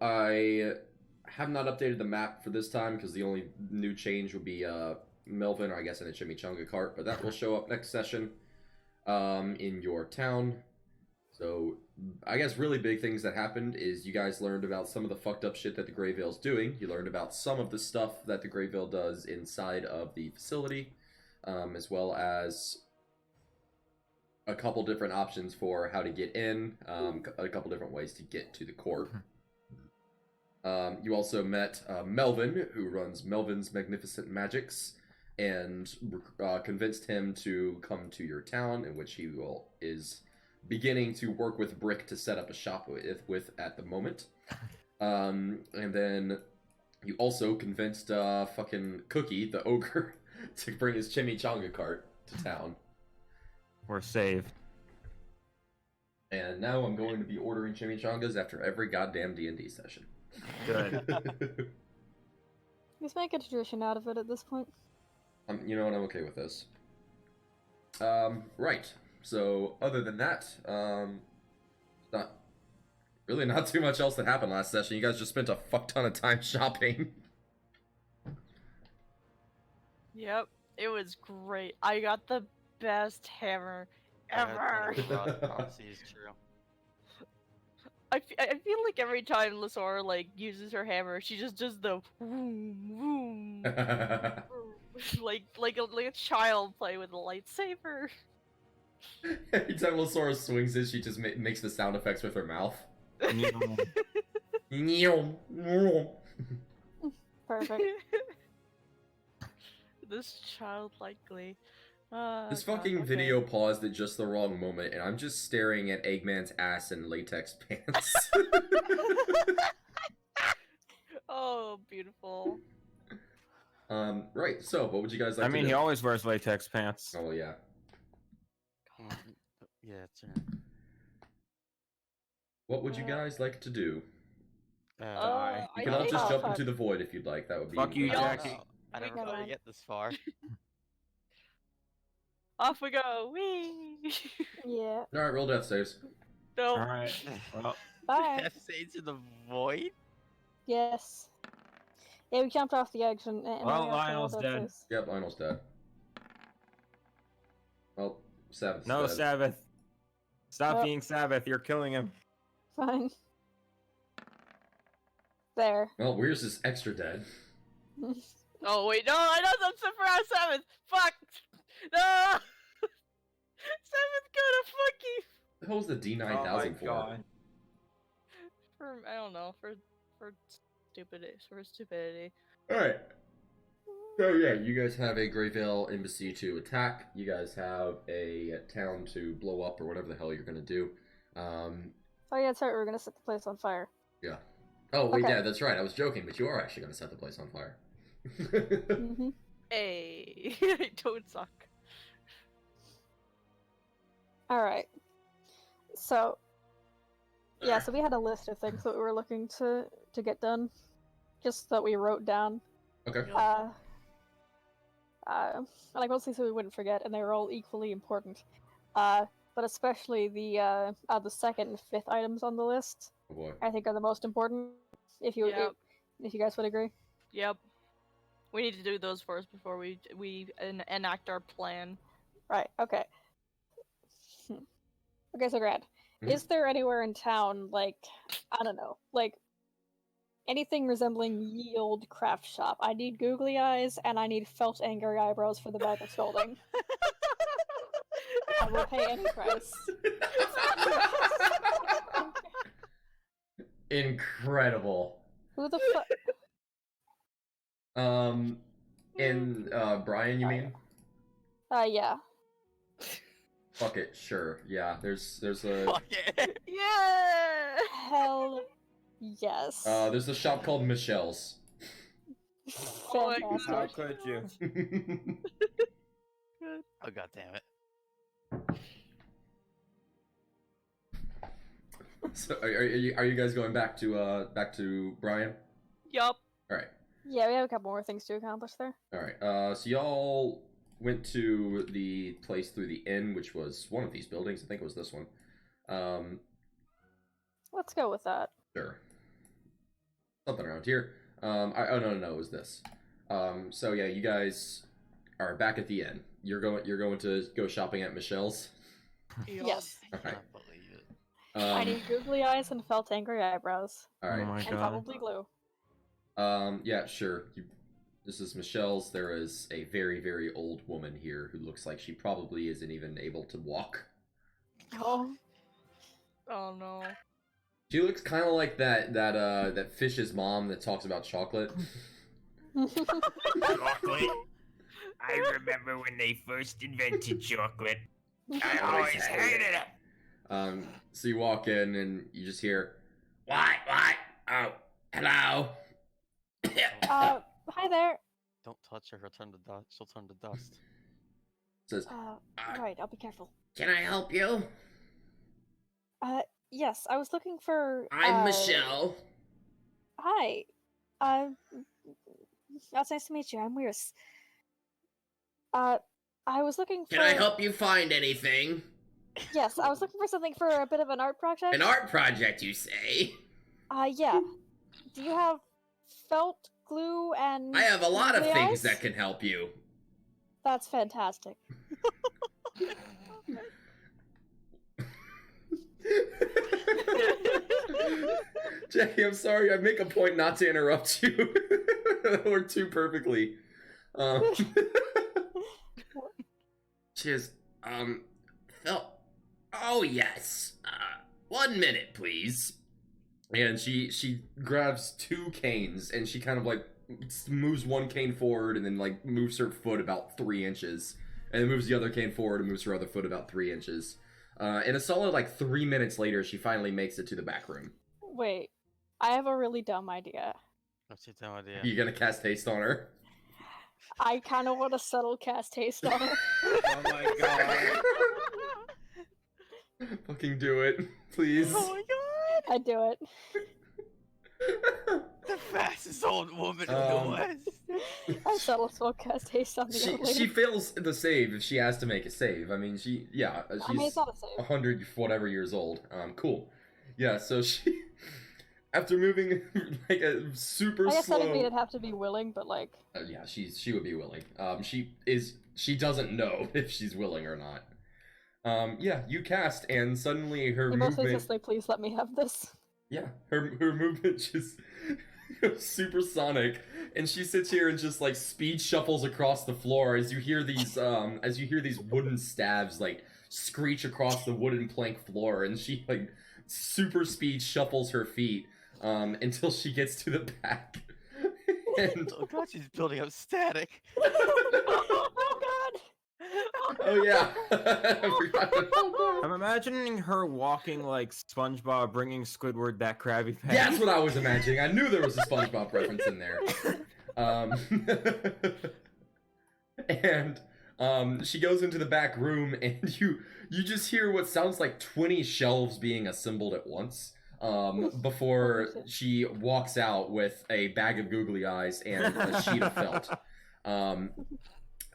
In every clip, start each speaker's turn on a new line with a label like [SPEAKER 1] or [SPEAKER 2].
[SPEAKER 1] I have not updated the map for this time because the only new change would be Melvin, or I guess in a chimichanga cart, but that will show up next session in your town. So I guess really big things that happened is you guys learned about some of the fucked up shit that the Greyvale's doing. You learned about some of the stuff that the Greyvale does inside of the facility, as well as a couple different options for how to get in, a couple different ways to get to the court. You also met Melvin, who runs Melvin's Magnificent Magics, and convinced him to come to your town, in which is beginning to work with Brick to set up a shop with at the moment. And then you also convinced fucking Cookie, the ogre, to bring his chimichanga cart to town.
[SPEAKER 2] We're saved.
[SPEAKER 1] And now I'm going to be ordering chimichangas after every goddamn D&D session.
[SPEAKER 2] Good.
[SPEAKER 3] Let's make a tradition out of it at this point.
[SPEAKER 1] You know what? I'm okay with this. Right. So, other than that, not too much else that happened last session. You guys just spent a fuck ton of time shopping.
[SPEAKER 4] Yep, it was great. I got the best hammer ever.
[SPEAKER 5] Honestly, is true.
[SPEAKER 4] I feel like every time Lasora like uses her hammer, she just does the vroom, vroom, like a child play with a lightsaber.
[SPEAKER 1] Every time Lasora swings it, she just makes the sound effects with her mouth.
[SPEAKER 3] Perfect.
[SPEAKER 4] This childlikely.
[SPEAKER 1] This fucking video paused at just the wrong moment, and I'm just staring at Eggman's ass in latex pants.
[SPEAKER 4] Oh, beautiful.
[SPEAKER 1] Right, so what would you guys like
[SPEAKER 2] I
[SPEAKER 1] to
[SPEAKER 2] mean,
[SPEAKER 1] do?
[SPEAKER 2] he always wears latex pants.
[SPEAKER 1] Oh, yeah.
[SPEAKER 5] Yeah, that's right.
[SPEAKER 1] What would you guys like to do?
[SPEAKER 2] Die.
[SPEAKER 1] You
[SPEAKER 4] I
[SPEAKER 1] can all
[SPEAKER 4] think-
[SPEAKER 1] just jump
[SPEAKER 3] fuck.
[SPEAKER 1] into the void if you'd like. That would be...
[SPEAKER 2] Fuck you,
[SPEAKER 4] We all-
[SPEAKER 2] Jackie.
[SPEAKER 5] I don't
[SPEAKER 3] Never
[SPEAKER 5] know how to
[SPEAKER 3] mind.
[SPEAKER 5] get this far.
[SPEAKER 4] Off we go. Whee!
[SPEAKER 3] Yeah.
[SPEAKER 1] Alright, roll death saves.
[SPEAKER 4] No.
[SPEAKER 2] Alright. Well,
[SPEAKER 3] Bye.
[SPEAKER 5] Death saves in the void?
[SPEAKER 3] Yes. Yeah, we jumped off the edge and
[SPEAKER 2] Well,
[SPEAKER 3] we have to roll
[SPEAKER 2] Lionel's
[SPEAKER 3] that
[SPEAKER 2] dead.
[SPEAKER 3] first.
[SPEAKER 1] Yep, Lionel's dead. Well, Sabbath's
[SPEAKER 2] no,
[SPEAKER 1] dead.
[SPEAKER 2] Sabbath. Stop
[SPEAKER 3] Oh.
[SPEAKER 2] being Sabbath. You're killing him.
[SPEAKER 3] Fine. There.
[SPEAKER 1] Well, Weir's is extra dead.
[SPEAKER 4] Oh wait, no, I know something for our seventh. Fuck. No. Seventh gonna fuck you.
[SPEAKER 1] The hell was the D9000 for?
[SPEAKER 4] I don't know, for stupidity.
[SPEAKER 1] Alright. So yeah, you guys have a Greyvale embassy to attack. You guys have a town to blow up or whatever the hell you're gonna do.
[SPEAKER 3] Oh yeah, that's right, we're gonna set the place on fire.
[SPEAKER 1] Yeah. Oh wait,
[SPEAKER 3] Okay.
[SPEAKER 1] yeah, that's right. I was joking, but you are actually gonna set the place on fire.
[SPEAKER 3] Mm-hmm.
[SPEAKER 4] Hey, I don't suck.
[SPEAKER 3] Alright. So yeah, so we had a list of things that we were looking to get done. Just that we wrote down.
[SPEAKER 1] Okay.
[SPEAKER 3] Like mostly so we wouldn't forget, and they were all equally important. But especially the second and fifth items on the list,
[SPEAKER 1] Oh boy.
[SPEAKER 3] I think are the most important. If you
[SPEAKER 4] Yep.
[SPEAKER 3] if you guys would agree.
[SPEAKER 4] Yep. We need to do those first before we enact our plan.
[SPEAKER 3] Right. Okay. Okay, so Grant, is there anywhere in town, like, I don't know, like anything resembling ye old craft shop? I need googly eyes and I need felt angry eyebrows for the bag of scolding. I will pay any price.
[SPEAKER 1] Incredible.
[SPEAKER 3] Who the fuck?
[SPEAKER 1] And Brian, you mean?
[SPEAKER 3] Yeah.
[SPEAKER 1] Fuck it, sure. Yeah, there's a
[SPEAKER 5] Fuck it!
[SPEAKER 4] Yeah.
[SPEAKER 3] Hell yes.
[SPEAKER 1] there's a shop called Michelle's.
[SPEAKER 4] Oh my
[SPEAKER 3] Fantastic.
[SPEAKER 2] How could you?
[SPEAKER 5] Oh god damn it.
[SPEAKER 1] So are you guys going back to Brian?
[SPEAKER 4] Yup.
[SPEAKER 1] All right.
[SPEAKER 3] Yeah, we have a couple more things to accomplish there.
[SPEAKER 1] All right. So y'all went to the place through the inn, which was one of these buildings. I think it was this one.
[SPEAKER 3] Let's go with that.
[SPEAKER 1] Sure. frontier. Oh no, it was this. So yeah, you guys are back at the inn. You're going to go shopping at Michelle's.
[SPEAKER 3] Yes.
[SPEAKER 5] I
[SPEAKER 1] Okay.
[SPEAKER 5] can't believe it.
[SPEAKER 3] I need googly eyes and felt angry eyebrows.
[SPEAKER 1] All
[SPEAKER 2] Oh
[SPEAKER 1] right.
[SPEAKER 2] my
[SPEAKER 3] And
[SPEAKER 2] god.
[SPEAKER 3] probably glue.
[SPEAKER 1] Yeah, sure. This is Michelle's. There is a very, very old woman here who looks like she probably isn't even able to walk.
[SPEAKER 3] Oh.
[SPEAKER 4] Oh no.
[SPEAKER 1] She looks kind of like that fish's mom that talks about chocolate.
[SPEAKER 6] Chocolate? I remember when they first invented chocolate. I always hated it.
[SPEAKER 1] So you walk in and you just hear, what? Oh, hello.
[SPEAKER 3] Hi there.
[SPEAKER 5] Don't touch her. She'll turn to dust.
[SPEAKER 1] Says,
[SPEAKER 3] Right, I'll be careful.
[SPEAKER 1] can I help you?
[SPEAKER 3] Yes, I was looking for.
[SPEAKER 1] I'm Michelle.
[SPEAKER 3] Hi. That's nice to meet you. I'm Weirs. I was looking for.
[SPEAKER 1] Can I help you find anything?
[SPEAKER 3] Yes, I was looking for something for a bit of an art project.
[SPEAKER 1] An art project, you say?
[SPEAKER 3] Yeah. Do you have felt, glue, and.
[SPEAKER 1] I have a lot of
[SPEAKER 3] googly
[SPEAKER 1] things
[SPEAKER 3] eyes?
[SPEAKER 1] that can help you.
[SPEAKER 3] That's fantastic.
[SPEAKER 1] Jackie, I'm sorry. I make a point not to interrupt you. That worked too perfectly. Cheers. Phil. Oh yes. 1 minute, please. And she grabs 2 canes and she kind of like moves 1 cane forward and then like moves her foot about 3 inches, and then moves the other cane forward and moves her other foot about 3 inches. And a solid like 3 minutes later, she finally makes it to the back room.
[SPEAKER 3] Wait, I have a really dumb idea.
[SPEAKER 5] What's your dumb idea?
[SPEAKER 1] You gonna cast haste on her?
[SPEAKER 3] I kind of want to subtle cast haste on her.
[SPEAKER 2] Oh my god.
[SPEAKER 1] Fucking do it, please.
[SPEAKER 5] Oh my god!
[SPEAKER 3] I do it.
[SPEAKER 5] The fastest old woman in
[SPEAKER 1] Um,
[SPEAKER 5] the West.
[SPEAKER 3] I subtle spell cast haste on the
[SPEAKER 1] she
[SPEAKER 3] old lady.
[SPEAKER 1] she fails the save if she has to make a save. I mean, she's
[SPEAKER 3] I mean, it's not a save.
[SPEAKER 1] 100 whatever years old. Cool. Yeah, so she after moving like a super
[SPEAKER 3] I guess
[SPEAKER 1] slow.
[SPEAKER 3] technically it'd have to be willing, but like.
[SPEAKER 1] Yeah, she would be willing. She doesn't know if she's willing or not. Yeah, you cast and suddenly her
[SPEAKER 3] You mostly
[SPEAKER 1] movement.
[SPEAKER 3] just like, please let me have this.
[SPEAKER 1] Yeah, her movement just goes supersonic, and she sits here and just like speed shuffles across the floor as you hear these wooden stabs like screech across the wooden plank floor, and she like super speed shuffles her feet until she gets to the back. And
[SPEAKER 5] Oh god, she's building up static.
[SPEAKER 3] Oh god!
[SPEAKER 1] oh yeah, I forgot about that.
[SPEAKER 2] I'm imagining her walking like SpongeBob bringing Squidward that Krabby Patty.
[SPEAKER 1] That's what I was imagining. I knew there was a SpongeBob reference in there. And she goes into the back room, and you just hear what sounds like 20 shelves being assembled at once. Before she walks out with a bag of googly eyes and a sheet of felt.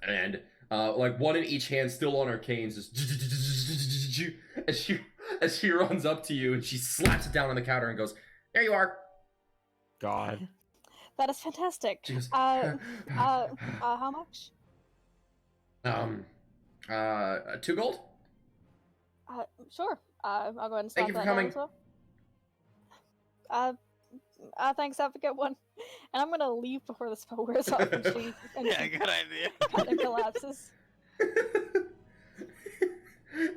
[SPEAKER 1] And like one in each hand, still on her canes, just as she runs up to you and she slaps it down on the counter and goes, "There you are."
[SPEAKER 2] God.
[SPEAKER 3] That is fantastic.
[SPEAKER 1] She goes,
[SPEAKER 3] How much?
[SPEAKER 1] 2 gold.
[SPEAKER 3] Sure. I'll go ahead and
[SPEAKER 1] Thank
[SPEAKER 3] slap
[SPEAKER 1] you for
[SPEAKER 3] that
[SPEAKER 1] coming.
[SPEAKER 3] down as well. Thanks, have a good one. And I'm gonna leave before the spell wears off and she
[SPEAKER 5] Yeah, good idea.
[SPEAKER 3] kind of collapses.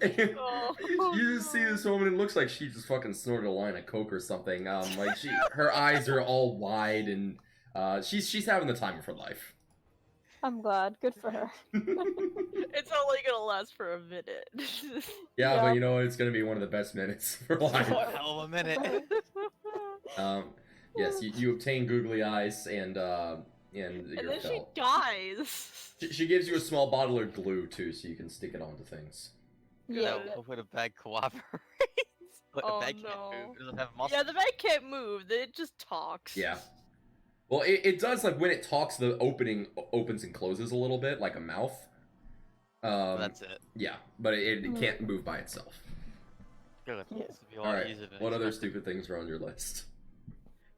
[SPEAKER 1] And
[SPEAKER 4] Oh,
[SPEAKER 1] you just see this woman, and it looks like she just fucking snorted a line of coke or something. Like her eyes are all wide, and she's having the time of her life.
[SPEAKER 3] I'm glad. Good for her.
[SPEAKER 4] it's only gonna last for a minute.
[SPEAKER 1] Yeah,
[SPEAKER 3] Yeah.
[SPEAKER 1] but you know what? It's gonna be one of the best minutes of her life.
[SPEAKER 5] Hell of a minute.
[SPEAKER 1] Yes, you obtain googly eyes and
[SPEAKER 4] and
[SPEAKER 1] your
[SPEAKER 4] then she
[SPEAKER 1] felt.
[SPEAKER 4] dies.
[SPEAKER 1] She gives you a small bottle of glue too, so you can stick it onto things.
[SPEAKER 3] Yeah.
[SPEAKER 5] Hopefully the bag cooperates. But
[SPEAKER 4] Oh,
[SPEAKER 5] the bag can't
[SPEAKER 4] no.
[SPEAKER 5] move. It doesn't have muscle.
[SPEAKER 4] Yeah, the bag can't move. It just talks.
[SPEAKER 1] Yeah. Well, it does, like when it talks, the opening opens and closes a little bit, like a mouth.
[SPEAKER 5] That's it.
[SPEAKER 1] Yeah, but it can't move by itself.
[SPEAKER 5] Good.
[SPEAKER 3] Yeah.
[SPEAKER 5] This would be a lot
[SPEAKER 1] All right.
[SPEAKER 5] easier than
[SPEAKER 1] What other
[SPEAKER 5] expected.
[SPEAKER 1] stupid things are on your list?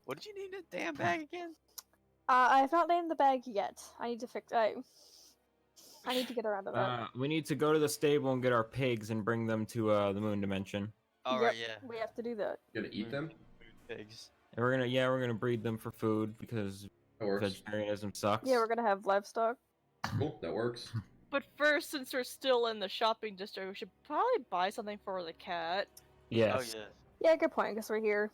[SPEAKER 5] What did you name that damn bag again?
[SPEAKER 3] I have not named the bag yet. I need to fix. I need to get around to that.
[SPEAKER 2] We need to go to the stable and get our pigs and bring them to the moon dimension.
[SPEAKER 5] All right, yeah.
[SPEAKER 3] We have to do that.
[SPEAKER 1] You gonna eat them?
[SPEAKER 5] Pigs.
[SPEAKER 2] And we're gonna breed them for food because
[SPEAKER 1] That works.
[SPEAKER 2] vegetarianism sucks.
[SPEAKER 3] Yeah, we're gonna have livestock.
[SPEAKER 1] Cool, that works.
[SPEAKER 4] But first, since we're still in the shopping district, we should probably buy something for the cat.
[SPEAKER 2] Yes.
[SPEAKER 5] Oh yeah.
[SPEAKER 3] Yeah, good point. Because we're here.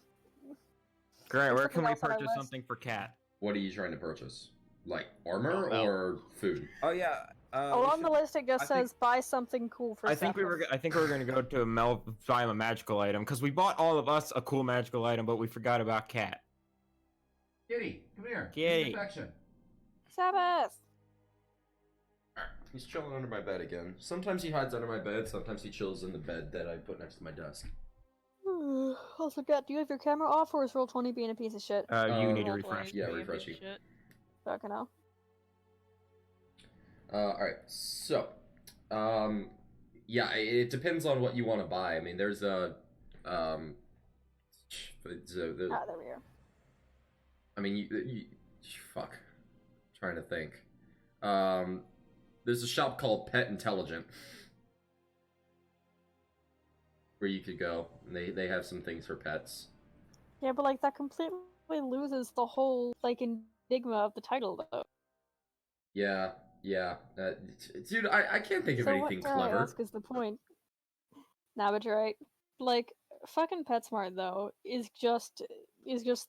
[SPEAKER 2] Grant, where
[SPEAKER 3] Something
[SPEAKER 2] can we
[SPEAKER 3] else on our
[SPEAKER 2] purchase
[SPEAKER 3] list.
[SPEAKER 2] something for Cat?
[SPEAKER 1] What are you trying to purchase? Like armor
[SPEAKER 5] Oh, no.
[SPEAKER 1] or food?
[SPEAKER 2] Oh yeah.
[SPEAKER 3] Oh, on the list it just
[SPEAKER 2] I think-
[SPEAKER 3] says buy something cool for.
[SPEAKER 2] I think we were gonna go to Mel buy him a magical item because we bought all of us a cool magical item, but we forgot about Cat.
[SPEAKER 7] Kitty, come here.
[SPEAKER 2] Kitty.
[SPEAKER 7] Affection.
[SPEAKER 3] Sabbath.
[SPEAKER 1] Alright, he's chilling under my bed again. Sometimes he hides under my bed, sometimes he chills in the bed that I put next to my desk.
[SPEAKER 3] Also, Kat, do you have your camera off, or is Roll20 being a piece of shit?
[SPEAKER 2] You need to
[SPEAKER 1] Roll
[SPEAKER 2] refresh.
[SPEAKER 1] Yeah,
[SPEAKER 4] Maybe
[SPEAKER 1] refreshing.
[SPEAKER 4] shit.
[SPEAKER 3] Fucking hell.
[SPEAKER 1] Alright, so, yeah, it depends on what you want to buy. I mean, there's a,
[SPEAKER 3] Ah, there we go.
[SPEAKER 1] I mean, fuck, trying to think. There's a shop called Pet Intelligent where you could go, and they have some things for pets.
[SPEAKER 3] Yeah, but like that completely loses the whole like enigma of the title, though.
[SPEAKER 1] Yeah, dude, I can't think of
[SPEAKER 3] So
[SPEAKER 1] anything
[SPEAKER 3] what dare I
[SPEAKER 1] clever.
[SPEAKER 3] ask is the point. Nah, but you're right. Like fucking PetSmart though is just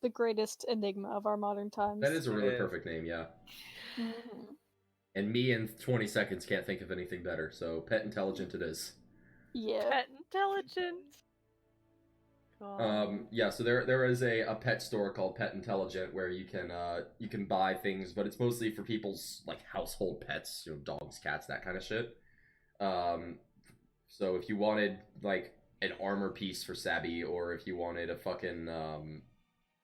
[SPEAKER 3] the greatest enigma of our modern times.
[SPEAKER 1] That is a really
[SPEAKER 2] It is.
[SPEAKER 1] perfect name, yeah.
[SPEAKER 3] Mhm.
[SPEAKER 1] And me in 20 seconds can't think of anything better, so Pet Intelligent it is.
[SPEAKER 3] Yeah.
[SPEAKER 4] Pet intelligent. God.
[SPEAKER 1] Yeah, so there is a pet store called Pet Intelligent where you can buy things, but it's mostly for people's like household pets, you know, dogs, cats, that kind of shit. So if you wanted like an armor piece for Sabby, or if you wanted a fucking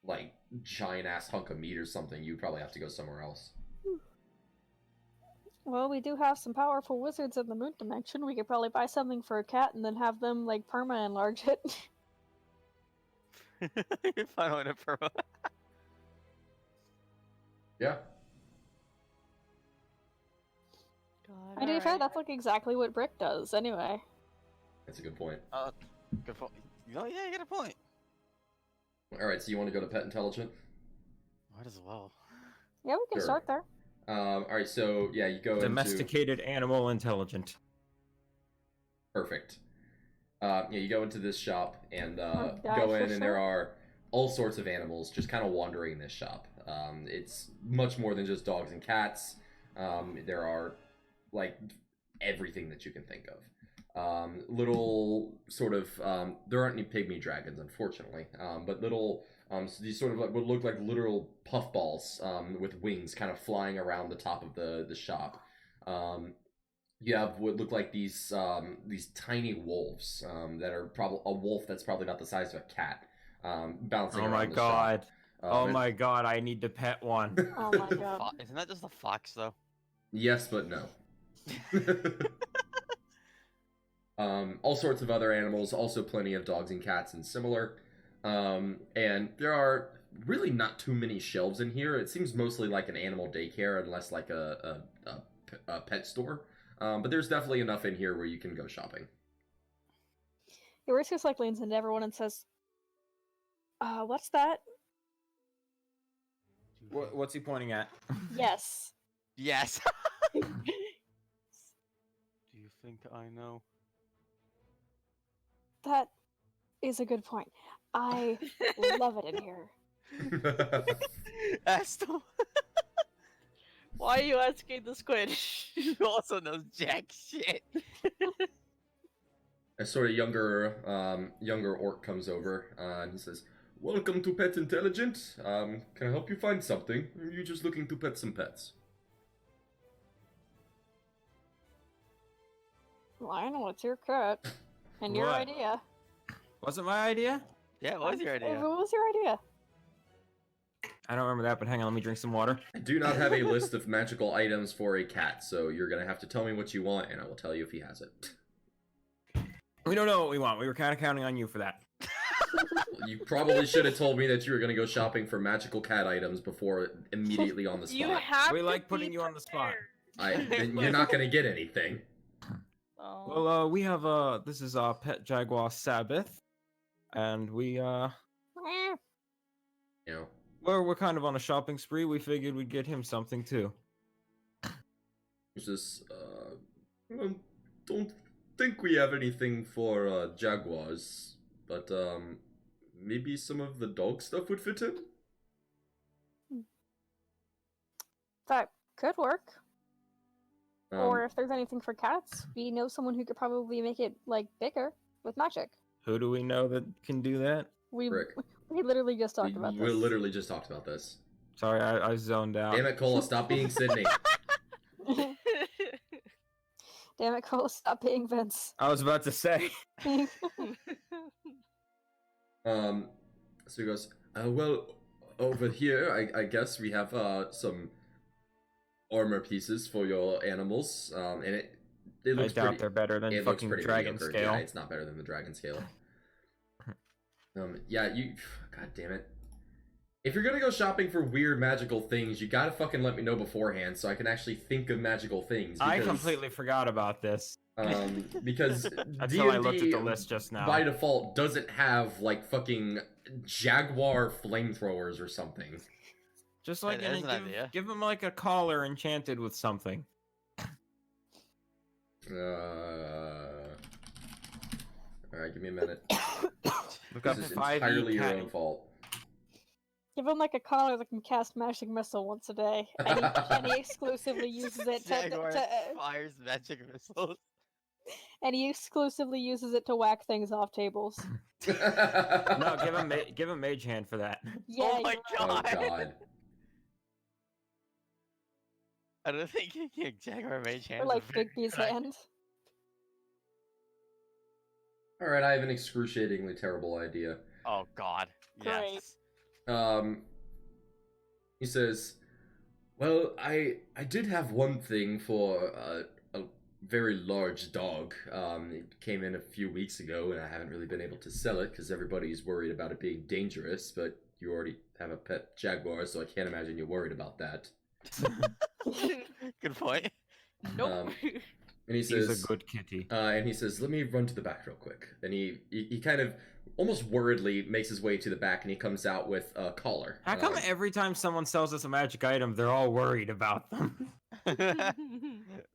[SPEAKER 1] like giant ass hunk of meat or something, you'd probably have to go somewhere else.
[SPEAKER 3] Well, we do have some powerful wizards in the moon dimension. We could probably buy something for a cat and then have them like perma enlarge it.
[SPEAKER 5] You're fine with it for
[SPEAKER 1] Yeah.
[SPEAKER 4] God,
[SPEAKER 3] I do fair.
[SPEAKER 4] alright.
[SPEAKER 3] That's like exactly what Brick does, anyway.
[SPEAKER 1] That's a good point.
[SPEAKER 5] Good point. Oh yeah, you got a point.
[SPEAKER 1] Alright, so you want to go to Pet Intelligent?
[SPEAKER 5] Might as well.
[SPEAKER 3] Yeah, we can
[SPEAKER 1] Sure.
[SPEAKER 3] start there.
[SPEAKER 1] Alright, so yeah, you go into...
[SPEAKER 2] Domesticated animal intelligent.
[SPEAKER 1] Perfect. Yeah, you go into this shop and
[SPEAKER 3] Oh, yeah,
[SPEAKER 1] go
[SPEAKER 3] for
[SPEAKER 1] in, and there
[SPEAKER 3] sure.
[SPEAKER 1] are all sorts of animals just kind of wandering this shop. It's much more than just dogs and cats. There are like everything that you can think of. Little sort of there aren't any pygmy dragons, unfortunately, but little so these sort of like would look like literal puffballs with wings kind of flying around the top of the shop. You have what look like these tiny wolves that are probably a wolf that's probably about the size of a cat, bouncing
[SPEAKER 2] Oh
[SPEAKER 1] around
[SPEAKER 2] my
[SPEAKER 1] the
[SPEAKER 2] god.
[SPEAKER 1] shop.
[SPEAKER 2] Oh
[SPEAKER 1] and-
[SPEAKER 2] my god, I need to pet one.
[SPEAKER 3] Oh my god.
[SPEAKER 5] Isn't that just a fox though?
[SPEAKER 1] Yes, but no. All sorts of other animals, also plenty of dogs and cats and similar. And there are really not too many shelves in here. It seems mostly like an animal daycare, unless like a pet store. But there's definitely enough in here where you can go shopping.
[SPEAKER 3] Eurystheus like leans into everyone and says, what's that?
[SPEAKER 2] What's he pointing at?
[SPEAKER 3] Yes.
[SPEAKER 5] Yes. Do you think I know?
[SPEAKER 3] That is a good point. I love it in here.
[SPEAKER 5] Aston.
[SPEAKER 4] Why are you asking the squid?
[SPEAKER 5] He also knows jack shit.
[SPEAKER 1] A sort of younger orc comes over and he says, "Welcome to Pet Intelligent. Can I help you find something? Or are you just looking to pet some pets?"
[SPEAKER 3] Lionel, it's your cat. And your
[SPEAKER 2] What?
[SPEAKER 3] idea.
[SPEAKER 2] Was it my idea?
[SPEAKER 5] Yeah, what was your
[SPEAKER 3] It
[SPEAKER 5] idea?
[SPEAKER 3] was your idea.
[SPEAKER 2] I don't remember that, but hang on, let me drink some water.
[SPEAKER 1] I do not have a list of magical items for a cat, so you're gonna have to tell me what you want, and I will tell you if he has it.
[SPEAKER 2] We don't know what we want. We were kind of counting on you for that.
[SPEAKER 1] You probably should have told me that you were going to go shopping for magical cat items before immediately on the
[SPEAKER 4] You
[SPEAKER 1] spot.
[SPEAKER 4] have
[SPEAKER 2] We
[SPEAKER 4] to
[SPEAKER 2] like putting
[SPEAKER 4] be
[SPEAKER 2] you on the spot.
[SPEAKER 1] Then you're not going to get anything.
[SPEAKER 4] Oh.
[SPEAKER 2] Well, we have this is our pet jaguar Sabbath, and we
[SPEAKER 3] Eh,
[SPEAKER 1] You know.
[SPEAKER 2] we're kind of on a shopping spree. We figured we'd get him something too.
[SPEAKER 1] It's just, I don't think we have anything for jaguars, but maybe some of the dog stuff would fit in.
[SPEAKER 3] that could work. Or
[SPEAKER 1] Um,
[SPEAKER 3] if there's anything for cats, we know someone who could probably make it like bigger with magic.
[SPEAKER 2] Who do we know that can do that?
[SPEAKER 3] We
[SPEAKER 1] Rick.
[SPEAKER 3] we literally just talked about
[SPEAKER 1] we
[SPEAKER 3] this.
[SPEAKER 1] literally just talked about this.
[SPEAKER 2] Sorry, I zoned out.
[SPEAKER 1] Damn it, Cola, stop being Sydney.
[SPEAKER 3] Damn it, Cole, stop being Vince.
[SPEAKER 2] I was about to say.
[SPEAKER 1] So he goes, well, over here, I guess we have some armor pieces for your animals, and it
[SPEAKER 2] I
[SPEAKER 1] looks
[SPEAKER 2] doubt
[SPEAKER 1] pretty.
[SPEAKER 2] they're better than
[SPEAKER 1] It looks
[SPEAKER 2] fucking
[SPEAKER 1] pretty
[SPEAKER 2] dragon
[SPEAKER 1] mediocre.
[SPEAKER 2] scale.
[SPEAKER 1] Yeah, it's not better than the dragon scale. Yeah, God damn it. If you're gonna go shopping for weird magical things, you gotta fucking let me know beforehand so I can actually think of magical things.
[SPEAKER 2] I
[SPEAKER 1] because,
[SPEAKER 2] completely forgot about this
[SPEAKER 1] because
[SPEAKER 2] until I looked at
[SPEAKER 1] D&D
[SPEAKER 2] the list just now.
[SPEAKER 1] by default doesn't have like fucking jaguar flamethrowers or something.
[SPEAKER 2] Just like
[SPEAKER 5] That is an
[SPEAKER 2] give,
[SPEAKER 5] idea.
[SPEAKER 2] give him like a collar enchanted with something.
[SPEAKER 1] Alright, give me a minute.
[SPEAKER 2] We've got
[SPEAKER 1] This is
[SPEAKER 2] 5
[SPEAKER 1] entirely your own fault.
[SPEAKER 3] Give him like a collar that can cast magic missile once a day, and he exclusively uses it
[SPEAKER 5] Jaguar
[SPEAKER 3] to
[SPEAKER 5] fires magic missiles.
[SPEAKER 3] and he exclusively uses it to whack things off tables.
[SPEAKER 2] No, give him mage hand for that.
[SPEAKER 3] Yeah,
[SPEAKER 5] Oh my
[SPEAKER 3] you're right.
[SPEAKER 1] Oh
[SPEAKER 5] god.
[SPEAKER 1] god.
[SPEAKER 5] I don't think you can Jaguar Mage Hand.
[SPEAKER 3] Or like Bigby's hand.
[SPEAKER 1] Alright, I have an excruciatingly terrible idea.
[SPEAKER 5] Oh god.
[SPEAKER 3] Great.
[SPEAKER 5] Yes.
[SPEAKER 1] He says, well, I did have one thing for a very large dog. It came in a few weeks ago, and I haven't really been able to sell it because everybody's worried about it being dangerous, but you already have a pet jaguar, so I can't imagine you're worried about that.
[SPEAKER 5] Good point.
[SPEAKER 4] Nope.
[SPEAKER 1] And he says,
[SPEAKER 2] He's a good kitty.
[SPEAKER 1] and he says, let me run to the back real quick. And he kind of almost worriedly makes his way to the back, and he comes out with a collar.
[SPEAKER 2] How come every time someone sells us a magic item, they're all worried about them?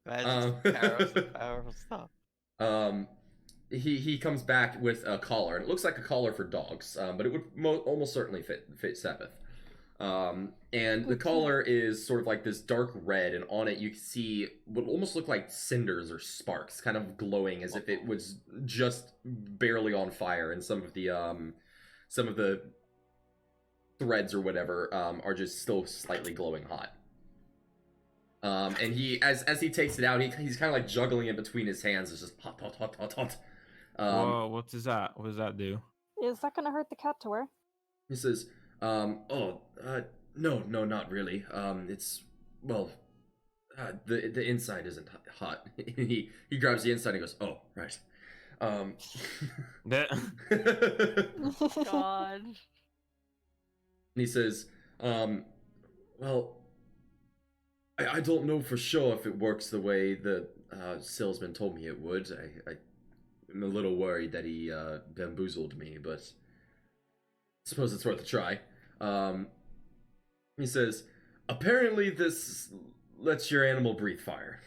[SPEAKER 5] Magic's powerful stuff.
[SPEAKER 1] He comes back with a collar, and it looks like a collar for dogs, but it would almost certainly fit Sabbath. And the collar is sort of like this dark red, and on it you can see what almost look like cinders or sparks, kind of glowing as if it was just barely on fire, and some of the threads or whatever are just still slightly glowing hot. And he, as he takes it out, he's kind of like juggling it between his hands. It's just hot, hot, hot, hot, hot.
[SPEAKER 2] Whoa, what does that do?
[SPEAKER 3] Is that gonna hurt the cat to wear?
[SPEAKER 1] He says, no, not really. It's, well, the inside isn't hot. he grabs the inside and he goes, oh, right.
[SPEAKER 2] That-
[SPEAKER 4] God.
[SPEAKER 1] And he says, well, I don't know for sure if it works the way the salesman told me it would. I'm a little worried that he bamboozled me, but I suppose it's worth a try. He says, apparently this lets your animal breathe fire.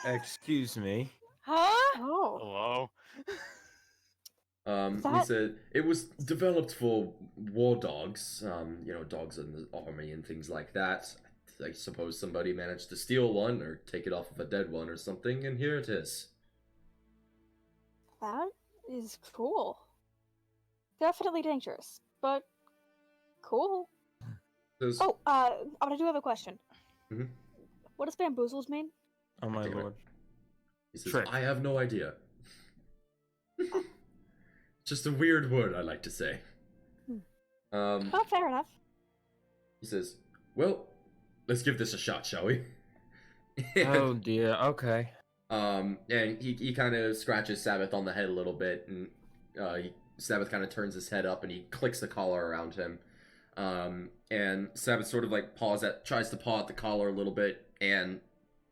[SPEAKER 2] Excuse me.
[SPEAKER 4] Huh?
[SPEAKER 3] Oh.
[SPEAKER 5] Hello.
[SPEAKER 1] He
[SPEAKER 3] That-
[SPEAKER 1] said it was developed for war dogs, dogs in the army and things like that. I suppose somebody managed to steal one or take it off of a dead one or something, and here it is.
[SPEAKER 3] That is cool. Definitely dangerous, but cool.
[SPEAKER 1] Says,
[SPEAKER 3] Oh, I do have a question.
[SPEAKER 1] Mhm.
[SPEAKER 3] What does bamboozled mean?
[SPEAKER 2] Oh my
[SPEAKER 1] Take it.
[SPEAKER 2] lord.
[SPEAKER 1] He says,
[SPEAKER 2] Trick.
[SPEAKER 1] I have no idea. Just a weird word, I like to say.
[SPEAKER 3] Oh, fair enough.
[SPEAKER 1] He says, well, let's give this a shot, shall we?
[SPEAKER 2] Oh dear. Okay.
[SPEAKER 1] And he kind of scratches Sabbath on the head a little bit, and he Sabbath kind of turns his head up and he clicks the collar around him. And Sabbath sort of like tries to paw at the collar a little bit and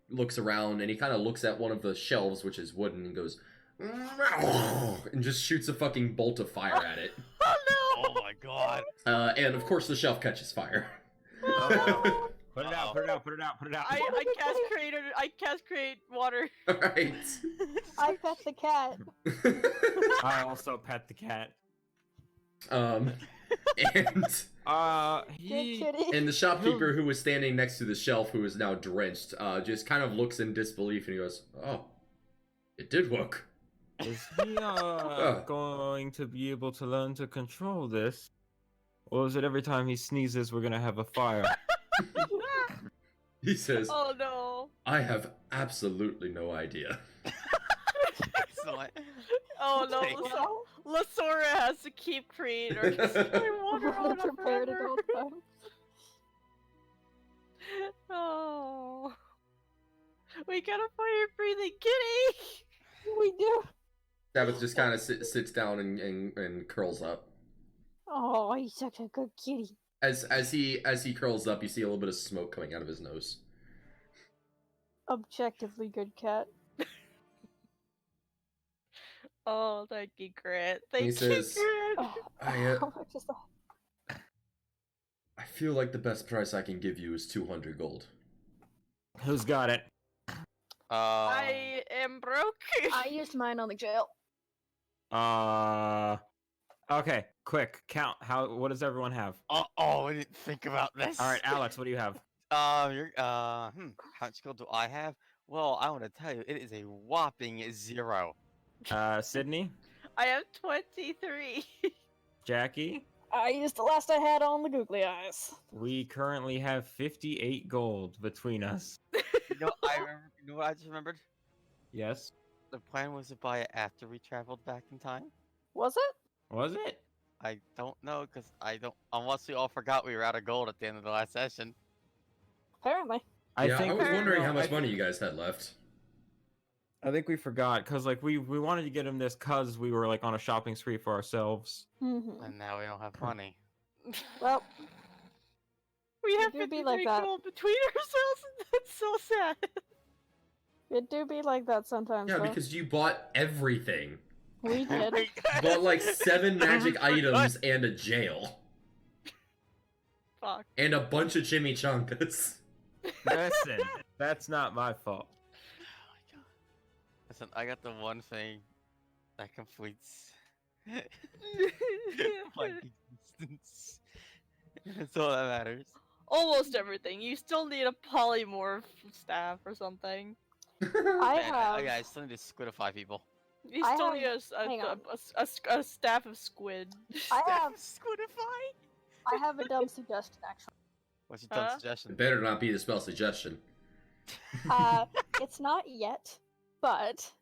[SPEAKER 1] looks around, and he kind of looks at one of the shelves, which is wooden, and goes, and just shoots a fucking bolt of fire at it.
[SPEAKER 4] Oh no!
[SPEAKER 5] Oh my god.
[SPEAKER 1] And of course the shelf catches fire.
[SPEAKER 2] Oh. Put it out, put it out, put it out, put it out.
[SPEAKER 4] I cast create water.
[SPEAKER 1] Alright.
[SPEAKER 3] I pet the cat.
[SPEAKER 2] I also pet the cat.
[SPEAKER 1] And
[SPEAKER 3] Good
[SPEAKER 2] He...
[SPEAKER 3] kitty.
[SPEAKER 1] and the shopkeeper who was standing next to the shelf, who is now drenched, just kind of looks in disbelief and he goes, "Oh, it did work."
[SPEAKER 2] Is he going to be able to learn to control this? Or is it every time he sneezes we're gonna have a fire?
[SPEAKER 1] He says,
[SPEAKER 4] Oh no!
[SPEAKER 1] "I have absolutely no idea."
[SPEAKER 5] Excellent.
[SPEAKER 4] Oh no!
[SPEAKER 5] Take it.
[SPEAKER 4] Lasora has to keep creator. Water on her
[SPEAKER 3] Prepared at
[SPEAKER 4] forever.
[SPEAKER 3] all times.
[SPEAKER 4] Oh, we got a fire breathing kitty.
[SPEAKER 3] We do.
[SPEAKER 1] Sabbath just kind of sits down and curls up.
[SPEAKER 3] Oh, he's such a good kitty.
[SPEAKER 1] As he curls up, you see a little bit of smoke coming out of his nose.
[SPEAKER 3] Objectively good cat.
[SPEAKER 4] Oh, thank you, Grant.
[SPEAKER 1] He
[SPEAKER 4] Thank you,
[SPEAKER 1] says,
[SPEAKER 4] Grant.
[SPEAKER 3] Oh,
[SPEAKER 1] I
[SPEAKER 3] how much is that?
[SPEAKER 1] feel like the best price I can give you is 200 gold.
[SPEAKER 2] Who's got it?
[SPEAKER 4] I am broke.
[SPEAKER 3] I used mine on the jail.
[SPEAKER 2] Okay, quick, count. What does everyone have?
[SPEAKER 5] Oh, I didn't think about this.
[SPEAKER 2] Alright, Alex, what do you have?
[SPEAKER 5] How much gold do I have? Well, I want to tell you, it is a whopping 0.
[SPEAKER 2] Sydney?
[SPEAKER 4] I have 23.
[SPEAKER 2] Jackie?
[SPEAKER 3] I used the last I had on the googly eyes.
[SPEAKER 2] We currently have 58 gold between us.
[SPEAKER 5] You know, you know what I just remembered?
[SPEAKER 2] Yes?
[SPEAKER 5] The plan was to buy it after we traveled back in time.
[SPEAKER 3] Was it?
[SPEAKER 2] Was it?
[SPEAKER 5] I don't know, because unless we all forgot we were out of gold at the end of the last session.
[SPEAKER 3] Apparently.
[SPEAKER 1] I was wondering how
[SPEAKER 2] no,
[SPEAKER 1] much money you guys had left.
[SPEAKER 2] I think we forgot, because like we wanted to get him this because we were like on a shopping spree for ourselves.
[SPEAKER 3] Mm-hmm.
[SPEAKER 5] And now we don't have money.
[SPEAKER 3] Well,
[SPEAKER 4] We have
[SPEAKER 3] do be
[SPEAKER 4] 53
[SPEAKER 3] like that.
[SPEAKER 4] gold between ourselves, and that's so sad.
[SPEAKER 3] it do be like that sometimes.
[SPEAKER 1] Yeah,
[SPEAKER 3] though.
[SPEAKER 1] because you bought everything.
[SPEAKER 3] We did.
[SPEAKER 1] Bought like 7 magic items and a jail.
[SPEAKER 4] Fuck.
[SPEAKER 1] And a bunch of chimichangas.
[SPEAKER 2] Listen, that's not my fault.
[SPEAKER 5] Oh my god. Listen, I got the one thing that completes my existence. That's all that matters.
[SPEAKER 4] Almost everything. You still need a polymorph staff or something.
[SPEAKER 3] I have.
[SPEAKER 5] Yeah, I still need to squidify people.
[SPEAKER 4] You
[SPEAKER 3] I
[SPEAKER 4] still
[SPEAKER 3] have-
[SPEAKER 4] need
[SPEAKER 3] hang on.
[SPEAKER 4] a staff of squid.
[SPEAKER 3] I have.
[SPEAKER 5] Squidify?
[SPEAKER 3] I have a dumb suggestion actually.
[SPEAKER 5] What's your dumb
[SPEAKER 4] Huh?
[SPEAKER 5] suggestion?
[SPEAKER 1] It better not be the spell suggestion.
[SPEAKER 3] It's not yet, but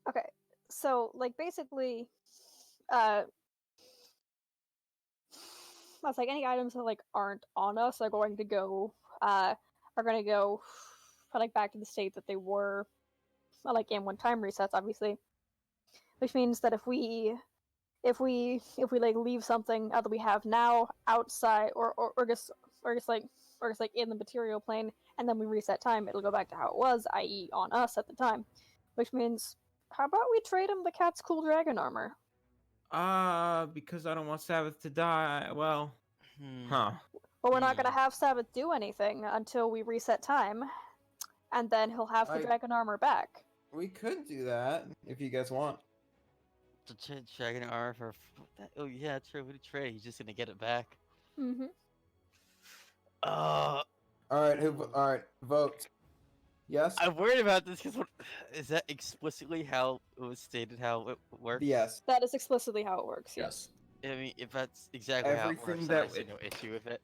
[SPEAKER 3] okay. So like basically, I was like any items that like aren't on us are going to go like back to the state that they were like in when time resets, obviously. Which means that if we like leave something that we have now outside or just like in the material plane and then we reset time, it'll go back to how it was, i.e. on us at the time. Which means, how about we trade him the cat's cool dragon armor?
[SPEAKER 2] Because I don't want Sabbath to die. Well, huh.
[SPEAKER 3] But we're not gonna have Sabbath do anything until we reset time, and then he'll have the dragon armor back.
[SPEAKER 2] We could do that if you guys want.
[SPEAKER 5] To trade dragon armor for oh yeah, true. We trade. He's just gonna get it back.
[SPEAKER 3] Mm-hmm.
[SPEAKER 2] All right, vote. Yes.
[SPEAKER 5] I'm worried about this because is that explicitly how it was stated how it works?
[SPEAKER 2] Yes.
[SPEAKER 3] That is explicitly how it works.
[SPEAKER 1] Yes.
[SPEAKER 5] I mean, if that's exactly how it
[SPEAKER 2] Everything
[SPEAKER 5] works, then I
[SPEAKER 2] that
[SPEAKER 5] see no issue with it.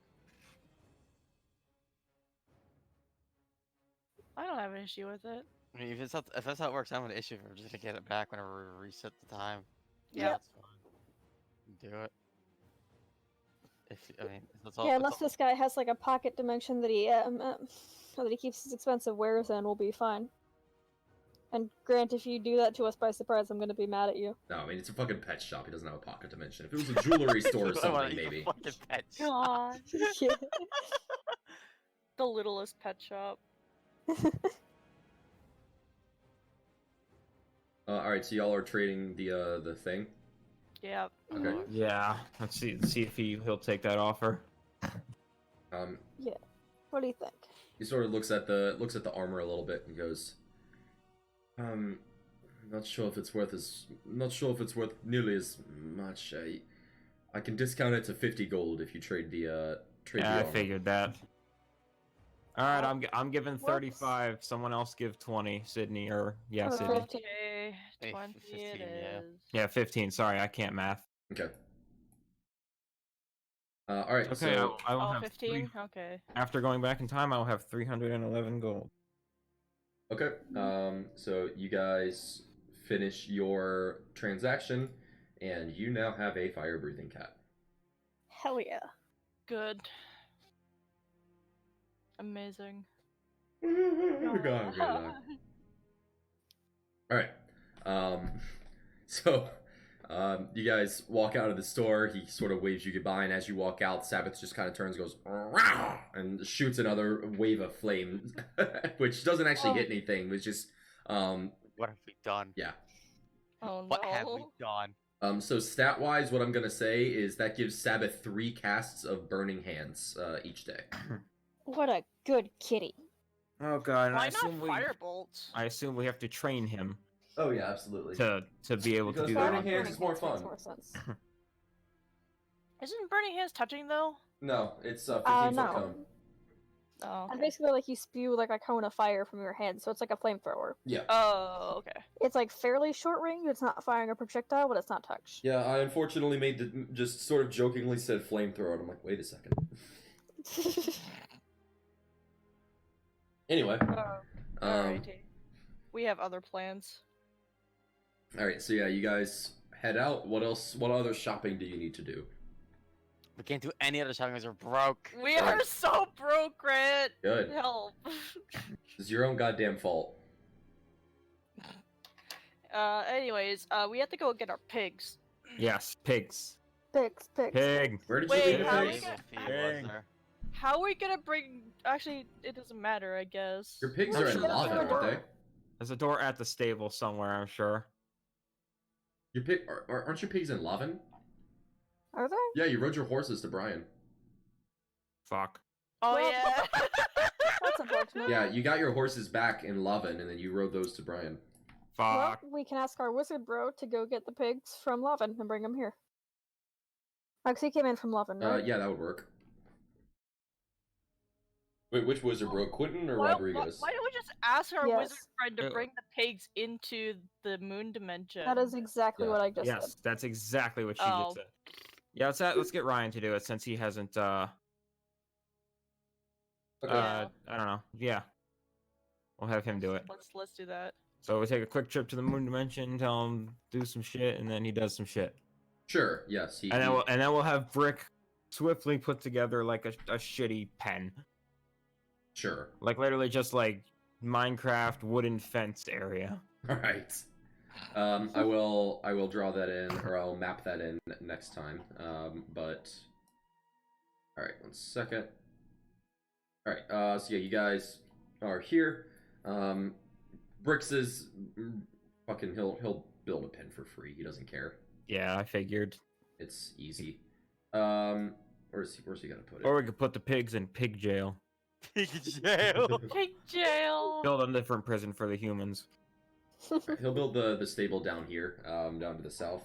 [SPEAKER 4] I don't have an issue with it.
[SPEAKER 5] I mean, if that's how it works, I don't have an issue. We're just gonna get it back whenever we reset the time.
[SPEAKER 4] Yeah.
[SPEAKER 5] That's fine. Do it. I mean, that's all.
[SPEAKER 3] Yeah,
[SPEAKER 5] that's
[SPEAKER 3] unless
[SPEAKER 5] all-
[SPEAKER 3] this guy has like a pocket dimension that he keeps his expensive wares in, we'll be fine. And Grant, if you do that to us by surprise, I'm gonna be mad at you.
[SPEAKER 1] No, I mean, it's a fucking pet shop. He doesn't have a pocket dimension. If it was a jewelry store or
[SPEAKER 5] I wanna
[SPEAKER 1] something,
[SPEAKER 5] eat the
[SPEAKER 1] maybe.
[SPEAKER 5] fucking pet shop.
[SPEAKER 4] God.
[SPEAKER 3] Yeah.
[SPEAKER 4] The littlest pet shop.
[SPEAKER 1] Alright, so y'all are trading the thing?
[SPEAKER 4] Yeah.
[SPEAKER 1] Okay.
[SPEAKER 2] Yeah. Let's see if he'll take that offer.
[SPEAKER 3] What do you think?
[SPEAKER 1] He sort of looks at the armor a little bit and goes, not sure if it's worth nearly as much. I can discount it to 50 gold if you trade the
[SPEAKER 2] Yeah, I
[SPEAKER 1] armor.
[SPEAKER 2] figured that. All right, I'm giving
[SPEAKER 3] Whoops.
[SPEAKER 2] 35. Someone else give 20. Sydney or yeah,
[SPEAKER 3] Oh,
[SPEAKER 2] Sydney.
[SPEAKER 4] Okay.
[SPEAKER 5] Hey,
[SPEAKER 4] 20
[SPEAKER 5] 15,
[SPEAKER 4] it
[SPEAKER 5] yeah.
[SPEAKER 4] is.
[SPEAKER 2] Yeah, 15. Sorry, I can't math.
[SPEAKER 1] Okay. Alright,
[SPEAKER 2] Okay,
[SPEAKER 1] so
[SPEAKER 2] I will
[SPEAKER 4] Oh,
[SPEAKER 2] have
[SPEAKER 4] 15? Okay.
[SPEAKER 2] After going back in time, I will have 311 gold.
[SPEAKER 1] okay. So you guys finish your transaction, and you now have a fire-breathing cat.
[SPEAKER 3] Hell yeah.
[SPEAKER 4] Good. Amazing.
[SPEAKER 1] Good. Alright. So you guys walk out of the store. He sort of waves you goodbye, and as you walk out, Sabbath just kind of turns, goes, "Rah!" and shoots another wave of flame, which doesn't actually hit anything. It's just,
[SPEAKER 5] What have we done?
[SPEAKER 1] yeah.
[SPEAKER 4] Oh
[SPEAKER 5] What have we
[SPEAKER 4] no.
[SPEAKER 5] done?
[SPEAKER 1] So stat-wise, what I'm gonna say is that gives Sabbath 3 casts of Burning Hands each day.
[SPEAKER 3] What a good kitty.
[SPEAKER 2] Oh god, and
[SPEAKER 4] Why not firebolt?
[SPEAKER 2] I assume we have to train him
[SPEAKER 1] Oh yeah, absolutely.
[SPEAKER 2] to be able
[SPEAKER 1] Because
[SPEAKER 2] to do
[SPEAKER 1] Burning
[SPEAKER 2] that.
[SPEAKER 1] Hands is more
[SPEAKER 3] makes
[SPEAKER 1] fun.
[SPEAKER 3] more sense.
[SPEAKER 4] Isn't burning hands touching though?
[SPEAKER 1] No, it's 15-foot
[SPEAKER 3] No.
[SPEAKER 1] cone.
[SPEAKER 4] Oh.
[SPEAKER 3] And
[SPEAKER 4] Okay.
[SPEAKER 3] basically, like, you spew, like, a cone of fire from your hand, so it's like a flamethrower.
[SPEAKER 1] Yeah.
[SPEAKER 4] Oh, okay.
[SPEAKER 3] It's, like, fairly short range. It's not firing a projectile, but it's not touch.
[SPEAKER 1] Yeah, I unfortunately just sort of jokingly said flamethrower, and I'm like, wait a second. Anyway,
[SPEAKER 4] Alrighty. We have other plans.
[SPEAKER 1] all right, so yeah, you guys head out. What else? What other shopping do you need to do?
[SPEAKER 5] We can't do any other shopping because we're broke.
[SPEAKER 4] We are so broke, Grant.
[SPEAKER 1] Good.
[SPEAKER 4] Help.
[SPEAKER 1] It's your own goddamn fault.
[SPEAKER 4] Anyways, we have to go get our pigs.
[SPEAKER 2] Yes, pigs.
[SPEAKER 3] Pigs.
[SPEAKER 2] Pig.
[SPEAKER 1] Where did
[SPEAKER 4] Wait,
[SPEAKER 1] you leave the
[SPEAKER 4] how
[SPEAKER 1] pigs?
[SPEAKER 4] we got-
[SPEAKER 5] Fee, was there?
[SPEAKER 4] How are we gonna bring? Actually, it doesn't matter, I guess.
[SPEAKER 1] Your pigs
[SPEAKER 3] Well,
[SPEAKER 1] are in
[SPEAKER 3] sure,
[SPEAKER 1] lava,
[SPEAKER 3] sure.
[SPEAKER 1] aren't they?
[SPEAKER 2] There's a door at the stable somewhere, I'm sure.
[SPEAKER 1] Your pig aren't your pigs in Lavan?
[SPEAKER 3] Are they?
[SPEAKER 1] Yeah, you rode your horses to Brian.
[SPEAKER 2] Fuck.
[SPEAKER 4] Oh
[SPEAKER 3] Well,
[SPEAKER 4] yeah.
[SPEAKER 3] That's unfortunate.
[SPEAKER 1] Yeah, you got your horses back in Lavan, and then you rode those to Brian.
[SPEAKER 3] Well,
[SPEAKER 2] Fuck.
[SPEAKER 3] we can ask our wizard bro to go get the pigs from Lovin and bring them here. Like, he came in from Lovin, right?
[SPEAKER 1] Yeah, that would work. Wait, which wizard, bro? Quentin or
[SPEAKER 4] Why
[SPEAKER 1] Rodriguez?
[SPEAKER 4] don't we just ask our wizard
[SPEAKER 3] Yes.
[SPEAKER 4] friend to
[SPEAKER 2] Yeah.
[SPEAKER 4] bring the pigs into the moon dimension?
[SPEAKER 3] That is exactly
[SPEAKER 1] Yeah.
[SPEAKER 3] what I just
[SPEAKER 2] Yes,
[SPEAKER 3] said.
[SPEAKER 2] that's exactly what she
[SPEAKER 4] Oh.
[SPEAKER 2] just said. Yeah, let's get Ryan to do it since he hasn't
[SPEAKER 1] Okay.
[SPEAKER 4] Yeah.
[SPEAKER 2] I don't know. Yeah. We'll have him do it.
[SPEAKER 4] Let's do that.
[SPEAKER 2] So we take a quick trip to the moon dimension, tell him do some shit, and then he does some shit.
[SPEAKER 1] Sure. Yes.
[SPEAKER 2] And then we'll have Brick swiftly put together like a shitty pen.
[SPEAKER 1] Sure.
[SPEAKER 2] Like literally just like Minecraft wooden fence area.
[SPEAKER 1] All right. I will draw that in, or I'll map that in next time. But all right, 1 second. All right. So yeah, you guys are here. Bricks is fucking. He'll build a pen for free. He doesn't care.
[SPEAKER 2] Yeah, I figured.
[SPEAKER 1] It's easy. Where's he gonna put it?
[SPEAKER 2] Or we could put the pigs in pig jail.
[SPEAKER 5] Pig jail.
[SPEAKER 4] Pig jail.
[SPEAKER 2] Build a different prison for the humans.
[SPEAKER 1] He'll build the stable down here, down to the south.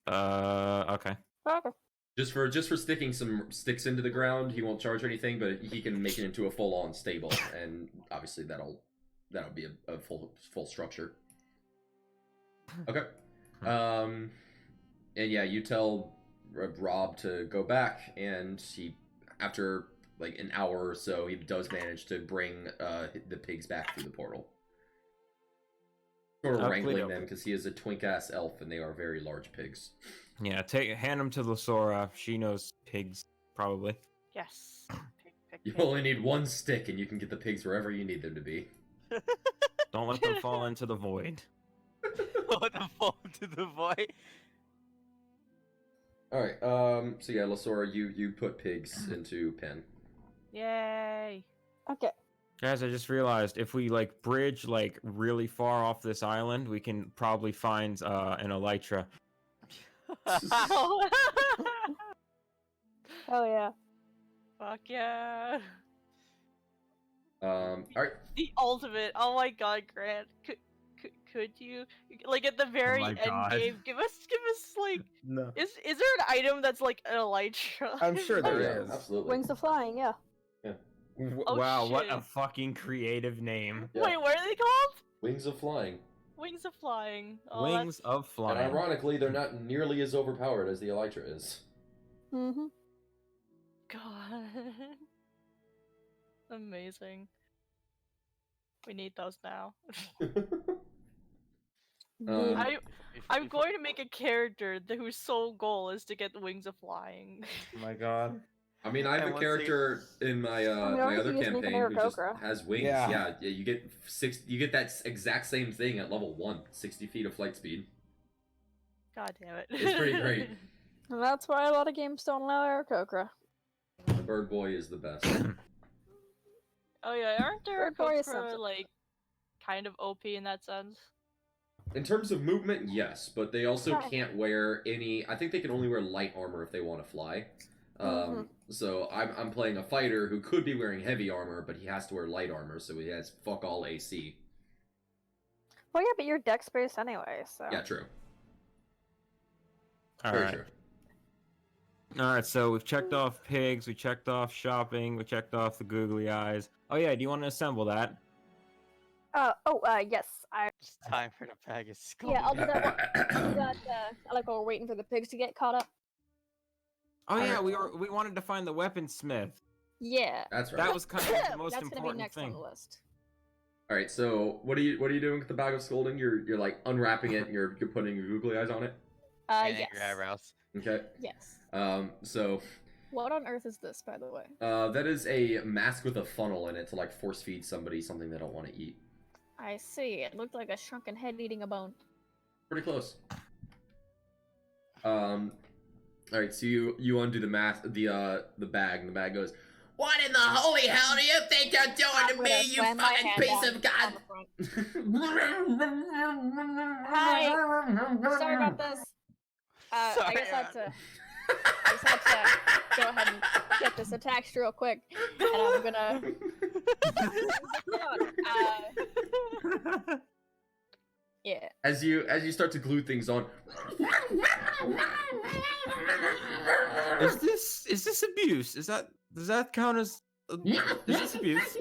[SPEAKER 2] Okay.
[SPEAKER 3] Okay.
[SPEAKER 1] Just for sticking some sticks into the ground, he won't charge anything, but he can make it into a full-on stable, and obviously that'll be a full structure. Okay. And yeah, you tell Rob to go back, and he, after like an hour or so, he does manage to bring the pigs back through the portal. Sort of wrangling them because he is a twink-ass elf, and they are very large pigs.
[SPEAKER 2] Yeah, hand them to Lasora. She knows pigs, probably.
[SPEAKER 4] Yes. Pig,
[SPEAKER 1] You
[SPEAKER 4] pig.
[SPEAKER 1] only need one stick, and you can get the pigs wherever you need them to be.
[SPEAKER 2] Don't let them fall into the void.
[SPEAKER 5] Let them fall into the void.
[SPEAKER 1] All right. So yeah, Lasora, you put pigs into pen.
[SPEAKER 4] Yay.
[SPEAKER 3] Okay.
[SPEAKER 2] Guys, I just realized if we like bridge like really far off this island, we can probably find an elytra.
[SPEAKER 4] Oh.
[SPEAKER 3] Oh yeah.
[SPEAKER 4] Fuck yeah.
[SPEAKER 1] All right.
[SPEAKER 4] The ultimate. Oh my god, Grant. Could you like at the very
[SPEAKER 2] my
[SPEAKER 4] end
[SPEAKER 2] God.
[SPEAKER 4] game give us like
[SPEAKER 2] No.
[SPEAKER 4] is there an item that's like an elytra?
[SPEAKER 2] I'm sure
[SPEAKER 1] Oh,
[SPEAKER 2] there
[SPEAKER 1] yeah,
[SPEAKER 2] is.
[SPEAKER 1] absolutely.
[SPEAKER 3] Wings of flying, yeah.
[SPEAKER 4] Oh,
[SPEAKER 2] Wow, what a
[SPEAKER 4] shit.
[SPEAKER 2] fucking creative name.
[SPEAKER 1] Yeah.
[SPEAKER 4] Wait, what are they called?
[SPEAKER 1] Wings of flying.
[SPEAKER 4] Wings of flying. Oh,
[SPEAKER 2] Wings of
[SPEAKER 1] And
[SPEAKER 2] flying.
[SPEAKER 1] ironically, they're not nearly as overpowered as the elytra is.
[SPEAKER 3] Mm-hmm.
[SPEAKER 4] God. Amazing. We need those now. I'm going to make a character whose sole goal is to get the wings of flying.
[SPEAKER 2] Oh my god.
[SPEAKER 1] I mean, I have
[SPEAKER 5] And
[SPEAKER 1] a
[SPEAKER 5] once
[SPEAKER 1] character in my
[SPEAKER 3] all
[SPEAKER 1] my
[SPEAKER 3] you
[SPEAKER 1] other
[SPEAKER 3] can do is make an
[SPEAKER 1] campaign who just
[SPEAKER 3] Aarakocra.
[SPEAKER 1] has wings.
[SPEAKER 2] Yeah.
[SPEAKER 1] Yeah, you get you get that exact same thing at level 1, 60 feet of flight speed.
[SPEAKER 4] God damn it.
[SPEAKER 1] It's pretty great.
[SPEAKER 3] And that's why a lot of games don't allow Aarakocra.
[SPEAKER 1] The bird boy is the best.
[SPEAKER 4] Oh yeah, aren't there
[SPEAKER 3] Bird Boy is
[SPEAKER 4] Aarakocra
[SPEAKER 3] something.
[SPEAKER 4] like kind of OP in that sense?
[SPEAKER 1] In terms of movement, yes, but they also
[SPEAKER 3] Okay.
[SPEAKER 1] can't wear any. I think they can only wear light armor if they want to fly. So I'm playing a fighter who could be wearing heavy armor, but he has to wear light armor, so he has fuck all AC.
[SPEAKER 3] Well, yeah, but you're dex based anyway, so.
[SPEAKER 1] Yeah, true. Very
[SPEAKER 2] Alright.
[SPEAKER 1] true.
[SPEAKER 2] Alright, so we've checked off pigs, we checked off shopping, we checked off the googly eyes. Oh yeah, do you want to assemble that?
[SPEAKER 3] Yes.
[SPEAKER 5] It's time for the bag of skull.
[SPEAKER 3] Yeah, I'll do that. I'll do that. I like while we're waiting for the pigs to get caught up.
[SPEAKER 2] Oh yeah, we wanted to find the weaponsmith.
[SPEAKER 3] Yeah.
[SPEAKER 1] That's right.
[SPEAKER 2] That was kind of the most
[SPEAKER 3] That's gonna be
[SPEAKER 2] important
[SPEAKER 3] next
[SPEAKER 2] thing.
[SPEAKER 3] on the list.
[SPEAKER 1] All right. So what are you doing with the bag of scolding? You're like unwrapping it and you're putting your googly eyes on it.
[SPEAKER 5] And
[SPEAKER 3] Yes.
[SPEAKER 5] your eyebrows.
[SPEAKER 1] Okay.
[SPEAKER 3] Yes.
[SPEAKER 1] So
[SPEAKER 3] What on earth is this, by the way?
[SPEAKER 1] that is a mask with a funnel in it to like force feed somebody something they don't want to eat.
[SPEAKER 3] I see. It looked like a shrunken head eating a bone.
[SPEAKER 1] Pretty close. All right. So you undo the mask, the bag, and the bag goes. What in the holy hell do you think you're doing
[SPEAKER 3] I'm
[SPEAKER 1] to
[SPEAKER 3] gonna
[SPEAKER 1] me, you
[SPEAKER 3] slam my
[SPEAKER 1] fucking
[SPEAKER 3] hand
[SPEAKER 1] piece
[SPEAKER 3] down
[SPEAKER 1] of god?
[SPEAKER 3] on the front. Hi. Sorry about this. I
[SPEAKER 5] Sorry,
[SPEAKER 3] just had to. I just had to go ahead and get this attached real quick, and I'm gonna. Yeah.
[SPEAKER 1] As you start to glue things on.
[SPEAKER 2] Is this abuse? Does that count as is this abuse?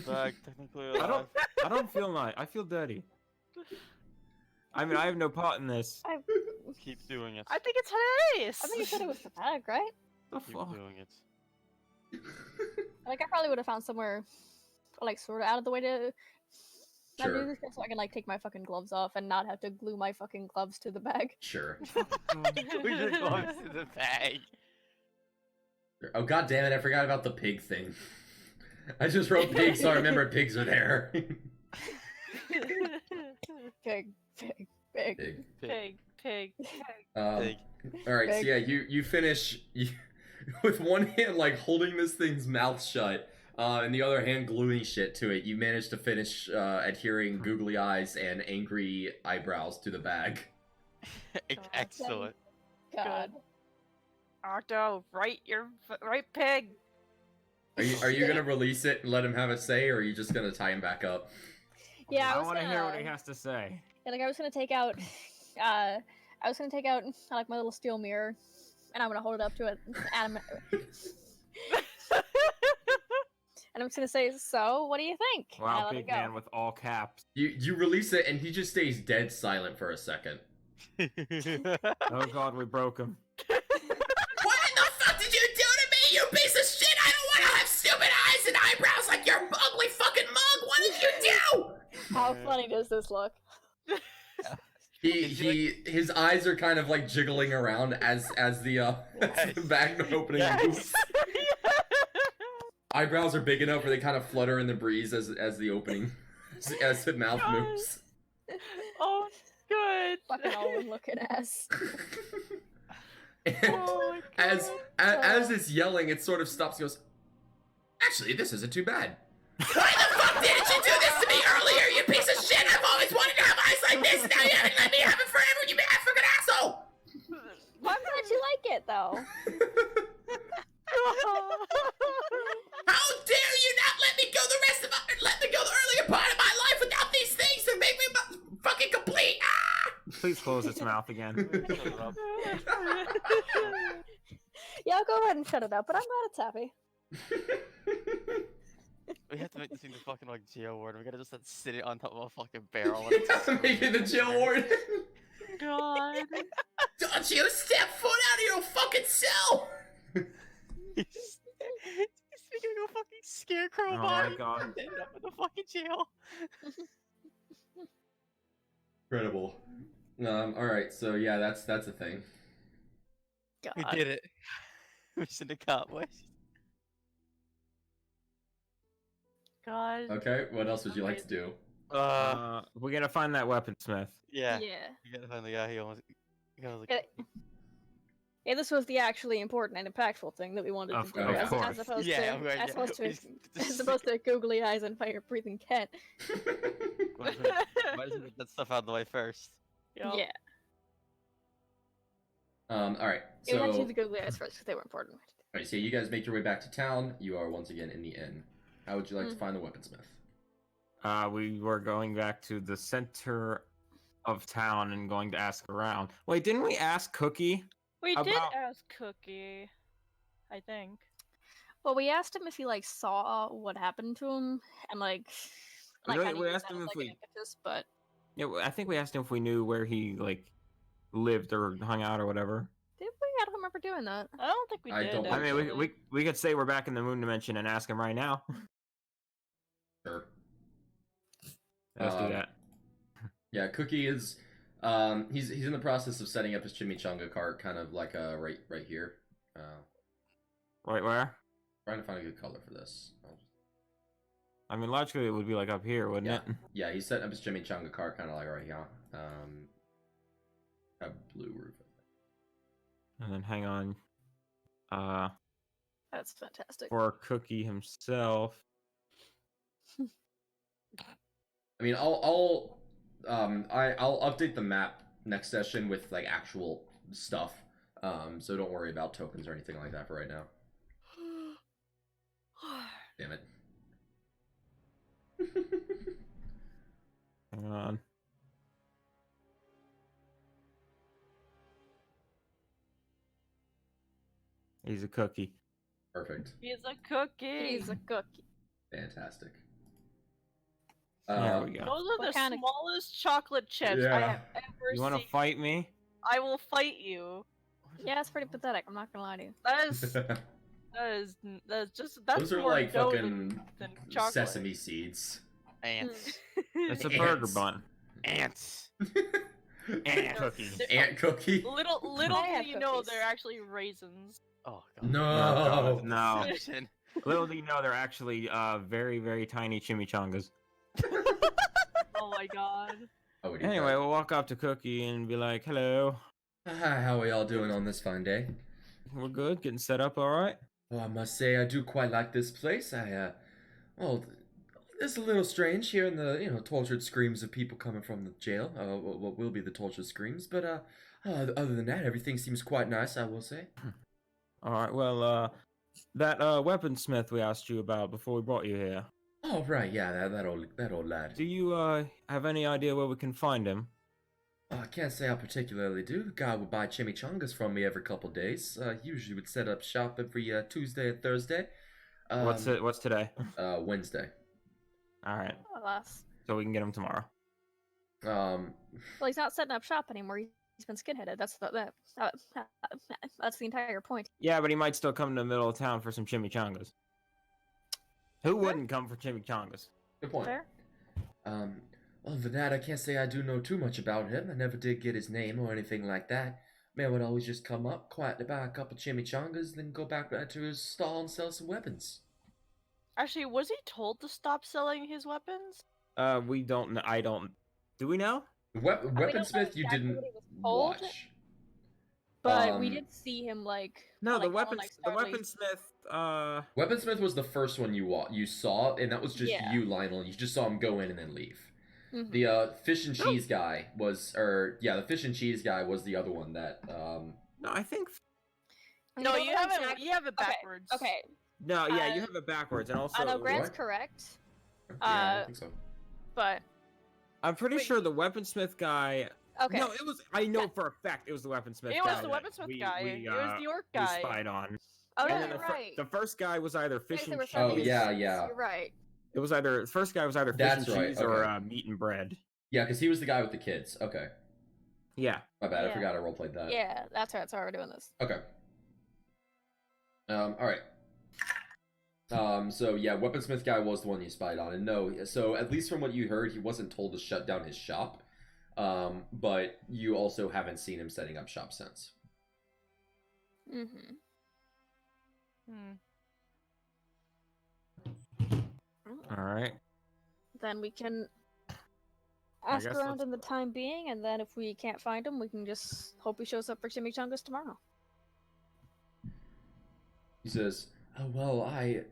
[SPEAKER 5] Bag technically
[SPEAKER 2] I
[SPEAKER 5] alive.
[SPEAKER 2] don't feel nice. I feel dirty. I mean, I have no part in this.
[SPEAKER 5] Keep doing it.
[SPEAKER 4] I think it's hilarious.
[SPEAKER 3] I think you said it was the bag, right?
[SPEAKER 2] The
[SPEAKER 5] Keep
[SPEAKER 2] fuck?
[SPEAKER 5] doing it.
[SPEAKER 3] Like I probably would have found somewhere, like sort of out of the way to. Not do
[SPEAKER 1] Sure.
[SPEAKER 3] this, so I can like take my fucking gloves off and not have to glue my fucking gloves to the bag.
[SPEAKER 1] Sure.
[SPEAKER 5] Glue your gloves to the bag.
[SPEAKER 1] Oh god damn it! I forgot about the pig thing. I just wrote pigs, so I remembered pigs were there.
[SPEAKER 3] Pig, pig, pig.
[SPEAKER 1] Pig.
[SPEAKER 4] Pig.
[SPEAKER 5] Pig.
[SPEAKER 1] All right, so
[SPEAKER 3] Pig.
[SPEAKER 1] yeah, you finish with one hand like holding this thing's mouth shut, and the other hand gluing shit to it. You manage to finish adhering googly eyes and angry eyebrows to the bag.
[SPEAKER 5] Excellent.
[SPEAKER 3] God.
[SPEAKER 4] Octo, right pig.
[SPEAKER 1] Are you gonna release it and let him have a say, or are you just gonna tie him back up?
[SPEAKER 3] Yeah, I
[SPEAKER 2] I
[SPEAKER 3] was
[SPEAKER 2] want to
[SPEAKER 3] gonna.
[SPEAKER 2] hear what he has to say.
[SPEAKER 3] Yeah, like I was gonna take out, like my little steel mirror, and I'm gonna hold it up to it, and I'm just gonna say, "So, what do you think?" And I
[SPEAKER 2] Wow,
[SPEAKER 3] let
[SPEAKER 2] big
[SPEAKER 3] it go.
[SPEAKER 2] man with all caps.
[SPEAKER 1] You release it, and he just stays dead silent for a second.
[SPEAKER 2] Oh god, we broke him.
[SPEAKER 1] What in the fuck did you do to me, you piece of shit? I don't want to have stupid eyes and eyebrows like your ugly fucking mug. What did you do?
[SPEAKER 3] How funny does this look?
[SPEAKER 1] His eyes are kind of like jiggling around as the bag opening moves. Eyebrows are big enough where they kind of flutter in the breeze as the opening as the mouth
[SPEAKER 4] God.
[SPEAKER 1] moves.
[SPEAKER 4] Oh, good.
[SPEAKER 3] Fucking Owen looking ass.
[SPEAKER 1] And
[SPEAKER 4] Oh my
[SPEAKER 1] as it's yelling, it sort of stops and goes, actually, this isn't too bad. Why the fuck didn't you do this to me earlier, you piece of shit? I've always wanted to have eyes like this, now you haven't let me have it forever, you fucking asshole!
[SPEAKER 3] I'm glad you like it though.
[SPEAKER 1] How dare you not let me go let me go the earlier part of my life without these things to make me fucking complete? Ah!
[SPEAKER 2] Please close its mouth again.
[SPEAKER 3] Yeah, I'll go ahead and shut it up, but I'm glad it's happy.
[SPEAKER 5] We have to make this thing the fucking like jail ward. We gotta just sit it on top of a fucking barrel. And it's
[SPEAKER 1] Making the jail warden.
[SPEAKER 4] God.
[SPEAKER 1] Don't you step foot out of your fucking cell!
[SPEAKER 5] He's making a fucking scarecrow
[SPEAKER 2] Oh
[SPEAKER 5] body.
[SPEAKER 2] my god.
[SPEAKER 5] And ended up in the fucking jail.
[SPEAKER 1] Incredible. Alright, so yeah, that's a thing.
[SPEAKER 4] God.
[SPEAKER 5] We did it. Mission accomplished.
[SPEAKER 4] God.
[SPEAKER 1] Okay, what else would you like to do?
[SPEAKER 2] We're gonna find that weaponsmith.
[SPEAKER 5] Yeah.
[SPEAKER 3] Yeah.
[SPEAKER 5] You gotta find the guy who almost.
[SPEAKER 3] Yeah, this was the actually important and impactful thing that we wanted
[SPEAKER 2] Of
[SPEAKER 3] to do,
[SPEAKER 1] course.
[SPEAKER 3] as opposed
[SPEAKER 5] Yeah,
[SPEAKER 3] to,
[SPEAKER 5] right,
[SPEAKER 3] as
[SPEAKER 5] yeah.
[SPEAKER 3] opposed to,
[SPEAKER 5] Just
[SPEAKER 3] as opposed to googly eyes and fire breathing cat.
[SPEAKER 5] Why doesn't get that stuff out of the way first?
[SPEAKER 4] Yup.
[SPEAKER 3] Yeah,
[SPEAKER 1] Alright,
[SPEAKER 3] we had to do
[SPEAKER 1] so
[SPEAKER 3] the googly eyes first because they were important.
[SPEAKER 1] alright, so you guys make your way back to town. You are once again in the inn. How would you like to find the weaponsmith?
[SPEAKER 2] We were going back to the center of town and going to ask around. Wait, didn't we ask Cookie?
[SPEAKER 4] We did
[SPEAKER 2] About-
[SPEAKER 4] ask Cookie, I think.
[SPEAKER 3] Well, we asked him if he like saw what happened to him, and like
[SPEAKER 2] We
[SPEAKER 3] kinda
[SPEAKER 2] we
[SPEAKER 3] used
[SPEAKER 2] asked
[SPEAKER 3] that
[SPEAKER 2] him
[SPEAKER 3] as,
[SPEAKER 2] if
[SPEAKER 3] like,
[SPEAKER 2] we-
[SPEAKER 3] an impetus, but
[SPEAKER 2] Yeah, I think we asked him if we knew where he like lived or hung out or whatever.
[SPEAKER 3] did we? I don't remember doing that.
[SPEAKER 4] I don't think we
[SPEAKER 1] I
[SPEAKER 4] did.
[SPEAKER 1] don't
[SPEAKER 2] I mean,
[SPEAKER 4] actually.
[SPEAKER 2] we could say we're back in the moon dimension and ask him right now.
[SPEAKER 1] Sure.
[SPEAKER 2] Let's do that.
[SPEAKER 1] Yeah, Cookie is he's in the process of setting up his chimichanga cart kind of like right here.
[SPEAKER 2] Right where?
[SPEAKER 1] Trying to find a good color for this.
[SPEAKER 2] I mean, logically it would be like up here, wouldn't
[SPEAKER 1] Yeah.
[SPEAKER 2] it?
[SPEAKER 1] Yeah, he's setting up his chimichanga cart kind of like right here. A blue roof.
[SPEAKER 2] And then hang on.
[SPEAKER 3] That's fantastic.
[SPEAKER 2] For Cookie himself.
[SPEAKER 1] I mean, I'll update the map next session with like actual stuff. So don't worry about tokens or anything like that for right now. Damn it.
[SPEAKER 2] Hang on. He's a cookie.
[SPEAKER 1] Perfect.
[SPEAKER 4] He's a cookie.
[SPEAKER 3] He's a cookie.
[SPEAKER 1] Fantastic.
[SPEAKER 2] There we go.
[SPEAKER 4] Those are
[SPEAKER 3] What
[SPEAKER 4] the
[SPEAKER 3] kind of-
[SPEAKER 4] smallest chocolate chips I
[SPEAKER 1] Yeah.
[SPEAKER 4] have ever
[SPEAKER 2] You want to
[SPEAKER 4] seen.
[SPEAKER 2] fight me?
[SPEAKER 4] I will fight you.
[SPEAKER 3] Yeah, it's pretty pathetic. I'm not gonna lie to you.
[SPEAKER 4] That is that's
[SPEAKER 1] Those are
[SPEAKER 4] more
[SPEAKER 1] like
[SPEAKER 4] dough
[SPEAKER 1] fucking
[SPEAKER 4] than chocolate.
[SPEAKER 1] sesame seeds.
[SPEAKER 5] Ants.
[SPEAKER 2] It's a burger
[SPEAKER 1] Ants.
[SPEAKER 2] bun.
[SPEAKER 5] Ants.
[SPEAKER 2] And cookie.
[SPEAKER 1] Ant cookie?
[SPEAKER 4] Little
[SPEAKER 3] I have
[SPEAKER 4] do you know
[SPEAKER 3] cookies.
[SPEAKER 4] they're actually raisins.
[SPEAKER 5] Oh god.
[SPEAKER 1] No.
[SPEAKER 2] No.
[SPEAKER 5] Listen.
[SPEAKER 2] Little do you know, they're actually very, very tiny chimichangas.
[SPEAKER 4] Oh my god.
[SPEAKER 1] Oh, we do
[SPEAKER 2] Anyway,
[SPEAKER 1] that.
[SPEAKER 2] we'll walk up to Cookie and be like, hello.
[SPEAKER 1] Hi, how are y'all doing on this fine day?
[SPEAKER 2] We're good, getting set up all right?
[SPEAKER 1] Well, I must say I do quite like this place. Well, it's a little strange hearing the, tortured screams of people coming from the jail. What will be the tortured screams, but other than that, everything seems quite nice, I will say.
[SPEAKER 2] All right, well, that weaponsmith we asked you about before we brought you here.
[SPEAKER 1] Oh, right, yeah, that old lad.
[SPEAKER 2] Do you have any idea where we can find him?
[SPEAKER 1] I can't say I particularly do. The guy would buy chimichangas from me every couple days. He usually would set up shop every Tuesday and Thursday.
[SPEAKER 2] What's today?
[SPEAKER 1] Wednesday.
[SPEAKER 2] All right,
[SPEAKER 3] Alas.
[SPEAKER 2] so we can get him tomorrow.
[SPEAKER 3] Well, he's not setting up shop anymore. He's been skinheaded. That's the entire point.
[SPEAKER 2] Yeah, but he might still come to the middle of town for some chimichangas. Who wouldn't come for chimichangas?
[SPEAKER 1] Good point.
[SPEAKER 3] Fair.
[SPEAKER 1] Other than that, I can't say I do know too much about him. I never did get his name or anything like that. Man would always just come up, quietly buy a couple chimichangas, then go back to his stall and sell some weapons.
[SPEAKER 4] Actually, was he told to stop selling his weapons?
[SPEAKER 2] We don't know. I don't. Do we know?
[SPEAKER 3] We don't know
[SPEAKER 1] Weaponsmith, you
[SPEAKER 3] exactly
[SPEAKER 1] didn't
[SPEAKER 3] what he was told,
[SPEAKER 1] watch.
[SPEAKER 3] but we
[SPEAKER 1] Um,
[SPEAKER 3] did see him like.
[SPEAKER 2] No,
[SPEAKER 3] like,
[SPEAKER 2] the
[SPEAKER 3] kinda, like,
[SPEAKER 2] weaponsmith.
[SPEAKER 1] Weaponsmith was the first one you saw, and that was just
[SPEAKER 3] Yeah.
[SPEAKER 1] you, Lionel. You just saw him go in and then leave.
[SPEAKER 3] Mhm.
[SPEAKER 1] The fish and cheese guy was, or yeah, the fish and cheese guy was the other one that
[SPEAKER 2] No, I think.
[SPEAKER 4] No,
[SPEAKER 3] don't
[SPEAKER 4] you
[SPEAKER 3] know
[SPEAKER 4] have it.
[SPEAKER 3] exactly-
[SPEAKER 4] You have it backwards.
[SPEAKER 3] Okay.
[SPEAKER 2] No, yeah, you
[SPEAKER 3] Uh,
[SPEAKER 2] have it backwards, and also.
[SPEAKER 3] I know Grant's
[SPEAKER 1] I?
[SPEAKER 3] correct,
[SPEAKER 1] yeah, I don't think so.
[SPEAKER 4] But
[SPEAKER 2] I'm pretty
[SPEAKER 3] Wait.
[SPEAKER 2] sure the weaponsmith guy.
[SPEAKER 3] okay.
[SPEAKER 2] No, it was. I know for a fact it was the weaponsmith
[SPEAKER 4] it
[SPEAKER 2] guy.
[SPEAKER 4] was the
[SPEAKER 2] that
[SPEAKER 4] weaponsmith guy.
[SPEAKER 2] We,
[SPEAKER 4] it was the orc
[SPEAKER 2] we
[SPEAKER 4] guy.
[SPEAKER 2] spied on.
[SPEAKER 3] Oh,
[SPEAKER 2] And
[SPEAKER 3] yeah,
[SPEAKER 2] then
[SPEAKER 3] you're right.
[SPEAKER 2] the first guy was either
[SPEAKER 3] Yes,
[SPEAKER 2] fish
[SPEAKER 3] there
[SPEAKER 2] and
[SPEAKER 3] were
[SPEAKER 2] cheese.
[SPEAKER 1] Oh,
[SPEAKER 3] several
[SPEAKER 1] yeah,
[SPEAKER 3] things.
[SPEAKER 1] yeah.
[SPEAKER 3] You're right.
[SPEAKER 2] It was either the first guy was either fish
[SPEAKER 1] That's
[SPEAKER 2] and
[SPEAKER 1] right,
[SPEAKER 2] cheese or
[SPEAKER 1] okay.
[SPEAKER 2] meat and bread.
[SPEAKER 1] Yeah, because he was the guy with the kids. Okay,
[SPEAKER 2] Yeah.
[SPEAKER 1] my bad. I
[SPEAKER 3] Yeah.
[SPEAKER 1] forgot I roleplayed that.
[SPEAKER 3] Yeah, that's right. That's why we're doing this.
[SPEAKER 1] Okay. All right. So yeah, weaponsmith guy was the one you spied on, and no, so at least from what you heard, he wasn't told to shut down his shop. But you also haven't seen him setting up shop since.
[SPEAKER 3] Mm-hmm.
[SPEAKER 2] All right.
[SPEAKER 3] Then we can ask
[SPEAKER 2] guess
[SPEAKER 3] around
[SPEAKER 2] let's-
[SPEAKER 3] in the time being, and then if we can't find him, we can just hope he shows up for chimichangas tomorrow.
[SPEAKER 1] He says, "Oh well, I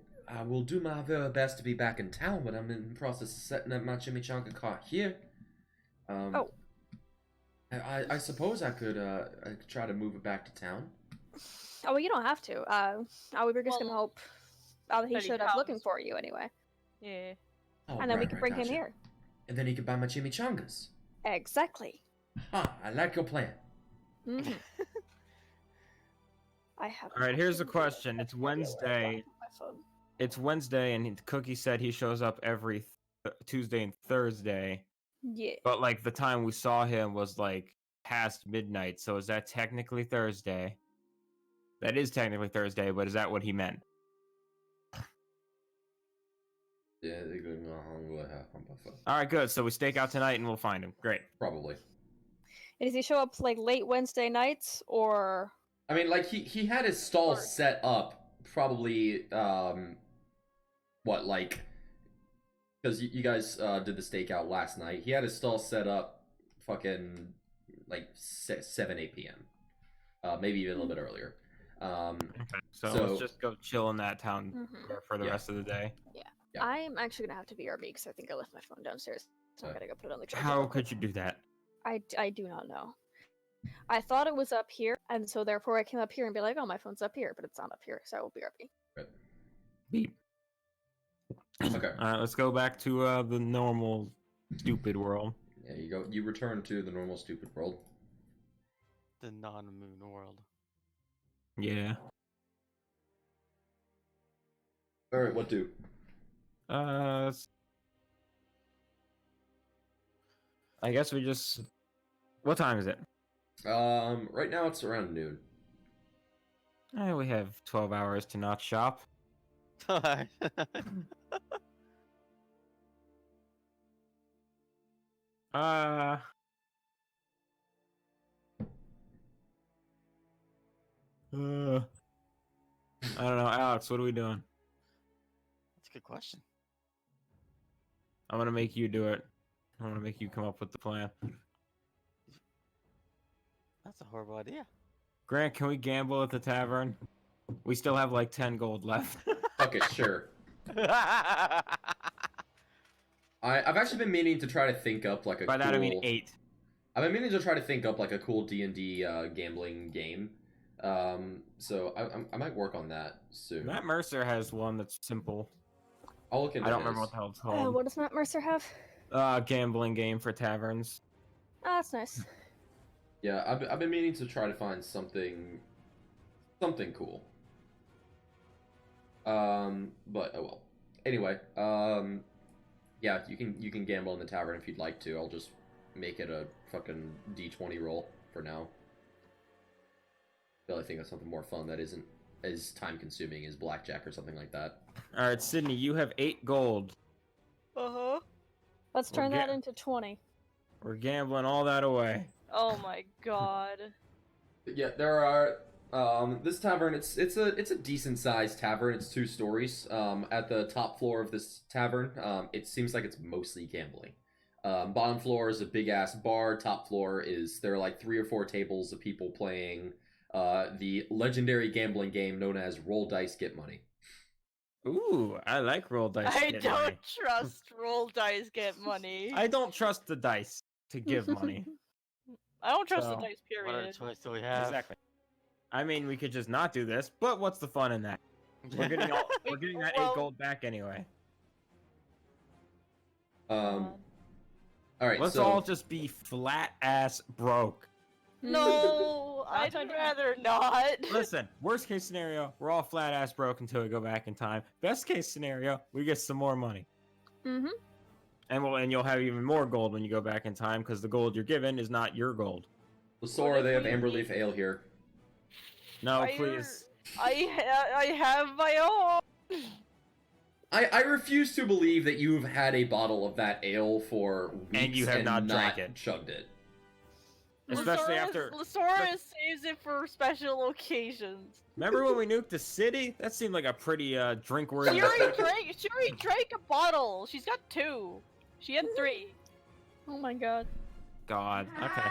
[SPEAKER 1] will do my very best to be back in town, but I'm in the process of setting up my chimichanga cart here.
[SPEAKER 3] Oh.
[SPEAKER 1] I suppose I could try to move it back to town.
[SPEAKER 3] Oh, well, you don't have to. We were just gonna
[SPEAKER 4] Well,
[SPEAKER 3] hope he
[SPEAKER 4] that he
[SPEAKER 3] showed up looking
[SPEAKER 4] comes.
[SPEAKER 3] for you anyway,
[SPEAKER 4] Yeah.
[SPEAKER 1] Oh,
[SPEAKER 3] and then we
[SPEAKER 1] right,
[SPEAKER 3] can
[SPEAKER 1] right,
[SPEAKER 3] bring him
[SPEAKER 1] gotcha.
[SPEAKER 3] here.
[SPEAKER 1] And then he could buy my chimichangas.
[SPEAKER 3] Exactly.
[SPEAKER 1] Ha! I like your plan.
[SPEAKER 3] Mm-hmm. I have.
[SPEAKER 2] All right, here's the question. It's
[SPEAKER 3] I have no idea where I
[SPEAKER 2] Wednesday.
[SPEAKER 3] got my phone.
[SPEAKER 2] It's Wednesday, and Cookie said he shows up every Tuesday and Thursday.
[SPEAKER 3] Yeah.
[SPEAKER 2] But like the time we saw him was like past midnight. So is that technically Thursday? That is technically Thursday, but is that what he meant?
[SPEAKER 1] Yeah, they're going to have on buffet.
[SPEAKER 2] All right, good. So we stake out tonight, and we'll find him. Great.
[SPEAKER 1] Probably.
[SPEAKER 3] And does he show up like late Wednesday nights or?
[SPEAKER 1] I mean, like he had his stall
[SPEAKER 3] Or-
[SPEAKER 1] set up probably what, like, because you guys did the stakeout last night. He had his stall set up fucking like 7-8 p.m. Maybe even a little bit earlier.
[SPEAKER 2] Okay. So,
[SPEAKER 1] So-
[SPEAKER 2] let's just go chill in that town
[SPEAKER 3] Mhm.
[SPEAKER 2] for the
[SPEAKER 1] Yeah.
[SPEAKER 2] rest of the day.
[SPEAKER 1] Yeah.
[SPEAKER 3] I'm actually gonna have to BRB because I think I left my phone downstairs. So I gotta go put it on the charger.
[SPEAKER 2] How
[SPEAKER 3] real quick.
[SPEAKER 2] could you do that?
[SPEAKER 3] I do not know. I thought it was up here, and so therefore I came up here and be like, "Oh, my phone's up here," but it's not up here, so I will BRB.
[SPEAKER 2] Beep.
[SPEAKER 1] Okay.
[SPEAKER 2] All right, let's go back to the normal stupid world.
[SPEAKER 1] Yeah, you go. You return to the normal stupid world.
[SPEAKER 5] The non-moon world.
[SPEAKER 2] Yeah.
[SPEAKER 1] All right, what do?
[SPEAKER 2] I guess we just. What time is it?
[SPEAKER 1] Right now it's around noon.
[SPEAKER 2] We have 12 hours to not shop. I don't know, Alex. What are we doing?
[SPEAKER 5] That's a good question.
[SPEAKER 2] I'm gonna make you do it. I'm gonna make you come up with the plan.
[SPEAKER 5] That's a horrible idea.
[SPEAKER 2] Grant, can we gamble at the tavern? We still have like 10 gold left.
[SPEAKER 1] Okay, sure. I've actually been meaning to try to think up like a
[SPEAKER 2] By that
[SPEAKER 1] cool...
[SPEAKER 2] I mean 8.
[SPEAKER 1] I've been meaning to try to think up like a cool D&D gambling game. So I might work on that soon.
[SPEAKER 2] Matt Mercer has one that's simple.
[SPEAKER 1] I'll look into
[SPEAKER 2] I don't
[SPEAKER 1] his.
[SPEAKER 2] remember what the hell it's called.
[SPEAKER 3] What does Matt Mercer have?
[SPEAKER 2] Gambling game for taverns.
[SPEAKER 3] Oh, that's nice.
[SPEAKER 1] Yeah, I've been meaning to try to find something cool. But oh well. Anyway, yeah, you can gamble in the tavern if you'd like to. I'll just make it a fucking D20 roll for now. I think of something more fun that isn't as time consuming as blackjack or something like that.
[SPEAKER 2] All right, Sydney, you have 8 gold.
[SPEAKER 4] Uh-huh.
[SPEAKER 3] Let's turn
[SPEAKER 2] Well,
[SPEAKER 3] that into 20.
[SPEAKER 2] We're gambling all that away.
[SPEAKER 4] Oh my god.
[SPEAKER 1] Yeah, there are This tavern, it's a decent sized tavern. It's 2 stories. At the top floor of this tavern, it seems like it's mostly gambling. Bottom floor is a big ass bar. Top floor there are like 3 or 4 tables of people playing the legendary gambling game known as Roll Dice Get Money.
[SPEAKER 2] Ooh, I like roll dice.
[SPEAKER 4] I
[SPEAKER 2] Get
[SPEAKER 4] don't
[SPEAKER 2] money.
[SPEAKER 4] trust roll dice get money.
[SPEAKER 2] I don't trust the dice to give money.
[SPEAKER 4] I don't trust
[SPEAKER 2] So,
[SPEAKER 4] the dice,
[SPEAKER 5] What other
[SPEAKER 4] period.
[SPEAKER 5] choice do we have?
[SPEAKER 2] Exactly. I mean, we could just not do this, but what's the fun in that? We're getting that 8 gold back anyway.
[SPEAKER 1] All right,
[SPEAKER 2] Let's
[SPEAKER 1] so
[SPEAKER 2] all just be flat ass broke.
[SPEAKER 4] No, I'd rather not.
[SPEAKER 2] Listen, worst case scenario, we're all flat ass broke until we go back in time. Best case scenario, we get some more money.
[SPEAKER 3] Mm-hmm.
[SPEAKER 2] And you'll have even more gold when you go back in time because the gold you're given is not your gold.
[SPEAKER 1] Lasora, they have Amberleaf Ale here.
[SPEAKER 2] No,
[SPEAKER 4] I-
[SPEAKER 2] please.
[SPEAKER 4] I have my own.
[SPEAKER 1] I refuse to believe that you've had a bottle of that ale for weeks
[SPEAKER 2] And you have not drank it.
[SPEAKER 1] chugged it.
[SPEAKER 2] Especially after.
[SPEAKER 4] Lasora saves it for special occasions.
[SPEAKER 2] Remember when we nuked the city? That seemed like a pretty drink worthy.
[SPEAKER 4] She already drank a bottle. She's got 2. She had 3.
[SPEAKER 3] Oh my god.
[SPEAKER 2] God. Okay.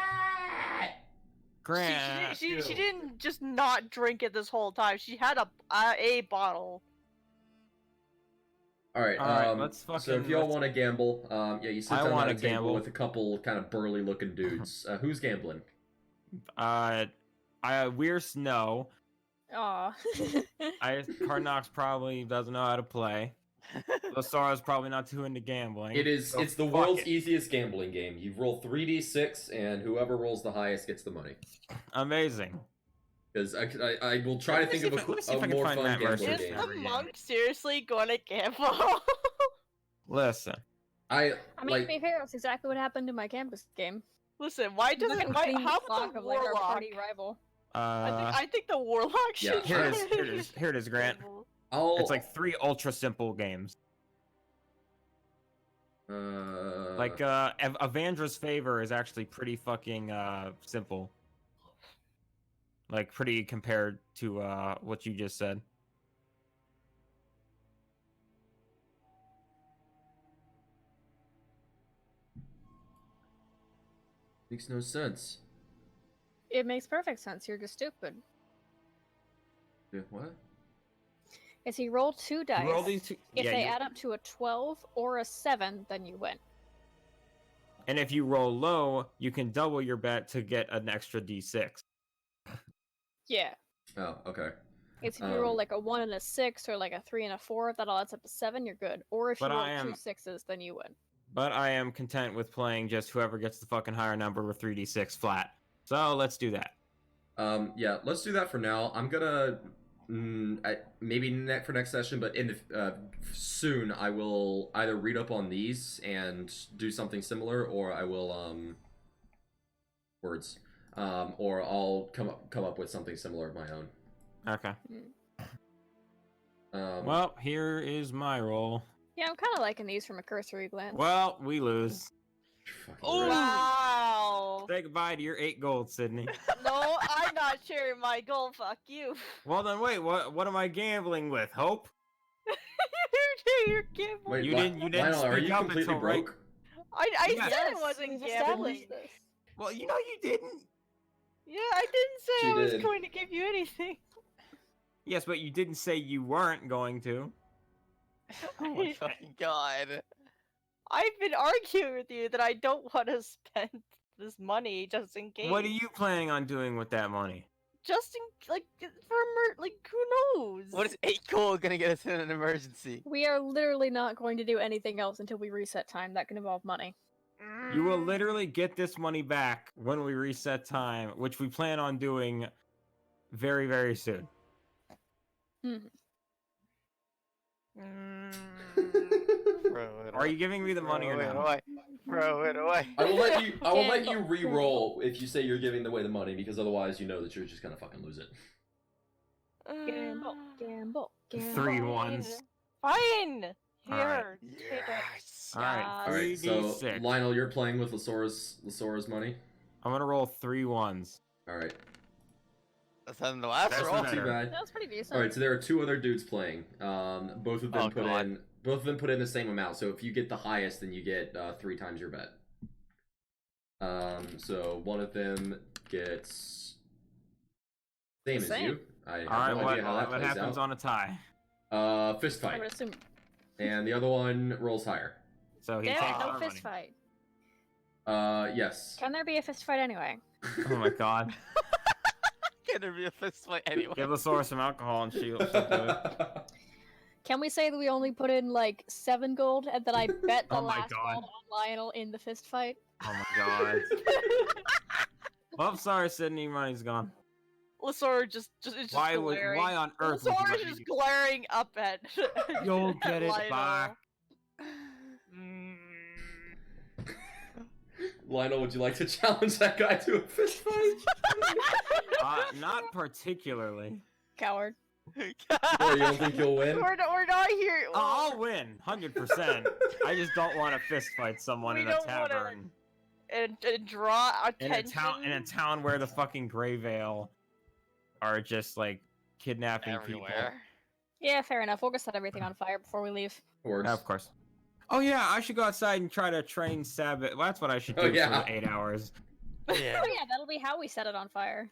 [SPEAKER 2] Grant.
[SPEAKER 4] She didn't just not drink it this whole time. She had a bottle.
[SPEAKER 1] All right,
[SPEAKER 2] let's
[SPEAKER 1] so if
[SPEAKER 2] fucking-
[SPEAKER 1] y'all
[SPEAKER 2] let's-
[SPEAKER 1] want to gamble, yeah, you sit
[SPEAKER 2] I
[SPEAKER 1] down at
[SPEAKER 2] wanna
[SPEAKER 1] a table
[SPEAKER 2] gamble.
[SPEAKER 1] with a couple kind of burly looking dudes. Who's gambling?
[SPEAKER 2] Weir's no.
[SPEAKER 3] Aw.
[SPEAKER 2] Karnox probably doesn't know how to play. Lasora's probably not too into gambling.
[SPEAKER 1] It's the
[SPEAKER 2] fuck
[SPEAKER 1] world's
[SPEAKER 2] it.
[SPEAKER 1] easiest gambling game. You roll 3d6, and whoever rolls the highest gets the money.
[SPEAKER 2] Amazing.
[SPEAKER 1] Because I will try to
[SPEAKER 2] Let me
[SPEAKER 1] think of
[SPEAKER 2] see if I
[SPEAKER 1] a
[SPEAKER 2] can
[SPEAKER 1] more
[SPEAKER 2] find
[SPEAKER 1] fun
[SPEAKER 2] Matt
[SPEAKER 1] gambling
[SPEAKER 2] Mercer.
[SPEAKER 4] Is
[SPEAKER 1] game.
[SPEAKER 4] the
[SPEAKER 2] Every game.
[SPEAKER 4] monk seriously gonna gamble?
[SPEAKER 2] Listen.
[SPEAKER 3] I mean,
[SPEAKER 1] like
[SPEAKER 3] to be fair, that's exactly what happened in my campus game.
[SPEAKER 4] Listen, why
[SPEAKER 3] Look
[SPEAKER 4] doesn't
[SPEAKER 3] at
[SPEAKER 4] why?
[SPEAKER 3] Queen
[SPEAKER 4] How
[SPEAKER 3] Flock
[SPEAKER 4] about the
[SPEAKER 3] of, like, our
[SPEAKER 4] warlock?
[SPEAKER 3] party rival.
[SPEAKER 4] I think the warlock
[SPEAKER 1] Yeah,
[SPEAKER 4] should.
[SPEAKER 2] Here it is, Grant.
[SPEAKER 4] gamble.
[SPEAKER 2] It's like 3 ultra simple games. Like Avandra's Favor is actually pretty fucking simple. Like pretty compared to what you just said.
[SPEAKER 1] makes no sense.
[SPEAKER 3] It makes perfect sense. You're just stupid.
[SPEAKER 1] Yeah, what?
[SPEAKER 3] Is he rolled 2 dice?
[SPEAKER 2] Roll these two.
[SPEAKER 3] If
[SPEAKER 2] yeah,
[SPEAKER 3] they
[SPEAKER 2] you-
[SPEAKER 3] add up to a 12 or a 7, then you win.
[SPEAKER 2] And if you roll low, you can double your bet to get an extra d6.
[SPEAKER 3] Yeah.
[SPEAKER 1] Oh, okay.
[SPEAKER 3] It's if you roll
[SPEAKER 1] Um,
[SPEAKER 3] like a 1 and a 6 or like a 3 and a 4, if that all adds up to 7, you're good. Or if
[SPEAKER 2] But
[SPEAKER 3] you roll
[SPEAKER 2] I am-
[SPEAKER 3] 2 6s, then you win.
[SPEAKER 2] But I am content with playing just whoever gets the fucking higher number with 3d6 flat. So let's do that.
[SPEAKER 1] Yeah, let's do that for now. I'm gonna maybe for next session, but in the soon I will either read up on these and do something similar, or I will or I'll come up with something similar of my own.
[SPEAKER 2] Okay.
[SPEAKER 1] Well,
[SPEAKER 2] Well, here is my roll.
[SPEAKER 3] Yeah, I'm kind of liking these from a cursory glance.
[SPEAKER 2] Well, we lose.
[SPEAKER 1] oh,
[SPEAKER 4] Wow.
[SPEAKER 2] Say goodbye to your 8 gold, Sydney.
[SPEAKER 4] No, I'm not sharing my goal. Fuck you.
[SPEAKER 2] Well then, wait. What am I gambling with? Hope?
[SPEAKER 4] You're gambling.
[SPEAKER 1] wait,
[SPEAKER 2] You didn't
[SPEAKER 1] Lionel, are
[SPEAKER 2] speak
[SPEAKER 1] you
[SPEAKER 2] up
[SPEAKER 1] completely
[SPEAKER 2] until right-
[SPEAKER 1] broke?
[SPEAKER 4] I
[SPEAKER 2] Yes.
[SPEAKER 4] said it wasn't
[SPEAKER 3] we've
[SPEAKER 4] gambling.
[SPEAKER 3] established this.
[SPEAKER 2] Well, you know you didn't.
[SPEAKER 4] Yeah, I didn't say
[SPEAKER 1] She
[SPEAKER 4] I was
[SPEAKER 1] did.
[SPEAKER 4] going to give you anything.
[SPEAKER 2] Yes, but you didn't say you weren't going to.
[SPEAKER 5] Oh my fucking god.
[SPEAKER 4] I've been arguing with you that I don't want to spend this money just in case.
[SPEAKER 2] What are you planning on doing with that money?
[SPEAKER 4] Just in like who knows?
[SPEAKER 5] What is 8 gold gonna get us in an emergency?
[SPEAKER 3] We are literally not going to do anything else until we reset time. That can involve money.
[SPEAKER 2] You will literally get this money back when we reset time, which we plan on doing very, very soon.
[SPEAKER 5] Throw it
[SPEAKER 2] Are you giving me the money or
[SPEAKER 5] Throw it
[SPEAKER 2] no?
[SPEAKER 5] away. Throw it away.
[SPEAKER 1] I will let you. I will let you
[SPEAKER 3] Gamble.
[SPEAKER 1] re-roll if you say you're giving away the money, because otherwise you know that you're just gonna fucking lose it.
[SPEAKER 3] Gamble, gamble, gamble.
[SPEAKER 2] 3 ones.
[SPEAKER 4] Fine. Here,
[SPEAKER 2] Alright.
[SPEAKER 4] take it.
[SPEAKER 5] Yes.
[SPEAKER 2] Alright,
[SPEAKER 1] All right, so
[SPEAKER 2] 3d6.
[SPEAKER 1] Lionel, you're playing with Lasora's money.
[SPEAKER 2] I'm gonna roll 3 ones.
[SPEAKER 1] All right.
[SPEAKER 5] That's better than the last
[SPEAKER 2] That's
[SPEAKER 5] roll.
[SPEAKER 2] not
[SPEAKER 1] Too
[SPEAKER 2] better.
[SPEAKER 1] bad.
[SPEAKER 3] That was pretty decent.
[SPEAKER 1] All right, so there are two other dudes playing. Both of them
[SPEAKER 5] Oh,
[SPEAKER 1] put
[SPEAKER 5] God.
[SPEAKER 1] in. Both of them put in the same amount. So if you get the highest, then you get 3 times your bet. So one of them gets same as
[SPEAKER 3] Same.
[SPEAKER 1] you. I have
[SPEAKER 2] All right,
[SPEAKER 1] no idea how that
[SPEAKER 2] what
[SPEAKER 1] plays
[SPEAKER 2] happens
[SPEAKER 1] out.
[SPEAKER 2] on a tie?
[SPEAKER 1] Fist
[SPEAKER 3] I
[SPEAKER 1] fight,
[SPEAKER 3] would assume.
[SPEAKER 1] and the other one rolls higher.
[SPEAKER 2] So he
[SPEAKER 3] Damn
[SPEAKER 2] takes
[SPEAKER 3] it, no
[SPEAKER 2] our
[SPEAKER 3] fist
[SPEAKER 2] money.
[SPEAKER 3] fight.
[SPEAKER 1] Yes.
[SPEAKER 3] Can there be a fist fight anyway?
[SPEAKER 2] Oh my god.
[SPEAKER 5] Can there be a fist fight anyway?
[SPEAKER 2] Give the source some alcohol and she'll do it.
[SPEAKER 3] Can we say that we only put in like 7 gold and that I bet the
[SPEAKER 2] Oh my
[SPEAKER 3] last
[SPEAKER 2] God.
[SPEAKER 3] gold on Lionel in the fist fight?
[SPEAKER 2] Oh my god. Well, sorry, Sydney, money's gone.
[SPEAKER 4] Lasor just is just glaring.
[SPEAKER 2] Why on earth would you
[SPEAKER 4] Lasor
[SPEAKER 2] let
[SPEAKER 4] is
[SPEAKER 2] me
[SPEAKER 4] just
[SPEAKER 2] do-
[SPEAKER 4] glaring up at.
[SPEAKER 2] You'll
[SPEAKER 4] at
[SPEAKER 2] get it
[SPEAKER 4] Lionel.
[SPEAKER 2] back.
[SPEAKER 1] Lionel, would you like to challenge that guy to a fist fight?
[SPEAKER 2] Not particularly.
[SPEAKER 3] Coward.
[SPEAKER 1] Or you don't think you'll win?
[SPEAKER 4] We're not here.
[SPEAKER 2] I'll win, 100%. I just don't want to fist fight someone
[SPEAKER 4] We
[SPEAKER 2] in a
[SPEAKER 4] don't wanna
[SPEAKER 2] tavern.
[SPEAKER 4] and draw
[SPEAKER 2] In
[SPEAKER 4] attention.
[SPEAKER 2] a town where the fucking Greyvale are just like kidnapping people.
[SPEAKER 5] Everywhere.
[SPEAKER 3] Yeah, fair enough. We'll just set everything on fire before we leave.
[SPEAKER 1] Or
[SPEAKER 2] Yeah, of course. Oh yeah, I should go outside and try to train Sabbath. Well, that's what I should do
[SPEAKER 1] Oh, yeah.
[SPEAKER 2] for 8 hours.
[SPEAKER 5] Yeah.
[SPEAKER 3] Oh yeah, that'll be how we set it on fire.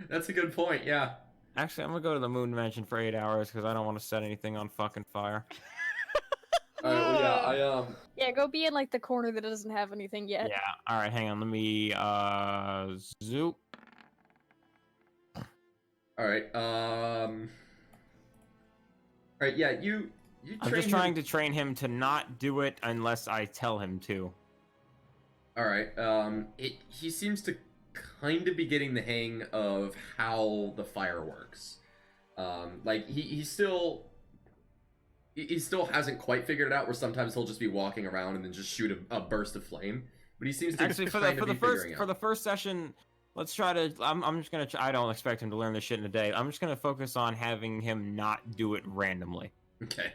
[SPEAKER 1] That's a good point. Yeah.
[SPEAKER 2] Actually, I'm gonna go to the moon dimension for 8 hours because I don't want to set anything on fucking fire.
[SPEAKER 1] All right. Well, yeah.
[SPEAKER 3] Yeah, go be in like the corner that doesn't have anything yet.
[SPEAKER 2] Yeah. All right, hang on. Let me zoop.
[SPEAKER 1] All right. All right. Yeah. You.
[SPEAKER 2] I'm just trying to train him to not do it unless I tell him to.
[SPEAKER 1] All right. He seems to kind of be getting the hang of how the fire works. Like he still hasn't quite figured it out. Where sometimes he'll just be walking around and then just shoot a burst of flame. But he seems to
[SPEAKER 2] Actually, for
[SPEAKER 1] kind of
[SPEAKER 2] the
[SPEAKER 1] be
[SPEAKER 2] first
[SPEAKER 1] figuring
[SPEAKER 2] for
[SPEAKER 1] out.
[SPEAKER 2] the first session, let's try to. I'm just gonna. I don't expect him to learn this shit in a day. I'm just gonna focus on having him not do it randomly.
[SPEAKER 1] Okay.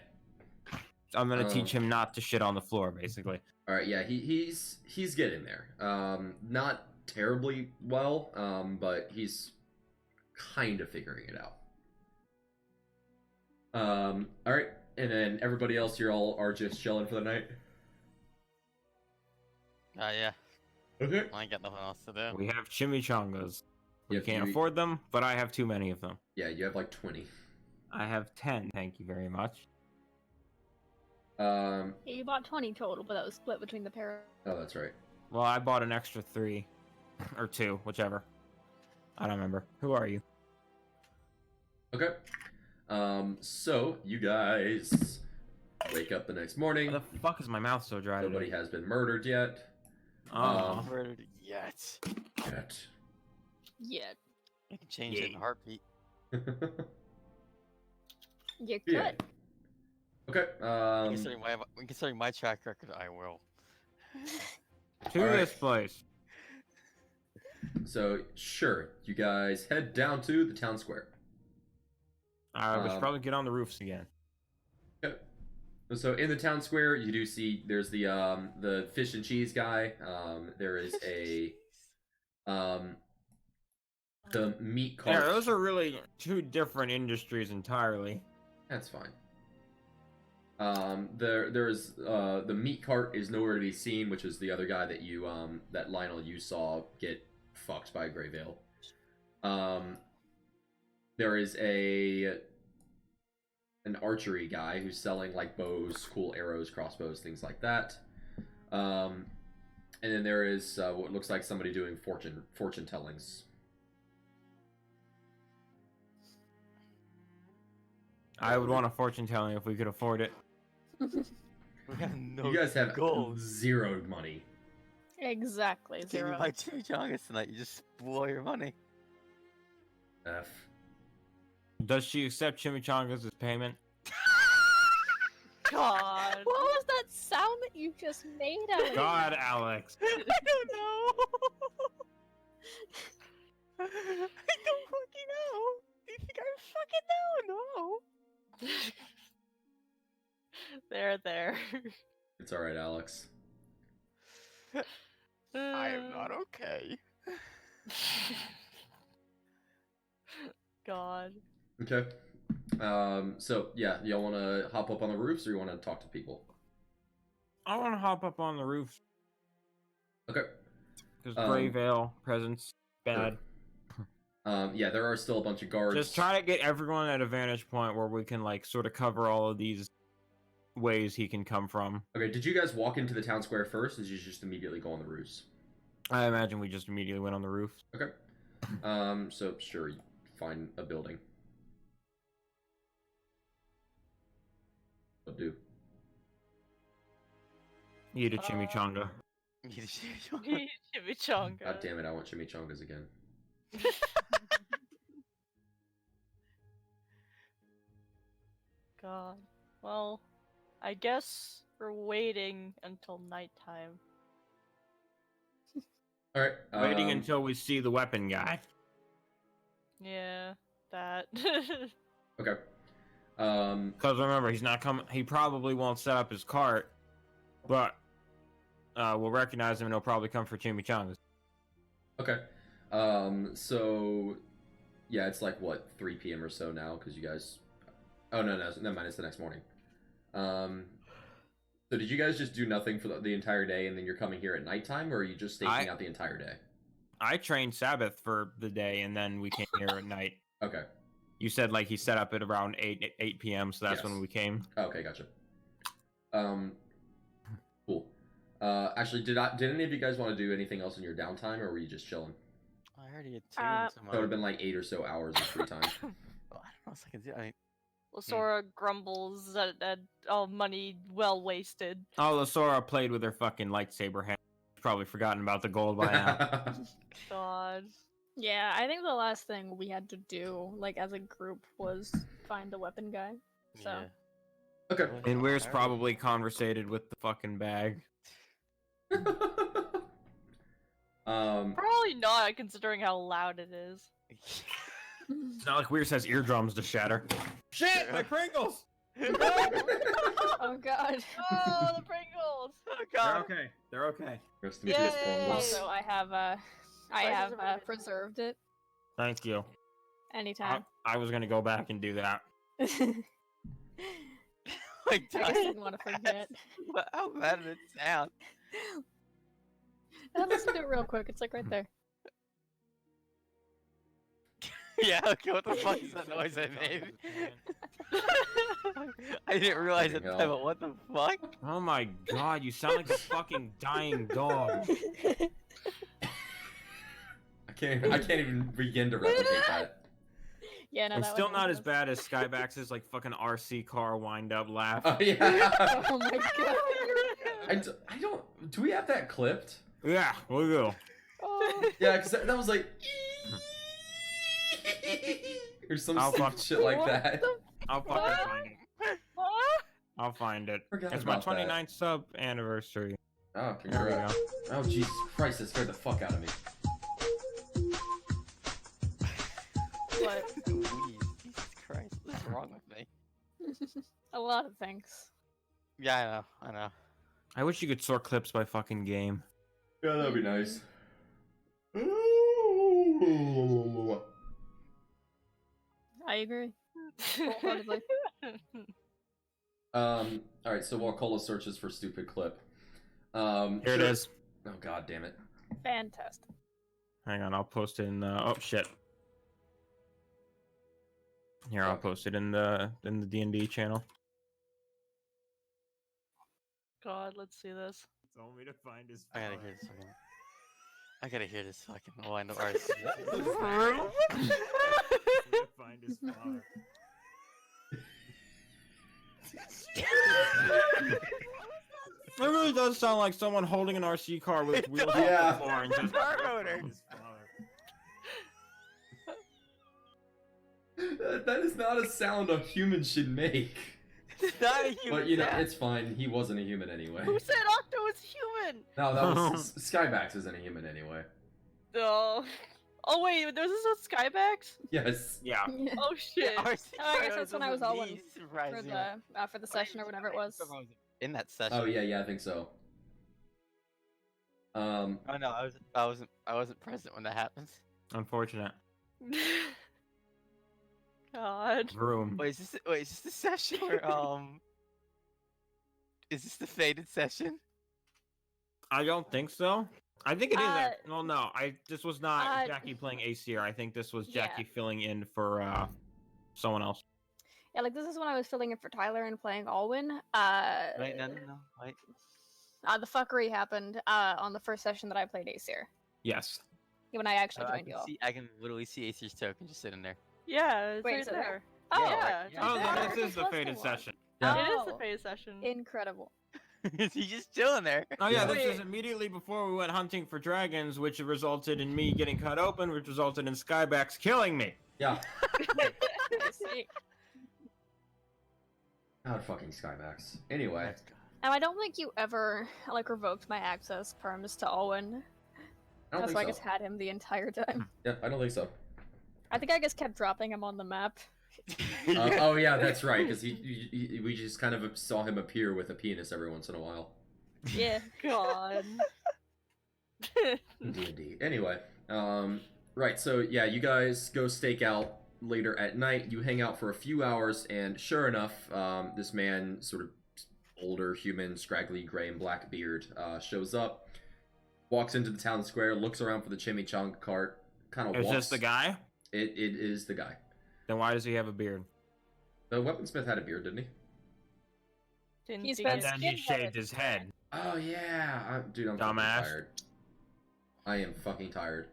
[SPEAKER 2] I'm gonna teach him not to shit on the floor, basically.
[SPEAKER 1] All right. Yeah. He's getting there. Not terribly well. But he's kind of figuring it out. All right. And then everybody else, you're all are just chilling for the night.
[SPEAKER 5] Yeah.
[SPEAKER 1] Okay.
[SPEAKER 5] I ain't got nothing else to do.
[SPEAKER 2] We have chimichangas. We
[SPEAKER 1] Yep,
[SPEAKER 2] can't
[SPEAKER 1] you-
[SPEAKER 2] afford them, but I have too many of them.
[SPEAKER 1] Yeah, you have like 20.
[SPEAKER 2] I have 10. Thank you very much.
[SPEAKER 3] Yeah, you bought 20 total, but that was split between the pair.
[SPEAKER 1] Oh, that's right.
[SPEAKER 2] Well, I bought an extra 3 or 2, whichever. I don't remember. Who are you?
[SPEAKER 1] Okay. So you guys wake up the next morning.
[SPEAKER 2] Why the fuck is my mouth so dry
[SPEAKER 1] Nobody
[SPEAKER 2] today?
[SPEAKER 1] has been murdered yet.
[SPEAKER 2] Oh.
[SPEAKER 5] Murdered yet.
[SPEAKER 1] Yet.
[SPEAKER 3] Yeah,
[SPEAKER 5] You can change it in a heartbeat.
[SPEAKER 3] you could.
[SPEAKER 1] Yeah. Okay.
[SPEAKER 5] Considering my track record, I will.
[SPEAKER 2] To
[SPEAKER 1] Alright.
[SPEAKER 2] this place.
[SPEAKER 1] So sure, you guys head down to the town square.
[SPEAKER 2] We should probably get on the roofs again.
[SPEAKER 1] Okay. So in the town square, you do see there's the fish and cheese guy. There is a the meat cart.
[SPEAKER 2] Yeah, those are really 2 different industries entirely.
[SPEAKER 1] That's fine. There's the meat cart is nowhere to be seen, which is the other guy that you that Lionel you saw get fucked by Greyvale. There is an archery guy who's selling like bows, cool arrows, crossbows, things like that. And then there is what looks like somebody doing fortune tellings.
[SPEAKER 2] I would want a fortune telling if we could afford it.
[SPEAKER 5] We have no
[SPEAKER 1] You guys have
[SPEAKER 5] gold.
[SPEAKER 1] 0 money.
[SPEAKER 3] Exactly,
[SPEAKER 5] Give me
[SPEAKER 3] 0.
[SPEAKER 5] my chimichangas tonight. You just blow your money.
[SPEAKER 1] F.
[SPEAKER 2] Does she accept chimichangas as payment?
[SPEAKER 4] God.
[SPEAKER 3] What was that sound that you just made, Alex?
[SPEAKER 2] God, Alex.
[SPEAKER 5] I don't know. I don't fucking know. Do you think I fucking know? No.
[SPEAKER 4] There.
[SPEAKER 1] It's all right, Alex.
[SPEAKER 5] I am not okay.
[SPEAKER 4] God.
[SPEAKER 1] Okay. So yeah, y'all want to hop up on the roofs, or you want to talk to people?
[SPEAKER 2] I want to hop up on the roof
[SPEAKER 1] Okay.
[SPEAKER 2] because Grey Veil presence bad.
[SPEAKER 1] Yeah, there are still a bunch of guards.
[SPEAKER 2] Just try to get everyone at a vantage point where we can like sort of cover all of these ways he can come from.
[SPEAKER 1] Okay, did you guys walk into the town square first, or did you just immediately go on the roofs?
[SPEAKER 2] I imagine we just immediately went on the roof.
[SPEAKER 1] Okay. So sure, you find a building. What do?
[SPEAKER 2] Eat a chimichanga.
[SPEAKER 4] Chimichanga.
[SPEAKER 1] God damn it! I want chimichangas again.
[SPEAKER 4] God. Well, I guess we're waiting until nighttime.
[SPEAKER 1] All right.
[SPEAKER 2] Waiting until we see the weapon guy.
[SPEAKER 4] Yeah, that.
[SPEAKER 1] Okay.
[SPEAKER 2] Because remember, he's not coming. He probably won't set up his cart, but we'll recognize him and he'll probably come for chimichangas.
[SPEAKER 1] Okay. So yeah, it's like what 3 p.m. or so now because you guys. Oh no, never mind. It's the next morning. So did you guys just do nothing for the entire day, and then you're coming here at nighttime, or are you just staking out the entire day?
[SPEAKER 2] I trained Sabbath for the day, and then we came here at night.
[SPEAKER 1] Okay.
[SPEAKER 2] You said like he set up at around 8 p.m., so that's when we came.
[SPEAKER 1] Okay, gotcha. Cool. Actually, did any of you guys want to do anything else in your downtime, or were you just chilling?
[SPEAKER 5] I already attuned to
[SPEAKER 1] That would have been like 8 or so hours of free time.
[SPEAKER 5] Well, I don't know what I can do. I mean,
[SPEAKER 4] Lasora grumbles at all money well wasted.
[SPEAKER 2] Oh, Lasora played with her fucking lightsaber hand. Probably forgotten about the gold by now.
[SPEAKER 4] God.
[SPEAKER 3] Yeah, I think the last thing we had to do, like as a group, was find the weapon guy. So
[SPEAKER 5] yeah.
[SPEAKER 1] Okay.
[SPEAKER 2] And Weir's probably conversated with the fucking bag.
[SPEAKER 4] Probably not, considering how loud it is.
[SPEAKER 2] It's not like Weir has eardrums to shatter. Shit, my Pringles!
[SPEAKER 3] oh god.
[SPEAKER 4] Oh, the Pringles! Oh
[SPEAKER 2] They're
[SPEAKER 4] God.
[SPEAKER 2] okay. They're okay.
[SPEAKER 1] Rest in peace, Pringles.
[SPEAKER 3] Also, I have
[SPEAKER 4] Spices are really
[SPEAKER 3] preserved it
[SPEAKER 2] Thank you.
[SPEAKER 3] anytime.
[SPEAKER 2] I was gonna go back and do that.
[SPEAKER 3] I
[SPEAKER 5] Like,
[SPEAKER 3] just didn't want to forget.
[SPEAKER 5] How bad did it sound?
[SPEAKER 3] Listen to it real quick. It's like right there.
[SPEAKER 5] Yeah, okay, what the fuck is that noise I made? I didn't realize it,
[SPEAKER 1] Fucking hell.
[SPEAKER 5] but what the fuck?
[SPEAKER 2] Oh my god, you sound like a fucking dying dog.
[SPEAKER 1] I can't even begin to replicate that.
[SPEAKER 3] Yeah, no,
[SPEAKER 2] It's
[SPEAKER 3] that
[SPEAKER 2] still
[SPEAKER 3] one
[SPEAKER 2] not
[SPEAKER 3] was-
[SPEAKER 2] as bad as Skybax's like fucking RC car wind up laugh.
[SPEAKER 1] Oh yeah.
[SPEAKER 3] Oh my god.
[SPEAKER 1] I don't. Do we have that clipped?
[SPEAKER 2] Yeah, we'll go.
[SPEAKER 3] Oh.
[SPEAKER 1] Yeah, because that was like. Or some
[SPEAKER 2] I'll
[SPEAKER 1] stupid
[SPEAKER 2] fuck-
[SPEAKER 1] shit like
[SPEAKER 3] What
[SPEAKER 1] that.
[SPEAKER 2] I'll fucking find it.
[SPEAKER 4] What?
[SPEAKER 2] I'll find it.
[SPEAKER 1] Forgot
[SPEAKER 2] It's my
[SPEAKER 1] about that.
[SPEAKER 2] 29th sub anniversary.
[SPEAKER 1] Oh,
[SPEAKER 2] There we
[SPEAKER 1] congrats.
[SPEAKER 2] go.
[SPEAKER 1] Oh, Jesus Christ, that scared the fuck out of me.
[SPEAKER 3] What?
[SPEAKER 5] Jesus Christ, what's wrong with me?
[SPEAKER 3] A lot of things.
[SPEAKER 5] Yeah, I know.
[SPEAKER 2] I wish you could sort clips by fucking game.
[SPEAKER 1] Yeah, that'd be nice.
[SPEAKER 3] I agree. Wholeheartedly.
[SPEAKER 1] Alright, so while Cola searches for stupid clip.
[SPEAKER 2] Here it
[SPEAKER 1] sure-
[SPEAKER 2] is.
[SPEAKER 1] Oh, god damn it.
[SPEAKER 3] Fantastic.
[SPEAKER 2] Hang on, I'll post it in the. Oh shit. Here, I'll post it in the D&D channel.
[SPEAKER 4] God, let's see this.
[SPEAKER 2] Told me to find his.
[SPEAKER 5] I gotta hear this again. I gotta hear this fucking line of RC.
[SPEAKER 2] Find his father. It really does sound like someone holding an RC car with
[SPEAKER 5] It
[SPEAKER 2] wheels
[SPEAKER 5] does.
[SPEAKER 2] on
[SPEAKER 1] Yeah.
[SPEAKER 2] the floor and just
[SPEAKER 5] Car owner.
[SPEAKER 2] his father.
[SPEAKER 1] That is not a sound a human should make.
[SPEAKER 5] It's not a human
[SPEAKER 1] But you know,
[SPEAKER 5] sound.
[SPEAKER 1] it's fine. He wasn't a human anyway.
[SPEAKER 4] Who said Octo was human?
[SPEAKER 1] No, that was Skybax isn't a human anyway.
[SPEAKER 4] Oh. Oh wait, was this with Skybax?
[SPEAKER 1] Yes.
[SPEAKER 2] Yeah.
[SPEAKER 4] Oh shit.
[SPEAKER 5] RC
[SPEAKER 3] Oh, I guess
[SPEAKER 5] car
[SPEAKER 3] that's when I
[SPEAKER 5] doesn't
[SPEAKER 3] was all
[SPEAKER 5] need
[SPEAKER 3] in for
[SPEAKER 5] surprising.
[SPEAKER 3] the session or whatever it was.
[SPEAKER 5] In that session.
[SPEAKER 1] Oh yeah, I think so.
[SPEAKER 5] Oh no, I wasn't present when that happens.
[SPEAKER 2] Unfortunate.
[SPEAKER 4] God.
[SPEAKER 2] room.
[SPEAKER 5] Wait, is this the session where is this the faded session?
[SPEAKER 2] I don't think so. I think it is.
[SPEAKER 3] Uh,
[SPEAKER 2] Well, no, this was not
[SPEAKER 3] uh,
[SPEAKER 2] Jackie playing ACR. I think this was
[SPEAKER 3] yeah.
[SPEAKER 2] Jackie filling in for someone else.
[SPEAKER 3] Yeah, like this is when I was filling in for Tyler and playing Alwyn.
[SPEAKER 5] Wait, no. Wait.
[SPEAKER 3] The fuckery happened on the first session that I played Aesir.
[SPEAKER 2] Yes.
[SPEAKER 3] When I actually
[SPEAKER 5] I
[SPEAKER 3] joined you all.
[SPEAKER 5] I can literally see Acer's token just sitting there.
[SPEAKER 4] Yeah, it's
[SPEAKER 3] Wait,
[SPEAKER 4] right
[SPEAKER 3] is it there?
[SPEAKER 4] there.
[SPEAKER 3] Oh,
[SPEAKER 4] yeah, it's
[SPEAKER 5] yeah.
[SPEAKER 4] right
[SPEAKER 2] Oh,
[SPEAKER 4] there.
[SPEAKER 2] then this is the
[SPEAKER 3] Close to
[SPEAKER 2] faded
[SPEAKER 3] one.
[SPEAKER 2] session.
[SPEAKER 1] Yeah.
[SPEAKER 4] It is the
[SPEAKER 3] Oh,
[SPEAKER 4] phase session.
[SPEAKER 3] incredible.
[SPEAKER 5] He's just chilling there.
[SPEAKER 2] Oh yeah,
[SPEAKER 1] Yeah.
[SPEAKER 2] this is immediately before we went hunting for dragons, which resulted in me getting cut open, which resulted in Skybax killing me.
[SPEAKER 1] Yeah.
[SPEAKER 3] I see.
[SPEAKER 1] God fucking Skymax. Anyway.
[SPEAKER 3] And I don't think you ever like revoked my access perms to Alwyn.
[SPEAKER 1] I don't
[SPEAKER 3] That's why I
[SPEAKER 1] think
[SPEAKER 3] just
[SPEAKER 1] so.
[SPEAKER 3] had him the entire time.
[SPEAKER 1] Yeah, I don't think so.
[SPEAKER 3] I think I just kept dropping him on the map.
[SPEAKER 1] Oh yeah, that's right. Because we just kind of saw him appear with a penis every once in a while.
[SPEAKER 3] Yeah.
[SPEAKER 4] God.
[SPEAKER 1] D&D. Anyway, right. So yeah, you guys go stake out later at night. You hang out for a few hours, and sure enough, this man, sort of older human, scraggly gray and black beard, shows up, walks into the town square, looks around for the chimichanga cart, kind of
[SPEAKER 2] Is
[SPEAKER 1] walks.
[SPEAKER 2] this the guy?
[SPEAKER 1] It is the guy.
[SPEAKER 2] Then why does he have a beard?
[SPEAKER 1] The weaponsmith had a beard, didn't he?
[SPEAKER 4] Didn't
[SPEAKER 3] He's
[SPEAKER 4] see
[SPEAKER 3] been
[SPEAKER 2] And
[SPEAKER 4] it.
[SPEAKER 2] then he
[SPEAKER 3] skinheaded.
[SPEAKER 2] shaved his head.
[SPEAKER 1] Oh yeah, dude, I'm fucking
[SPEAKER 2] Dumbass.
[SPEAKER 1] tired. I am fucking tired.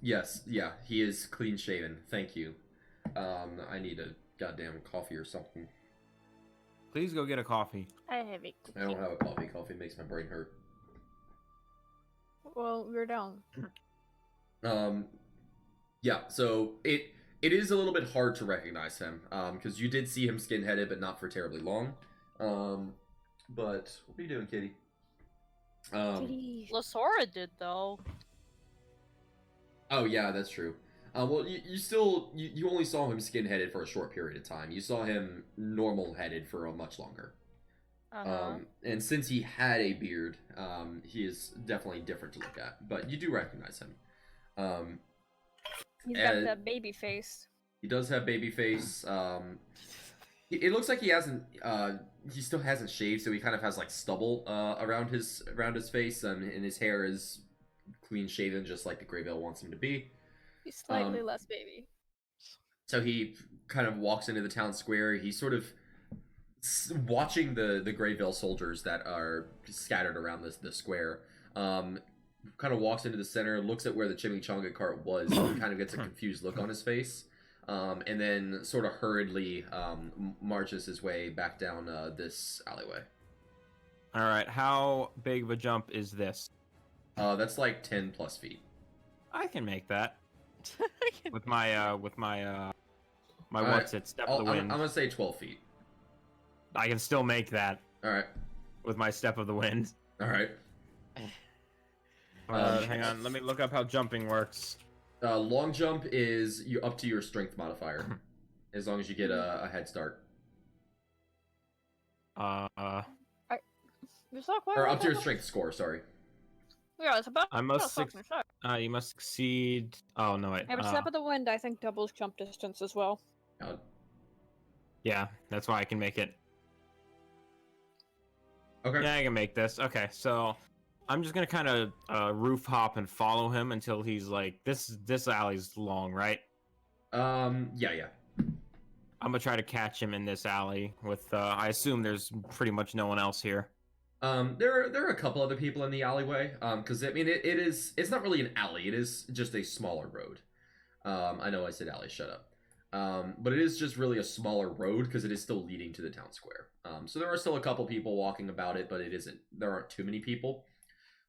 [SPEAKER 1] Yes, yeah, he is clean shaven. Thank you. I need a goddamn coffee or something.
[SPEAKER 2] Please go get a coffee.
[SPEAKER 3] I have it.
[SPEAKER 1] I don't have a coffee. Coffee makes my brain hurt.
[SPEAKER 3] Well, we're down.
[SPEAKER 1] Yeah, so it is a little bit hard to recognize him, because you did see him skin-headed, but not for terribly long. But what are you doing, Kitty?
[SPEAKER 4] Lasora did though.
[SPEAKER 1] Oh yeah, that's true. Well, you only saw him skin-headed for a short period of time. You saw him normal-headed for a much longer. And since he had a beard, he is definitely different to look at. But you do recognize him.
[SPEAKER 3] He's got that baby face.
[SPEAKER 1] He does have baby face. It looks like he hasn't. He still hasn't shaved, so he kind of has like stubble around his face, and his hair is clean shaven, just like the Greyveil wants him to be.
[SPEAKER 3] He's slightly less baby.
[SPEAKER 1] So he kind of walks into the town square. He's sort of watching the Greyveil soldiers that are scattered around the square. Kind of walks into the center, looks at where the chimichanga cart was, and kind of gets a confused look on his face. And then sort of hurriedly marches his way back down this alleyway.
[SPEAKER 2] All right, how big of a jump is this?
[SPEAKER 1] That's like 10 plus feet.
[SPEAKER 2] I can make that with my my
[SPEAKER 1] All
[SPEAKER 2] what's
[SPEAKER 1] right.
[SPEAKER 2] it step
[SPEAKER 1] I'm
[SPEAKER 2] of the wind.
[SPEAKER 1] gonna say 12 feet.
[SPEAKER 2] I can still make that
[SPEAKER 1] All right.
[SPEAKER 2] with my step of the wind.
[SPEAKER 1] All right.
[SPEAKER 2] Hang on, let me look up how jumping works.
[SPEAKER 1] Long jump is up to your strength modifier, as long as you get a head start.
[SPEAKER 3] It's not quite
[SPEAKER 1] Or
[SPEAKER 3] right
[SPEAKER 1] up to your
[SPEAKER 3] now.
[SPEAKER 1] strength score, sorry.
[SPEAKER 3] Yeah, it's about.
[SPEAKER 2] I must
[SPEAKER 3] fucking shot.
[SPEAKER 2] you must succeed. Oh no, wait.
[SPEAKER 3] Yeah, but step of the wind, I think doubles jump distance as well.
[SPEAKER 1] God.
[SPEAKER 2] Yeah, that's why I can make it.
[SPEAKER 1] Okay.
[SPEAKER 2] Yeah, I can make this. Okay, so I'm just gonna kind of roof hop and follow him until he's like this alley's long, right?
[SPEAKER 1] Yeah.
[SPEAKER 2] I'm gonna try to catch him in this alley with I assume there's pretty much no one else here.
[SPEAKER 1] There are a couple other people in the alleyway. Because I mean, it's not really an alley. It is just a smaller road. I know I said alley. Shut up. But it is just really a smaller road because it is still leading to the town square. So there are still a couple people walking about it, but there aren't too many people.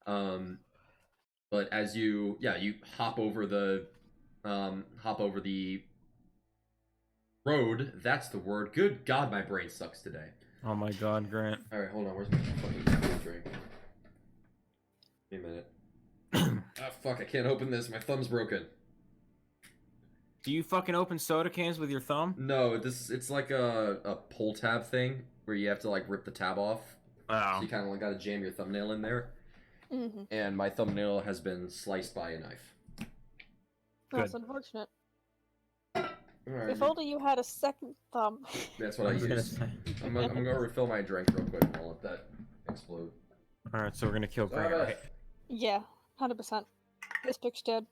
[SPEAKER 1] But as you hop over the road. That's the word. Good God, my brain sucks today.
[SPEAKER 2] Oh my God, Grant.
[SPEAKER 1] All right, hold on. Where's my fucking caffeine drink? Wait a minute. Ah, fuck! I can't open this. My thumb's broken.
[SPEAKER 2] Do you fucking open soda cans with your thumb?
[SPEAKER 1] No, it's like a pull tab thing where you have to like rip the tab off.
[SPEAKER 2] Oh.
[SPEAKER 1] So you kind of like got to jam your thumbnail in there.
[SPEAKER 3] Mm-hmm.
[SPEAKER 1] And my thumbnail has been sliced by a knife.
[SPEAKER 3] That's unfortunate.
[SPEAKER 1] Alright,
[SPEAKER 3] If only you had a second thumb.
[SPEAKER 1] that's what I
[SPEAKER 2] was gonna
[SPEAKER 1] use.
[SPEAKER 2] say.
[SPEAKER 1] I'm gonna refill my drink real quick and I'll let that explode.
[SPEAKER 2] All right, so we're gonna kill Grant,
[SPEAKER 1] Alright.
[SPEAKER 2] right?
[SPEAKER 3] Yeah, 100%. This picture dead.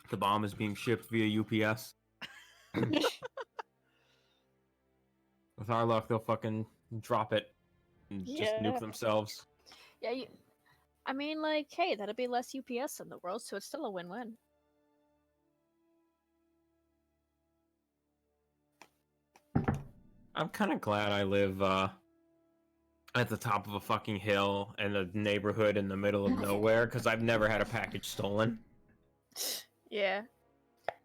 [SPEAKER 2] The bomb is being shipped via UPS. With our luck, they'll fucking drop it and just
[SPEAKER 3] Yeah.
[SPEAKER 2] nuke themselves.
[SPEAKER 3] Yeah, I mean, like, hey, that'd be less UPS in the world, so it's still a win-win.
[SPEAKER 2] I'm kind of glad I live at the top of a fucking hill in a neighborhood in the middle of nowhere, because I've never had a package stolen.
[SPEAKER 3] Yeah.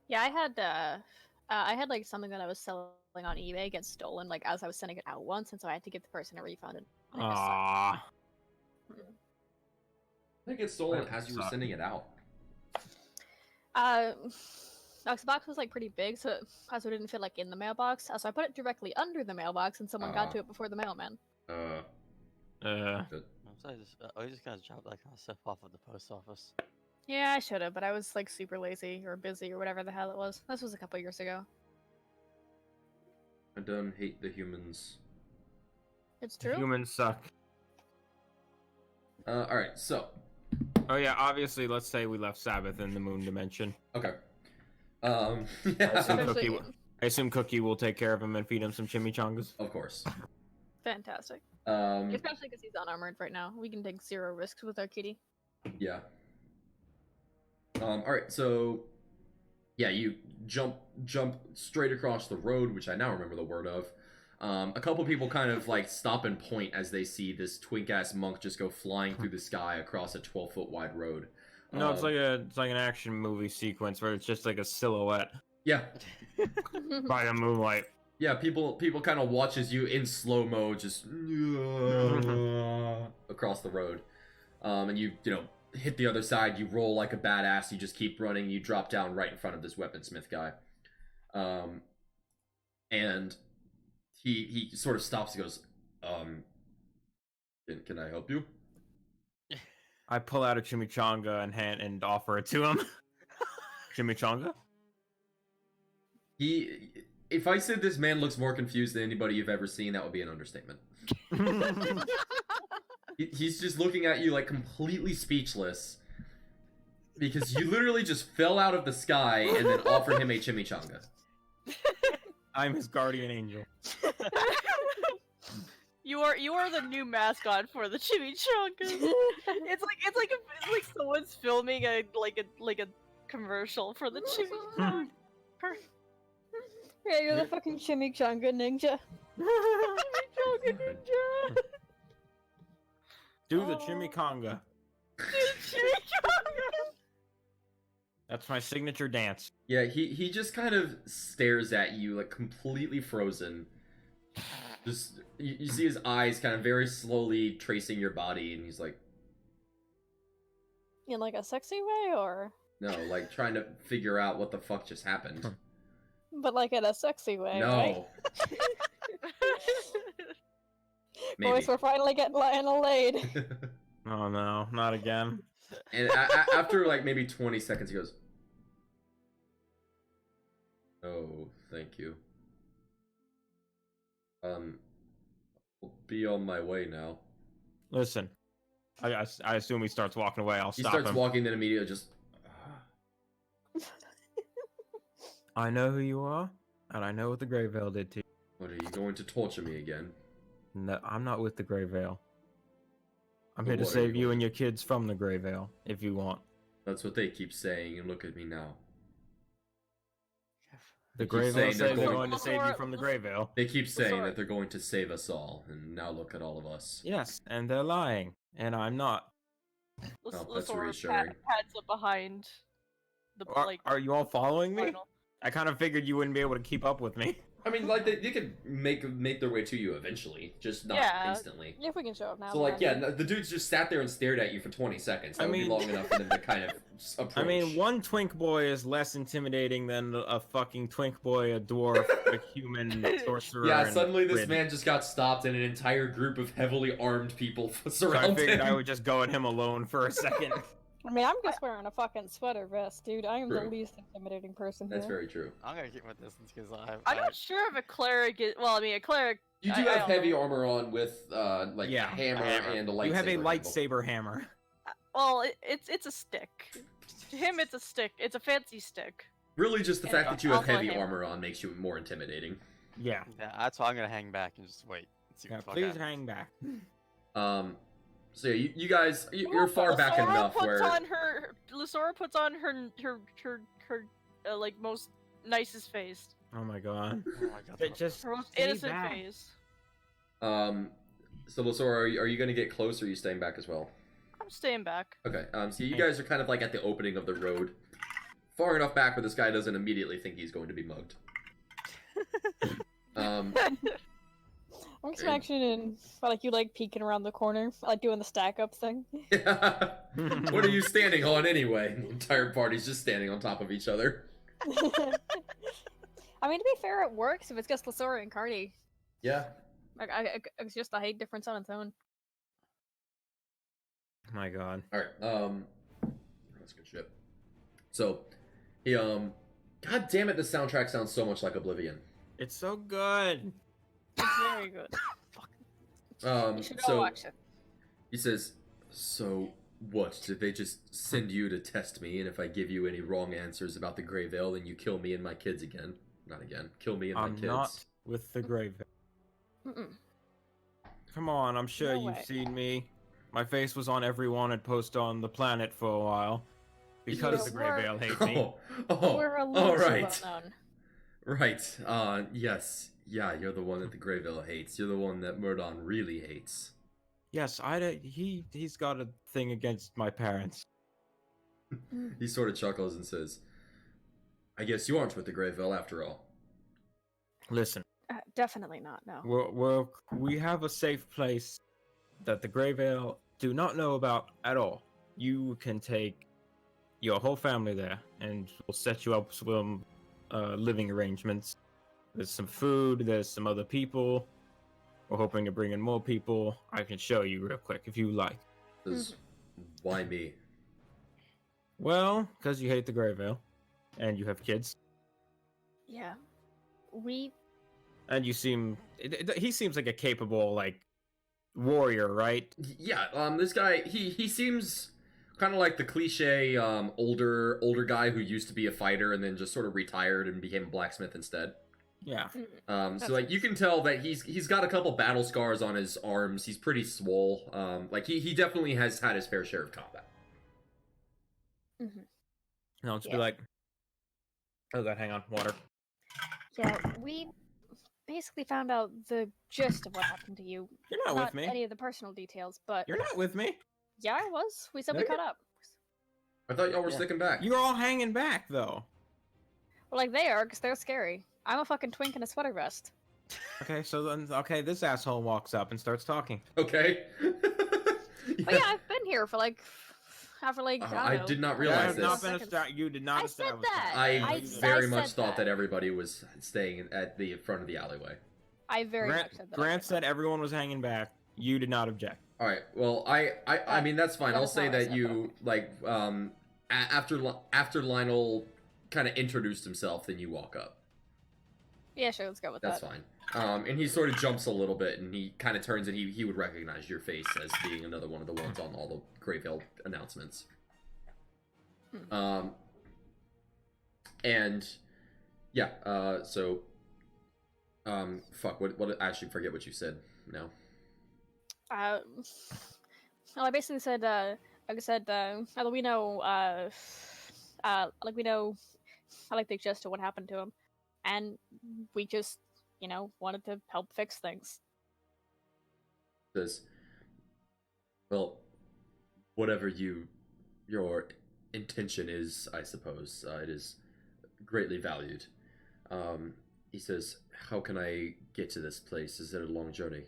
[SPEAKER 3] Yeah, I had like something that I was selling on eBay get stolen like as I was sending it out once, and so I had to give the person a refund. And it just sucked.
[SPEAKER 2] Ah,
[SPEAKER 1] I think it's stolen
[SPEAKER 2] That
[SPEAKER 1] as you were
[SPEAKER 2] sucks.
[SPEAKER 1] sending it out.
[SPEAKER 3] The box was like pretty big, so it didn't fit like in the mailbox. So I put it directly under the mailbox, and someone got to it before the mailman.
[SPEAKER 1] Good.
[SPEAKER 5] I'm sorry, I was just gonna drop that kind of stuff off at the post office.
[SPEAKER 3] Yeah, I should have, but I was like super lazy or busy or whatever the hell it was. This was a couple years ago.
[SPEAKER 1] I don't hate the humans.
[SPEAKER 3] It's true.
[SPEAKER 2] humans suck.
[SPEAKER 1] Alright, so.
[SPEAKER 2] Oh yeah, obviously, let's say we left Sabbath in the moon dimension.
[SPEAKER 1] Okay.
[SPEAKER 2] I assume,
[SPEAKER 1] Yeah.
[SPEAKER 3] Especially-
[SPEAKER 2] I assume Cookie will take care of him and feed him some chimichangas.
[SPEAKER 1] Of course.
[SPEAKER 3] Fantastic.
[SPEAKER 1] Um,
[SPEAKER 3] Especially because he's unarmored right now. We can take zero risks with our kitty.
[SPEAKER 1] yeah. Alright, so. Yeah, you jump straight across the road, which I now remember the word of. A couple people kind of like stop and point as they see this twink ass monk just go flying through the sky across a 12-foot wide road.
[SPEAKER 2] No, it's like an action movie sequence where it's just like a silhouette
[SPEAKER 1] Yeah,
[SPEAKER 2] by the moonlight.
[SPEAKER 1] yeah. People kind of watches you in slow mo just across the road, and you know hit the other side. You roll like a badass. You just keep running. You drop down right in front of this weaponsmith guy, and he sort of stops. He goes, can I help you?
[SPEAKER 2] I pull out a chimichanga and offer it to him. Chimichanga?
[SPEAKER 1] If I said this man looks more confused than anybody you've ever seen, that would be an understatement. He's just looking at you like completely speechless because you literally just fell out of the sky and then offered him a chimichanga.
[SPEAKER 2] I'm his guardian angel.
[SPEAKER 4] You are the new mascot for the chimichangas. It's like someone's filming a commercial for the chimichanga.
[SPEAKER 3] Yeah, you're the fucking chimichanga ninja.
[SPEAKER 4] Chimichanga ninja.
[SPEAKER 2] Do the
[SPEAKER 4] Oh.
[SPEAKER 2] chimichanga.
[SPEAKER 4] Chimichanga.
[SPEAKER 2] That's my signature dance.
[SPEAKER 1] Yeah, he just kind of stares at you like completely frozen. Just you see his eyes kind of very slowly tracing your body, and he's like,
[SPEAKER 3] In like a sexy way, or
[SPEAKER 1] no, like trying to figure out what the fuck just happened.
[SPEAKER 3] but like in a sexy way, right?
[SPEAKER 1] No, maybe.
[SPEAKER 3] Boys, we're finally getting Lionel laid.
[SPEAKER 2] Oh no, not again.
[SPEAKER 1] And after like maybe 20 seconds, he goes, "Oh, thank you. I'll be on my way now."
[SPEAKER 2] Listen, I assume he starts walking away. I'll
[SPEAKER 1] He
[SPEAKER 2] stop
[SPEAKER 1] starts
[SPEAKER 2] him.
[SPEAKER 1] walking, then immediately just.
[SPEAKER 2] I know who you are, and I know what the Grey Veil did to you.
[SPEAKER 1] What, are you going to torture me again?
[SPEAKER 2] No, I'm not with the Grey Veil. I'm
[SPEAKER 1] So
[SPEAKER 2] here to
[SPEAKER 1] what are you
[SPEAKER 2] save you
[SPEAKER 1] going
[SPEAKER 2] and your kids from the Grey Veil, if you want.
[SPEAKER 1] That's what they keep saying, and look at me now.
[SPEAKER 2] The
[SPEAKER 1] They keep
[SPEAKER 2] Grey Veil
[SPEAKER 1] saying
[SPEAKER 2] says
[SPEAKER 1] they're
[SPEAKER 2] they're
[SPEAKER 1] going-
[SPEAKER 2] going to save you from the Grey Veil.
[SPEAKER 1] They keep saying
[SPEAKER 3] Sorry.
[SPEAKER 1] that they're going to save us all, and now look at all of us.
[SPEAKER 2] Yes, and they're lying, and I'm not.
[SPEAKER 1] Oh, that's
[SPEAKER 4] Lasora
[SPEAKER 1] reassuring.
[SPEAKER 4] pats up behind the
[SPEAKER 2] Are you all following me?
[SPEAKER 4] final.
[SPEAKER 2] I kind of figured you wouldn't be able to keep up with me.
[SPEAKER 1] I mean, like they could make their way to you eventually, just not
[SPEAKER 4] Yeah.
[SPEAKER 1] instantly.
[SPEAKER 3] If we can show up now.
[SPEAKER 1] So like,
[SPEAKER 3] then.
[SPEAKER 1] yeah, the dudes just sat there and stared at you for 20 seconds. That
[SPEAKER 2] I
[SPEAKER 1] would
[SPEAKER 2] mean-
[SPEAKER 1] be long enough for them to kind of approach.
[SPEAKER 2] I mean, one twink boy is less intimidating than a fucking twink boy, a dwarf, a human sorcerer.
[SPEAKER 1] Yeah,
[SPEAKER 2] and
[SPEAKER 1] suddenly this
[SPEAKER 2] wit.
[SPEAKER 1] man just got stopped and an entire group of heavily armed people
[SPEAKER 2] So I
[SPEAKER 1] surround
[SPEAKER 2] figured
[SPEAKER 1] him.
[SPEAKER 2] I would just go at him alone for a second.
[SPEAKER 3] I mean, I'm just wearing a fucking sweater vest, dude. I am the
[SPEAKER 1] True.
[SPEAKER 3] least intimidating person
[SPEAKER 1] That's
[SPEAKER 3] here.
[SPEAKER 1] very true.
[SPEAKER 5] I'm gonna keep my distance because
[SPEAKER 4] I'm not sure if a cleric is. Well, I mean, a cleric.
[SPEAKER 1] You do
[SPEAKER 4] I
[SPEAKER 1] have
[SPEAKER 4] don't
[SPEAKER 1] heavy
[SPEAKER 4] know.
[SPEAKER 1] armor on with like
[SPEAKER 2] Yeah,
[SPEAKER 1] a hammer
[SPEAKER 5] hammer.
[SPEAKER 1] and a lightsaber.
[SPEAKER 2] You have a
[SPEAKER 1] handle.
[SPEAKER 2] lightsaber hammer.
[SPEAKER 4] Well, it's a stick. To him, it's a stick. It's a fancy stick.
[SPEAKER 1] Really, just the
[SPEAKER 4] And
[SPEAKER 1] fact that you have
[SPEAKER 4] also a
[SPEAKER 1] heavy
[SPEAKER 4] hammer.
[SPEAKER 1] armor on makes you more intimidating.
[SPEAKER 2] Yeah.
[SPEAKER 5] Yeah, that's why I'm gonna hang back and just wait. And see
[SPEAKER 2] Yeah,
[SPEAKER 5] what the fuck
[SPEAKER 2] please
[SPEAKER 5] happens.
[SPEAKER 2] hang back.
[SPEAKER 1] So yeah, you guys, you're far back
[SPEAKER 4] Lusora
[SPEAKER 1] enough
[SPEAKER 4] puts
[SPEAKER 1] where
[SPEAKER 4] on her. Lusora puts on her like most nicest face.
[SPEAKER 2] Oh my god.
[SPEAKER 5] Oh my god.
[SPEAKER 2] It just
[SPEAKER 4] Her most
[SPEAKER 2] stay
[SPEAKER 4] innocent
[SPEAKER 2] back.
[SPEAKER 4] face.
[SPEAKER 1] So Lasora, are you going to get close, or are you staying back as well?
[SPEAKER 4] I'm staying back.
[SPEAKER 1] Okay. So you guys are kind of like at the opening of the road, far enough back where this guy doesn't immediately think he's going to be mugged.
[SPEAKER 3] I'm just imagining like you like peeking around the corner, like doing the stack up thing.
[SPEAKER 1] What are you standing on anyway? The entire party's just standing on top of each other.
[SPEAKER 3] I mean, to be fair, it works if it's just Lasora and Cardi.
[SPEAKER 1] Yeah.
[SPEAKER 3] Like, it's just a height difference on its own.
[SPEAKER 2] Oh my god.
[SPEAKER 1] All right. That's good shit. So, he God damn it! The soundtrack sounds so much like Oblivion.
[SPEAKER 2] It's so good.
[SPEAKER 4] It's very good.
[SPEAKER 3] You should all
[SPEAKER 1] So
[SPEAKER 3] watch it.
[SPEAKER 1] he says, "So what? Did they just send you to test me? And if I give you any wrong answers about the Grey Veil, then you kill me and my kids again? Not again. Kill me and my
[SPEAKER 2] I'm
[SPEAKER 1] kids."
[SPEAKER 2] not with the grave.
[SPEAKER 3] Mm-mm.
[SPEAKER 2] Come on, I'm sure
[SPEAKER 3] No
[SPEAKER 2] you've
[SPEAKER 3] way.
[SPEAKER 2] seen me. My face was on every wanted post on the planet for a while. Because the Grey Veil hate me.
[SPEAKER 3] We're a
[SPEAKER 1] all
[SPEAKER 3] little too
[SPEAKER 1] right.
[SPEAKER 3] well known.
[SPEAKER 1] Right. Yes. Yeah, you're the one that the Grey Veil hates. You're the one that Murdon really hates.
[SPEAKER 2] Yes, he's got a thing against my parents.
[SPEAKER 1] He sort of chuckles and says, "I guess you aren't with the Grey Veil after all."
[SPEAKER 2] Listen,
[SPEAKER 3] Definitely not, no.
[SPEAKER 2] we have a safe place that the Grey Veil do not know about at all. You can take your whole family there, and we'll set you up some living arrangements. There's some food, there's some other people. We're hoping to bring in more people. I can show you real quick if you like.
[SPEAKER 1] Says, "Why me?"
[SPEAKER 2] Well, because you hate the Grey Veil, and you have kids,
[SPEAKER 3] Yeah.
[SPEAKER 2] and you he seems like a capable, like, warrior, right?
[SPEAKER 1] Yeah, this guy, he seems kind of like the cliche older guy who used to be a fighter and then just sort of retired and became a blacksmith instead.
[SPEAKER 2] Yeah.
[SPEAKER 1] So like you can tell that he's got a couple battle scars on his arms. He's pretty swole. Like he definitely has had his fair share of combat.
[SPEAKER 3] Mm-hmm.
[SPEAKER 2] And I'll just
[SPEAKER 3] Yeah.
[SPEAKER 2] be like, oh god, hang on, water.
[SPEAKER 3] Yeah, we basically found out the gist of what happened to you.
[SPEAKER 2] You're not with me.
[SPEAKER 3] Any of the personal details, but
[SPEAKER 2] You're not with me.
[SPEAKER 3] yeah, I was. We said
[SPEAKER 2] No,
[SPEAKER 3] we
[SPEAKER 2] you're-
[SPEAKER 3] caught up.
[SPEAKER 1] I thought y'all were
[SPEAKER 2] Yeah.
[SPEAKER 1] sticking back.
[SPEAKER 2] You're all hanging back, though.
[SPEAKER 3] Well, like they are, because they're scary. I'm a fucking twink in a sweater vest.
[SPEAKER 2] Okay, so then, this asshole walks up and starts talking.
[SPEAKER 1] Okay.
[SPEAKER 3] Oh yeah, I've been here for like, I don't
[SPEAKER 1] I
[SPEAKER 3] know,
[SPEAKER 1] did not
[SPEAKER 3] like,
[SPEAKER 1] realize
[SPEAKER 2] That has
[SPEAKER 1] this.
[SPEAKER 2] not been
[SPEAKER 3] seconds.
[SPEAKER 2] you did not
[SPEAKER 3] I said
[SPEAKER 2] establish
[SPEAKER 3] that.
[SPEAKER 1] I
[SPEAKER 3] I
[SPEAKER 1] very
[SPEAKER 3] said
[SPEAKER 1] much thought
[SPEAKER 3] that.
[SPEAKER 1] that everybody was staying at the front of the alleyway.
[SPEAKER 3] I very
[SPEAKER 2] Grant,
[SPEAKER 3] much said that.
[SPEAKER 2] Grant said everyone was hanging back. You did not object.
[SPEAKER 1] All right. Well, I mean that's fine.
[SPEAKER 3] That
[SPEAKER 1] I'll
[SPEAKER 3] is
[SPEAKER 1] say
[SPEAKER 3] not what I
[SPEAKER 1] that
[SPEAKER 3] said,
[SPEAKER 1] you like after Lionel kind of introduced himself, then you walk up.
[SPEAKER 3] Yeah, sure, let's go with
[SPEAKER 1] That's
[SPEAKER 3] that.
[SPEAKER 1] fine. And he sort of jumps a little bit, and he kind of turns, and he would recognize your face as being another one of the ones on all the Grey Veil announcements. And yeah, fuck. What? I actually forget what you said now.
[SPEAKER 3] Well, I basically said, like I said, we know, like we know, I like the gist of what happened to him, and we just, wanted to help fix things.
[SPEAKER 1] Says, well, whatever your intention is, I suppose it is greatly valued. He says, how can I get to this place? Is it a long journey?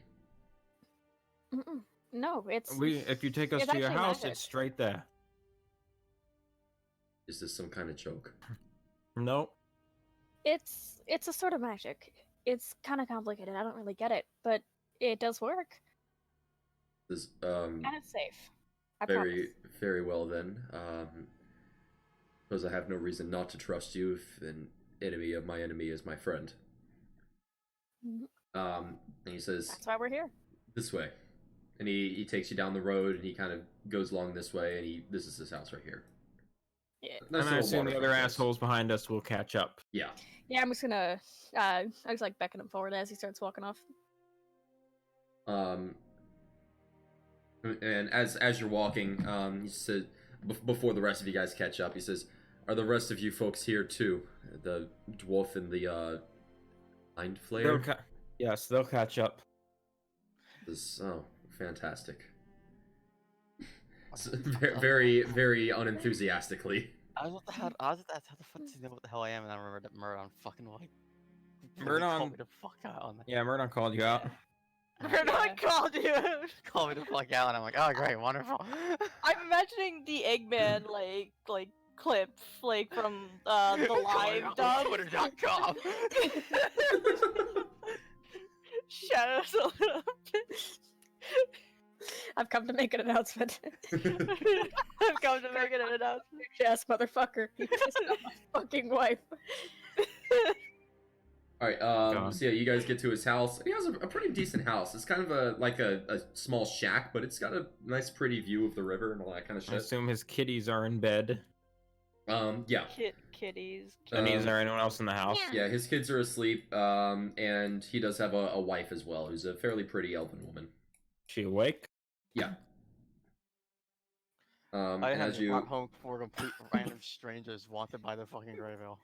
[SPEAKER 3] Mm-mm. No, it's
[SPEAKER 2] If you take us
[SPEAKER 3] It's
[SPEAKER 2] to your
[SPEAKER 3] actually
[SPEAKER 2] house,
[SPEAKER 3] magic.
[SPEAKER 2] it's straight there.
[SPEAKER 1] Is this some kind of joke?
[SPEAKER 2] No.
[SPEAKER 3] it's a sort of magic. It's kind of complicated. I don't really get it, but it does work,
[SPEAKER 1] This
[SPEAKER 3] and it's safe. I
[SPEAKER 1] Very,
[SPEAKER 3] promise.
[SPEAKER 1] very well then. Suppose I have no reason not to trust you if an enemy of my enemy is my friend.
[SPEAKER 3] Mhm.
[SPEAKER 1] And he says,
[SPEAKER 3] That's why we're here.
[SPEAKER 1] this way. And he takes you down the road and he kind of goes along this way and this is his house right here.
[SPEAKER 3] Yeah.
[SPEAKER 1] Nice
[SPEAKER 2] And I
[SPEAKER 1] little
[SPEAKER 2] assume the other
[SPEAKER 1] waterfront place.
[SPEAKER 2] assholes behind us will catch up.
[SPEAKER 1] Yeah.
[SPEAKER 3] Yeah, I'm just gonna. I just like beckon him forward as he starts walking off.
[SPEAKER 1] And as you're walking, he said, before the rest of you guys catch up, he says, "Are the rest of you folks here too? The dwarf and the mind
[SPEAKER 2] They'll
[SPEAKER 1] flayer."
[SPEAKER 2] yes, they'll catch up.
[SPEAKER 1] Oh, fantastic. Very, very unenthusiastically.
[SPEAKER 5] I was how the fuck does he know what the hell I am? And I remember that Murdon fucking like.
[SPEAKER 2] Murdon-
[SPEAKER 5] called me the fuck out on that.
[SPEAKER 2] Yeah, Murdon called you out.
[SPEAKER 4] We're not called you.
[SPEAKER 5] Called me the fuck out, and I'm like, oh great, wonderful.
[SPEAKER 4] I'm imagining the Eggman like clip like from the live dub.
[SPEAKER 5] Twitter.com.
[SPEAKER 4] Shadows a little bit.
[SPEAKER 3] I've come to make an announcement.
[SPEAKER 4] I've come to make an announcement.
[SPEAKER 3] Yes, motherfucker. You kissed my fucking wife.
[SPEAKER 1] All right.
[SPEAKER 2] God.
[SPEAKER 1] So yeah, you guys get to his house. He has a pretty decent house. It's kind of a small shack, but it's got a nice, pretty view of the river and all that kind of
[SPEAKER 2] I
[SPEAKER 1] shit.
[SPEAKER 2] assume his kitties are in bed.
[SPEAKER 1] Yeah.
[SPEAKER 4] Kitties.
[SPEAKER 2] And is there anyone else in the house?
[SPEAKER 1] Yeah, his kids are asleep. And he does have a wife as well, who's a fairly pretty elven woman.
[SPEAKER 2] She awake?
[SPEAKER 1] Yeah.
[SPEAKER 5] I
[SPEAKER 1] And
[SPEAKER 5] have
[SPEAKER 1] as
[SPEAKER 5] to
[SPEAKER 1] you
[SPEAKER 5] walk home for complete random strangers wanted by the fucking Greyville.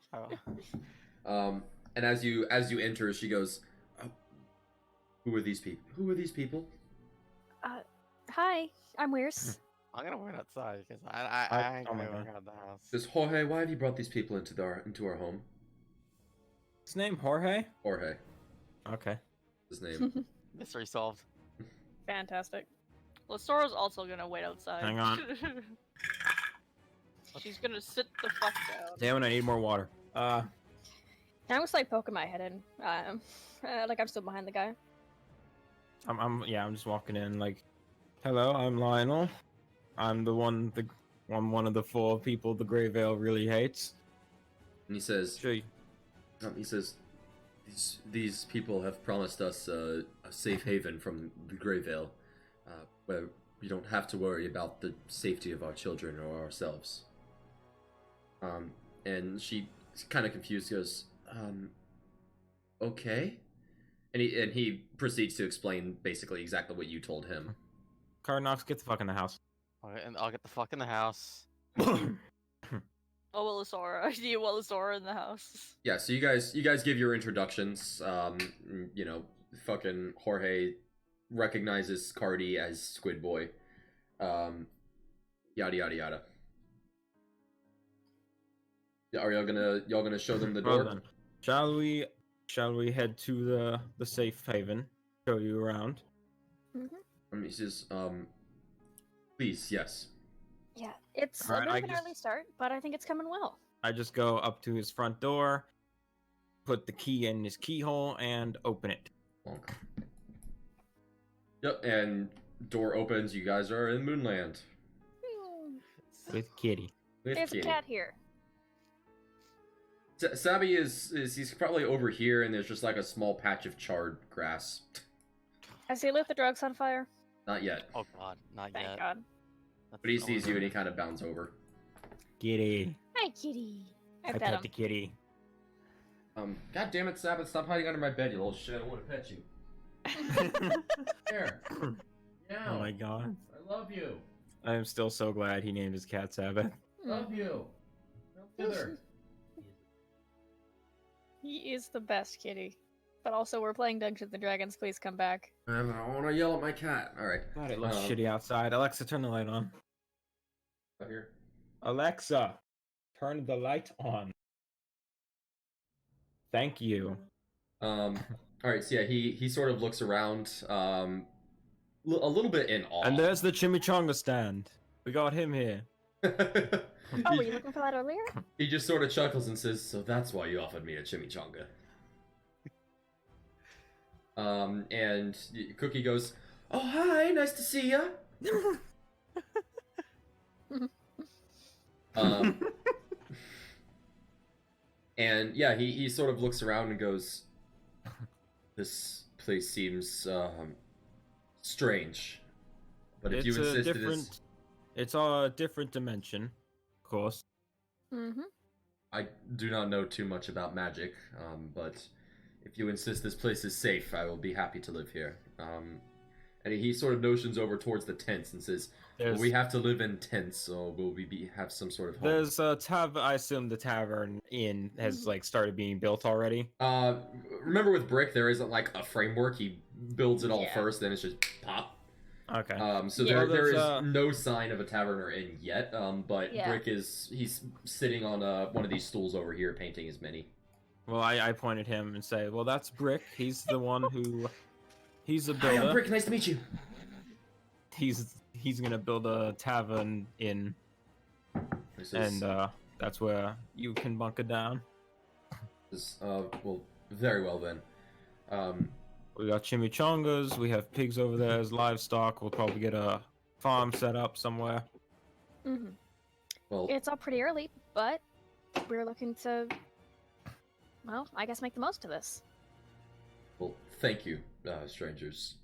[SPEAKER 1] and as you enter, she goes, oh, "Who are these people? Who are these people?"
[SPEAKER 3] Hi, I'm Weirs.
[SPEAKER 5] I'm gonna wait outside because I ain't
[SPEAKER 2] oh my
[SPEAKER 5] gonna
[SPEAKER 2] God.
[SPEAKER 5] work out the house.
[SPEAKER 1] Says, "Jorge, why have you brought these people into our home?"
[SPEAKER 2] His name Jorge?
[SPEAKER 1] Jorge,
[SPEAKER 2] Okay.
[SPEAKER 1] his name.
[SPEAKER 5] Mystery solved.
[SPEAKER 3] Fantastic.
[SPEAKER 4] Lasora's also gonna wait outside.
[SPEAKER 2] Hang on.
[SPEAKER 4] She's gonna sit the fuck down.
[SPEAKER 2] Damn it, I need more water.
[SPEAKER 3] I'm just like poking my head in. Like I'm still behind the guy.
[SPEAKER 2] I'm just walking in like, hello, I'm Lionel. I'm I'm one of the 4 people the Greyvale really hates.
[SPEAKER 1] And he says,
[SPEAKER 2] Sure.
[SPEAKER 1] These people have promised us a safe haven from the Greyvale, where we don't have to worry about the safety of our children or ourselves." And she's kind of confused, goes, "Okay," and he proceeds to explain basically exactly what you told him.
[SPEAKER 2] Cardnox, get the fuck in the house.
[SPEAKER 5] Okay, and I'll get the fuck in the house.
[SPEAKER 4] Oh, well, Lasora. Do you want Lasora in the house?
[SPEAKER 1] Yeah, so you guys give your introductions. You know, fucking Jorge recognizes Cardi as Squid Boy. Yada yada yada. Are y'all gonna show them the
[SPEAKER 2] Well
[SPEAKER 1] door?
[SPEAKER 2] then, shall we head to the safe haven? Show you around.
[SPEAKER 1] He says, please, yes.
[SPEAKER 3] Yeah, it's
[SPEAKER 2] Alright,
[SPEAKER 3] a bit
[SPEAKER 2] I
[SPEAKER 3] of an
[SPEAKER 2] just-
[SPEAKER 3] early start, but I think it's coming well.
[SPEAKER 2] I just go up to his front door, put the key in his keyhole, and open it.
[SPEAKER 1] Bonk. Yep, and door opens. You guys are in Moonland.
[SPEAKER 2] With Kitty.
[SPEAKER 1] With
[SPEAKER 3] There's a
[SPEAKER 1] Kitty.
[SPEAKER 3] cat here.
[SPEAKER 1] Sabi is he's probably over here, and there's just like a small patch of charred grass.
[SPEAKER 3] Has he lit the drugs on fire?
[SPEAKER 1] Not yet,
[SPEAKER 5] Oh god, not
[SPEAKER 3] Thank
[SPEAKER 5] yet.
[SPEAKER 3] God.
[SPEAKER 5] That's
[SPEAKER 1] but he
[SPEAKER 5] the
[SPEAKER 1] sees
[SPEAKER 5] only-
[SPEAKER 1] you and he kind of bounds over.
[SPEAKER 2] Kitty.
[SPEAKER 3] Hi, kitty. I
[SPEAKER 2] I
[SPEAKER 3] pet
[SPEAKER 2] pet
[SPEAKER 3] him.
[SPEAKER 2] the kitty.
[SPEAKER 1] God damn it, Sabbath! Stop hiding under my bed, you little shit! I don't want to pet you.
[SPEAKER 7] Here. Yeah.
[SPEAKER 2] Oh my god.
[SPEAKER 7] I love you.
[SPEAKER 2] I am still so glad he named his cat Sabbath.
[SPEAKER 7] Love you. Come hither.
[SPEAKER 3] He is the best kitty. But also, we're playing Dungeons and Dragons. Please come back.
[SPEAKER 1] I want to yell at my cat. All right.
[SPEAKER 2] God, it looks shitty outside. Alexa, turn the light on.
[SPEAKER 1] Out here.
[SPEAKER 2] Alexa, turn the light on. Thank you.
[SPEAKER 1] All right. So yeah, he sort of looks around, a little bit in awe.
[SPEAKER 2] And there's the chimichanga stand. We got him here.
[SPEAKER 3] Oh, were you looking for that earlier?
[SPEAKER 1] He just sort of chuckles and says, "So that's why you offered me a chimichanga." And Cookie goes, "Oh, hi, nice to see ya." Um, and yeah, he sort of looks around and goes, "This place seems strange, but if you
[SPEAKER 2] It's a
[SPEAKER 1] insist it
[SPEAKER 2] different.
[SPEAKER 1] is,
[SPEAKER 2] It's a different dimension, of course.
[SPEAKER 3] Mm-hmm.
[SPEAKER 1] I do not know too much about magic, but if you insist this place is safe, I will be happy to live here." And he sort of notions over towards the tents and says, well,
[SPEAKER 2] There's,
[SPEAKER 1] "We have to live in tents, so will we have some sort of home?"
[SPEAKER 2] there's a I assume the tavern inn has like started being built already.
[SPEAKER 1] Remember with Brick, there isn't like a framework. He builds it all
[SPEAKER 4] Yeah.
[SPEAKER 1] first, then it's just pop.
[SPEAKER 2] Okay.
[SPEAKER 1] So
[SPEAKER 4] Yeah.
[SPEAKER 1] there is
[SPEAKER 2] There's,
[SPEAKER 1] no sign of a tavern or inn yet. But
[SPEAKER 4] Yeah.
[SPEAKER 1] Brick he's sitting on one of these stools over here, painting his mini.
[SPEAKER 2] Well, I point at him and say, "Well, that's Brick. He's the one who, he's a
[SPEAKER 1] Hi, I'm
[SPEAKER 2] builder.
[SPEAKER 1] Brick. Nice to meet you.
[SPEAKER 2] He's gonna build a tavern inn,
[SPEAKER 1] He says,
[SPEAKER 2] and that's where you can bunker down.
[SPEAKER 1] well, very well then.
[SPEAKER 2] We got chimichangas. We have pigs over there as livestock. We'll probably get a farm set up somewhere.
[SPEAKER 3] Mm-hmm.
[SPEAKER 1] Well,
[SPEAKER 3] It's all pretty early, but we're looking to, well, I guess make the most of this.
[SPEAKER 1] well, thank you, strangers.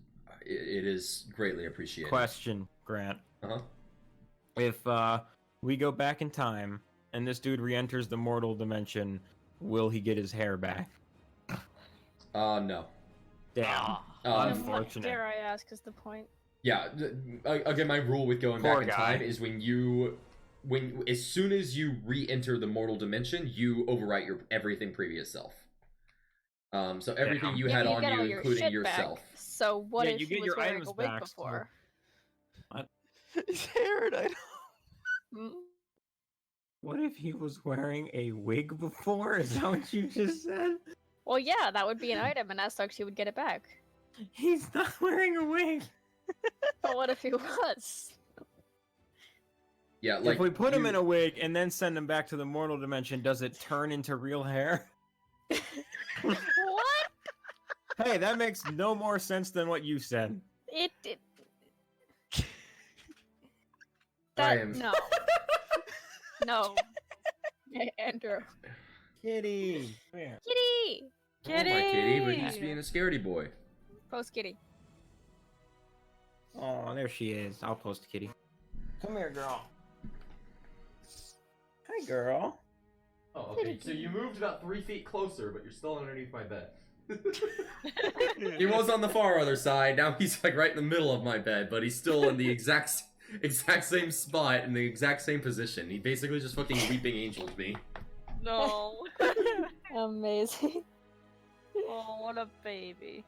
[SPEAKER 1] It is greatly appreciated.
[SPEAKER 2] Question, Grant.
[SPEAKER 1] Uh-huh.
[SPEAKER 2] If we go back in time and this dude re-enters the mortal dimension, will he get his hair back?
[SPEAKER 1] No.
[SPEAKER 2] Damn.
[SPEAKER 5] Ah.
[SPEAKER 3] What
[SPEAKER 2] Unfortunate.
[SPEAKER 3] dare I ask is the point.
[SPEAKER 1] Yeah, again, my rule with going
[SPEAKER 2] Poor
[SPEAKER 1] back in
[SPEAKER 2] guy.
[SPEAKER 1] time is as soon as you re-enter the mortal dimension, you overwrite your everything previous self. So everything
[SPEAKER 2] Damn.
[SPEAKER 1] you
[SPEAKER 3] Yeah,
[SPEAKER 1] had
[SPEAKER 3] but you
[SPEAKER 1] on
[SPEAKER 3] get all
[SPEAKER 1] you,
[SPEAKER 3] your
[SPEAKER 1] including
[SPEAKER 3] shit
[SPEAKER 1] yourself.
[SPEAKER 3] back. So what
[SPEAKER 2] Yeah,
[SPEAKER 3] if
[SPEAKER 2] you
[SPEAKER 3] he
[SPEAKER 2] get
[SPEAKER 3] was
[SPEAKER 2] your
[SPEAKER 3] wearing
[SPEAKER 2] items
[SPEAKER 3] a wig
[SPEAKER 2] back, so-
[SPEAKER 3] before?
[SPEAKER 5] His hair, I
[SPEAKER 3] Hmm?
[SPEAKER 2] What if he was wearing a wig before? Is that what you just said?
[SPEAKER 3] Well, yeah, that would be an item, and as such, he would get it back.
[SPEAKER 2] He's not wearing a wig.
[SPEAKER 3] But what if he was?
[SPEAKER 1] Yeah, like
[SPEAKER 2] if we put him in a wig and then send him back to the mortal dimension, does it turn into real hair?
[SPEAKER 3] What?
[SPEAKER 2] Hey, that makes no more sense than what you said.
[SPEAKER 3] It.
[SPEAKER 1] I
[SPEAKER 3] That
[SPEAKER 1] am-
[SPEAKER 3] no. No. Andrew.
[SPEAKER 2] Kitty. Come here.
[SPEAKER 3] Kitty.
[SPEAKER 1] Oh, my kitty, but he's being a scaredy boy.
[SPEAKER 3] Post Kitty.
[SPEAKER 2] Oh, there she is. I'll post Kitty. Come here, girl. Hi, girl.
[SPEAKER 1] Oh, okay. So you moved about 3 feet closer, but you're still underneath my bed. He was on the far other side. Now he's like right in the middle of my bed, but he's still in the exact same spot in the exact same position. He basically just fucking weeping angels me.
[SPEAKER 4] No.
[SPEAKER 3] Amazing.
[SPEAKER 4] Oh, what a baby.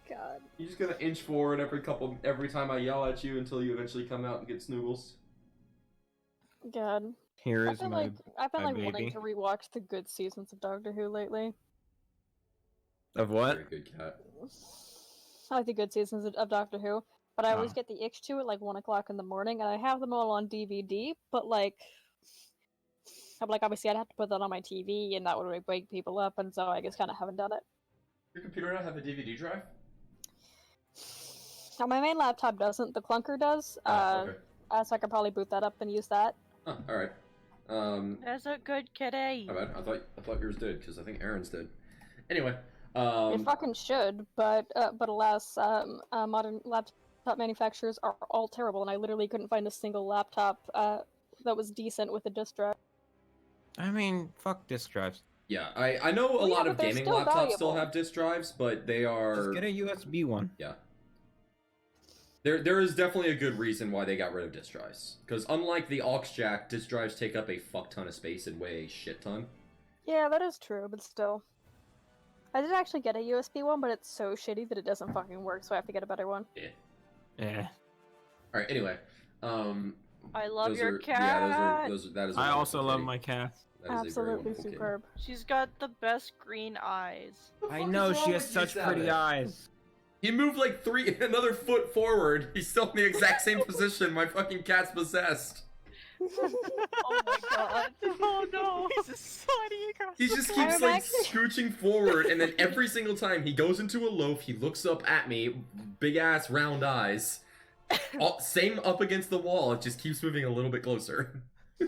[SPEAKER 3] God.
[SPEAKER 1] You're just gonna inch forward every time I yell at you until you eventually come out and get Snoogles.
[SPEAKER 3] God.
[SPEAKER 2] Here
[SPEAKER 3] I've
[SPEAKER 2] is
[SPEAKER 3] been
[SPEAKER 2] my.
[SPEAKER 3] like, I've been
[SPEAKER 2] my
[SPEAKER 3] like wanting
[SPEAKER 2] baby.
[SPEAKER 3] to rewatch the good seasons of Doctor Who lately.
[SPEAKER 2] Of what?
[SPEAKER 1] Very good cat.
[SPEAKER 3] I like the good seasons of Doctor Who, but I always
[SPEAKER 2] Ah.
[SPEAKER 3] get the itch to at like 1 o'clock in the morning, and I have them all on DVD. But like, I'm like, obviously, I'd have to put that on my TV, and that would wake people up, and so I just kind of haven't done it.
[SPEAKER 1] Your computer not have a DVD drive?
[SPEAKER 3] Now, my main laptop doesn't. The clunker does.
[SPEAKER 1] Okay.
[SPEAKER 3] So I could probably boot that up and use that.
[SPEAKER 1] Huh, all right.
[SPEAKER 4] That's a good kitty.
[SPEAKER 1] My bad. I thought yours did because I think Aaron's did. Anyway,
[SPEAKER 3] It fucking should, but alas, modern laptop manufacturers are all terrible, and I literally couldn't find a single laptop that was decent with a disk drive.
[SPEAKER 2] I mean, fuck disk drives.
[SPEAKER 1] yeah, I know a
[SPEAKER 3] Well, yeah,
[SPEAKER 1] lot
[SPEAKER 3] but
[SPEAKER 1] of
[SPEAKER 3] they're
[SPEAKER 1] gaming
[SPEAKER 3] still
[SPEAKER 1] laptops still
[SPEAKER 3] valuable.
[SPEAKER 1] have disk drives, but they are
[SPEAKER 2] Just get a USB one.
[SPEAKER 1] yeah. There is definitely a good reason why they got rid of disk drives. Because unlike the aux jack, disk drives take up a fuck ton of space and weigh a shit ton.
[SPEAKER 3] Yeah, that is true, but still. I did actually get a USB one, but it's so shitty that it doesn't fucking work, so I have to get a better one.
[SPEAKER 2] Yeah.
[SPEAKER 1] All right. Anyway,
[SPEAKER 4] I love
[SPEAKER 1] those
[SPEAKER 4] your
[SPEAKER 1] are,
[SPEAKER 4] cat.
[SPEAKER 1] Yeah, that is. a
[SPEAKER 2] I also
[SPEAKER 1] wonderful
[SPEAKER 2] love
[SPEAKER 1] kitty.
[SPEAKER 2] my cat.
[SPEAKER 1] That is a very
[SPEAKER 3] Absolutely
[SPEAKER 1] wonderful kitty.
[SPEAKER 3] superb.
[SPEAKER 4] She's got the best green eyes.
[SPEAKER 1] What the
[SPEAKER 2] I
[SPEAKER 1] fuck
[SPEAKER 2] know
[SPEAKER 1] is wrong
[SPEAKER 2] she has
[SPEAKER 1] with you,
[SPEAKER 2] such pretty
[SPEAKER 1] Sabbath?
[SPEAKER 2] eyes.
[SPEAKER 1] He moved like another foot forward. He's still in the exact same position. My fucking cat's possessed.
[SPEAKER 4] Oh my god. Oh no.
[SPEAKER 5] He's a sliding across.
[SPEAKER 1] He just
[SPEAKER 3] I'm
[SPEAKER 1] keeps like
[SPEAKER 3] actually-
[SPEAKER 1] scooching forward, and then every single time he goes into a loaf, he looks up at me, big ass round eyes, Same up against the wall. It just keeps moving a little bit closer.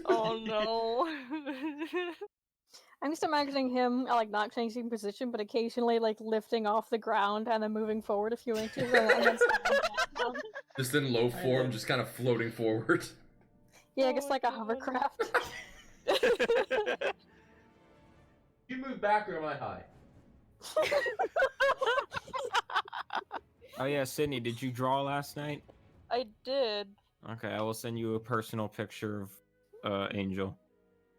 [SPEAKER 4] Oh no.
[SPEAKER 3] I'm just imagining him like not changing position, but occasionally like lifting off the ground and then moving forward a few inches and then stepping back down.
[SPEAKER 1] Just in low form, just kind of floating forward.
[SPEAKER 3] Yeah,
[SPEAKER 4] Oh
[SPEAKER 3] just
[SPEAKER 4] my
[SPEAKER 3] like a
[SPEAKER 4] God.
[SPEAKER 3] hovercraft.
[SPEAKER 1] You move back or am I high?
[SPEAKER 2] Oh yeah, Sydney, did you draw last night?
[SPEAKER 4] I did.
[SPEAKER 2] Okay, I will send you a personal picture of Angel.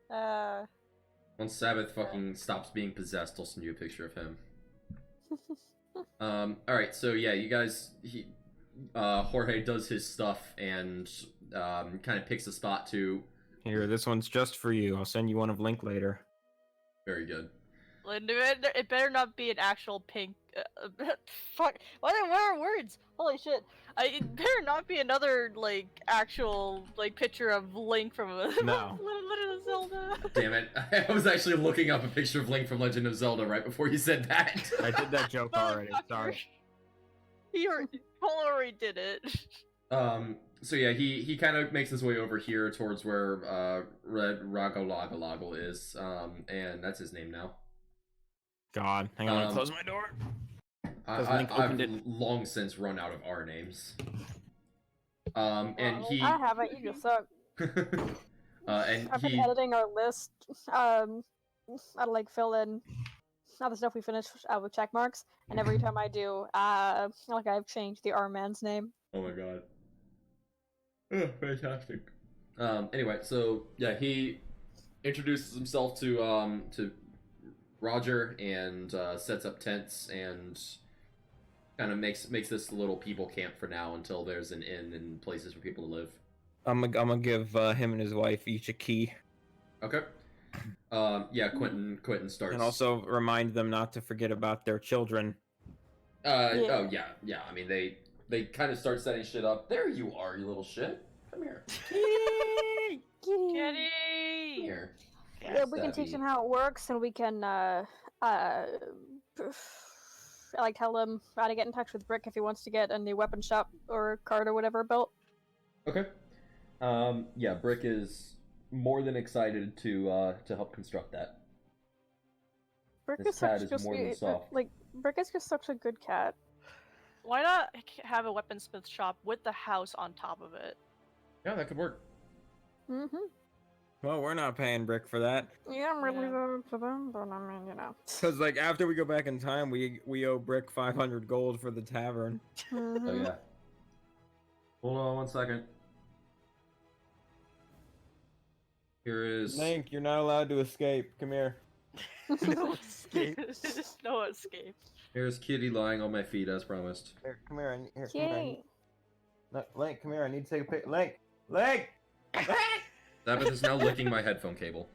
[SPEAKER 1] Once Sabbath fucking stops being possessed, I'll send you a picture of him. Alright, so yeah, you guys, Jorge does his stuff and kind of picks a spot to.
[SPEAKER 2] Here, this one's just for you. I'll send you one of Link later.
[SPEAKER 1] Very good.
[SPEAKER 4] It better not be an actual pink. Fuck. What are words? Holy shit! It better not be another like actual like picture of Link from
[SPEAKER 2] No.
[SPEAKER 4] Legend of Zelda.
[SPEAKER 1] Damn it. I was actually looking up a picture of Link from Legend of Zelda right before you said that.
[SPEAKER 2] I did that joke already.
[SPEAKER 4] Motherfucker.
[SPEAKER 2] Sorry.
[SPEAKER 4] He already did it.
[SPEAKER 1] So yeah, he kind of makes his way over here towards where Red Ragalagaloggle is, and that's his name now.
[SPEAKER 2] God, hang on, I'll close my door. Link
[SPEAKER 1] I've
[SPEAKER 2] opened it.
[SPEAKER 1] long since run out of our names. And he
[SPEAKER 3] I haven't. You just suck.
[SPEAKER 1] and
[SPEAKER 3] I've been
[SPEAKER 1] he
[SPEAKER 3] editing our list. I'd like fill in all the stuff we finished with check marks, and every time I do, like I've changed the R man's name.
[SPEAKER 1] oh my god. Oh, fantastic. Anyway, so yeah, he introduces himself to Roger and sets up tents and kind of makes this little people camp for now until there's an inn and places for people to live.
[SPEAKER 2] I'm gonna give him and his wife each a key,
[SPEAKER 1] Okay. Yeah, Quentin starts.
[SPEAKER 2] and also remind them not to forget about their children.
[SPEAKER 1] Oh yeah. I mean, they kind of start setting shit up. There you are, you little shit. Come here.
[SPEAKER 4] Kitty.
[SPEAKER 1] Here.
[SPEAKER 3] Yeah, we can teach him how it works, and we can like tell him how to get in touch with Brick if he wants to get a new weapon shop or card or whatever built.
[SPEAKER 1] Okay. Yeah, Brick is more than excited to help construct that.
[SPEAKER 3] Brick
[SPEAKER 1] This
[SPEAKER 3] is
[SPEAKER 1] cat
[SPEAKER 3] such
[SPEAKER 1] is
[SPEAKER 3] just
[SPEAKER 1] more than soft.
[SPEAKER 3] like Brick is just such a good cat.
[SPEAKER 4] Why not have a weaponsmith shop with the house on top of it?
[SPEAKER 1] Yeah, that could work.
[SPEAKER 3] Mm-hmm.
[SPEAKER 2] Well, we're not paying Brick for that,
[SPEAKER 3] Yeah, I'm really
[SPEAKER 4] Yeah.
[SPEAKER 3] up to them, but I mean, you know.
[SPEAKER 2] because like after we go back in time, we owe Brick 500 gold for the tavern.
[SPEAKER 1] Oh
[SPEAKER 3] Mhm.
[SPEAKER 1] yeah. Hold on 1 second. Here is.
[SPEAKER 2] Link, you're not allowed to escape. Come here.
[SPEAKER 5] No escape.
[SPEAKER 4] No escape.
[SPEAKER 1] Here's Kitty lying on my feet as promised.
[SPEAKER 2] Here, come here. Here, come here.
[SPEAKER 3] Yay!
[SPEAKER 2] Link, come here. I need to take a pic. Link, Link.
[SPEAKER 1] Sabbath is now licking my headphone cable.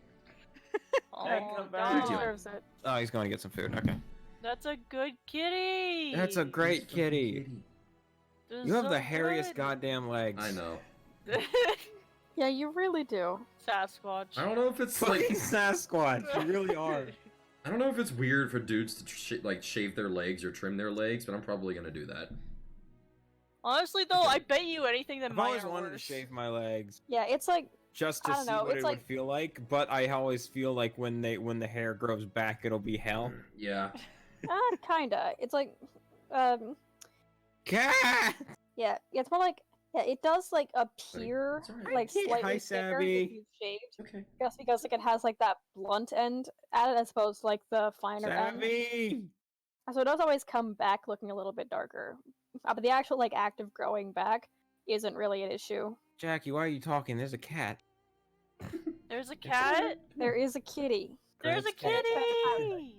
[SPEAKER 4] Oh,
[SPEAKER 2] come back.
[SPEAKER 3] He
[SPEAKER 4] God.
[SPEAKER 3] deserves it.
[SPEAKER 2] Oh, he's going to get some food. Okay.
[SPEAKER 4] That's a good kitty.
[SPEAKER 2] That's a great kitty.
[SPEAKER 4] This
[SPEAKER 2] You
[SPEAKER 4] is
[SPEAKER 2] have the
[SPEAKER 4] so
[SPEAKER 2] hairiest
[SPEAKER 4] good.
[SPEAKER 2] goddamn legs.
[SPEAKER 1] I know.
[SPEAKER 3] Yeah, you really do.
[SPEAKER 4] Sasquatch.
[SPEAKER 1] I don't know if it's
[SPEAKER 2] Fucking
[SPEAKER 1] like.
[SPEAKER 2] Sasquatch. You really are.
[SPEAKER 1] I don't know if it's weird for dudes to like shave their legs or trim their legs, but I'm probably gonna do that.
[SPEAKER 4] Honestly, though, I bet you anything that
[SPEAKER 2] I've
[SPEAKER 4] mine
[SPEAKER 2] always
[SPEAKER 4] are
[SPEAKER 2] wanted to
[SPEAKER 4] worse.
[SPEAKER 2] shave my legs
[SPEAKER 3] Yeah, it's like
[SPEAKER 2] just
[SPEAKER 3] I
[SPEAKER 2] to
[SPEAKER 3] don't
[SPEAKER 2] see
[SPEAKER 3] know,
[SPEAKER 2] what
[SPEAKER 3] it's
[SPEAKER 2] it
[SPEAKER 3] like-
[SPEAKER 2] would feel like, but I always feel like when the hair grows back, it'll be hell.
[SPEAKER 1] Yeah.
[SPEAKER 3] kinda. It's like
[SPEAKER 2] Cat.
[SPEAKER 3] yeah, it's more like it does like appear
[SPEAKER 1] It's alright.
[SPEAKER 3] like
[SPEAKER 2] Hi,
[SPEAKER 3] slightly thicker
[SPEAKER 2] Sabby.
[SPEAKER 3] if you've shaved.
[SPEAKER 1] Okay.
[SPEAKER 3] Just because like it has like that blunt end at it as opposed to like the finer end.
[SPEAKER 2] Savvy.
[SPEAKER 3] So it does always come back looking a little bit darker. But the actual like active growing back isn't really an issue.
[SPEAKER 2] Jackie, why are you talking? There's a cat.
[SPEAKER 4] There's a cat.
[SPEAKER 3] There is a kitty.
[SPEAKER 4] There's a
[SPEAKER 2] Grant's cat.
[SPEAKER 4] kitty.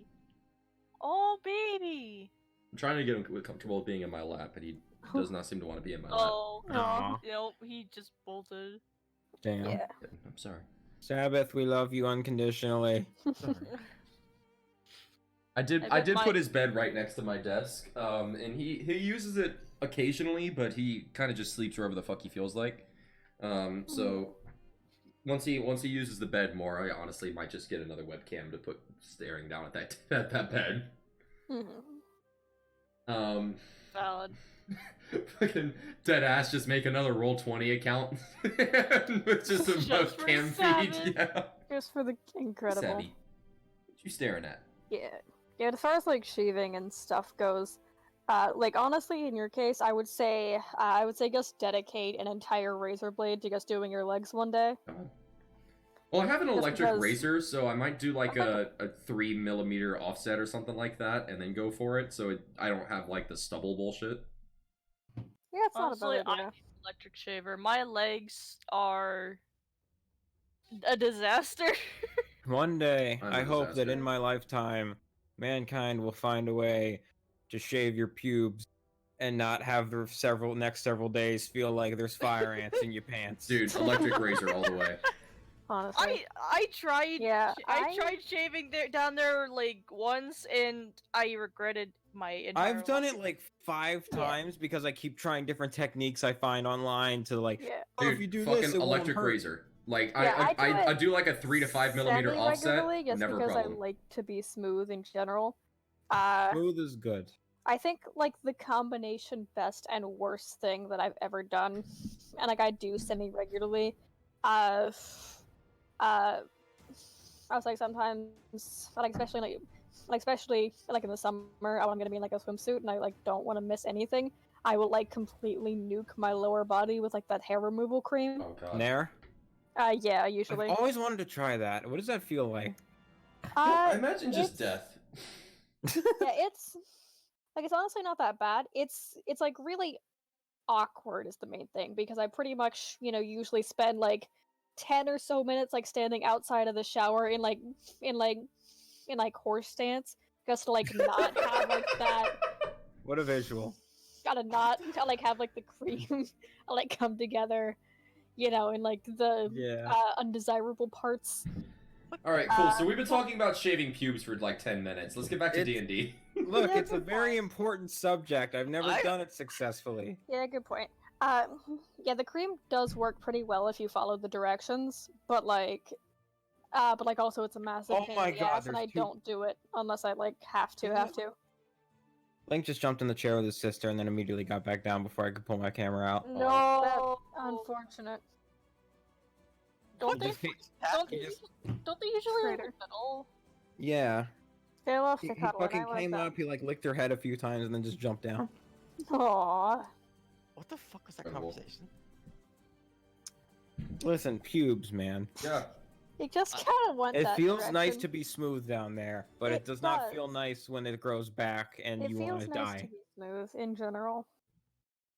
[SPEAKER 4] Oh, baby.
[SPEAKER 1] I'm trying to get him comfortable with being in my lap, but he does not seem to want to be in my lap.
[SPEAKER 4] Oh.
[SPEAKER 2] Aw.
[SPEAKER 4] Nope, he just bolted.
[SPEAKER 2] Damn.
[SPEAKER 3] Yeah.
[SPEAKER 1] I'm sorry.
[SPEAKER 2] Sabbath, we love you unconditionally.
[SPEAKER 1] Sorry. I did
[SPEAKER 4] I bet
[SPEAKER 1] put
[SPEAKER 4] my-
[SPEAKER 1] his bed right next to my desk, and he uses it occasionally, but he kind of just sleeps wherever the fuck he feels like. So once he uses the bed more, I honestly might just get another webcam to put staring down at that bed.
[SPEAKER 3] Mhm.
[SPEAKER 1] Um,
[SPEAKER 4] Valid.
[SPEAKER 1] Fucking dead ass just make another Roll20 account with just a
[SPEAKER 4] Just for
[SPEAKER 1] cam feed.
[SPEAKER 4] Savage.
[SPEAKER 1] Yeah.
[SPEAKER 3] Just for the incredible.
[SPEAKER 1] Savvy. What you staring at?
[SPEAKER 3] Yeah. Yeah, as far as like shaving and stuff goes, like honestly, in your case, I would say just dedicate an entire razor blade to just doing your legs one day.
[SPEAKER 1] Well, I have an
[SPEAKER 3] Just
[SPEAKER 1] electric
[SPEAKER 3] because-
[SPEAKER 1] razor, so I might do like a 3mm offset or something like that, and then go for it. So I don't have like the stubble bullshit.
[SPEAKER 3] Yeah, it's
[SPEAKER 4] Honestly,
[SPEAKER 3] not a
[SPEAKER 4] I
[SPEAKER 3] bad idea.
[SPEAKER 4] use electric shaver. My legs are a disaster.
[SPEAKER 2] One day,
[SPEAKER 1] I'm a
[SPEAKER 2] I hope that
[SPEAKER 1] disaster.
[SPEAKER 2] in my lifetime, mankind will find a way to shave your pubes and not have the next several days feel like there's fire ants in your pants.
[SPEAKER 1] Dude, electric razor all the way.
[SPEAKER 3] Honestly.
[SPEAKER 4] I tried.
[SPEAKER 3] Yeah,
[SPEAKER 4] I tried shaving down there like once, and I regretted my entire
[SPEAKER 2] I've done
[SPEAKER 4] life.
[SPEAKER 2] it like 5
[SPEAKER 3] Yeah.
[SPEAKER 2] times because I keep trying different techniques I find online to like,
[SPEAKER 3] Yeah.
[SPEAKER 2] oh,
[SPEAKER 1] Dude,
[SPEAKER 2] if you do
[SPEAKER 1] fucking
[SPEAKER 2] this, it
[SPEAKER 1] electric
[SPEAKER 2] won't hurt.
[SPEAKER 1] razor. Like
[SPEAKER 3] Yeah,
[SPEAKER 1] I do like a 3 to 5mm offset.
[SPEAKER 3] Semi-regularly, just
[SPEAKER 1] Never a
[SPEAKER 3] because
[SPEAKER 1] problem.
[SPEAKER 3] I like to be smooth in general.
[SPEAKER 2] Smooth is good.
[SPEAKER 3] I think like the combination best and worst thing that I've ever done, and like I do semi-regularly. I was like sometimes, like especially like in the summer, when I'm gonna be in like a swimsuit and I like don't want to miss anything. I will like completely nuke my lower body with like that hair removal cream.
[SPEAKER 1] Oh god.
[SPEAKER 2] Nair?
[SPEAKER 3] Yeah,
[SPEAKER 2] I've
[SPEAKER 3] usually.
[SPEAKER 2] always wanted to try that. What does that feel like?
[SPEAKER 1] I imagine just
[SPEAKER 3] it's-
[SPEAKER 1] death.
[SPEAKER 3] Yeah, it's honestly not that bad. It's like really awkward is the main thing because I pretty much usually spend like 10 or so minutes like standing outside of the shower in horse stance just to like not have like that.
[SPEAKER 2] What a visual.
[SPEAKER 3] Gotta not like have like the cream like come together, in like the
[SPEAKER 2] Yeah.
[SPEAKER 3] undesirable parts.
[SPEAKER 1] All right, cool. So we've been talking about shaving pubes for like 10 minutes. Let's get back to
[SPEAKER 2] It's-
[SPEAKER 1] D&D.
[SPEAKER 2] Look,
[SPEAKER 3] Yeah,
[SPEAKER 2] it's a
[SPEAKER 3] good
[SPEAKER 2] very
[SPEAKER 3] point.
[SPEAKER 2] important subject. I've never done it successfully.
[SPEAKER 3] Yeah, good point. Yeah, the cream does work pretty well if you follow the directions, but also it's a massive
[SPEAKER 2] Oh
[SPEAKER 3] pain
[SPEAKER 2] my
[SPEAKER 3] in the
[SPEAKER 2] God,
[SPEAKER 3] ass, and
[SPEAKER 2] there's
[SPEAKER 3] I
[SPEAKER 2] two-
[SPEAKER 3] don't do it unless I like have to.
[SPEAKER 2] Link just jumped in the chair with his sister and then immediately got back down before I could pull my camera out.
[SPEAKER 4] No.
[SPEAKER 3] Unfortunate.
[SPEAKER 4] Don't
[SPEAKER 2] He
[SPEAKER 4] they?
[SPEAKER 2] just hit-
[SPEAKER 4] Don't
[SPEAKER 2] he
[SPEAKER 4] they?
[SPEAKER 2] just-
[SPEAKER 4] Don't they usually like
[SPEAKER 3] Traitor.
[SPEAKER 4] the middle?
[SPEAKER 2] Yeah.
[SPEAKER 3] They love
[SPEAKER 2] He
[SPEAKER 3] to cuddle, and
[SPEAKER 2] fucking
[SPEAKER 3] I like
[SPEAKER 2] came
[SPEAKER 3] that.
[SPEAKER 2] up, he like licked her head a few times and then just jumped down.
[SPEAKER 3] Aww.
[SPEAKER 5] What the fuck was that
[SPEAKER 1] Incredible.
[SPEAKER 5] conversation?
[SPEAKER 2] Listen, pubes, man.
[SPEAKER 1] Yeah.
[SPEAKER 3] You just kind of want
[SPEAKER 2] It
[SPEAKER 3] that
[SPEAKER 2] feels nice
[SPEAKER 3] direction.
[SPEAKER 2] to be smooth down there, but it
[SPEAKER 3] It
[SPEAKER 2] does not feel
[SPEAKER 3] does.
[SPEAKER 2] nice when it grows back and
[SPEAKER 3] It
[SPEAKER 2] you want
[SPEAKER 3] feels
[SPEAKER 2] to
[SPEAKER 3] nice
[SPEAKER 2] die.
[SPEAKER 3] to be smooth in general.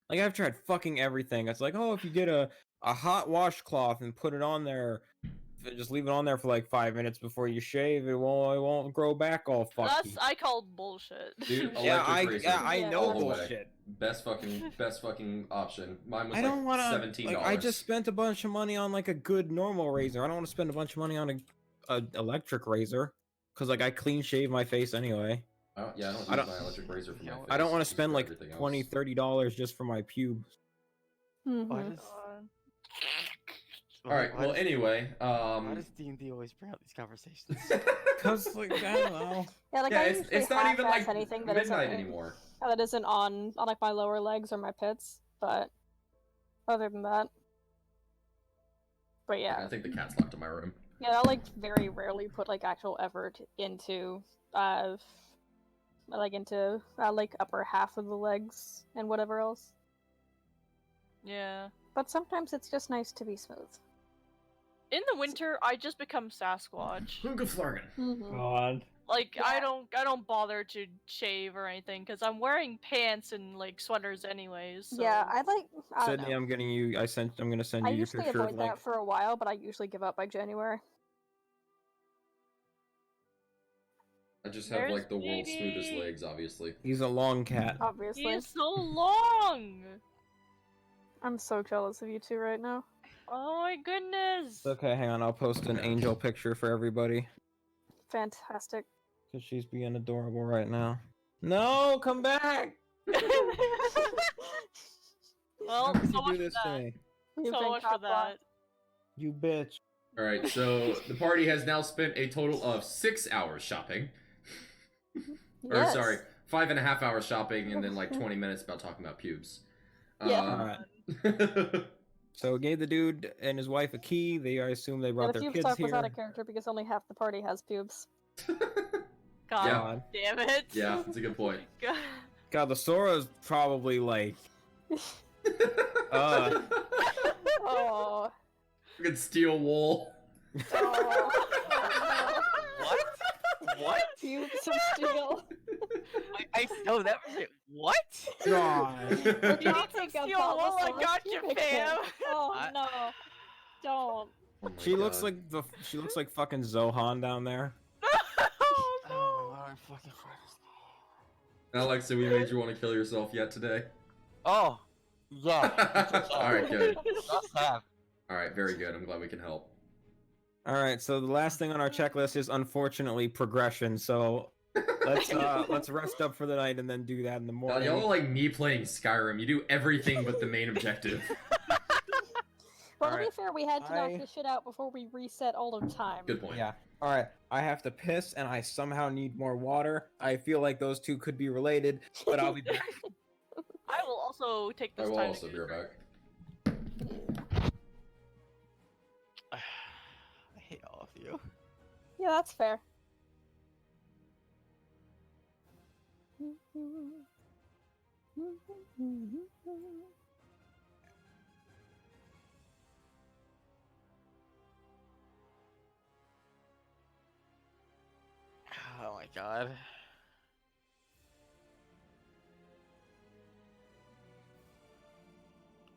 [SPEAKER 2] Like I've tried fucking everything. It's like, oh, if you get a hot washcloth and put it on there, just leave it on there for like 5 minutes before you shave, it won't grow back all fucky.
[SPEAKER 4] That's I call bullshit.
[SPEAKER 1] Dude,
[SPEAKER 2] yeah,
[SPEAKER 1] electric razor.
[SPEAKER 2] I
[SPEAKER 3] Yeah.
[SPEAKER 2] know
[SPEAKER 1] All the way.
[SPEAKER 2] bullshit.
[SPEAKER 1] Best fucking option. Mine was
[SPEAKER 2] I don't
[SPEAKER 1] like
[SPEAKER 2] want
[SPEAKER 1] $17.
[SPEAKER 2] to. Like, I just spent a bunch of money on like a good normal razor. I don't want to spend a bunch of money on a electric razor because like I clean shave my face anyway.
[SPEAKER 1] Yeah, I don't use
[SPEAKER 2] I don't-
[SPEAKER 1] my electric razor for my face.
[SPEAKER 2] I don't want to
[SPEAKER 1] Just
[SPEAKER 2] spend
[SPEAKER 1] for
[SPEAKER 2] like
[SPEAKER 1] everything else.
[SPEAKER 2] $20-$30 just for my pubes.
[SPEAKER 3] Mhm.
[SPEAKER 5] Why does,
[SPEAKER 1] All right.
[SPEAKER 5] why
[SPEAKER 1] Well,
[SPEAKER 5] does-
[SPEAKER 1] anyway,
[SPEAKER 5] why does D&D always bring up these conversations?
[SPEAKER 2] Cause like I don't know.
[SPEAKER 3] Yeah, like
[SPEAKER 1] yeah,
[SPEAKER 3] I
[SPEAKER 1] it's
[SPEAKER 3] usually
[SPEAKER 1] not even
[SPEAKER 3] half-ass
[SPEAKER 1] like
[SPEAKER 3] anything that
[SPEAKER 1] midnight
[SPEAKER 3] isn't,
[SPEAKER 1] anymore.
[SPEAKER 3] that isn't on like my lower legs or my pits, but other than that. But yeah,
[SPEAKER 1] I think the cat's locked in my room.
[SPEAKER 3] yeah, I like very rarely put like actual effort into like upper half of the legs and whatever else.
[SPEAKER 4] Yeah.
[SPEAKER 3] But sometimes it's just nice to be smooth.
[SPEAKER 4] In the winter, I just become Sasquatch.
[SPEAKER 1] Hoogaflargen.
[SPEAKER 3] Mm-hmm.
[SPEAKER 2] God.
[SPEAKER 4] Like I
[SPEAKER 3] Yeah.
[SPEAKER 4] don't bother to shave or anything because I'm wearing pants and like sweaters anyways. So...
[SPEAKER 3] Yeah, I don't
[SPEAKER 2] Sydney,
[SPEAKER 3] know.
[SPEAKER 2] I'm gonna send
[SPEAKER 3] I
[SPEAKER 2] you your
[SPEAKER 3] usually
[SPEAKER 2] picture of
[SPEAKER 3] avoid
[SPEAKER 2] like
[SPEAKER 3] that for a while, but I usually give up by January.
[SPEAKER 1] I just have
[SPEAKER 4] There's
[SPEAKER 1] like the world's smoothest
[SPEAKER 4] baby.
[SPEAKER 1] legs, obviously.
[SPEAKER 2] he's a long cat.
[SPEAKER 3] Obviously.
[SPEAKER 4] He is so long.
[SPEAKER 3] I'm so jealous of you two right now.
[SPEAKER 4] Oh my goodness.
[SPEAKER 2] Okay, hang on, I'll post an angel picture for everybody.
[SPEAKER 3] Fantastic.
[SPEAKER 2] Cause she's being adorable right now. No, come back!
[SPEAKER 4] Well,
[SPEAKER 2] How could
[SPEAKER 4] so
[SPEAKER 2] you
[SPEAKER 4] much
[SPEAKER 2] do
[SPEAKER 4] for
[SPEAKER 2] this to
[SPEAKER 4] that.
[SPEAKER 2] me?
[SPEAKER 3] You've
[SPEAKER 4] So
[SPEAKER 3] been
[SPEAKER 4] much for
[SPEAKER 3] cop blocked.
[SPEAKER 4] that.
[SPEAKER 2] You bitch.
[SPEAKER 1] All right, so the party has now spent a total of 6 hours shopping. Or
[SPEAKER 3] Yes.
[SPEAKER 1] sorry, 5.5 hours shopping and then like 20 minutes about talking about pubes.
[SPEAKER 3] Yeah.
[SPEAKER 2] Alright. So we gave the dude and his wife a key. I assume they
[SPEAKER 3] Yeah,
[SPEAKER 2] brought
[SPEAKER 3] the
[SPEAKER 2] their
[SPEAKER 3] pubes
[SPEAKER 2] kids
[SPEAKER 3] talk
[SPEAKER 2] here.
[SPEAKER 3] was out of character because only half the party has pubes.
[SPEAKER 4] God
[SPEAKER 2] God.
[SPEAKER 4] damn it.
[SPEAKER 1] Yeah, that's a good point.
[SPEAKER 4] God.
[SPEAKER 2] God, the Sora's probably like.
[SPEAKER 3] Oh.
[SPEAKER 1] Fucking steel wool.
[SPEAKER 3] Oh.
[SPEAKER 5] What? What?
[SPEAKER 3] Pubes of steel.
[SPEAKER 5] No, that was it. What?
[SPEAKER 2] God.
[SPEAKER 4] You need some
[SPEAKER 3] Talking
[SPEAKER 4] steel
[SPEAKER 3] about
[SPEAKER 4] wool, I
[SPEAKER 3] Sora's
[SPEAKER 4] got you,
[SPEAKER 3] pubic
[SPEAKER 4] fam.
[SPEAKER 3] hair. Oh
[SPEAKER 5] I-
[SPEAKER 3] no. Don't.
[SPEAKER 1] Oh my
[SPEAKER 2] She looks
[SPEAKER 1] God.
[SPEAKER 2] like she looks like fucking Zohan down there.
[SPEAKER 4] Oh no.
[SPEAKER 5] Oh, my fucking Christ.
[SPEAKER 1] Alexa, we made you want to kill yourself yet today?
[SPEAKER 5] Oh, yeah.
[SPEAKER 1] Alright, good.
[SPEAKER 5] Must have.
[SPEAKER 1] Alright, very good. I'm glad we can help.
[SPEAKER 2] All right, so the last thing on our checklist is unfortunately progression. So let's rest up for the night and then do that in the
[SPEAKER 1] Now,
[SPEAKER 2] morning.
[SPEAKER 1] y'all are like me playing Skyrim. You do everything but the main objective.
[SPEAKER 3] Well, to be
[SPEAKER 2] Alright.
[SPEAKER 3] fair, we had to knock
[SPEAKER 2] I-
[SPEAKER 3] this shit out before we reset all of time.
[SPEAKER 1] Good point.
[SPEAKER 2] Yeah. All right. I have to piss, and I somehow need more water. I feel like those two could be related, but I'll be back.
[SPEAKER 4] I will also take
[SPEAKER 1] I
[SPEAKER 4] this
[SPEAKER 1] will
[SPEAKER 4] time
[SPEAKER 1] also
[SPEAKER 4] to
[SPEAKER 1] be
[SPEAKER 4] go.
[SPEAKER 1] right back.
[SPEAKER 5] I hate all of you.
[SPEAKER 3] Yeah, that's fair.
[SPEAKER 5] Oh my god.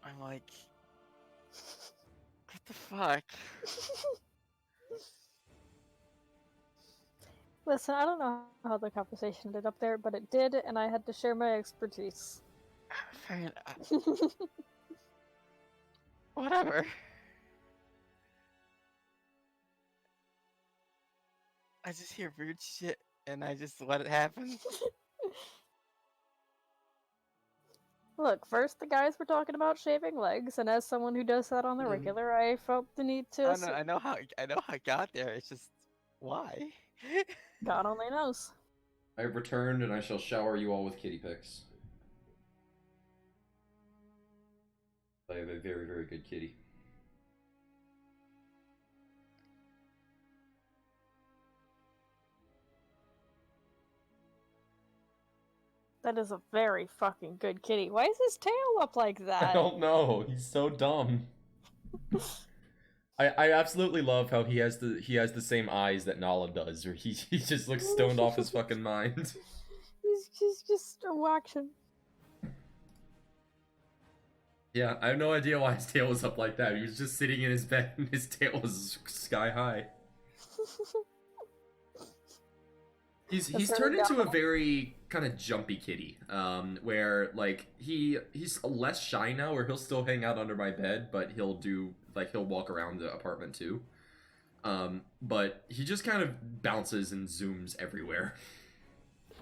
[SPEAKER 5] I'm like, what the fuck?
[SPEAKER 3] Listen, I don't know how the conversation ended up there, but it did, and I had to share my expertise.
[SPEAKER 5] Fine, whatever. I just hear weird shit and I just let it happen.
[SPEAKER 3] Look, first the guys were talking about shaving legs, and as someone who does that on the
[SPEAKER 1] Mhm.
[SPEAKER 3] regular, I felt the need to.
[SPEAKER 5] I know how I got there. It's just why?
[SPEAKER 3] God only knows.
[SPEAKER 1] I have returned and I shall shower you all with kitty pics. I have a very, very good kitty.
[SPEAKER 3] That is a very fucking good kitty. Why is his tail up like
[SPEAKER 1] I
[SPEAKER 3] that?
[SPEAKER 1] don't know. He's so dumb. I absolutely love how he has the same eyes that Nala does, where he just looks stoned off his fucking mind.
[SPEAKER 3] He's just watching.
[SPEAKER 1] Yeah, I have no idea why his tail was up like that. He was just sitting in his bed and his tail was sky high. He's
[SPEAKER 3] That's
[SPEAKER 1] turned
[SPEAKER 3] very
[SPEAKER 1] into a
[SPEAKER 3] dumb.
[SPEAKER 1] very kind of jumpy kitty, where like he's less shy now, where he'll still hang out under my bed, but he'll walk around the apartment too. But he just kind of bounces and zooms everywhere.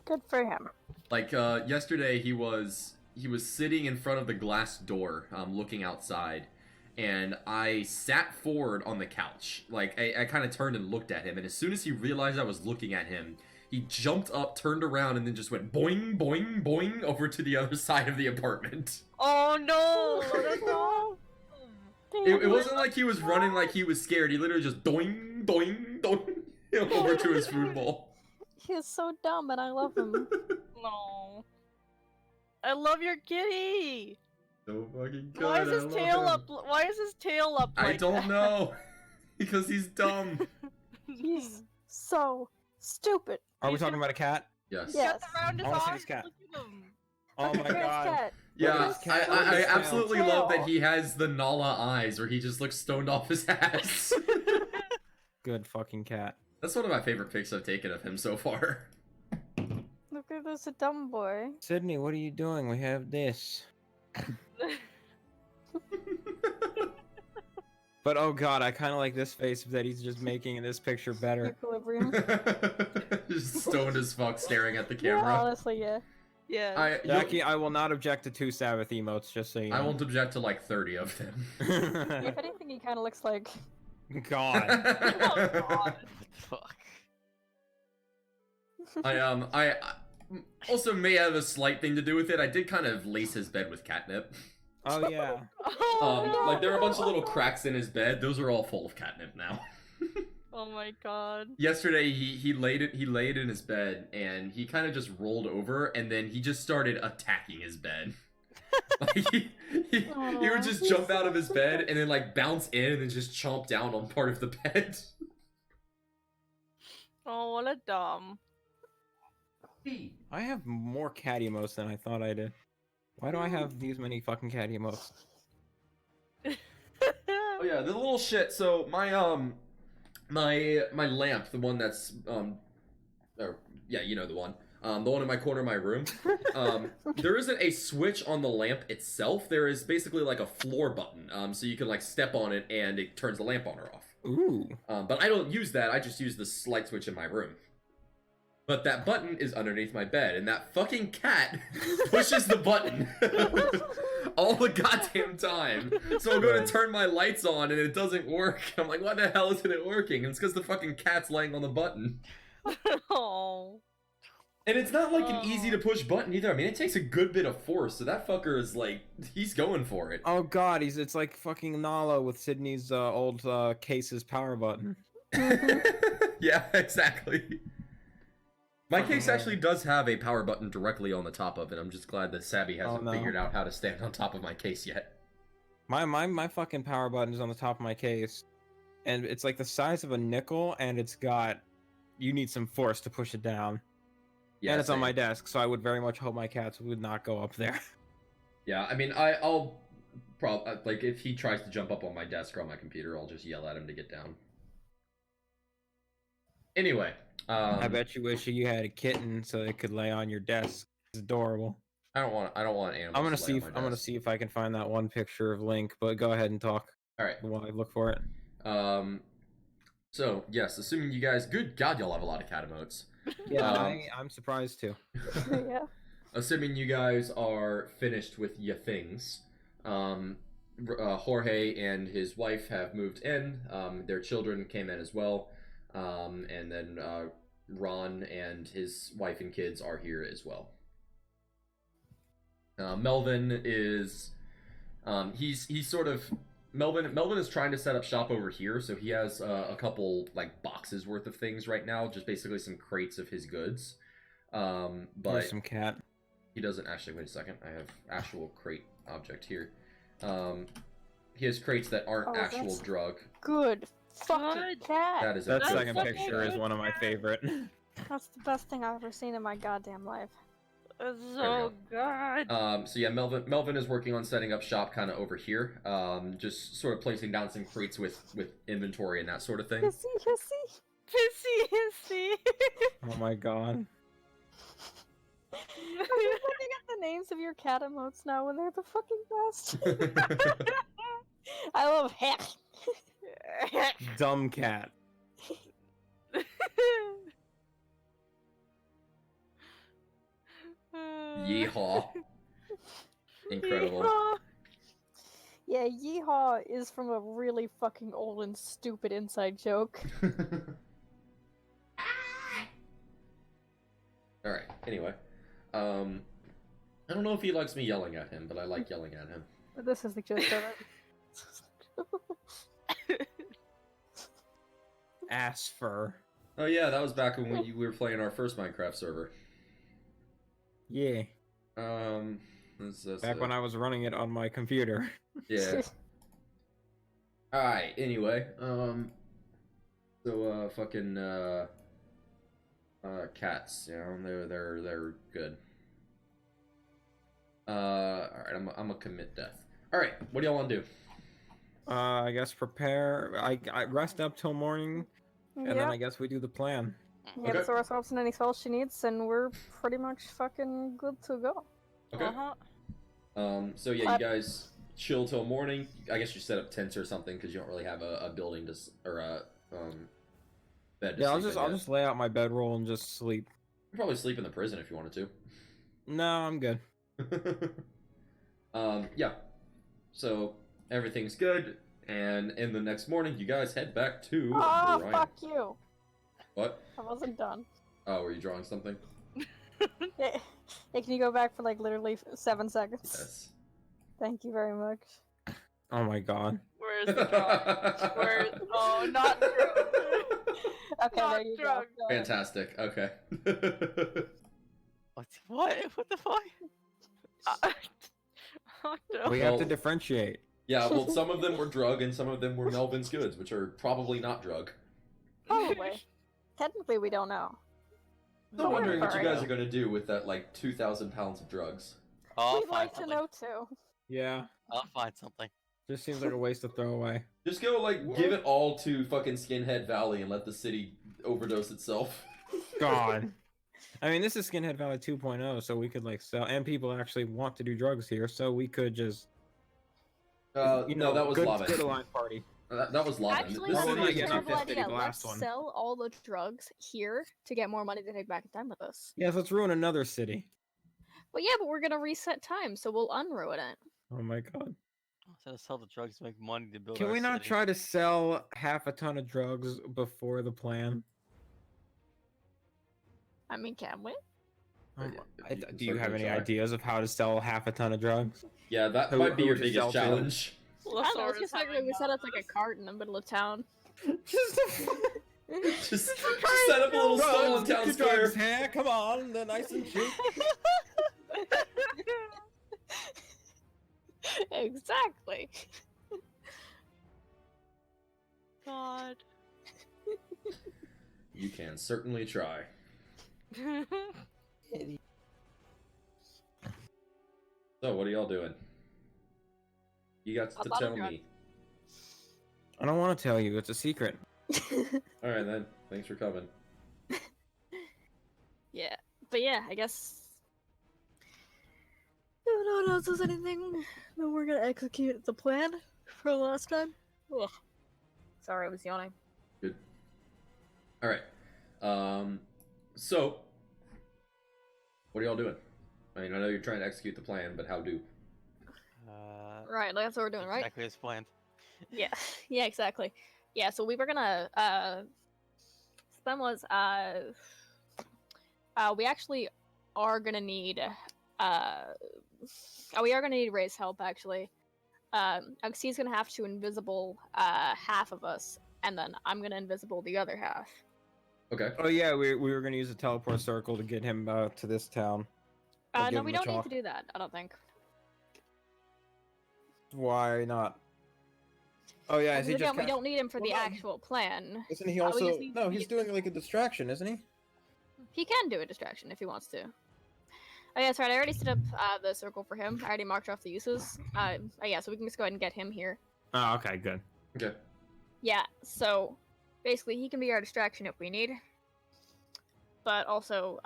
[SPEAKER 3] Good for him.
[SPEAKER 1] Like yesterday, he was sitting in front of the glass door, looking outside, and I sat forward on the couch. Like I kind of turned and looked at him, and as soon as he realized I was looking at him, he jumped up, turned around, and then just went boing, boing, boing over to the other side of the apartment.
[SPEAKER 4] Oh no! That's awesome.
[SPEAKER 1] It wasn't like he was running like he was scared. He literally just doing, doing, doing over to his food bowl.
[SPEAKER 3] He is so dumb, and I love him.
[SPEAKER 4] No. I love your kitty.
[SPEAKER 1] So fucking good.
[SPEAKER 4] Why is his
[SPEAKER 1] I love
[SPEAKER 4] tail
[SPEAKER 1] him.
[SPEAKER 4] up? Why is his tail up?
[SPEAKER 1] I
[SPEAKER 4] like
[SPEAKER 1] don't
[SPEAKER 4] that?
[SPEAKER 1] know. Because he's dumb.
[SPEAKER 3] He's so stupid.
[SPEAKER 2] Are we talking about a cat?
[SPEAKER 1] Yes.
[SPEAKER 3] Yeah.
[SPEAKER 4] Got the roundest
[SPEAKER 2] I wanna see
[SPEAKER 4] eyes.
[SPEAKER 2] this cat.
[SPEAKER 4] Look at him.
[SPEAKER 2] Oh my
[SPEAKER 3] Where's
[SPEAKER 2] god.
[SPEAKER 3] Cat?
[SPEAKER 1] Yeah,
[SPEAKER 2] Look at his cat. Look at
[SPEAKER 1] I
[SPEAKER 2] his tail.
[SPEAKER 1] absolutely love that
[SPEAKER 3] Tail.
[SPEAKER 1] he has the Nala eyes where he just looks stoned off his ass.
[SPEAKER 2] Good fucking cat.
[SPEAKER 1] That's one of my favorite pics I've taken of him so far.
[SPEAKER 3] Look at this dumb boy.
[SPEAKER 2] Sydney, what are you doing? We have this. But oh god, I kind of like this face that he's just making in this picture better.
[SPEAKER 3] Equilibrium.
[SPEAKER 1] Just stoned as fuck staring at the
[SPEAKER 3] Yeah,
[SPEAKER 1] camera.
[SPEAKER 3] honestly, yeah.
[SPEAKER 4] Yeah.
[SPEAKER 2] Jackie, I will not object to 2 Sabbath emotes, just so you know.
[SPEAKER 1] I won't object to like 30 of them.
[SPEAKER 3] If anything, he kind of looks like.
[SPEAKER 2] God.
[SPEAKER 4] Oh, God.
[SPEAKER 5] What the fuck?
[SPEAKER 1] also may have a slight thing to do with it. I did kind of lace his bed with catnip.
[SPEAKER 2] Oh yeah.
[SPEAKER 1] Like there are a bunch of little cracks in his bed. Those are all full of catnip now.
[SPEAKER 4] Oh my god.
[SPEAKER 1] Yesterday he laid in his bed and he kind of just rolled over and then he just started attacking his bed. Like he would just jump out of his bed and then like bounce in and then just chomp down on part of the bed.
[SPEAKER 4] Oh, what a dumb.
[SPEAKER 2] I have more cat emotes than I thought I did. Why do I have these many fucking cat emotes?
[SPEAKER 1] Oh yeah, the little shit. So my my lamp, the one that's or yeah, you know the one. The one in my corner of my room. There isn't a switch on the lamp itself. There is basically like a floor button. So you can like step on it and it turns the lamp on or off.
[SPEAKER 2] Ooh.
[SPEAKER 1] But I don't use that. I just use the light switch in my room. But that button is underneath my bed, and that fucking cat pushes the button all the goddamn time. So I'm going to turn my lights on, and it doesn't work. I'm like, why the hell isn't it working? And it's because the fucking cat's laying on the button.
[SPEAKER 4] Oh.
[SPEAKER 1] And it's not like an easy to push button either. I mean, it takes a good bit of force, so that fucker is like, he's going for it.
[SPEAKER 2] Oh god, it's like fucking Nala with Sydney's old case's power button.
[SPEAKER 1] Yeah, exactly. My case actually does have a power button directly on the top of it. I'm just glad that Sabby hasn't figured out how to stand on top of my case yet.
[SPEAKER 2] My fucking power button is on the top of my case, and it's like the size of a nickel, and it's got, you need some force to push it down.
[SPEAKER 1] Yeah,
[SPEAKER 2] and it's on
[SPEAKER 1] same.
[SPEAKER 2] my desk, so I would very much hope my cats would not go up there.
[SPEAKER 1] Yeah, I mean, I'll probably, like, if he tries to jump up on my desk or on my computer, I'll just yell at him to get down. Anyway.
[SPEAKER 2] I bet you wish you had a kitten so it could lay on your desk. It's adorable.
[SPEAKER 1] I don't want animals.
[SPEAKER 2] I'm gonna
[SPEAKER 1] to lay
[SPEAKER 2] see.
[SPEAKER 1] on
[SPEAKER 2] If,
[SPEAKER 1] my
[SPEAKER 2] I'm gonna
[SPEAKER 1] desk.
[SPEAKER 2] see if I can find that one picture of Link. But go ahead and talk
[SPEAKER 1] All right.
[SPEAKER 2] while I look for it.
[SPEAKER 1] So yes, assuming you guys, good God, y'all have a lot of cat emotes.
[SPEAKER 2] Yeah,
[SPEAKER 1] Um,
[SPEAKER 2] I'm surprised too.
[SPEAKER 3] Yeah.
[SPEAKER 1] Assuming you guys are finished with your things, Jorge and his wife have moved in. Their children came in as well, and then Ron and his wife and kids are here as well. Melvin is, he's sort of Melvin is trying to set up shop over here, so he has a couple like boxes worth of things right now, just basically some crates of his goods. But
[SPEAKER 2] There's some cat.
[SPEAKER 1] he doesn't actually. Wait a second. I have actual crate object here. He has crates that aren't
[SPEAKER 3] Oh,
[SPEAKER 1] actual
[SPEAKER 3] that's-
[SPEAKER 1] drug.
[SPEAKER 3] Good fucking
[SPEAKER 4] Good.
[SPEAKER 3] cat.
[SPEAKER 1] That is a
[SPEAKER 2] That
[SPEAKER 4] That's
[SPEAKER 2] second
[SPEAKER 4] fucking
[SPEAKER 2] picture is
[SPEAKER 4] good
[SPEAKER 2] one of my
[SPEAKER 4] cat.
[SPEAKER 2] favorite.
[SPEAKER 3] That's the best thing I've ever seen in my goddamn life.
[SPEAKER 4] It's
[SPEAKER 1] we
[SPEAKER 4] so good.
[SPEAKER 1] So yeah, Melvin is working on setting up shop kind of over here. Just sort of placing down some crates with inventory and that sort of thing.
[SPEAKER 3] Hissy, hissy.
[SPEAKER 4] Pissy, hissy.
[SPEAKER 2] Oh my god.
[SPEAKER 3] I'm just looking at the names of your cat emotes now, and they're the fucking best. I love heck.
[SPEAKER 2] Dumb cat.
[SPEAKER 1] Yeehaw! Incredible.
[SPEAKER 4] Yeehaw.
[SPEAKER 3] Yeah, yeehaw is from a really fucking old and stupid inside joke.
[SPEAKER 1] All right. Anyway, I don't know if he likes me yelling at him, but I like yelling at him.
[SPEAKER 3] But this is the gist of it.
[SPEAKER 2] Ass fur.
[SPEAKER 1] Oh yeah, that was back when we were playing our first Minecraft server.
[SPEAKER 2] Yeah.
[SPEAKER 1] That's
[SPEAKER 2] Back when I was running it on my computer.
[SPEAKER 1] Yeah. All right. Anyway, so fucking cats. You know, they're good. All right. I'm gonna commit death. All right. What do y'all want to do?
[SPEAKER 2] I guess prepare. I rest up till morning, and then
[SPEAKER 3] Yeah,
[SPEAKER 2] I guess we do the plan.
[SPEAKER 3] yeah,
[SPEAKER 1] Okay.
[SPEAKER 3] throw ourselves in any spells she needs, and we're pretty much fucking good to go.
[SPEAKER 1] Okay.
[SPEAKER 4] Uh-huh.
[SPEAKER 1] So yeah, you guys chill till morning. I guess you set up tents or something because you don't really have a building to or a bed. To
[SPEAKER 2] Yeah,
[SPEAKER 1] sleep in
[SPEAKER 2] I'll
[SPEAKER 1] yet.
[SPEAKER 2] just lay out my bedroll and just sleep.
[SPEAKER 1] You could probably sleep in the prison if you wanted
[SPEAKER 2] No, I'm good.
[SPEAKER 1] to. Yeah. So everything's good, and in the next morning, you guys head back to
[SPEAKER 3] Ah,
[SPEAKER 1] Brian.
[SPEAKER 3] fuck you.
[SPEAKER 1] What?
[SPEAKER 3] I wasn't done.
[SPEAKER 1] Oh, were you drawing something?
[SPEAKER 3] Yeah, Hey, can you go back for like literally 7 seconds?
[SPEAKER 1] Yes.
[SPEAKER 3] Thank you very much.
[SPEAKER 2] Oh my god.
[SPEAKER 4] Where's the drug? Where? Oh, not drug.
[SPEAKER 3] Okay,
[SPEAKER 4] Not
[SPEAKER 3] there you
[SPEAKER 4] drug.
[SPEAKER 3] go. Ahead.
[SPEAKER 1] Fantastic. Okay.
[SPEAKER 5] What? What the fuck?
[SPEAKER 4] Oh, no.
[SPEAKER 2] We have to
[SPEAKER 1] Well-
[SPEAKER 2] differentiate.
[SPEAKER 1] Yeah, well, some of them were drug and some of them were Melvin's goods, which are probably not drug.
[SPEAKER 3] Probably. Technically, we don't know.
[SPEAKER 1] I'm wondering what you
[SPEAKER 3] Alright.
[SPEAKER 1] guys are gonna do with that, like, 2,000 pounds of drugs.
[SPEAKER 5] I'll
[SPEAKER 3] We'd
[SPEAKER 5] find
[SPEAKER 3] like to
[SPEAKER 5] something.
[SPEAKER 3] know too.
[SPEAKER 2] Yeah.
[SPEAKER 5] I'll find something.
[SPEAKER 2] Just seems like a waste to throw away.
[SPEAKER 1] Just go, like, give it all to fucking Skinhead Valley and let the city overdose itself.
[SPEAKER 2] God. I mean, this is Skinhead Valley 2.0, so we could like sell, and people actually want to do drugs here, so we could just,
[SPEAKER 1] No, that was
[SPEAKER 2] good,
[SPEAKER 1] Lavin.
[SPEAKER 2] Good Alliance party.
[SPEAKER 1] That was Lavin.
[SPEAKER 3] Actually,
[SPEAKER 1] This
[SPEAKER 3] that's
[SPEAKER 2] city
[SPEAKER 3] not
[SPEAKER 2] is
[SPEAKER 3] a
[SPEAKER 2] getting
[SPEAKER 3] terrible
[SPEAKER 2] 50
[SPEAKER 3] idea.
[SPEAKER 2] the
[SPEAKER 3] Let's
[SPEAKER 2] last one.
[SPEAKER 3] sell all the drugs here to get more money to take back in time with us.
[SPEAKER 2] Yes, let's ruin another city.
[SPEAKER 3] But yeah, but we're gonna reset time, so we'll unruin it.
[SPEAKER 2] Oh my god.
[SPEAKER 5] Instead of sell the drugs to make money to build
[SPEAKER 2] Can
[SPEAKER 5] our
[SPEAKER 2] we not
[SPEAKER 5] city.
[SPEAKER 2] try to sell half a ton of drugs before the plan?
[SPEAKER 3] I mean, can we?
[SPEAKER 2] Um,
[SPEAKER 1] You can
[SPEAKER 2] do you have
[SPEAKER 1] certainly
[SPEAKER 2] any
[SPEAKER 1] try.
[SPEAKER 2] ideas of how to sell half a ton of drugs?
[SPEAKER 1] Yeah, that
[SPEAKER 2] Who-
[SPEAKER 1] might be
[SPEAKER 2] who
[SPEAKER 1] your
[SPEAKER 2] would you
[SPEAKER 1] biggest
[SPEAKER 2] sell to?
[SPEAKER 1] challenge.
[SPEAKER 3] I don't know. It's
[SPEAKER 4] Losaurus
[SPEAKER 3] just like
[SPEAKER 4] having
[SPEAKER 3] we set up like a
[SPEAKER 4] none of
[SPEAKER 3] cart in the middle of town.
[SPEAKER 2] Just
[SPEAKER 1] Just set up a little stall in town square.
[SPEAKER 2] here. Come on, they're nice and cheap.
[SPEAKER 3] Exactly.
[SPEAKER 4] God.
[SPEAKER 1] You can certainly try. So, what are y'all doing? You got
[SPEAKER 3] A
[SPEAKER 1] to
[SPEAKER 3] lot of
[SPEAKER 1] tell
[SPEAKER 3] drugs.
[SPEAKER 1] me.
[SPEAKER 2] I don't want to tell you. It's a secret.
[SPEAKER 1] Alright then, thanks for coming.
[SPEAKER 3] Yeah, but yeah, I guess. No one else does anything. No, we're gonna execute the plan for last time. Ugh. Sorry, I was yawning.
[SPEAKER 1] Good. Alright. So, what are y'all doing? I mean, I know you're trying to execute the plan, but how do?
[SPEAKER 3] Right, that's what we're doing, right?
[SPEAKER 5] Exactly as planned.
[SPEAKER 3] Yeah, yeah, exactly. Yeah, so we were gonna then was we actually are gonna need we are gonna need Ray's help actually. Xy's gonna have to invisible half of us, and then I'm gonna invisible the other half.
[SPEAKER 1] Okay.
[SPEAKER 2] Oh yeah, we were gonna use a teleport circle to get him to this town. Or give
[SPEAKER 3] No,
[SPEAKER 2] him
[SPEAKER 3] we
[SPEAKER 2] the
[SPEAKER 3] don't need
[SPEAKER 2] chalk.
[SPEAKER 3] to do that, I don't think.
[SPEAKER 2] Why not? Oh yeah, is he
[SPEAKER 3] Because
[SPEAKER 2] just?
[SPEAKER 3] again, we don't need him for the
[SPEAKER 2] Well, no.
[SPEAKER 3] actual plan.
[SPEAKER 2] Isn't he
[SPEAKER 3] we just
[SPEAKER 2] also?
[SPEAKER 3] need
[SPEAKER 2] No,
[SPEAKER 3] to
[SPEAKER 2] he's
[SPEAKER 3] get-
[SPEAKER 2] doing like a distraction, isn't he?
[SPEAKER 3] He can do a distraction if he wants to. Oh yeah, that's right. I already set up the circle for him. I already marked off the uses. Oh yeah, so we can just go ahead and get him here.
[SPEAKER 2] Oh, okay, good.
[SPEAKER 1] Okay.
[SPEAKER 3] Yeah, so basically he can be our distraction if we need. But also,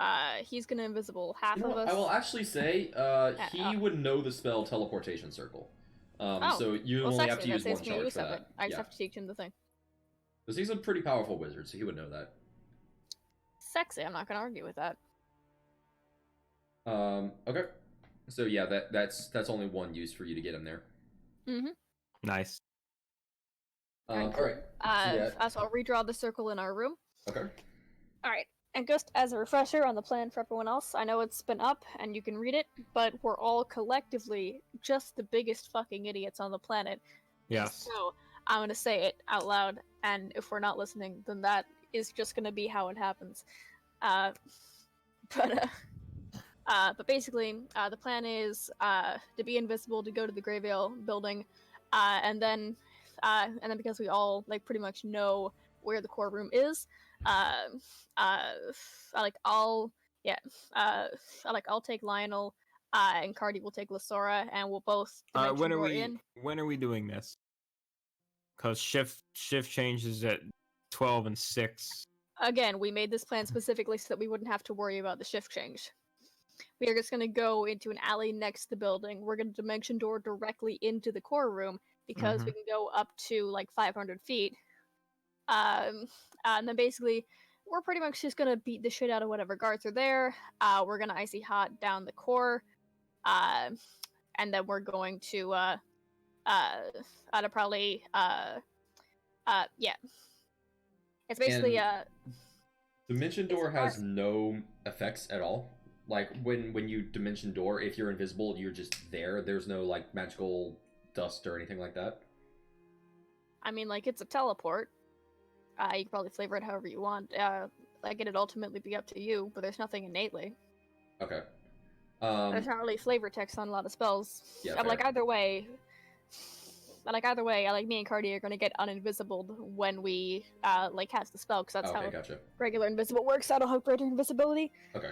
[SPEAKER 3] he's gonna invisible half
[SPEAKER 1] You know
[SPEAKER 3] of
[SPEAKER 1] what?
[SPEAKER 3] us.
[SPEAKER 1] I will actually say, he
[SPEAKER 3] oh.
[SPEAKER 1] would know the spell Teleportation Circle.
[SPEAKER 3] Oh,
[SPEAKER 1] So you
[SPEAKER 3] well,
[SPEAKER 1] only have
[SPEAKER 3] sexy.
[SPEAKER 1] to
[SPEAKER 3] That
[SPEAKER 1] use one
[SPEAKER 3] saves me
[SPEAKER 1] charge
[SPEAKER 3] use
[SPEAKER 1] for
[SPEAKER 3] of it.
[SPEAKER 1] that.
[SPEAKER 3] I just
[SPEAKER 1] Yeah.
[SPEAKER 3] have to teach him the thing.
[SPEAKER 1] Because he's a pretty powerful wizard, so he would know that.
[SPEAKER 3] Sexy. I'm not gonna argue with that.
[SPEAKER 1] Okay. So yeah, that's only one use for you to get him there.
[SPEAKER 3] Mm-hmm.
[SPEAKER 2] Nice.
[SPEAKER 3] Alright,
[SPEAKER 1] All right. yeah.
[SPEAKER 3] So I'll redraw the circle in our room.
[SPEAKER 1] Okay.
[SPEAKER 3] Alright, and just as a refresher on the plan for everyone else, I know it's been up and you can read it, but we're all collectively just the biggest fucking idiots on the planet.
[SPEAKER 2] Yes.
[SPEAKER 3] So I'm gonna say it out loud, and if we're not listening, then that is just gonna be how it happens. But basically, the plan is to be invisible, to go to the Greyvale building, and then because we all like pretty much know where the core room is, I'll take Lionel, and Cardi will take Lasora, and we'll both
[SPEAKER 2] When are
[SPEAKER 3] door
[SPEAKER 2] we?
[SPEAKER 3] in.
[SPEAKER 2] When are we doing this? Cause shift changes at 12 and 6.
[SPEAKER 3] Again, we made this plan specifically so that we wouldn't have to worry about the shift change. We are just going to go into an alley next to the building. We're going to dimension door directly into the core room because we can go up to like 500 feet. And then basically, we're pretty much just going to beat the shit out of whatever guards are there. We're going to icy hot down the core. And then we're going to probably yeah. It's basically
[SPEAKER 1] Dimension Door
[SPEAKER 3] It's
[SPEAKER 1] has no effects at all. like when you dimension door, if you're invisible, you're just there. There's no like magical dust or anything like that.
[SPEAKER 3] I mean, like, it's a teleport. You can probably flavor it however you want. Like, it'd ultimately be up to you, but there's nothing innately.
[SPEAKER 1] Okay.
[SPEAKER 3] There's not really flavor text on a lot of spells.
[SPEAKER 1] Yeah,
[SPEAKER 3] I'm like,
[SPEAKER 1] fair.
[SPEAKER 3] either way, me and Cardi are gonna get uninvisibled when we like cast the spell, because that's
[SPEAKER 1] Okay,
[SPEAKER 3] how
[SPEAKER 1] gotcha.
[SPEAKER 3] regular invisible works. I don't have greater invisibility.
[SPEAKER 1] Okay.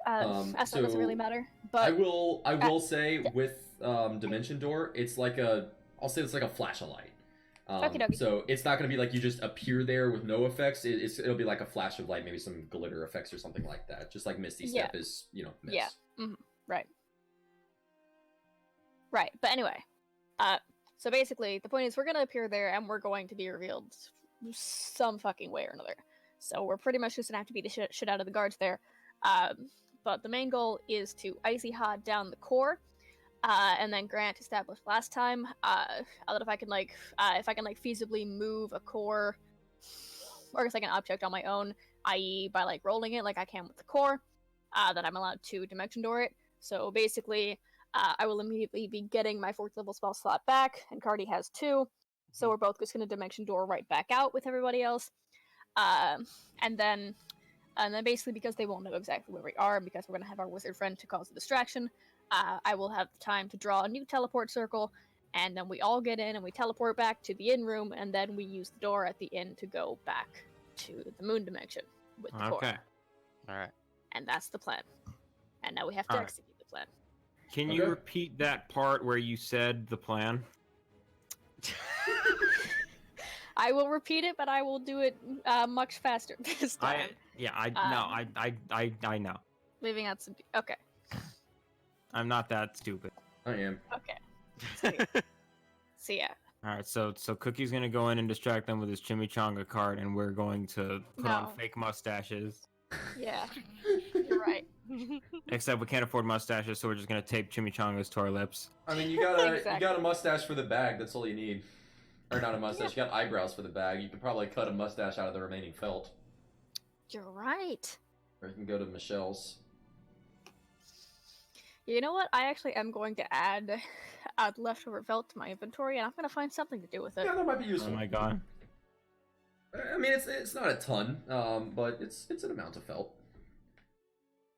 [SPEAKER 3] That
[SPEAKER 1] so
[SPEAKER 3] doesn't really matter. But
[SPEAKER 1] I will say with dimension door, it's like I'll say it's like a flash of light.
[SPEAKER 3] Okie-dokie.
[SPEAKER 1] So it's not going to be like you just appear there with no effects. It'll be like a flash of light, maybe some glitter effects or something like that. Just like Misty Step is, Miss.
[SPEAKER 3] Yeah. Right. Right. But anyway, so basically the point is we're gonna appear there and we're going to be revealed some fucking way or another. So we're pretty much just gonna have to beat the shit out of the guards there. But the main goal is to icy hot down the core. And then Grant established last time that if I can feasibly move a core or a second object on my own, i.e. by like rolling it like I can with the core, that I'm allowed to dimension door it. So basically, I will immediately be getting my 4th level spell slot back, and Cardi has 2, so we're both just going to dimension door right back out with everybody else. And then basically, because they won't know exactly where we are, because we're going to have our wizard friend to cause a distraction, I will have the time to draw a new teleport circle, and then we all get in and we teleport back to the inn room, and then we use the door at the inn to go back to the moon dimension with the core.
[SPEAKER 2] Okay.
[SPEAKER 5] All right.
[SPEAKER 3] And that's the plan. And now we have to
[SPEAKER 2] Alright.
[SPEAKER 3] execute the plan.
[SPEAKER 2] Can you
[SPEAKER 1] Okay.
[SPEAKER 2] repeat that part where you said the plan?
[SPEAKER 3] I will repeat it, but I will do it much faster this time.
[SPEAKER 2] I know.
[SPEAKER 3] Leaving out some. Okay.
[SPEAKER 2] I'm not that stupid.
[SPEAKER 1] I am.
[SPEAKER 3] Okay. So yeah.
[SPEAKER 2] All right, so Cookie's gonna go in and distract them with his chimichanga cart, and we're going to put on
[SPEAKER 3] No.
[SPEAKER 2] fake mustaches.
[SPEAKER 3] Yeah. You're right.
[SPEAKER 2] Except we can't afford mustaches, so we're just gonna tape chimichangas to our lips.
[SPEAKER 1] I mean, you got
[SPEAKER 3] Exactly.
[SPEAKER 1] a mustache for the bag. That's all you need. Or not a mustache. You got eyebrows for the bag. You can probably cut a mustache out of the remaining felt.
[SPEAKER 3] You're right.
[SPEAKER 1] Or you can go to Michelle's.
[SPEAKER 3] You know what? I actually am going to add leftover felt to my inventory, and I'm gonna find something to do with it.
[SPEAKER 1] Yeah, that might be
[SPEAKER 2] Oh
[SPEAKER 1] useful.
[SPEAKER 2] my god.
[SPEAKER 1] I mean, it's not a ton, but it's an amount of felt.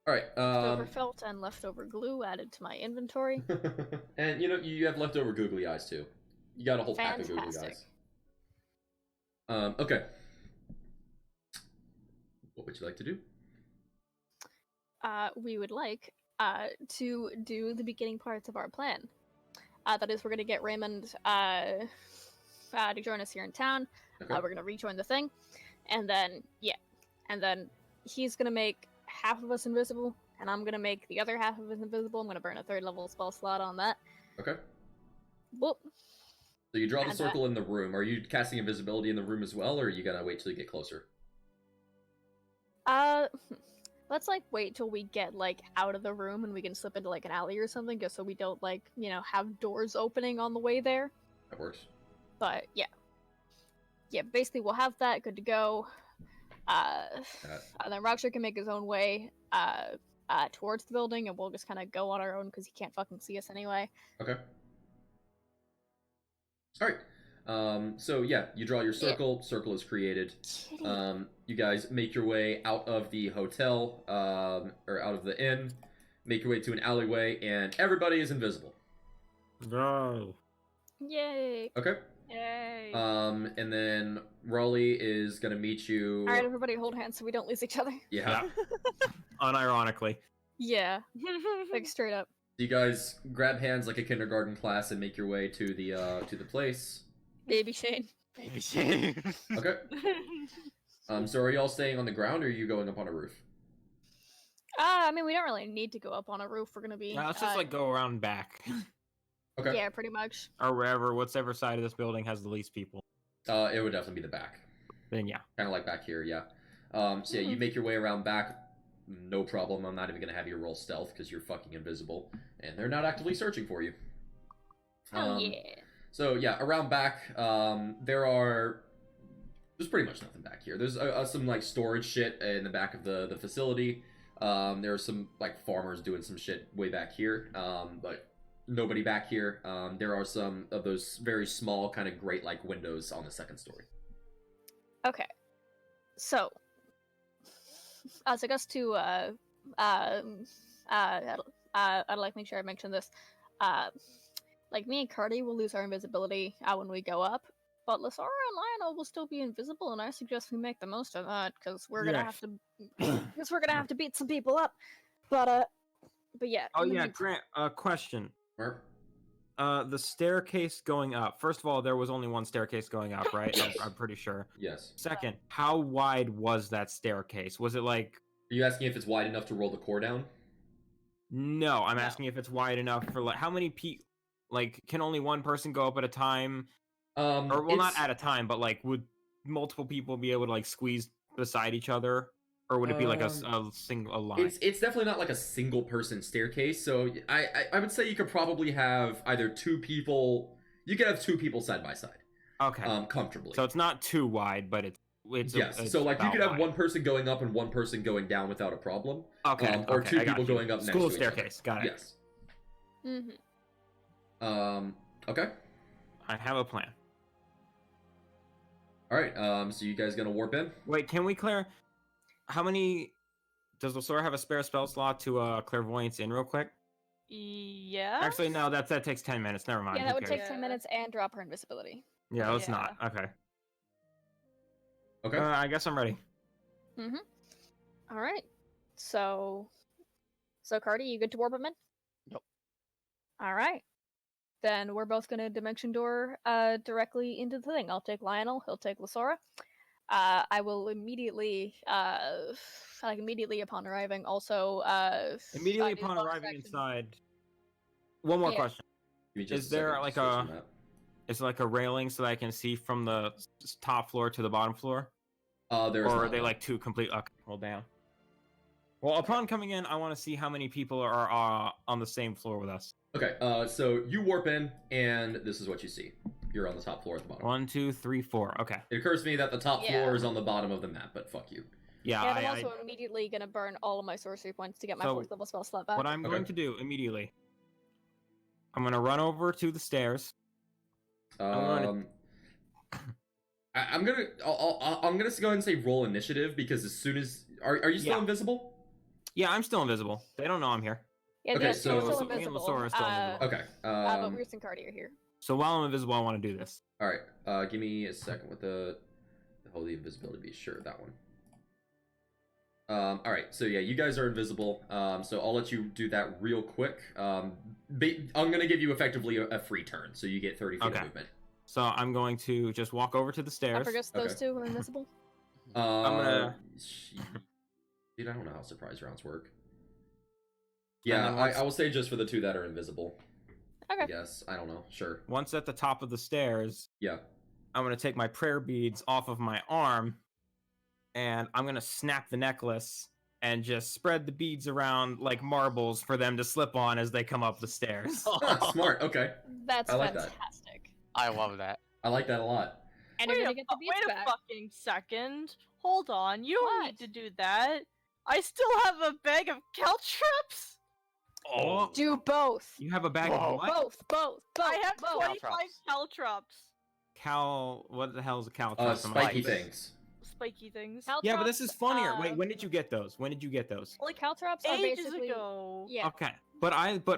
[SPEAKER 1] All right.
[SPEAKER 3] Leftover felt and leftover glue added to my inventory.
[SPEAKER 1] And you have leftover googly eyes too. You got a whole pack of googly
[SPEAKER 3] Fantastic.
[SPEAKER 1] eyes. Okay. What would you like to do?
[SPEAKER 3] We would like to do the beginning parts of our plan. That is, we're gonna get Raymond to join us here in town.
[SPEAKER 1] Okay.
[SPEAKER 3] We're gonna rejoin the thing, and then he's gonna make half of us invisible, and I'm gonna make the other half of us invisible. I'm gonna burn a 3rd level spell slot on that.
[SPEAKER 1] Okay.
[SPEAKER 3] Whoop.
[SPEAKER 1] So you draw the
[SPEAKER 3] And,
[SPEAKER 1] circle in the room. Are you casting invisibility in the room as well, or are you gonna wait till you get closer?
[SPEAKER 3] Let's wait till we get out of the room and we can slip into an alley or something, just so we don't have doors opening on the way there.
[SPEAKER 1] That works.
[SPEAKER 3] But yeah, basically we'll have that good to go. And then Roger can make his own way towards the building, and we'll just kind of go on our own because he can't fucking see us anyway.
[SPEAKER 1] Okay. All right. So yeah, you draw your circle. Circle is created.
[SPEAKER 3] Kitty.
[SPEAKER 1] You guys make your way out of the hotel, or out of the inn. Make your way to an alleyway, and everybody is invisible.
[SPEAKER 2] No.
[SPEAKER 3] Yay!
[SPEAKER 1] Okay.
[SPEAKER 4] Yay.
[SPEAKER 1] And then Raleigh is gonna meet you.
[SPEAKER 3] All right, everybody, hold hands so we don't lose each other.
[SPEAKER 1] Yeah.
[SPEAKER 2] Unironically.
[SPEAKER 3] Yeah, straight up.
[SPEAKER 1] You guys grab hands like a kindergarten class and make your way to the place.
[SPEAKER 3] Baby Shane.
[SPEAKER 5] Baby Shane.
[SPEAKER 1] Okay. So are y'all staying on the ground, or are you going up on a roof?
[SPEAKER 3] I mean, we don't really need to go up on a roof. We're gonna be.
[SPEAKER 2] Now let's just go around back.
[SPEAKER 1] Okay.
[SPEAKER 3] Yeah, pretty much.
[SPEAKER 2] Or wherever, whatever side of this building has the least people.
[SPEAKER 1] It would definitely be the back.
[SPEAKER 2] Then yeah.
[SPEAKER 1] Kind of like back here, yeah. So yeah, you make your way around back. No problem. I'm not even gonna have you roll stealth because you're fucking invisible, and they're not actively searching for you.
[SPEAKER 3] Oh yeah.
[SPEAKER 1] So yeah, around back, there's pretty much nothing back here. There's some storage shit in the back of the facility. There are some like farmers doing some shit way back here, but nobody back here. There are some of those very small kind of grate like windows on the second story.
[SPEAKER 3] Okay. So, as I guess to I'd like to make sure I mention this. Like me and Cardi will lose our invisibility when we go up, but Lasora and Lionel will still be invisible, and I suggest we make the most of that because we're gonna have to beat some people up. But yeah.
[SPEAKER 2] Oh
[SPEAKER 3] in the
[SPEAKER 2] yeah,
[SPEAKER 3] meantime-
[SPEAKER 2] Grant. Question.
[SPEAKER 1] Where?
[SPEAKER 2] The staircase going up. First of all, there was only one staircase going up, right? I'm pretty sure.
[SPEAKER 1] Yes.
[SPEAKER 2] Second, how wide was that staircase? Was it like?
[SPEAKER 1] Are you asking if it's wide enough to roll the core down?
[SPEAKER 2] No, I'm asking if it's wide enough for like how many like can only one person go up at a time? Or well, not at a time, but like would multiple people be able to like squeeze beside each other, or would it be like a single line?
[SPEAKER 1] It's definitely not like a single person staircase. So I would say you could probably have either two people. You could have two people side by side.
[SPEAKER 2] Okay.
[SPEAKER 1] Comfortably.
[SPEAKER 2] So it's not too wide, but it's
[SPEAKER 1] yes.
[SPEAKER 2] it's
[SPEAKER 1] So like you
[SPEAKER 2] about
[SPEAKER 1] could have
[SPEAKER 2] wide.
[SPEAKER 1] one person going up and one person going down without a problem.
[SPEAKER 2] Okay.
[SPEAKER 1] Or
[SPEAKER 2] okay,
[SPEAKER 1] two
[SPEAKER 2] I got
[SPEAKER 1] people
[SPEAKER 2] you.
[SPEAKER 1] going up next
[SPEAKER 2] School
[SPEAKER 1] to each other.
[SPEAKER 2] staircase. Got it.
[SPEAKER 1] Yes.
[SPEAKER 3] Mhm.
[SPEAKER 1] Okay.
[SPEAKER 2] I have a plan.
[SPEAKER 1] All right. So you guys gonna warp in?
[SPEAKER 2] Wait, can we clear? How many? Does Lasora have a spare spell slot to clairvoyance in real quick?
[SPEAKER 4] Yeah.
[SPEAKER 2] Actually, no. That takes 10 minutes. Never mind.
[SPEAKER 3] Yeah,
[SPEAKER 2] who
[SPEAKER 3] that would
[SPEAKER 2] cares?
[SPEAKER 3] take 10 minutes and drop her invisibility.
[SPEAKER 2] Yeah, let's
[SPEAKER 4] Yeah.
[SPEAKER 2] not. Okay.
[SPEAKER 1] Okay.
[SPEAKER 2] I guess I'm ready.
[SPEAKER 3] All right. So Cardi, you good to warp him in?
[SPEAKER 5] Yep.
[SPEAKER 3] All right. Then we're both gonna dimension door directly into the thing. I'll take Lionel. He'll take Lasora. I will immediately, immediately upon arriving, also
[SPEAKER 2] Immediately
[SPEAKER 3] do
[SPEAKER 2] upon
[SPEAKER 3] bonus
[SPEAKER 2] arriving
[SPEAKER 3] action.
[SPEAKER 2] inside. One more
[SPEAKER 3] Yeah.
[SPEAKER 2] question.
[SPEAKER 1] Give me just
[SPEAKER 2] Is there
[SPEAKER 1] second to
[SPEAKER 2] like
[SPEAKER 1] switch
[SPEAKER 2] a-
[SPEAKER 1] the map.
[SPEAKER 2] Is it like a railing so that I can see from the top floor to the bottom floor?
[SPEAKER 1] There's
[SPEAKER 2] Or are
[SPEAKER 1] not
[SPEAKER 2] they
[SPEAKER 1] one.
[SPEAKER 2] like two complete? Okay, well, damn. Well, upon coming in, I want to see how many people are on the same floor with us.
[SPEAKER 1] Okay. So you warp in, and this is what you see. You're on the top floor at the bottom.
[SPEAKER 2] 1, 2, 3, 4. Okay.
[SPEAKER 1] It occurs to me that the top
[SPEAKER 3] Yeah.
[SPEAKER 1] floor is on the bottom of the map, but fuck you.
[SPEAKER 2] Yeah.
[SPEAKER 3] And I'm also immediately gonna burn all of my sorcery points to get my
[SPEAKER 2] So,
[SPEAKER 3] fourth level spell slot back.
[SPEAKER 2] What I'm
[SPEAKER 1] Okay.
[SPEAKER 2] going to do immediately, I'm going to run over to the stairs.
[SPEAKER 1] I'm gonna go ahead and say roll initiative because as soon as are you still
[SPEAKER 2] Yeah.
[SPEAKER 1] invisible?
[SPEAKER 2] Yeah, I'm still invisible. They don't know I'm here.
[SPEAKER 3] Yeah,
[SPEAKER 1] Okay,
[SPEAKER 3] yeah,
[SPEAKER 1] so-
[SPEAKER 3] you're still
[SPEAKER 1] So
[SPEAKER 2] me and
[SPEAKER 3] invisible.
[SPEAKER 2] Lasora are still invisible.
[SPEAKER 1] Okay.
[SPEAKER 3] But Weird and Cardi are here.
[SPEAKER 2] So while I'm invisible, I want to do this.
[SPEAKER 1] All right. Give me a second with the holy invisibility. Be sure that one. All right. So yeah, you guys are invisible. So I'll let you do that real quick. I'm gonna give you effectively a free turn, so you get 30 feet
[SPEAKER 2] Okay.
[SPEAKER 1] of movement.
[SPEAKER 2] So I'm going to just walk over to the
[SPEAKER 3] I
[SPEAKER 2] stairs.
[SPEAKER 3] forget those two are invisible.
[SPEAKER 2] gonna-
[SPEAKER 1] Dude, I don't know how surprise rounds work.
[SPEAKER 2] And
[SPEAKER 1] Yeah,
[SPEAKER 2] then once-
[SPEAKER 1] I will say just for the two that are invisible. I
[SPEAKER 3] Okay.
[SPEAKER 1] guess. I don't know. Sure.
[SPEAKER 2] Once at the top of the stairs,
[SPEAKER 1] Yeah.
[SPEAKER 2] I'm going to take my prayer beads off of my arm and I'm going to snap the necklace and just spread the beads around like marbles for them to slip on as they come up the stairs.
[SPEAKER 1] Smart. Okay.
[SPEAKER 3] That's
[SPEAKER 1] I like that.
[SPEAKER 3] fantastic.
[SPEAKER 5] I love that.
[SPEAKER 1] I like that a lot.
[SPEAKER 3] And
[SPEAKER 4] Wait
[SPEAKER 3] you're
[SPEAKER 4] a,
[SPEAKER 3] gonna get the beats
[SPEAKER 4] wait a
[SPEAKER 3] back.
[SPEAKER 4] fucking second. Hold on. You don't need
[SPEAKER 3] What?
[SPEAKER 4] to do that. I still have a bag of caltrops.
[SPEAKER 2] Oh,
[SPEAKER 3] Do both.
[SPEAKER 2] you have a bag
[SPEAKER 5] Whoa.
[SPEAKER 2] of what?
[SPEAKER 3] Both.
[SPEAKER 4] I have
[SPEAKER 3] both.
[SPEAKER 4] 25
[SPEAKER 5] Caltrops.
[SPEAKER 4] caltrops.
[SPEAKER 2] What the hell is a caltrop?
[SPEAKER 1] Spiky
[SPEAKER 5] Spikes.
[SPEAKER 1] things.
[SPEAKER 4] Spiky things.
[SPEAKER 2] Yeah, but this
[SPEAKER 3] Caltrops,
[SPEAKER 2] is funnier. Wait, when did you get those? When did you get those?
[SPEAKER 3] Like caltrops are
[SPEAKER 4] Ages
[SPEAKER 3] basically.
[SPEAKER 4] ago.
[SPEAKER 3] Yeah.
[SPEAKER 2] Okay, but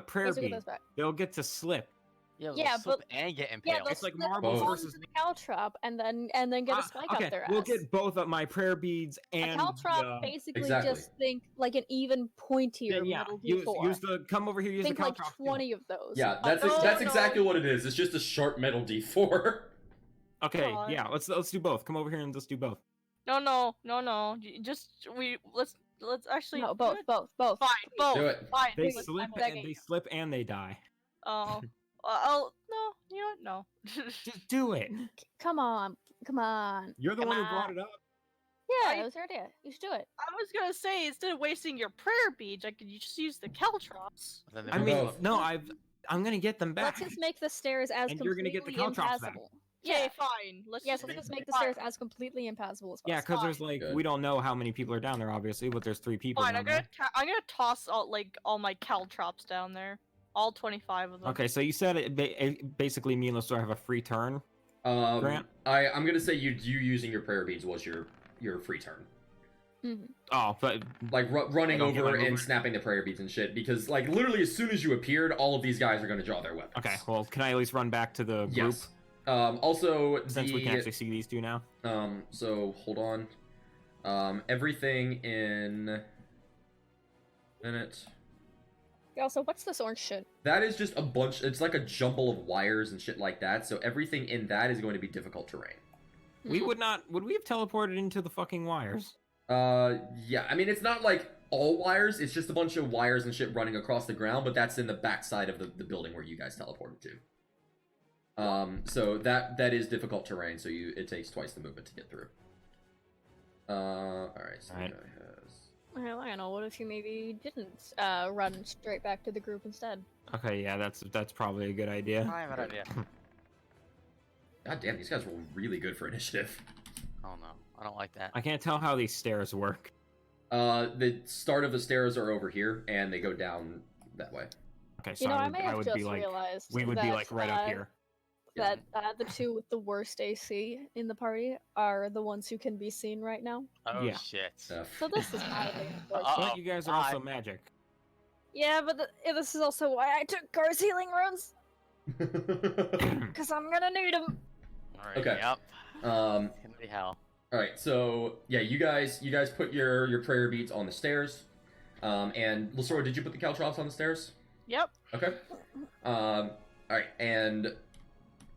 [SPEAKER 2] prayer
[SPEAKER 3] Basically
[SPEAKER 2] beads,
[SPEAKER 3] those back.
[SPEAKER 2] they'll get to slip.
[SPEAKER 5] Yeah,
[SPEAKER 3] Yeah,
[SPEAKER 5] slip
[SPEAKER 3] but-
[SPEAKER 5] and get
[SPEAKER 3] Yeah,
[SPEAKER 5] impaled.
[SPEAKER 3] they'll
[SPEAKER 2] It's like
[SPEAKER 3] slip
[SPEAKER 2] marbles
[SPEAKER 3] onto
[SPEAKER 2] versus-
[SPEAKER 3] the caltrop and then get a spike
[SPEAKER 2] okay,
[SPEAKER 3] up their
[SPEAKER 2] we'll
[SPEAKER 3] ass.
[SPEAKER 2] get both of my prayer beads
[SPEAKER 3] A
[SPEAKER 2] and
[SPEAKER 3] caltrop basically
[SPEAKER 1] Exactly.
[SPEAKER 3] just think like an even pointier
[SPEAKER 2] yeah,
[SPEAKER 3] metal
[SPEAKER 2] use
[SPEAKER 3] D4.
[SPEAKER 2] the come over here. Use
[SPEAKER 3] think
[SPEAKER 2] the
[SPEAKER 3] like
[SPEAKER 2] caltrop. too.
[SPEAKER 3] 20 of those.
[SPEAKER 1] Yeah, that's
[SPEAKER 4] no,
[SPEAKER 1] that's
[SPEAKER 4] no.
[SPEAKER 1] exactly what it is. It's just a sharp metal D4.
[SPEAKER 2] Okay,
[SPEAKER 4] God.
[SPEAKER 2] yeah, let's do both. Come over here and let's do both.
[SPEAKER 4] No. Let's actually.
[SPEAKER 3] No, both.
[SPEAKER 4] Fine, both.
[SPEAKER 1] Do it.
[SPEAKER 4] Fine.
[SPEAKER 2] They
[SPEAKER 3] Please,
[SPEAKER 2] slip
[SPEAKER 3] I'm begging you.
[SPEAKER 2] and they die.
[SPEAKER 4] Oh. I'll no. You know what? No.
[SPEAKER 2] Just do it.
[SPEAKER 3] Come on.
[SPEAKER 2] You're the
[SPEAKER 3] Come
[SPEAKER 2] one who brought
[SPEAKER 3] on.
[SPEAKER 2] it up.
[SPEAKER 3] Yeah,
[SPEAKER 4] I-
[SPEAKER 3] it was your idea. You should do it.
[SPEAKER 4] I was gonna say instead of wasting your prayer beads, I could just use the caltrops.
[SPEAKER 5] Then
[SPEAKER 2] I
[SPEAKER 5] they
[SPEAKER 2] mean,
[SPEAKER 5] will-
[SPEAKER 1] both.
[SPEAKER 2] no, I'm gonna get them back.
[SPEAKER 3] Let's just make the stairs as
[SPEAKER 2] And you're gonna get the
[SPEAKER 3] completely
[SPEAKER 2] caltrops back.
[SPEAKER 3] impassable.
[SPEAKER 4] Okay,
[SPEAKER 3] Yeah.
[SPEAKER 4] fine. Let's
[SPEAKER 3] Yeah,
[SPEAKER 4] just
[SPEAKER 3] so let's just
[SPEAKER 4] make
[SPEAKER 3] make the stairs as completely impassable as possible.
[SPEAKER 2] Yeah, because there's like
[SPEAKER 1] Good.
[SPEAKER 2] we don't know how many people are down there, obviously, but there's 3 people
[SPEAKER 4] Fine,
[SPEAKER 2] down there.
[SPEAKER 4] I'm gonna toss all my caltrops down there, all 25 of them.
[SPEAKER 2] Okay, so you said basically me and Lesor have a free turn. Grant?
[SPEAKER 1] I'm gonna say you using your prayer beads was your free turn.
[SPEAKER 3] Mhm.
[SPEAKER 2] Oh, but
[SPEAKER 1] Like running
[SPEAKER 2] Don't get
[SPEAKER 1] over
[SPEAKER 2] my
[SPEAKER 1] and
[SPEAKER 2] movement.
[SPEAKER 1] snapping the prayer beads and shit, because like literally as soon as you appeared, all of these guys are gonna draw their weapons.
[SPEAKER 2] okay, well, can I at least run back to the group
[SPEAKER 1] Yes. Also,
[SPEAKER 2] since we can actually see these 2 now?
[SPEAKER 1] So hold on. Everything in minute.
[SPEAKER 3] Yeah, also, what's this orange shit?
[SPEAKER 1] That is just a bunch. It's like a jumble of wires and shit like that. So everything in that is going to be difficult terrain.
[SPEAKER 2] We would not. Would we have teleported into the fucking wires?
[SPEAKER 1] Yeah. I mean, it's not like all wires. It's just a bunch of wires and shit running across the ground. But that's in the backside of the building where you guys teleported to. So that is difficult terrain. So it takes twice the movement to get through. All right. So
[SPEAKER 2] Alright.
[SPEAKER 1] the guy has.
[SPEAKER 3] Well, I don't know. What if you maybe didn't run straight back to the group instead?
[SPEAKER 2] Okay, yeah, that's probably a good idea.
[SPEAKER 5] I have an idea.
[SPEAKER 1] God damn, these guys were really good for initiative.
[SPEAKER 5] Oh no, I don't like that.
[SPEAKER 2] I can't tell how these stairs work.
[SPEAKER 1] The start of the stairs are over here, and they go down that way.
[SPEAKER 2] Okay, so
[SPEAKER 3] You know, I
[SPEAKER 2] I
[SPEAKER 3] may have
[SPEAKER 2] would
[SPEAKER 3] just
[SPEAKER 2] be like,
[SPEAKER 3] realized
[SPEAKER 2] we would
[SPEAKER 3] that,
[SPEAKER 2] be like right up here.
[SPEAKER 3] That the 2 with the worst AC in the party are the ones who can be seen right now.
[SPEAKER 5] Oh
[SPEAKER 2] Yeah.
[SPEAKER 5] shit.
[SPEAKER 1] Uh,
[SPEAKER 3] So this is mildly unfortunate.
[SPEAKER 5] Uh-oh.
[SPEAKER 2] But you guys are also magic.
[SPEAKER 3] Yeah, but this is also why I took Gar's healing runes, because I'm gonna need them.
[SPEAKER 5] Alright,
[SPEAKER 1] Okay.
[SPEAKER 5] Yep. Holy hell.
[SPEAKER 1] All right, so yeah, you guys put your prayer beads on the stairs, and Lasora, did you put the caltrops on the stairs?
[SPEAKER 4] Yep.
[SPEAKER 1] Okay. All right, and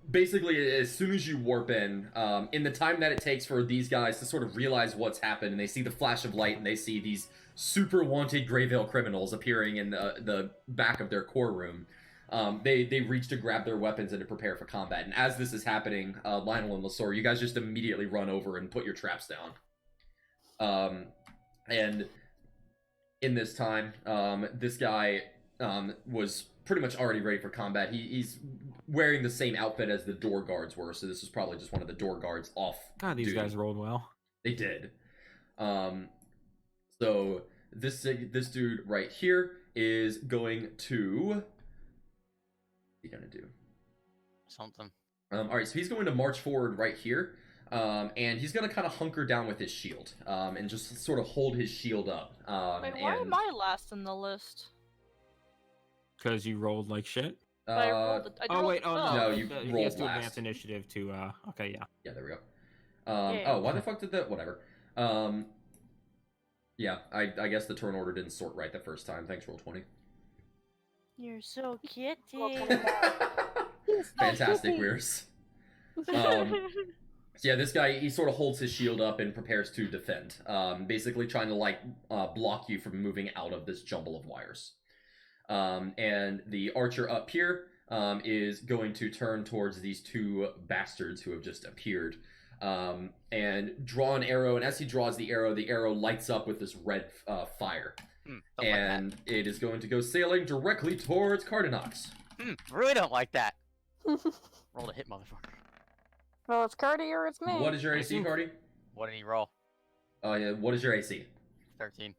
[SPEAKER 1] basically, as soon as you warp in the time that it takes for these guys to sort of realize what's happened, and they see the flash of light, and they see these super wanted Greyvale criminals appearing in the back of their core room. They reach to grab their weapons and to prepare for combat. And as this is happening, Lionel and Lasor, you guys just immediately run over and put your traps down. And in this time, this guy was pretty much already ready for combat. He's wearing the same outfit as the door guards were, so this was probably just one of the door guards off.
[SPEAKER 2] God, these
[SPEAKER 1] duty.
[SPEAKER 2] guys rolled well.
[SPEAKER 1] They did. So this dude right here is going to. What's he gonna do?
[SPEAKER 5] Something.
[SPEAKER 1] All right, so he's going to march forward right here, and he's gonna kind of hunker down with his shield, and just sort of hold his shield up.
[SPEAKER 4] Wait, why am I last in the list?
[SPEAKER 2] Because you rolled like shit.
[SPEAKER 4] But I rolled I
[SPEAKER 2] Oh
[SPEAKER 4] rolled
[SPEAKER 2] wait, oh
[SPEAKER 4] well.
[SPEAKER 2] no,
[SPEAKER 1] No, you
[SPEAKER 2] he
[SPEAKER 1] rolled
[SPEAKER 2] has to
[SPEAKER 1] last.
[SPEAKER 2] advance initiative to. Okay, yeah.
[SPEAKER 1] Yeah, there we go.
[SPEAKER 4] Yeah.
[SPEAKER 1] Oh, why the fuck did that? Whatever. Yeah, I guess the turn order didn't sort right the first time. Thanks, Roll20.
[SPEAKER 4] You're so kitty.
[SPEAKER 1] Fantastic, Weirs. So yeah, this guy, he sort of holds his shield up and prepares to defend. Basically trying to, like, block you from moving out of this jumble of wires. And the archer up here is going to turn towards these 2 bastards who have just appeared. And draw an arrow, and as he draws the arrow lights up with this red fire.
[SPEAKER 5] Don't like
[SPEAKER 1] And it is going to go sailing directly towards Cardinox.
[SPEAKER 5] that. Really don't like that. Roll to hit, motherfucker.
[SPEAKER 3] Well, it's Cardi or it's me.
[SPEAKER 1] What is your
[SPEAKER 2] I
[SPEAKER 1] AC,
[SPEAKER 2] think-
[SPEAKER 1] Cardi?
[SPEAKER 5] What did he roll?
[SPEAKER 1] Yeah, what is your AC?
[SPEAKER 5] 13.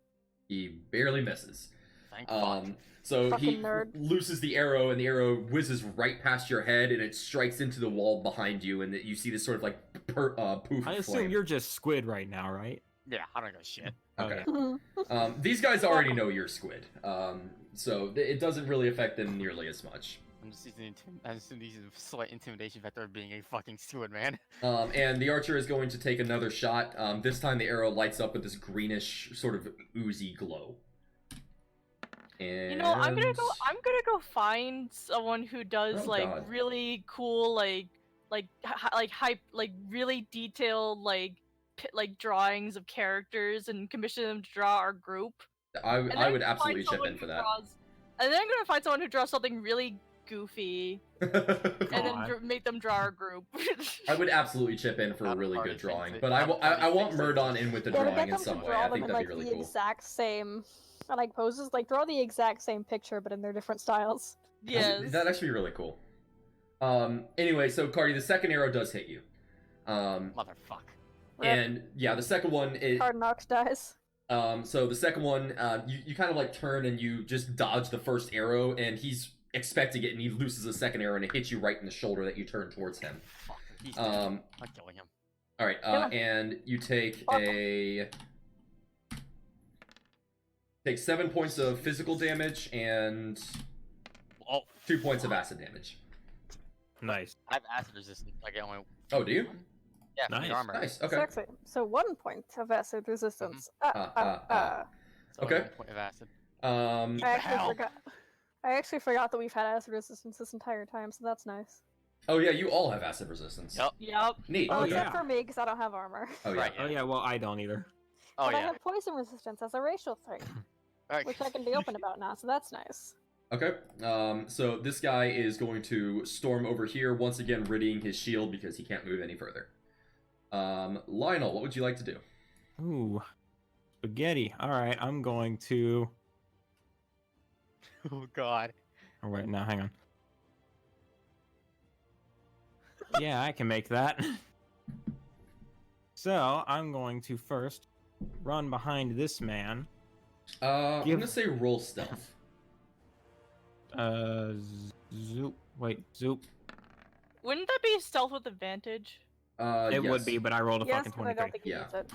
[SPEAKER 1] He barely misses.
[SPEAKER 5] Thank fuck.
[SPEAKER 1] So he
[SPEAKER 3] Fucking nerd.
[SPEAKER 1] looses the arrow, and the arrow whizzes right past your head, and it strikes into the wall behind you, and you see this sort of like poof
[SPEAKER 2] I
[SPEAKER 1] of
[SPEAKER 2] assume
[SPEAKER 1] flame.
[SPEAKER 2] you're just Squid right now, right?
[SPEAKER 5] Yeah, I don't give a shit.
[SPEAKER 1] Okay.
[SPEAKER 2] Okay.
[SPEAKER 1] These guys already know you're Squid, so it doesn't really affect them nearly as much.
[SPEAKER 5] I'm just using the slight intimidation factor of being a fucking steward, man.
[SPEAKER 1] And the archer is going to take another shot. This time the arrow lights up with this greenish sort of oozy glow. And...
[SPEAKER 4] You know, I'm gonna go find someone who does
[SPEAKER 1] Oh,
[SPEAKER 4] like
[SPEAKER 1] God.
[SPEAKER 4] really cool really detailed like drawings of characters and commission them to draw our group.
[SPEAKER 1] I
[SPEAKER 4] And then
[SPEAKER 1] would
[SPEAKER 4] I'm gonna
[SPEAKER 1] absolutely
[SPEAKER 4] find
[SPEAKER 1] chip
[SPEAKER 4] someone
[SPEAKER 1] in for
[SPEAKER 4] who
[SPEAKER 1] that.
[SPEAKER 4] and then I'm gonna find someone who draws something really goofy and then
[SPEAKER 2] God.
[SPEAKER 4] make them draw our group.
[SPEAKER 1] I would absolutely chip in for a
[SPEAKER 5] I'm
[SPEAKER 1] really
[SPEAKER 5] already
[SPEAKER 1] good drawing,
[SPEAKER 5] fixing-
[SPEAKER 1] but
[SPEAKER 5] I'm
[SPEAKER 1] I
[SPEAKER 5] already
[SPEAKER 1] want
[SPEAKER 5] fixing
[SPEAKER 1] Murdon
[SPEAKER 5] it.
[SPEAKER 1] in with the
[SPEAKER 3] Yeah, to
[SPEAKER 1] drawing
[SPEAKER 3] get
[SPEAKER 1] in
[SPEAKER 3] them to
[SPEAKER 1] some way.
[SPEAKER 3] draw
[SPEAKER 1] I
[SPEAKER 3] them
[SPEAKER 1] think
[SPEAKER 3] in
[SPEAKER 1] that'd
[SPEAKER 3] like
[SPEAKER 1] be really
[SPEAKER 3] the
[SPEAKER 1] cool.
[SPEAKER 3] exact same like poses, like draw the exact same picture but in their different styles.
[SPEAKER 4] Yes.
[SPEAKER 1] That'd actually be really cool. Anyway, so Cardi, the second arrow does hit you.
[SPEAKER 5] Motherfuck.
[SPEAKER 3] Rip.
[SPEAKER 1] And yeah, the second one is
[SPEAKER 3] Card Knox dies.
[SPEAKER 1] so the second one, you kind of like turn and you just dodge the first arrow, and he's expecting it, and he loses the second arrow, and it hits you right in the shoulder that you turn towards him.
[SPEAKER 5] Fuck. He's dead.
[SPEAKER 1] Um,
[SPEAKER 5] I'm killing him.
[SPEAKER 1] all right,
[SPEAKER 3] Yeah.
[SPEAKER 1] and you take
[SPEAKER 3] Fuck.
[SPEAKER 1] take 7 points of physical damage and
[SPEAKER 5] Oh,
[SPEAKER 1] 2 points of acid damage.
[SPEAKER 2] Nice.
[SPEAKER 5] I have acid resistance. I get only.
[SPEAKER 1] Oh, do you?
[SPEAKER 5] Yeah, from
[SPEAKER 2] Nice.
[SPEAKER 5] the armor.
[SPEAKER 1] Nice. Okay.
[SPEAKER 3] Sexy. So 1 point of acid resistance.
[SPEAKER 5] So
[SPEAKER 1] Okay.
[SPEAKER 5] 1 point of acid.
[SPEAKER 1] Um,
[SPEAKER 3] I actually
[SPEAKER 5] Hell.
[SPEAKER 3] forgot. I actually forgot that we've had acid resistance this entire time, so that's nice.
[SPEAKER 1] oh yeah, you all have acid resistance.
[SPEAKER 5] Yep.
[SPEAKER 4] Yep.
[SPEAKER 1] Neat.
[SPEAKER 3] Well,
[SPEAKER 2] Oh,
[SPEAKER 3] except
[SPEAKER 2] yeah.
[SPEAKER 3] for me, because I don't have armor.
[SPEAKER 1] Oh yeah.
[SPEAKER 5] Right.
[SPEAKER 2] Oh yeah, well I don't either.
[SPEAKER 5] Oh
[SPEAKER 3] But I
[SPEAKER 5] yeah.
[SPEAKER 3] have poison resistance as a racial thing,
[SPEAKER 5] Alright.
[SPEAKER 3] which I can be open about now, so that's nice.
[SPEAKER 1] Okay. So this guy is going to storm over here once again, readying his shield because he can't move any further. Lionel, what would you like to do?
[SPEAKER 2] Ooh, spaghetti. All right, I'm going to.
[SPEAKER 5] Oh god.
[SPEAKER 2] Oh wait, no, hang on. Yeah, I can make that. So I'm going to first run behind this man.
[SPEAKER 1] I'm
[SPEAKER 2] Give-
[SPEAKER 1] gonna say roll stealth.
[SPEAKER 2] Zoop. Wait, zoop.
[SPEAKER 4] Wouldn't that be stealth with advantage?
[SPEAKER 2] It would
[SPEAKER 1] Yes.
[SPEAKER 2] be, but I rolled a
[SPEAKER 3] Yes,
[SPEAKER 2] fucking
[SPEAKER 3] but I
[SPEAKER 2] 23.
[SPEAKER 3] don't think he
[SPEAKER 1] Yeah.
[SPEAKER 3] needs it.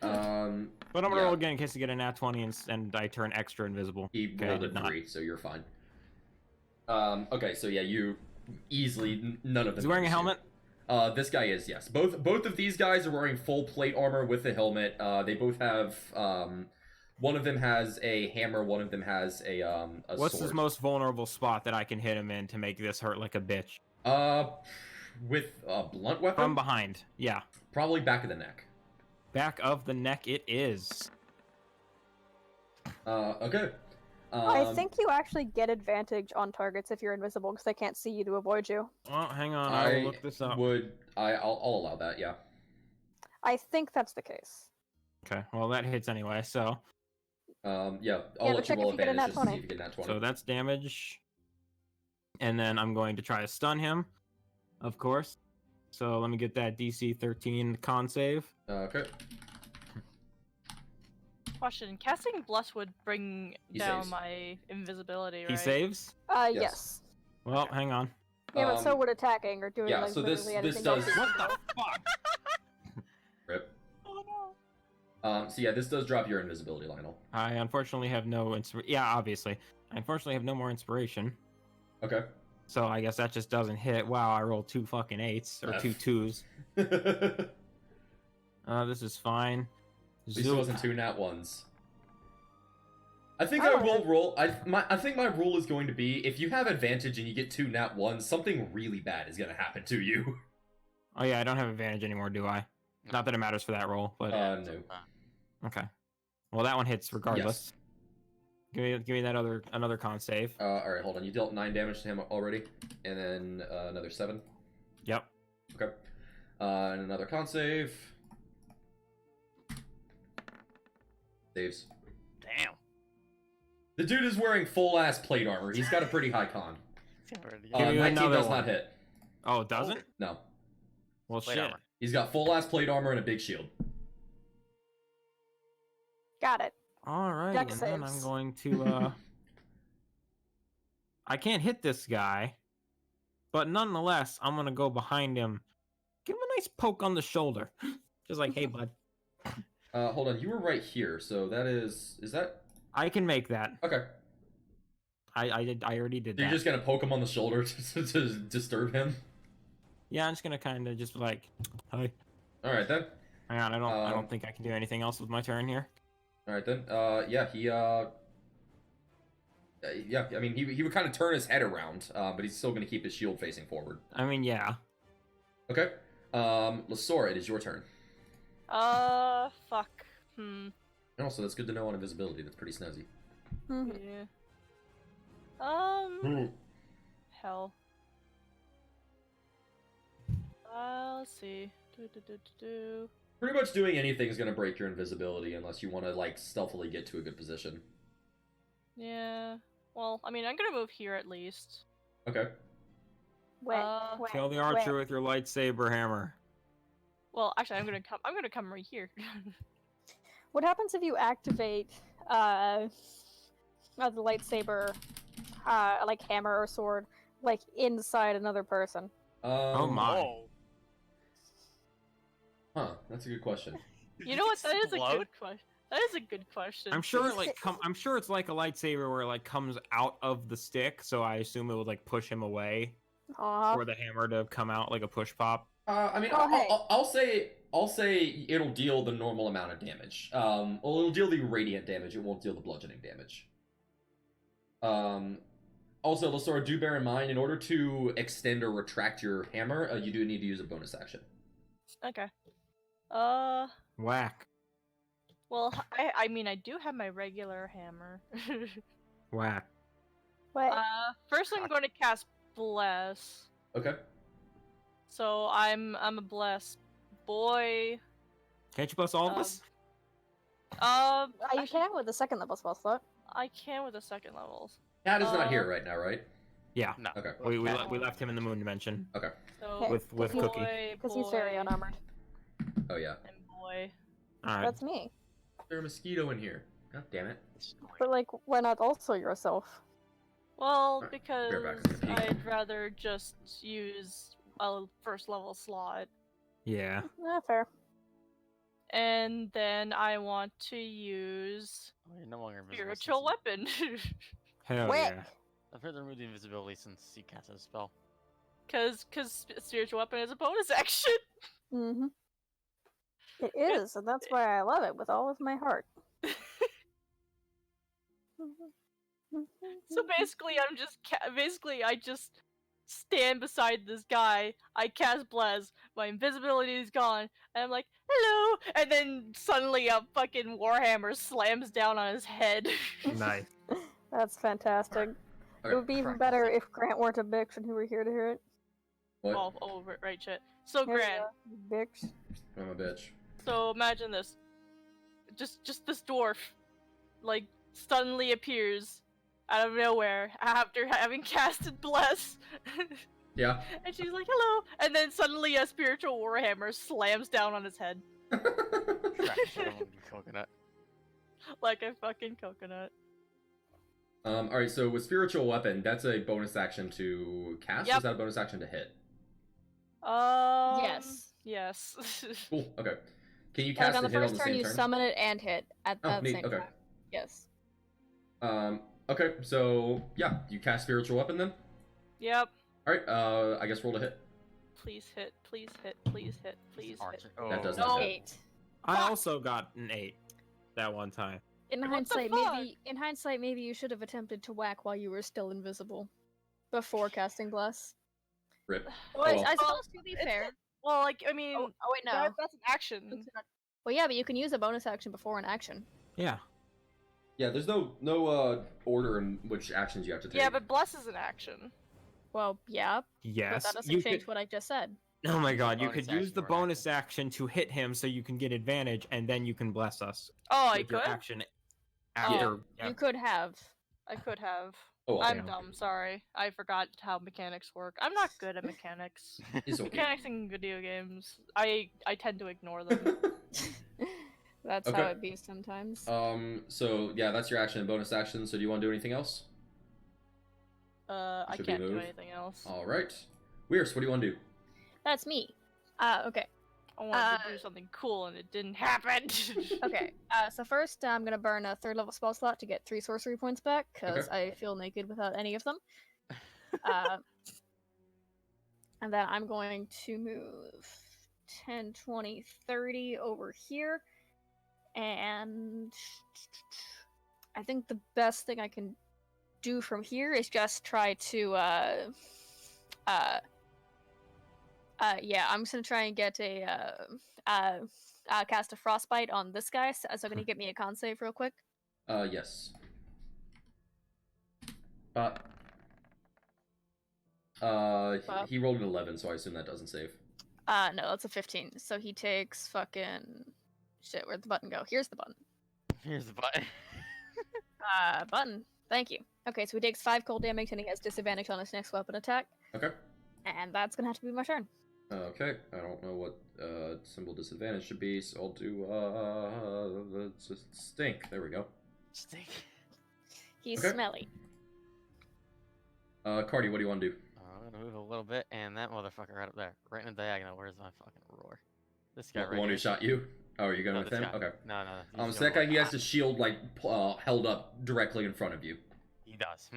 [SPEAKER 2] But I'm gonna
[SPEAKER 1] yeah.
[SPEAKER 2] roll again in case I get a nat 20 and I turn extra invisible.
[SPEAKER 1] He
[SPEAKER 2] Okay, I
[SPEAKER 1] rolled a
[SPEAKER 2] did not.
[SPEAKER 1] 3, so you're fine. Okay, so yeah, you easily none of them.
[SPEAKER 2] Is he wearing a
[SPEAKER 1] notice you.
[SPEAKER 2] helmet?
[SPEAKER 1] This guy is, yes. Both of these guys are wearing full plate armor with a helmet. They both have one of them has a hammer, one of them has a
[SPEAKER 2] What's
[SPEAKER 1] sword.
[SPEAKER 2] his most vulnerable spot that I can hit him in to make this hurt like a bitch?
[SPEAKER 1] With a blunt weapon?
[SPEAKER 2] From behind. Yeah.
[SPEAKER 1] Probably back of the neck.
[SPEAKER 2] Back of the neck it is.
[SPEAKER 1] Okay.
[SPEAKER 3] I think you actually get advantage on targets if you're invisible, because they can't see you to avoid you.
[SPEAKER 2] Oh, hang on, I will
[SPEAKER 1] I
[SPEAKER 2] look this up.
[SPEAKER 1] I'll allow that, yeah.
[SPEAKER 3] I think that's the case.
[SPEAKER 2] Okay, well that hits anyway, so
[SPEAKER 1] Yeah, I'll
[SPEAKER 3] Yeah,
[SPEAKER 1] let
[SPEAKER 3] but
[SPEAKER 1] you
[SPEAKER 3] check
[SPEAKER 1] roll
[SPEAKER 3] if you get a
[SPEAKER 1] advantage
[SPEAKER 3] nat
[SPEAKER 1] just to see
[SPEAKER 3] 20.
[SPEAKER 1] if you get a nat 20.
[SPEAKER 2] so that's damage. And then I'm going to try to stun him, of course. So let me get that DC 13 con save.
[SPEAKER 1] Okay.
[SPEAKER 4] Question: casting Bless would bring
[SPEAKER 1] He
[SPEAKER 4] down
[SPEAKER 1] saves.
[SPEAKER 4] my invisibility, right?
[SPEAKER 2] He saves?
[SPEAKER 1] Yes.
[SPEAKER 3] Yes.
[SPEAKER 2] Well, hang on.
[SPEAKER 3] Yeah, but so
[SPEAKER 1] Um,
[SPEAKER 3] would attacking or doing
[SPEAKER 1] yeah,
[SPEAKER 3] like
[SPEAKER 1] so this-
[SPEAKER 3] literally
[SPEAKER 1] this
[SPEAKER 3] anything
[SPEAKER 1] does-
[SPEAKER 3] else.
[SPEAKER 2] What the fuck?
[SPEAKER 1] Rip.
[SPEAKER 4] Oh no.
[SPEAKER 1] So yeah, this does drop your invisibility, Lionel.
[SPEAKER 2] I unfortunately have no Yeah, obviously. I unfortunately have no more inspiration.
[SPEAKER 1] Okay.
[SPEAKER 2] So I guess that just doesn't hit. Wow, I rolled 2 fucking 8s or
[SPEAKER 1] F.
[SPEAKER 2] 2 2s. This is fine.
[SPEAKER 1] At least it
[SPEAKER 2] Zoop.
[SPEAKER 1] wasn't 2 nat 1s. I think
[SPEAKER 3] Oh,
[SPEAKER 1] I will roll. I think my rule is going to be if you have advantage and you get 2 nat 1s, something really bad is going to happen to you.
[SPEAKER 2] Oh yeah, I don't have advantage anymore, do I?
[SPEAKER 5] No.
[SPEAKER 2] Not that it matters for that roll, but
[SPEAKER 1] No.
[SPEAKER 2] okay. Well, that one hits regardless. Give me that another con save.
[SPEAKER 1] All right, hold on. You dealt 9 damage to him already, and then another 7.
[SPEAKER 2] Yep.
[SPEAKER 1] Okay. And another con save. Saves.
[SPEAKER 5] Damn.
[SPEAKER 1] The dude is wearing full ass plate armor. He's got a pretty high con.
[SPEAKER 2] Give me
[SPEAKER 1] 19
[SPEAKER 2] another
[SPEAKER 1] does
[SPEAKER 2] one.
[SPEAKER 1] not hit.
[SPEAKER 2] Oh, it doesn't?
[SPEAKER 1] No.
[SPEAKER 2] Well,
[SPEAKER 5] Plate
[SPEAKER 2] shit.
[SPEAKER 5] armor.
[SPEAKER 1] He's got full ass plate armor and a big shield.
[SPEAKER 3] Got it.
[SPEAKER 2] All right,
[SPEAKER 3] Dex
[SPEAKER 2] and then I'm
[SPEAKER 3] saves.
[SPEAKER 2] going to. I can't hit this guy, but nonetheless, I'm gonna go behind him, give him a nice poke on the shoulder, just like, "Hey, bud."
[SPEAKER 1] Hold on. You were right here, so that is that
[SPEAKER 2] I can make that.
[SPEAKER 1] okay?
[SPEAKER 2] I already did
[SPEAKER 1] So you're
[SPEAKER 2] that.
[SPEAKER 1] just gonna poke him on the shoulder to disturb him.
[SPEAKER 2] Yeah, I'm just gonna kind of just like, "Hi."
[SPEAKER 1] All right then.
[SPEAKER 2] Hang on, I
[SPEAKER 1] Um,
[SPEAKER 2] don't think I can do anything else with my turn here.
[SPEAKER 1] All right then. Yeah, yeah. I mean, he would kind of turn his head around, but he's still gonna keep his shield facing forward.
[SPEAKER 2] I mean, yeah.
[SPEAKER 1] Okay. Lasora, it is your turn.
[SPEAKER 4] Fuck. Hmm.
[SPEAKER 1] And also, that's good to know on invisibility. That's pretty snazzy.
[SPEAKER 3] Mhm.
[SPEAKER 4] Yeah.
[SPEAKER 1] Hmm.
[SPEAKER 4] Hell. Let's see. Do.
[SPEAKER 1] Pretty much doing anything is gonna break your invisibility unless you want to like stealthily get to a good position.
[SPEAKER 4] Yeah. Well, I mean, I'm gonna move here at least.
[SPEAKER 1] Okay.
[SPEAKER 3] Wait,
[SPEAKER 2] Kill the archer with your lightsaber hammer.
[SPEAKER 4] Well, actually, I'm gonna come right here.
[SPEAKER 3] What happens if you activate the lightsaber, like hammer or sword, like inside another person?
[SPEAKER 2] Oh my.
[SPEAKER 5] Whoa.
[SPEAKER 1] Huh, that's a good question.
[SPEAKER 4] You know what? That is a
[SPEAKER 5] Explode?
[SPEAKER 4] good question. That is a good question.
[SPEAKER 2] I'm sure I'm sure it's like a lightsaber where it like comes out of the stick, so I assume it would like push him away
[SPEAKER 3] Aw.
[SPEAKER 2] for the hammer to come out like a push pop.
[SPEAKER 1] I mean,
[SPEAKER 3] Oh, hey.
[SPEAKER 1] I'll say it'll deal the normal amount of damage. Well, it'll deal the radiant damage. It won't deal the bludgeoning damage. Also, Lasora, do bear in mind, in order to extend or retract your hammer, you do need to use a bonus action.
[SPEAKER 4] Okay.
[SPEAKER 2] Whack.
[SPEAKER 4] Well, I mean, I do have my regular hammer.
[SPEAKER 2] Whack.
[SPEAKER 3] Wait.
[SPEAKER 4] First I'm going to cast Bless.
[SPEAKER 1] Okay.
[SPEAKER 4] So I'm a Bless boy.
[SPEAKER 2] Can't you bless all of us?
[SPEAKER 3] You
[SPEAKER 4] actually,
[SPEAKER 3] can with the second level spell slot.
[SPEAKER 4] I can with the second levels.
[SPEAKER 1] Cat is not here right now, right?
[SPEAKER 2] Yeah.
[SPEAKER 5] No.
[SPEAKER 1] Okay.
[SPEAKER 2] We left him in the moon dimension
[SPEAKER 1] Okay.
[SPEAKER 4] So
[SPEAKER 3] Okay.
[SPEAKER 2] with
[SPEAKER 3] Boy,
[SPEAKER 2] Cookie.
[SPEAKER 3] Because he's very
[SPEAKER 4] boy,
[SPEAKER 3] unarmored.
[SPEAKER 1] Oh yeah.
[SPEAKER 4] and boy.
[SPEAKER 2] All right.
[SPEAKER 3] That's me.
[SPEAKER 1] There's a mosquito in here. God damn it.
[SPEAKER 3] But like, why not also yourself?
[SPEAKER 4] Well,
[SPEAKER 1] Alright,
[SPEAKER 4] because
[SPEAKER 1] bear back, I'm gonna peek.
[SPEAKER 4] I'd rather just use a first level slot.
[SPEAKER 2] Yeah.
[SPEAKER 3] Fair.
[SPEAKER 4] And then I want to use
[SPEAKER 5] Oh, you're no longer invisible.
[SPEAKER 4] spiritual weapon.
[SPEAKER 2] Hell
[SPEAKER 3] Wick.
[SPEAKER 2] yeah.
[SPEAKER 5] I've heard they removed the invisibility since he cast a spell.
[SPEAKER 4] Cause spiritual weapon is a bonus action.
[SPEAKER 3] Mm-hmm. It is, and that's why I love it with all of my heart.
[SPEAKER 4] So basically, I just stand beside this guy. I cast Bless. My invisibility is gone, and I'm like, "Hello!" And then suddenly a fucking warhammer slams down on his head.
[SPEAKER 2] Nice.
[SPEAKER 3] That's fantastic. It would be even better if Grant weren't a bitch and he were here to hear it.
[SPEAKER 1] What?
[SPEAKER 4] Right, shit. So
[SPEAKER 3] Here you
[SPEAKER 4] Grant.
[SPEAKER 3] go, bitch.
[SPEAKER 1] I'm a bitch.
[SPEAKER 4] So imagine this. Just this dwarf, like, suddenly appears out of nowhere after having casted Bless.
[SPEAKER 1] Yeah.
[SPEAKER 4] And she's like, hello! And then suddenly a spiritual warhammer slams down on his head.
[SPEAKER 5] Crack shit on the coconut.
[SPEAKER 4] Like a fucking coconut.
[SPEAKER 1] Alright, so with spiritual weapon, that's a bonus action to cast, or
[SPEAKER 4] Yep.
[SPEAKER 1] is that a bonus action to hit?
[SPEAKER 3] Yes.
[SPEAKER 4] Yes.
[SPEAKER 1] Cool, okay. Can you
[SPEAKER 3] Like
[SPEAKER 1] cast
[SPEAKER 3] on the
[SPEAKER 1] and hit on
[SPEAKER 3] first
[SPEAKER 1] the
[SPEAKER 3] turn,
[SPEAKER 1] same
[SPEAKER 3] you
[SPEAKER 1] turn?
[SPEAKER 3] summon it and hit at
[SPEAKER 1] Oh,
[SPEAKER 3] the
[SPEAKER 1] neat,
[SPEAKER 3] same
[SPEAKER 1] okay.
[SPEAKER 3] time. Yes.
[SPEAKER 1] Okay, so, yeah, you cast spiritual weapon then?
[SPEAKER 4] Yep.
[SPEAKER 1] Alright, I guess roll to hit.
[SPEAKER 4] Please hit, please hit, please hit, please hit.
[SPEAKER 5] Archer.
[SPEAKER 1] That does
[SPEAKER 5] Oh.
[SPEAKER 1] not hit.
[SPEAKER 3] 8.
[SPEAKER 2] I
[SPEAKER 4] Fuck.
[SPEAKER 2] also got an 8 that one time.
[SPEAKER 3] In
[SPEAKER 4] What the
[SPEAKER 3] hindsight,
[SPEAKER 4] fuck?
[SPEAKER 3] maybe you should have attempted to whack while you were still invisible, before casting Bless.
[SPEAKER 1] Rip.
[SPEAKER 3] Well,
[SPEAKER 1] well.
[SPEAKER 3] I suppose to be
[SPEAKER 4] It's-
[SPEAKER 3] fair.
[SPEAKER 4] Well, like, I mean,
[SPEAKER 3] Oh wait, no.
[SPEAKER 4] that's an action.
[SPEAKER 3] Well, yeah, but you can use a bonus action before an action.
[SPEAKER 2] Yeah.
[SPEAKER 1] Yeah, there's no order in which actions you have to take.
[SPEAKER 4] Yeah, but Bless is an action.
[SPEAKER 3] Well, yeah,
[SPEAKER 2] Yes.
[SPEAKER 3] but that doesn't
[SPEAKER 2] You
[SPEAKER 3] change
[SPEAKER 2] could...
[SPEAKER 3] what I just said.
[SPEAKER 2] Oh my god, you
[SPEAKER 5] Bonus
[SPEAKER 2] could use
[SPEAKER 5] action
[SPEAKER 2] the
[SPEAKER 5] or
[SPEAKER 2] bonus action to hit him so you can get advantage, and then you can bless us.
[SPEAKER 4] Oh, I
[SPEAKER 2] with your
[SPEAKER 4] could?
[SPEAKER 2] action after. Yeah.
[SPEAKER 3] You could have.
[SPEAKER 4] I could have.
[SPEAKER 1] Oh, well,
[SPEAKER 4] I'm
[SPEAKER 2] okay.
[SPEAKER 4] dumb, sorry. I forgot how mechanics work. I'm not good at mechanics.
[SPEAKER 1] it's okay.
[SPEAKER 4] Mechanics in video games, I tend to ignore them.
[SPEAKER 3] That's
[SPEAKER 1] Okay.
[SPEAKER 3] how it be sometimes.
[SPEAKER 1] So, yeah, that's your action and bonus action, so do you want to do anything else?
[SPEAKER 4] I
[SPEAKER 1] Should we
[SPEAKER 4] can't do
[SPEAKER 1] move?
[SPEAKER 4] anything else.
[SPEAKER 1] Alright. Weirs, what do you want to do?
[SPEAKER 3] That's me. Okay.
[SPEAKER 4] I wanted to do something cool and it didn't happen.
[SPEAKER 3] Okay. So first, I'm gonna burn a 3rd level spell slot to get 3 sorcery points back, because I feel naked without any of them. And then I'm going to move 10, 20, 30 over here. And I think the best thing I can do from here is just try to, yeah, I'm just gonna try and get cast a frostbite on this guy. So gonna get me a con save real quick.
[SPEAKER 1] Yes. He rolled an 11, so I assume that doesn't save.
[SPEAKER 3] No, that's a 15. So he takes fucking shit. Where'd the button go? Here's the button.
[SPEAKER 5] Here's the button.
[SPEAKER 3] Button. Thank you. Okay, so he takes 5 cold damage and he has disadvantage on his next weapon attack.
[SPEAKER 1] Okay.
[SPEAKER 3] And that's gonna have to be my turn.
[SPEAKER 1] Okay, I don't know what symbol disadvantage should be, so I'll do let's just stink. There we go.
[SPEAKER 5] Stink.
[SPEAKER 3] He's
[SPEAKER 1] Okay.
[SPEAKER 3] smelly.
[SPEAKER 1] Cardi, what do you want to do?
[SPEAKER 5] I'm gonna move a little bit, and that motherfucker right up there, right in the diagonal. Where's my fucking roar? This guy
[SPEAKER 1] The
[SPEAKER 5] right
[SPEAKER 1] one who
[SPEAKER 5] here.
[SPEAKER 1] shot you? Oh, are you going
[SPEAKER 5] No,
[SPEAKER 1] with
[SPEAKER 5] this
[SPEAKER 1] him?
[SPEAKER 5] guy.
[SPEAKER 1] Okay.
[SPEAKER 5] No, no. he's
[SPEAKER 1] So that guy,
[SPEAKER 5] going
[SPEAKER 1] he has
[SPEAKER 5] like
[SPEAKER 1] his shield like held up directly in front of you.
[SPEAKER 5] He does.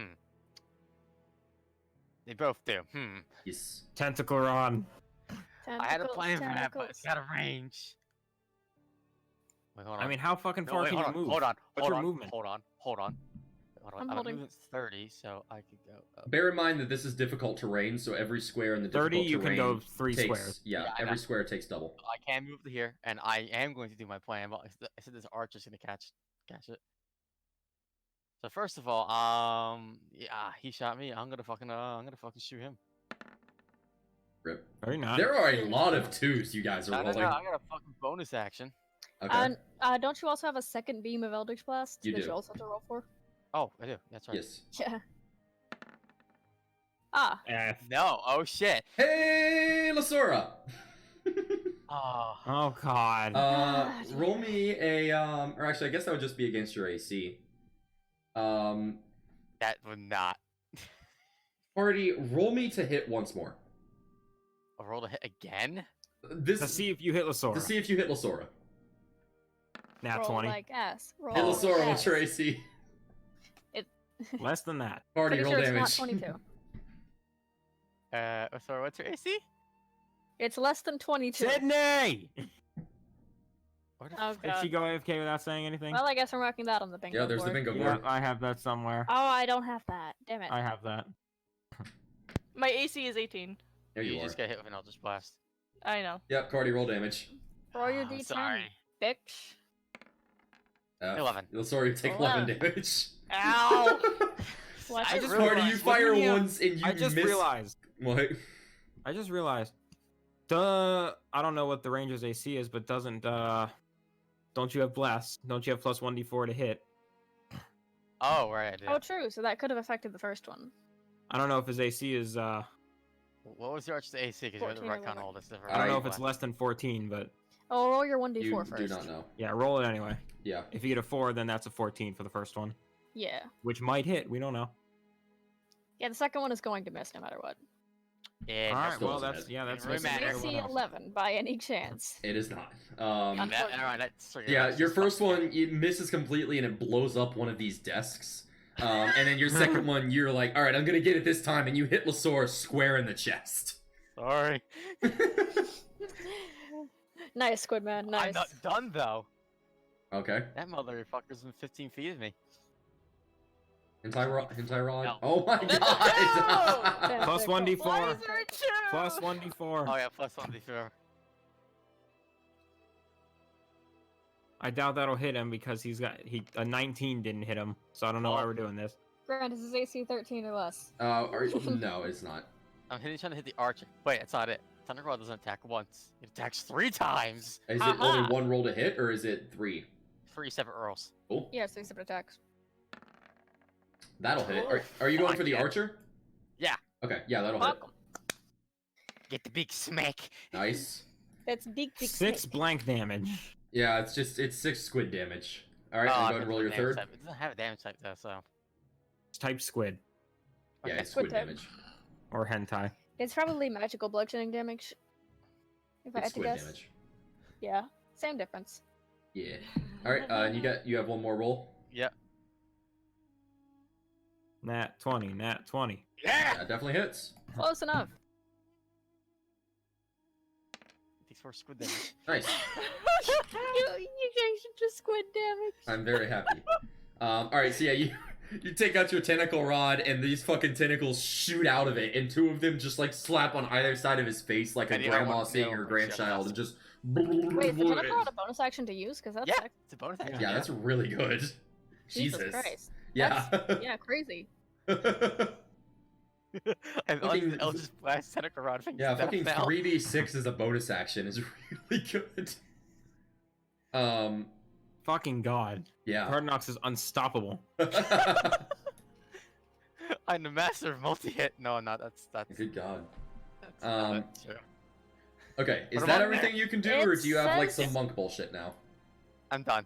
[SPEAKER 5] They both do.
[SPEAKER 1] Yes.
[SPEAKER 2] Tentacle Rod.
[SPEAKER 5] I had a
[SPEAKER 3] Tentacles,
[SPEAKER 5] plan for that, but it's
[SPEAKER 3] tentacles.
[SPEAKER 5] out of range. Wait, hold on.
[SPEAKER 2] I mean, how fucking
[SPEAKER 5] No,
[SPEAKER 2] far
[SPEAKER 5] wait,
[SPEAKER 2] can
[SPEAKER 5] hold
[SPEAKER 2] you
[SPEAKER 5] on,
[SPEAKER 2] move?
[SPEAKER 5] hold on,
[SPEAKER 2] What's
[SPEAKER 5] hold
[SPEAKER 2] your
[SPEAKER 5] on,
[SPEAKER 2] movement?
[SPEAKER 5] hold on.
[SPEAKER 3] I'm
[SPEAKER 5] I'm
[SPEAKER 3] holding.
[SPEAKER 5] moving 30, so I could go up.
[SPEAKER 1] Bear in mind that this is difficult terrain, so every square in the
[SPEAKER 2] 30,
[SPEAKER 1] difficult
[SPEAKER 2] you can
[SPEAKER 1] terrain
[SPEAKER 2] go 3
[SPEAKER 1] takes,
[SPEAKER 2] squares.
[SPEAKER 1] Yeah,
[SPEAKER 5] Yeah, I
[SPEAKER 1] every
[SPEAKER 5] know.
[SPEAKER 1] square takes double.
[SPEAKER 5] I can move to here, and I am going to do my plan, but I said this archer's gonna catch it. So first of all, yeah, he shot me. I'm gonna fucking shoot him.
[SPEAKER 1] Rip.
[SPEAKER 2] Very nice.
[SPEAKER 1] There are a lot of twos you guys are
[SPEAKER 5] No,
[SPEAKER 1] rolling.
[SPEAKER 5] I got a fucking bonus action.
[SPEAKER 1] Okay.
[SPEAKER 3] Don't you also have a second beam of Eldritch Blast
[SPEAKER 1] You
[SPEAKER 3] that
[SPEAKER 1] do.
[SPEAKER 3] you also have to roll for?
[SPEAKER 5] Oh, I do. That's right.
[SPEAKER 1] Yes.
[SPEAKER 3] Yeah. Ah,
[SPEAKER 2] F.
[SPEAKER 5] No. Oh shit.
[SPEAKER 1] Hey, Lasora.
[SPEAKER 5] Oh.
[SPEAKER 2] Oh god.
[SPEAKER 3] God.
[SPEAKER 1] Roll me a or actually, I guess that would just be against your AC.
[SPEAKER 5] That would not.
[SPEAKER 1] Party, roll me to hit once more.
[SPEAKER 5] I rolled a hit again.
[SPEAKER 1] This
[SPEAKER 2] To see if you hit Lasora.
[SPEAKER 1] to see if you hit Lasora.
[SPEAKER 2] Nat
[SPEAKER 3] roll
[SPEAKER 2] 20.
[SPEAKER 3] like ass. Roll
[SPEAKER 1] Hit
[SPEAKER 5] Oh,
[SPEAKER 3] like
[SPEAKER 1] Lasora, what's your
[SPEAKER 3] ass.
[SPEAKER 1] AC?
[SPEAKER 2] Less than that.
[SPEAKER 1] Party,
[SPEAKER 3] Pretty
[SPEAKER 1] roll
[SPEAKER 3] sure it's
[SPEAKER 1] damage.
[SPEAKER 3] not 22.
[SPEAKER 5] Sorry, what's your AC?
[SPEAKER 3] It's less than 22.
[SPEAKER 2] Sydney!
[SPEAKER 5] Where the
[SPEAKER 3] Oh
[SPEAKER 5] fuck-
[SPEAKER 2] Did she
[SPEAKER 3] god.
[SPEAKER 2] go AFK without saying anything?
[SPEAKER 3] Well, I guess I'm marking that on the bingo
[SPEAKER 1] Yeah, there's the
[SPEAKER 3] board.
[SPEAKER 1] bingo
[SPEAKER 2] Yeah,
[SPEAKER 1] board.
[SPEAKER 2] I have that somewhere.
[SPEAKER 3] Oh, I don't have that. Damn it.
[SPEAKER 2] I have that.
[SPEAKER 4] My AC is 18.
[SPEAKER 1] There you are.
[SPEAKER 5] just got hit with an Eldritch Blast.
[SPEAKER 4] I know.
[SPEAKER 1] Yep, Cardi, roll damage.
[SPEAKER 3] Roll your
[SPEAKER 5] Oh,
[SPEAKER 3] D10,
[SPEAKER 5] sorry.
[SPEAKER 3] bitch.
[SPEAKER 5] 11.
[SPEAKER 1] Lasora, you take 11 damage.
[SPEAKER 4] Ow!
[SPEAKER 3] What?
[SPEAKER 5] I
[SPEAKER 3] the-
[SPEAKER 5] just
[SPEAKER 1] Party, you
[SPEAKER 2] realized-
[SPEAKER 1] fire
[SPEAKER 2] wasn't he a-
[SPEAKER 1] once and you
[SPEAKER 2] I just
[SPEAKER 1] miss.
[SPEAKER 2] realized.
[SPEAKER 1] What?
[SPEAKER 2] I just realized. I don't know what the Ranger's AC is, but don't you have Blast? Don't you have plus 1d4 to hit?
[SPEAKER 5] Oh, right, I did.
[SPEAKER 3] Oh, true. So that could have affected the first one.
[SPEAKER 2] I don't know if his AC is,
[SPEAKER 5] What was your Archer's AC? Because you had to
[SPEAKER 3] 14 or
[SPEAKER 5] retcon
[SPEAKER 3] lower.
[SPEAKER 5] all this stuff.
[SPEAKER 2] I don't know if
[SPEAKER 1] Alright.
[SPEAKER 2] it's less than 14, but
[SPEAKER 3] Oh, roll your 1d4
[SPEAKER 1] You
[SPEAKER 3] first.
[SPEAKER 1] do not know.
[SPEAKER 2] yeah, roll it anyway.
[SPEAKER 1] Yeah.
[SPEAKER 2] If you get a 4, then that's a 14 for the first one,
[SPEAKER 3] Yeah.
[SPEAKER 2] which might hit. We don't know.
[SPEAKER 3] Yeah, the second one is going to miss no matter what.
[SPEAKER 5] Yeah,
[SPEAKER 2] All right,
[SPEAKER 1] still
[SPEAKER 2] well,
[SPEAKER 1] doesn't
[SPEAKER 2] that's
[SPEAKER 1] hit.
[SPEAKER 2] yeah, that's
[SPEAKER 5] Really
[SPEAKER 2] missing
[SPEAKER 5] matter.
[SPEAKER 2] everyone
[SPEAKER 3] AC
[SPEAKER 2] else.
[SPEAKER 3] 11 by any chance.
[SPEAKER 1] It is not.
[SPEAKER 5] Alright, that's
[SPEAKER 1] Yeah, your first one it misses completely and it blows up one of these desks. And then your second one, you're like, all right, I'm gonna get it this time, and you hit Lasora square in the chest.
[SPEAKER 5] Sorry.
[SPEAKER 3] Nice, Squidman. Nice.
[SPEAKER 5] I'm not done though.
[SPEAKER 1] Okay.
[SPEAKER 5] That motherfucker's within 15 feet of me.
[SPEAKER 1] Hentai Rod.
[SPEAKER 5] No.
[SPEAKER 1] Oh my god!
[SPEAKER 2] Plus
[SPEAKER 3] Tentacle.
[SPEAKER 2] 1d4.
[SPEAKER 4] Why is there a 2?
[SPEAKER 2] Plus 1d4.
[SPEAKER 5] Oh yeah, plus 1d4.
[SPEAKER 2] I doubt that'll hit him because a 19 didn't hit him, so I don't know why
[SPEAKER 5] Oh.
[SPEAKER 2] we're doing this.
[SPEAKER 3] Grant, is his AC 13 or less?
[SPEAKER 1] No, it's not.
[SPEAKER 5] I'm trying to hit the archer. Wait, that's not it. Thunder Rod doesn't attack once. It attacks 3 times.
[SPEAKER 1] Is it
[SPEAKER 3] Aha.
[SPEAKER 1] only one roll to hit, or is it 3?
[SPEAKER 5] 3 separate rolls.
[SPEAKER 1] Cool.
[SPEAKER 3] Yeah, 3 separate attacks.
[SPEAKER 1] That'll hit. Are you going for the
[SPEAKER 5] Yeah.
[SPEAKER 1] archer?
[SPEAKER 5] Yeah.
[SPEAKER 1] Okay, yeah, that'll hit.
[SPEAKER 3] Welcome.
[SPEAKER 5] Get the big smack.
[SPEAKER 1] Nice.
[SPEAKER 3] That's big, big
[SPEAKER 2] 6
[SPEAKER 3] snake.
[SPEAKER 2] blank damage.
[SPEAKER 1] Yeah, it's 6 squid damage. All right,
[SPEAKER 5] Oh,
[SPEAKER 1] go
[SPEAKER 5] I
[SPEAKER 1] ahead and roll your
[SPEAKER 5] damage
[SPEAKER 1] third.
[SPEAKER 5] type. It doesn't have a damage type though, so.
[SPEAKER 2] It's type squid
[SPEAKER 1] Yeah,
[SPEAKER 5] Okay.
[SPEAKER 1] it's squid
[SPEAKER 3] Squid type.
[SPEAKER 1] damage.
[SPEAKER 2] or hentai.
[SPEAKER 3] It's probably magical bludgeoning damage. If I
[SPEAKER 1] It's
[SPEAKER 3] had to
[SPEAKER 1] squid
[SPEAKER 3] guess.
[SPEAKER 1] damage.
[SPEAKER 3] Yeah, same difference.
[SPEAKER 1] Yeah. All right, and you have one more roll.
[SPEAKER 5] Yeah.
[SPEAKER 2] Nat 20, nat 20.
[SPEAKER 5] Yeah.
[SPEAKER 1] That definitely hits.
[SPEAKER 3] Close enough.
[SPEAKER 5] These 4 squid damage.
[SPEAKER 1] Nice.
[SPEAKER 3] you guys should just squid damage.
[SPEAKER 1] I'm very happy. All right, so yeah, you take out your tentacle rod, and these fucking tentacles shoot out of it, and 2 of them just like slap on either side of his face, like a
[SPEAKER 5] And the
[SPEAKER 1] grandma
[SPEAKER 5] other one-
[SPEAKER 1] seeing
[SPEAKER 5] the
[SPEAKER 1] her
[SPEAKER 5] other one shut
[SPEAKER 1] grandchild,
[SPEAKER 5] off.
[SPEAKER 1] and just.
[SPEAKER 3] Wait, is the tentacle rod a bonus action to use? Because that's
[SPEAKER 5] Yeah, it's a bonus action.
[SPEAKER 1] Yeah, that's really good.
[SPEAKER 3] Jesus
[SPEAKER 1] Jesus.
[SPEAKER 3] Christ.
[SPEAKER 1] Yeah.
[SPEAKER 3] Yeah, crazy.
[SPEAKER 5] And
[SPEAKER 1] Fucking-
[SPEAKER 5] I'll just blast tentacle rod things.
[SPEAKER 1] Yeah,
[SPEAKER 5] down
[SPEAKER 1] fucking
[SPEAKER 5] now.
[SPEAKER 1] 3d6 as a bonus action is really good.
[SPEAKER 2] Fucking god.
[SPEAKER 1] Yeah.
[SPEAKER 2] Cardnox is unstoppable.
[SPEAKER 5] I'm the master of multi-hit. No, I'm not. That's.
[SPEAKER 1] Good god.
[SPEAKER 5] Sure.
[SPEAKER 1] Okay, is
[SPEAKER 5] Put 'em
[SPEAKER 1] that
[SPEAKER 5] on
[SPEAKER 1] everything you can do,
[SPEAKER 4] It
[SPEAKER 1] or do you have like
[SPEAKER 4] says-
[SPEAKER 1] some monk bullshit now?
[SPEAKER 5] I'm done.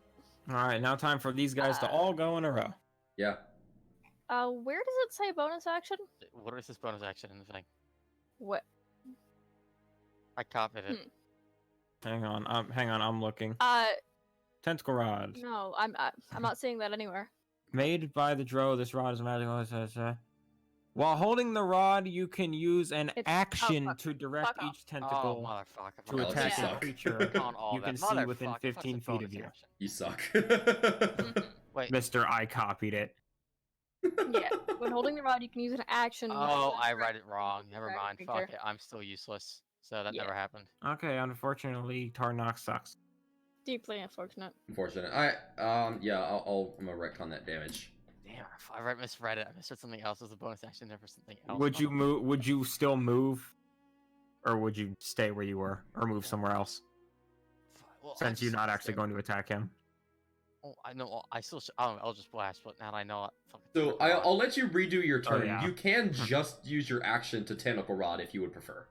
[SPEAKER 2] All right, now time for these guys to all go in a row.
[SPEAKER 1] Yeah.
[SPEAKER 3] Where does it say bonus action?
[SPEAKER 5] What is this bonus action in the thing?
[SPEAKER 3] What?
[SPEAKER 5] I copied it.
[SPEAKER 2] Hang on, I'm looking. Tentacle rod.
[SPEAKER 3] No, I'm not seeing that anywhere.
[SPEAKER 2] Made by the Drow, this rod is magical. While holding the rod, you can use an action
[SPEAKER 3] fuck.
[SPEAKER 2] to direct
[SPEAKER 3] Fuck off.
[SPEAKER 2] each tentacle
[SPEAKER 5] Oh, motherfucker.
[SPEAKER 2] to
[SPEAKER 1] Alex,
[SPEAKER 2] attack
[SPEAKER 1] you
[SPEAKER 2] a
[SPEAKER 1] suck.
[SPEAKER 2] creature
[SPEAKER 5] On all
[SPEAKER 2] you
[SPEAKER 5] that.
[SPEAKER 2] can see within
[SPEAKER 5] Motherfucker,
[SPEAKER 2] 15
[SPEAKER 5] that's a
[SPEAKER 2] feet of
[SPEAKER 5] bonus
[SPEAKER 2] you.
[SPEAKER 5] action.
[SPEAKER 1] You suck.
[SPEAKER 5] Wait.
[SPEAKER 2] Mister, I copied it.
[SPEAKER 3] Yeah, when holding the rod, you can use an action.
[SPEAKER 5] Oh, I read it wrong. Never
[SPEAKER 3] Right,
[SPEAKER 5] mind.
[SPEAKER 3] right
[SPEAKER 5] Fuck
[SPEAKER 3] there.
[SPEAKER 5] it. I'm still useless. So that
[SPEAKER 3] Yeah.
[SPEAKER 5] never happened.
[SPEAKER 2] Okay, unfortunately, Tarnox sucks.
[SPEAKER 3] Deeply unfortunate.
[SPEAKER 1] Unfortunate. Yeah, I'm gonna retcon that damage.
[SPEAKER 5] Damn, I misread it. I misread something else as a bonus action there for something else.
[SPEAKER 2] Would you move? Would you still move, or would you stay where you were, or move somewhere else?
[SPEAKER 5] Well,
[SPEAKER 2] Since you're not actually going to attack him.
[SPEAKER 5] Oh, I know. I still. I'll just blast. But now that I know it. Fucking
[SPEAKER 1] So
[SPEAKER 5] tentacle rod.
[SPEAKER 1] I'll let you redo your turn.
[SPEAKER 2] yeah.
[SPEAKER 1] You can just use your action to tentacle rod if you would prefer.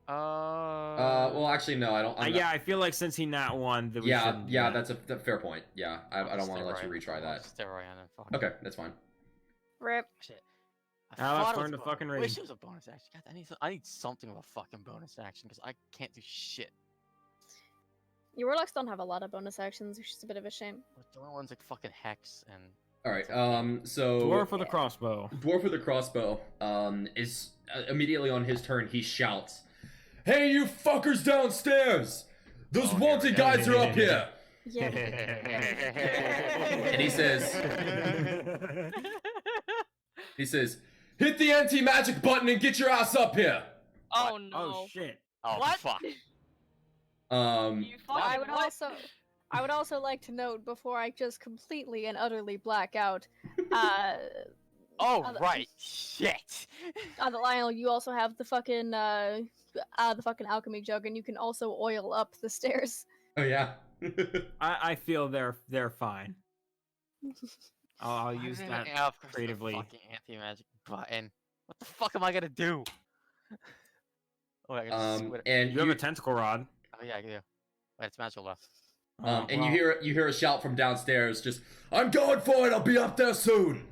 [SPEAKER 1] Well, actually, no, I don't. I'm
[SPEAKER 2] Yeah, I feel like since he not won, that we
[SPEAKER 1] yeah,
[SPEAKER 2] shouldn't do
[SPEAKER 1] yeah,
[SPEAKER 2] that.
[SPEAKER 1] that's a fair point. Yeah, I don't want to let you retry that.
[SPEAKER 5] Steroid on it. Fuck.
[SPEAKER 1] Okay, that's fine.
[SPEAKER 3] Rip.
[SPEAKER 5] Shit.
[SPEAKER 2] Alex,
[SPEAKER 5] thought it was
[SPEAKER 2] learn
[SPEAKER 5] a
[SPEAKER 2] to
[SPEAKER 5] bo-
[SPEAKER 2] fucking
[SPEAKER 5] I wish
[SPEAKER 2] read.
[SPEAKER 5] it was a bonus action. God, I need something of a fucking bonus action because I can't do shit.
[SPEAKER 3] Your warlocks don't have a lot of bonus actions, which is a bit of a shame.
[SPEAKER 5] The only one's like fucking hex and.
[SPEAKER 1] All right. So
[SPEAKER 2] Dwarf with a crossbow.
[SPEAKER 1] Dwarf with a crossbow. Is immediately on his turn. He shouts, "Hey, you fuckers downstairs! Those
[SPEAKER 5] Oh, here
[SPEAKER 1] wanted
[SPEAKER 5] we go.
[SPEAKER 1] guys are up here!"
[SPEAKER 3] Yeah.
[SPEAKER 1] And he says, "Hit the anti-magic button and get your ass up here."
[SPEAKER 4] Oh no.
[SPEAKER 2] Oh shit.
[SPEAKER 5] Oh
[SPEAKER 4] What?
[SPEAKER 5] fuck.
[SPEAKER 4] You
[SPEAKER 3] I
[SPEAKER 4] fucking
[SPEAKER 3] would
[SPEAKER 4] what?
[SPEAKER 3] also like to note before I just completely and utterly black out.
[SPEAKER 5] Oh
[SPEAKER 3] Other-
[SPEAKER 5] right. Shit.
[SPEAKER 3] The Lionel, you also have the fucking alchemy jug, and you can also oil up the stairs.
[SPEAKER 1] Oh yeah.
[SPEAKER 2] I feel they're fine. I'll use that.
[SPEAKER 5] Yeah, of course, the
[SPEAKER 2] creatively.
[SPEAKER 5] Fucking anti-magic button. What the fuck am I gonna do? Oh, I can just squid it.
[SPEAKER 1] And
[SPEAKER 2] You have a tentacle rod.
[SPEAKER 5] Oh yeah, I do. Wait, it's magical left.
[SPEAKER 2] Oh,
[SPEAKER 1] and
[SPEAKER 2] well,
[SPEAKER 1] you hear a shout from downstairs. Just, "I'm going for it. I'll be up there soon."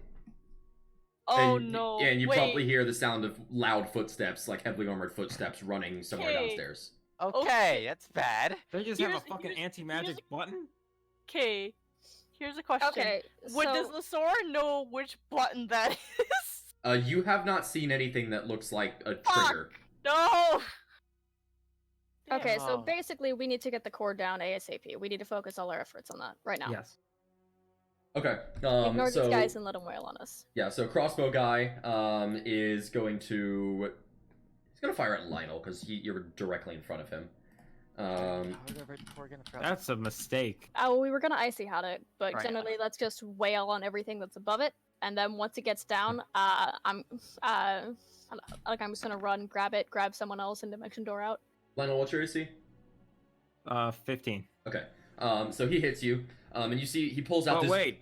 [SPEAKER 4] Oh
[SPEAKER 1] and,
[SPEAKER 4] no.
[SPEAKER 1] And you
[SPEAKER 4] Wait.
[SPEAKER 1] probably hear the sound of loud footsteps, like heavily armored footsteps, running somewhere
[SPEAKER 4] Okay.
[SPEAKER 1] downstairs.
[SPEAKER 5] Okay, that's bad.
[SPEAKER 2] they just have a
[SPEAKER 4] here's-
[SPEAKER 2] fucking
[SPEAKER 4] here's-
[SPEAKER 2] anti-magic button.
[SPEAKER 4] Okay. Here's a question.
[SPEAKER 3] Okay,
[SPEAKER 4] Would
[SPEAKER 3] so
[SPEAKER 4] does Lasora know which button that is?
[SPEAKER 1] You have not seen anything that looks like a
[SPEAKER 4] Fuck.
[SPEAKER 1] trigger.
[SPEAKER 4] No.
[SPEAKER 3] okay,
[SPEAKER 5] Damn.
[SPEAKER 3] so basically we need to get the core down ASAP. We need to focus all our efforts on that right now.
[SPEAKER 2] Yes.
[SPEAKER 1] Okay.
[SPEAKER 3] Ignore
[SPEAKER 1] So
[SPEAKER 3] these guys and let them wail on us.
[SPEAKER 1] yeah, so crossbow guy is going to fire at Lionel because you're directly in front of him.
[SPEAKER 5] How did I write before again? I forgot.
[SPEAKER 2] That's a mistake.
[SPEAKER 3] Oh, we were gonna icy hat it, but
[SPEAKER 5] Right.
[SPEAKER 3] generally let's just wail on everything that's above it, and then once it gets down, I'm just gonna run, grab someone else, and dimension door out.
[SPEAKER 1] Lionel, what's your AC?
[SPEAKER 2] 15.
[SPEAKER 1] Okay. So he hits you, and you see he pulls out
[SPEAKER 2] Oh
[SPEAKER 1] this.
[SPEAKER 2] wait.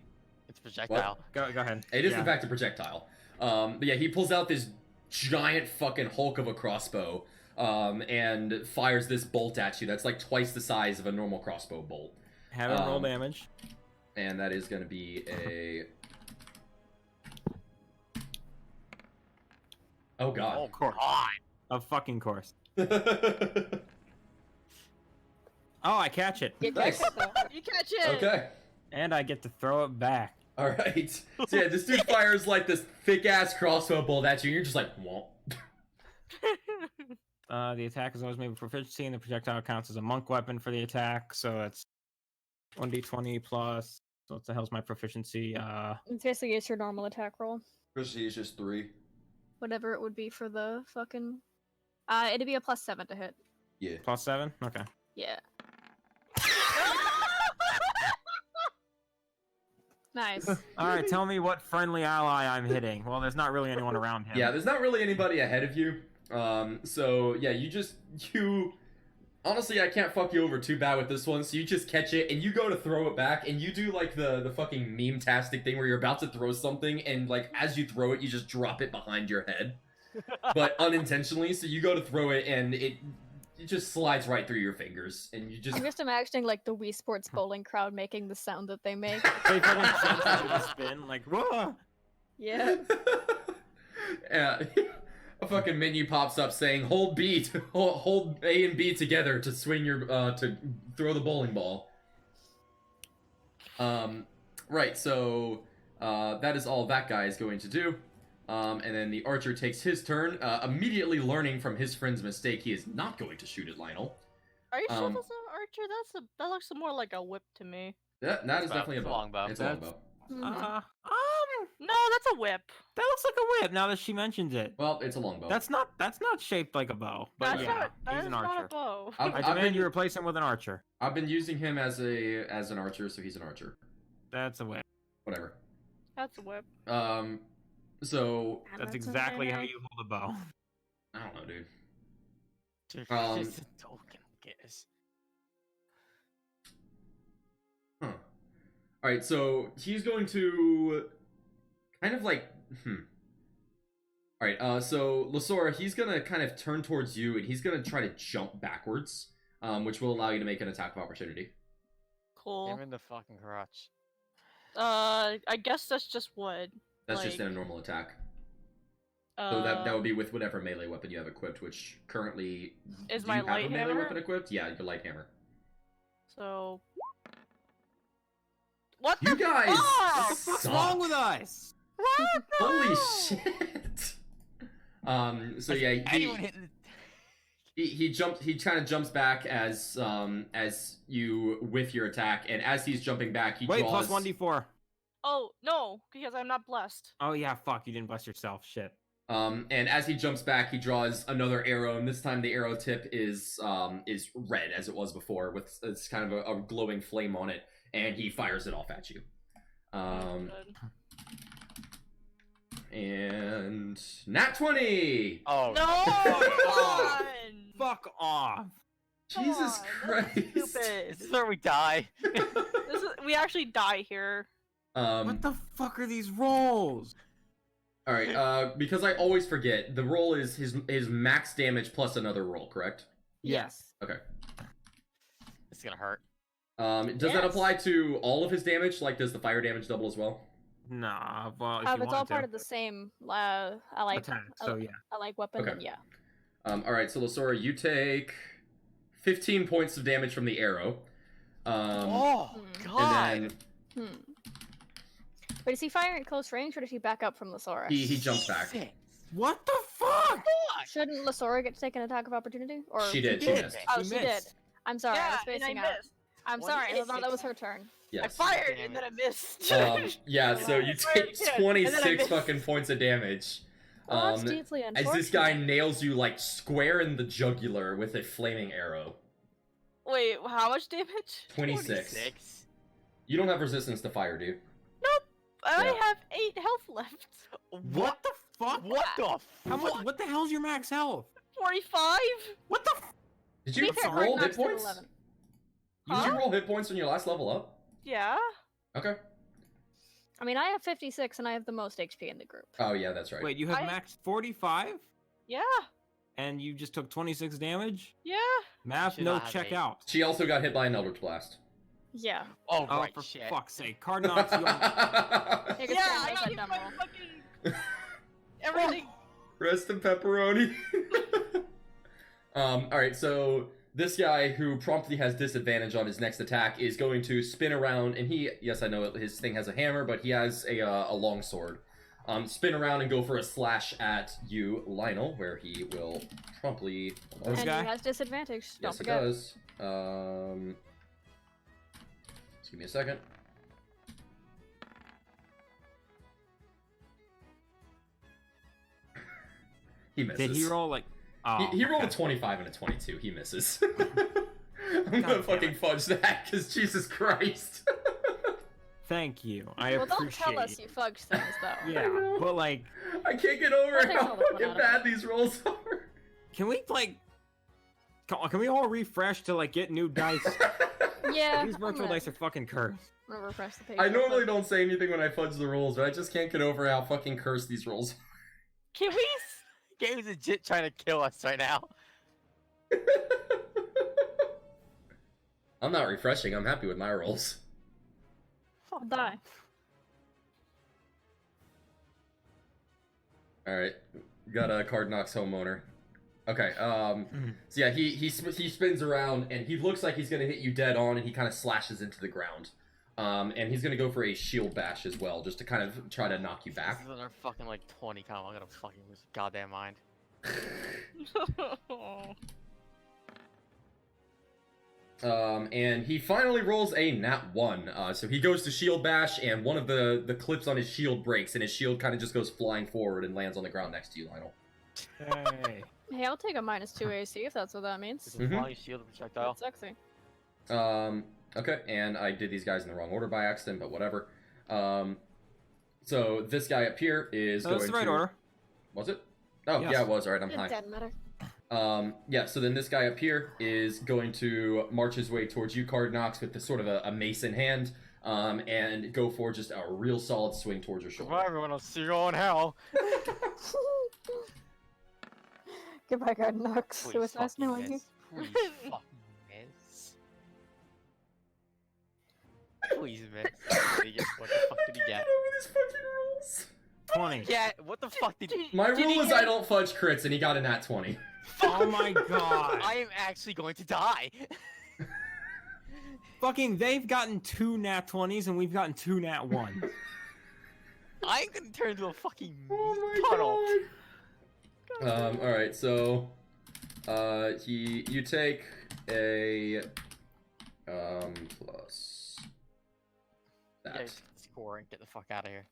[SPEAKER 5] It's projectile.
[SPEAKER 2] Go ahead.
[SPEAKER 1] It is
[SPEAKER 2] Yeah.
[SPEAKER 1] in fact a projectile. But yeah, he pulls out this giant fucking hulk of a crossbow, and fires this bolt at you. That's like twice the size of a normal crossbow bolt,
[SPEAKER 2] Have him roll
[SPEAKER 1] Um,
[SPEAKER 2] damage.
[SPEAKER 1] and that is going to be a. Oh god.
[SPEAKER 5] Oh
[SPEAKER 2] course.
[SPEAKER 5] god.
[SPEAKER 2] Of fucking course.
[SPEAKER 1] Okay.
[SPEAKER 2] Oh, I catch it.
[SPEAKER 3] You
[SPEAKER 1] Nice.
[SPEAKER 3] catch it, though.
[SPEAKER 4] You catch it.
[SPEAKER 2] And I get to throw it back.
[SPEAKER 1] All right. So yeah, this dude fires like this thick ass crossbow bolt at you, and you're just like, womp.
[SPEAKER 2] The attack is always made with proficiency, and the projectile counts as a monk weapon for the attack, so it's 1d20 plus. So what the hell's my proficiency?
[SPEAKER 3] It's basically it's your normal attack roll,
[SPEAKER 1] Proficiency is just 3.
[SPEAKER 3] whatever it would be for the fucking. It'd be a +7 to hit.
[SPEAKER 1] Yeah.
[SPEAKER 2] Plus 7? Okay.
[SPEAKER 3] Yeah. Nice.
[SPEAKER 2] Alright, tell me what friendly ally I'm hitting. Well, there's not really anyone around him.
[SPEAKER 1] Yeah, there's not really anybody ahead of you. So yeah, you honestly, I can't fuck you over too bad with this one. So you just catch it and you go to throw it back, and you do like the fucking meme-tastic thing where you're about to throw something, and like as you throw it, you just drop it behind your head. but unintentionally. So you go to throw it, and it just slides right through your fingers, and you just
[SPEAKER 3] I'm just imagining like the Wii Sports bowling crowd making the sound that they make.
[SPEAKER 2] They fucking jump into the spin like, whoa!
[SPEAKER 3] Yeah.
[SPEAKER 1] Yeah. A fucking menu pops up saying hold B to hold A and B together to swing your to throw the bowling ball. Right, so that is all that guy is going to do. And then the archer takes his turn, immediately learning from his friend's mistake he is not going to shoot at Lionel.
[SPEAKER 4] Are you sure
[SPEAKER 1] Um,
[SPEAKER 4] that's an archer? That looks more like a whip to me.
[SPEAKER 1] That is
[SPEAKER 5] It's
[SPEAKER 1] definitely a
[SPEAKER 5] a
[SPEAKER 1] bow.
[SPEAKER 5] longbow.
[SPEAKER 1] It's a longbow.
[SPEAKER 3] Mhm.
[SPEAKER 4] No, that's a whip.
[SPEAKER 2] That looks like a whip. Now that she mentions it,
[SPEAKER 1] Well, it's a longbow.
[SPEAKER 2] that's not shaped like a bow. But
[SPEAKER 4] That's
[SPEAKER 2] yeah,
[SPEAKER 4] not. That
[SPEAKER 2] he's
[SPEAKER 4] is
[SPEAKER 2] an
[SPEAKER 4] not
[SPEAKER 2] archer.
[SPEAKER 4] a bow.
[SPEAKER 1] I've,
[SPEAKER 2] I
[SPEAKER 1] I've
[SPEAKER 2] demand
[SPEAKER 1] been,
[SPEAKER 2] you replace him with an archer.
[SPEAKER 1] I've been using him as an archer, so he's an archer.
[SPEAKER 2] That's a whip.
[SPEAKER 1] Whatever.
[SPEAKER 4] That's a whip.
[SPEAKER 1] So
[SPEAKER 2] That's exactly how you hold a bow.
[SPEAKER 1] I don't know, dude.
[SPEAKER 5] Just
[SPEAKER 1] Um,
[SPEAKER 5] a token, I guess.
[SPEAKER 1] Huh. All right, so he's going to kind of like, All right, so Lasora, he's gonna kind of turn towards you, and he's gonna try to jump backwards, which will allow you to make an attack of opportunity.
[SPEAKER 5] Give
[SPEAKER 4] Cool.
[SPEAKER 5] him in the fucking crotch.
[SPEAKER 4] I guess that's just wood.
[SPEAKER 1] That's just
[SPEAKER 4] Like,
[SPEAKER 1] a normal attack. So that would be with whatever melee weapon you have equipped, which currently
[SPEAKER 4] Is
[SPEAKER 1] do
[SPEAKER 4] my
[SPEAKER 1] you have
[SPEAKER 4] light
[SPEAKER 1] a melee
[SPEAKER 4] hammer?
[SPEAKER 1] weapon equipped? Yeah, your light hammer.
[SPEAKER 4] So. What
[SPEAKER 1] You
[SPEAKER 4] the
[SPEAKER 1] guys
[SPEAKER 4] fuck?
[SPEAKER 2] What's
[SPEAKER 1] suck.
[SPEAKER 2] wrong with us?
[SPEAKER 4] What?
[SPEAKER 1] Holy
[SPEAKER 4] No!
[SPEAKER 1] shit! So
[SPEAKER 5] Has
[SPEAKER 1] yeah,
[SPEAKER 5] anyone hit the-
[SPEAKER 1] he kind of jumps back as you whiff your attack, and as he's jumping back, he
[SPEAKER 2] Wait,
[SPEAKER 1] draws
[SPEAKER 2] plus 1d4.
[SPEAKER 4] Oh no, because I'm not blessed.
[SPEAKER 2] Oh yeah, fuck, you didn't bless yourself. Shit.
[SPEAKER 1] And as he jumps back, he draws another arrow, and this time the arrow tip is red as it was before, with it's kind of a glowing flame on it, and he fires it off at you.
[SPEAKER 4] Good.
[SPEAKER 1] And nat 20.
[SPEAKER 5] Oh,
[SPEAKER 4] No!
[SPEAKER 2] off.
[SPEAKER 4] Come on!
[SPEAKER 2] Fuck off.
[SPEAKER 4] Come
[SPEAKER 1] Jesus
[SPEAKER 4] on, that's
[SPEAKER 1] Christ.
[SPEAKER 4] Stupid.
[SPEAKER 5] This is where we die.
[SPEAKER 4] We actually die here.
[SPEAKER 2] What the fuck are these rolls?
[SPEAKER 1] All right. Because I always forget, the roll is his max damage plus another roll, correct?
[SPEAKER 2] Yes.
[SPEAKER 1] Okay.
[SPEAKER 5] It's gonna hurt.
[SPEAKER 1] Does that
[SPEAKER 3] Yes.
[SPEAKER 1] apply to all of his damage? Like, does the fire damage double as well?
[SPEAKER 2] Nah, well, if you
[SPEAKER 3] It's all
[SPEAKER 2] want
[SPEAKER 3] part
[SPEAKER 2] to.
[SPEAKER 3] of the same. I like.
[SPEAKER 2] Attack, so yeah.
[SPEAKER 3] I like weapon.
[SPEAKER 1] Okay.
[SPEAKER 3] And yeah.
[SPEAKER 1] All right. So Lasora, you take 15 points of damage from the arrow.
[SPEAKER 5] Oh
[SPEAKER 3] Hmm.
[SPEAKER 5] God!
[SPEAKER 1] And then
[SPEAKER 3] But is he firing at close range, or does he back up from Lasora?
[SPEAKER 1] he jumps back.
[SPEAKER 5] Six.
[SPEAKER 2] What the fuck?
[SPEAKER 3] Shouldn't Lasora get to take an attack of opportunity? Or
[SPEAKER 1] She did. She
[SPEAKER 5] did.
[SPEAKER 1] missed.
[SPEAKER 3] Oh, she did.
[SPEAKER 2] missed.
[SPEAKER 3] I'm sorry. I
[SPEAKER 4] yeah,
[SPEAKER 3] was
[SPEAKER 4] and I
[SPEAKER 3] spacing out.
[SPEAKER 4] missed.
[SPEAKER 3] I'm
[SPEAKER 5] What
[SPEAKER 3] sorry.
[SPEAKER 5] is
[SPEAKER 3] I thought that
[SPEAKER 5] it?
[SPEAKER 3] was her turn.
[SPEAKER 1] Yes.
[SPEAKER 4] I fired
[SPEAKER 5] Damn
[SPEAKER 4] and then
[SPEAKER 5] it.
[SPEAKER 4] I missed.
[SPEAKER 1] Yeah. So you
[SPEAKER 4] Fired
[SPEAKER 1] take
[SPEAKER 4] again, and then I
[SPEAKER 1] 26
[SPEAKER 4] missed.
[SPEAKER 1] fucking points of damage.
[SPEAKER 3] Well, that's deeply
[SPEAKER 1] As
[SPEAKER 3] unfortunate.
[SPEAKER 1] this guy nails you like square in the jugular with a flaming arrow.
[SPEAKER 4] Wait, how much damage?
[SPEAKER 1] 26.
[SPEAKER 5] 26.
[SPEAKER 1] You don't have resistance to fire, dude.
[SPEAKER 4] I
[SPEAKER 1] Yeah.
[SPEAKER 4] have 8 health left.
[SPEAKER 2] What the fuck?
[SPEAKER 5] What the?
[SPEAKER 2] How much?
[SPEAKER 5] fuck?
[SPEAKER 2] What the hell's your max health?
[SPEAKER 4] 45?
[SPEAKER 2] What the?
[SPEAKER 1] Did
[SPEAKER 3] To
[SPEAKER 1] you
[SPEAKER 3] be fair,
[SPEAKER 1] roll
[SPEAKER 3] Mark
[SPEAKER 1] hit
[SPEAKER 3] knocks to
[SPEAKER 1] points?
[SPEAKER 3] 11.
[SPEAKER 1] Did
[SPEAKER 4] Huh?
[SPEAKER 1] you roll hit points on your last level up?
[SPEAKER 4] Yeah.
[SPEAKER 1] Okay.
[SPEAKER 3] I mean, I have 56, and I have the most HP in the group.
[SPEAKER 1] Oh yeah, that's right.
[SPEAKER 2] Wait, you have
[SPEAKER 4] I-
[SPEAKER 2] max 45,
[SPEAKER 4] Yeah.
[SPEAKER 2] and you just took 26 damage.
[SPEAKER 4] Yeah.
[SPEAKER 2] Math,
[SPEAKER 5] Should
[SPEAKER 2] no
[SPEAKER 5] not have
[SPEAKER 2] check
[SPEAKER 5] eight.
[SPEAKER 2] out.
[SPEAKER 1] She also got hit by an Eldritch Blast.
[SPEAKER 3] Yeah.
[SPEAKER 5] Oh,
[SPEAKER 2] Oh,
[SPEAKER 5] right,
[SPEAKER 2] for
[SPEAKER 5] shit.
[SPEAKER 2] fuck's sake, card knocks you.
[SPEAKER 3] Take a
[SPEAKER 4] Yeah,
[SPEAKER 3] turn,
[SPEAKER 4] I
[SPEAKER 3] make that
[SPEAKER 4] keep
[SPEAKER 3] dumb
[SPEAKER 4] my
[SPEAKER 3] roll.
[SPEAKER 4] fucking everything.
[SPEAKER 1] Rest in pepperoni. All right, so this guy who promptly has disadvantage on his next attack is going to spin around, and yes, I know his thing has a hammer, but he has a long sword. Spin around and go for a slash at you, Lionel, where he will promptly.
[SPEAKER 2] This
[SPEAKER 3] And
[SPEAKER 2] guy?
[SPEAKER 3] he has disadvantage. Don't
[SPEAKER 1] Yes, he
[SPEAKER 3] forget.
[SPEAKER 1] does. Just give me a second. He misses.
[SPEAKER 2] Did he roll like? Oh,
[SPEAKER 1] He rolled a
[SPEAKER 2] okay.
[SPEAKER 1] 25 and a 22. He misses. I'm
[SPEAKER 2] damn
[SPEAKER 1] gonna
[SPEAKER 2] it.
[SPEAKER 1] fucking fudge that, because Jesus Christ.
[SPEAKER 2] Thank you. I
[SPEAKER 3] Well, don't
[SPEAKER 2] appreciate.
[SPEAKER 3] tell us you fudge things, though.
[SPEAKER 2] Yeah,
[SPEAKER 1] know.
[SPEAKER 2] but like,
[SPEAKER 1] I can't get over
[SPEAKER 3] That takes
[SPEAKER 1] how
[SPEAKER 3] all the fun
[SPEAKER 1] fucking
[SPEAKER 3] out of
[SPEAKER 1] bad
[SPEAKER 3] it.
[SPEAKER 1] these rolls are.
[SPEAKER 2] can we like? Can we all refresh to like get new dice?
[SPEAKER 3] Yeah.
[SPEAKER 2] These virtual dice are fucking cursed.
[SPEAKER 3] I'm gonna refresh the page.
[SPEAKER 1] I
[SPEAKER 3] real
[SPEAKER 1] normally
[SPEAKER 3] quick.
[SPEAKER 1] don't say anything when I fudge the rolls, but I just can't get over how fucking cursed these rolls are.
[SPEAKER 4] Can we
[SPEAKER 5] game's legit trying to kill us right now.
[SPEAKER 1] I'm not refreshing. I'm happy with my rolls.
[SPEAKER 3] I'll die.
[SPEAKER 1] All right, got a Card Knocks homeowner. Okay, so yeah, he spins around and he looks like he's gonna hit you dead on, and he kind of slashes into the ground. And he's gonna go for a shield bash as well, just to kind of try to knock you back.
[SPEAKER 5] This is another fucking like 20 combo. I'm gonna fucking lose my goddamn mind.
[SPEAKER 1] And he finally rolls a nat 1. So he goes to shield bash, and one of the clips on his shield breaks, and his shield kind of just goes flying forward and lands on the ground next to you, Lionel.
[SPEAKER 2] Hey.
[SPEAKER 3] Hey, I'll take a -2 AC if that's what that means.
[SPEAKER 5] This is a flying shield projectile.
[SPEAKER 3] That's sexy.
[SPEAKER 1] Okay, and I did these guys in the wrong order by accident, but whatever. So this guy up here is going
[SPEAKER 2] That's the right
[SPEAKER 1] to...
[SPEAKER 2] order.
[SPEAKER 1] Was it? Oh,
[SPEAKER 2] Yes.
[SPEAKER 1] yeah, it was. Alright, I'm
[SPEAKER 3] It
[SPEAKER 1] high.
[SPEAKER 3] doesn't matter.
[SPEAKER 1] Yeah, so then this guy up here is going to march his way towards you, Card Knocks, with the sort of a mace in hand, and go for just a real solid swing towards your shoulder.
[SPEAKER 5] Goodbye, everyone. I'll see you all in hell.
[SPEAKER 3] Goodbye, Garden Knox. It was nice
[SPEAKER 5] fucking
[SPEAKER 3] knowing you.
[SPEAKER 5] miss. Please fucking miss. Please miss. What the fuck did he get?
[SPEAKER 1] Over these fucking rules.
[SPEAKER 2] 20.
[SPEAKER 5] Yeah, what the fuck did he...
[SPEAKER 1] My
[SPEAKER 4] Did
[SPEAKER 1] rule
[SPEAKER 4] he
[SPEAKER 1] is
[SPEAKER 4] get-
[SPEAKER 1] I don't fudge crits, and he got a nat 20.
[SPEAKER 2] Oh my god.
[SPEAKER 5] I am actually going to die.
[SPEAKER 2] Fucking, they've gotten 2 nat 20s and we've gotten 2 nat 1s.
[SPEAKER 5] I'm gonna turn into a fucking
[SPEAKER 1] Oh
[SPEAKER 5] meat puddle.
[SPEAKER 1] my god. Alright, so you take a plus
[SPEAKER 5] Yeah,
[SPEAKER 1] that.
[SPEAKER 5] just score and get the fuck out of here.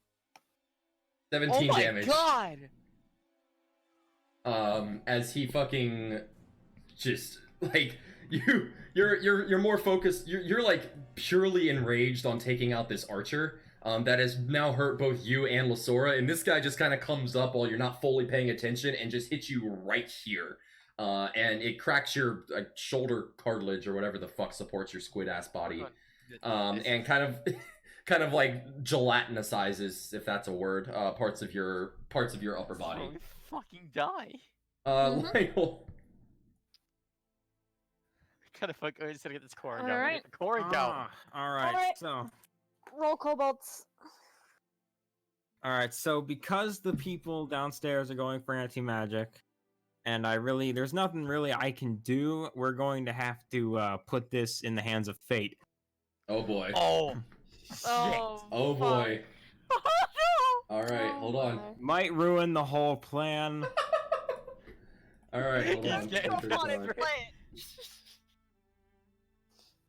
[SPEAKER 1] 17
[SPEAKER 5] oh my
[SPEAKER 1] damage.
[SPEAKER 5] god!
[SPEAKER 1] As he fucking just like you're more focused. You're like purely enraged on taking out this archer. That has now hurt both you and Lasora, and this guy just kind of comes up while you're not fully paying attention and just hits you right here. And it cracks your shoulder cartilage or whatever the fuck supports your squid ass body. And kind of like gelatinizes, if that's a word, parts of your upper body.
[SPEAKER 5] Oh, we fucking die.
[SPEAKER 1] Lionel.
[SPEAKER 5] Kind of fuck. I'm just gonna get this core and
[SPEAKER 3] All
[SPEAKER 5] go.
[SPEAKER 3] right.
[SPEAKER 5] Get the core and go.
[SPEAKER 2] Alright,
[SPEAKER 3] Alright.
[SPEAKER 2] so...
[SPEAKER 3] Roll kobolds.
[SPEAKER 2] Alright, so because the people downstairs are going for anti-magic, and there's nothing really I can do, we're going to have to put this in the hands of fate.
[SPEAKER 1] Oh boy.
[SPEAKER 5] Oh.
[SPEAKER 4] Oh,
[SPEAKER 1] Oh boy.
[SPEAKER 4] fuck.
[SPEAKER 1] All right, hold on.
[SPEAKER 2] Might ruin the whole plan.
[SPEAKER 1] All right, hold
[SPEAKER 5] He's
[SPEAKER 1] on.
[SPEAKER 5] getting
[SPEAKER 1] Let me
[SPEAKER 4] Come on
[SPEAKER 1] figure
[SPEAKER 4] and
[SPEAKER 1] this out.
[SPEAKER 4] play it.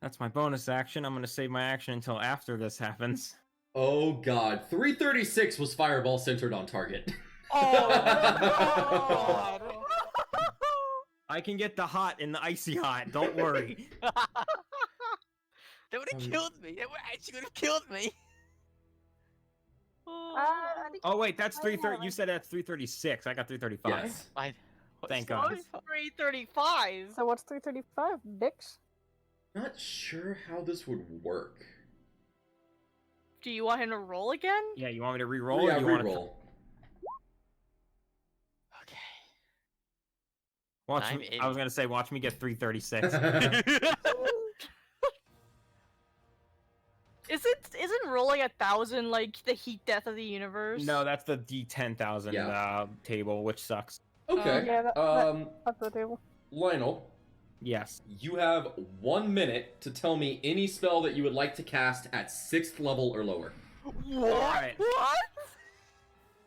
[SPEAKER 2] That's my bonus action. I'm going to save my action until after this happens.
[SPEAKER 1] Oh god, 336 was fireball centered on target.
[SPEAKER 5] Oh. God.
[SPEAKER 2] I can get the hot in the icy hot. Don't worry.
[SPEAKER 5] That would have killed me. That would actually would have killed me.
[SPEAKER 3] I think
[SPEAKER 2] Oh wait, that's
[SPEAKER 3] I
[SPEAKER 2] 330.
[SPEAKER 3] know.
[SPEAKER 2] You said that's 336. I got 335.
[SPEAKER 1] Yes.
[SPEAKER 5] I.
[SPEAKER 2] Thank
[SPEAKER 4] Oh,
[SPEAKER 2] God.
[SPEAKER 4] it's 335.
[SPEAKER 3] so. What's 335, dicks?
[SPEAKER 1] Not sure how this would work.
[SPEAKER 4] Do you want him to roll again?
[SPEAKER 2] Yeah, you want me to re-roll?
[SPEAKER 1] Yeah,
[SPEAKER 2] or you want
[SPEAKER 1] reroll.
[SPEAKER 5] Okay.
[SPEAKER 2] Watch
[SPEAKER 5] I'm
[SPEAKER 2] me,
[SPEAKER 5] in.
[SPEAKER 2] I was gonna say, watch me get 336.
[SPEAKER 4] Isn't rolling 1,000 like the heat death of the universe?
[SPEAKER 2] No, that's the D10,000
[SPEAKER 1] Yeah.
[SPEAKER 2] table, which sucks.
[SPEAKER 1] Okay.
[SPEAKER 3] Yeah, that- Up the table.
[SPEAKER 1] Lionel,
[SPEAKER 2] Yes.
[SPEAKER 1] you have 1 minute to tell me any spell that you would like to cast at 6th level or lower.
[SPEAKER 5] What?
[SPEAKER 2] Alright.
[SPEAKER 4] What?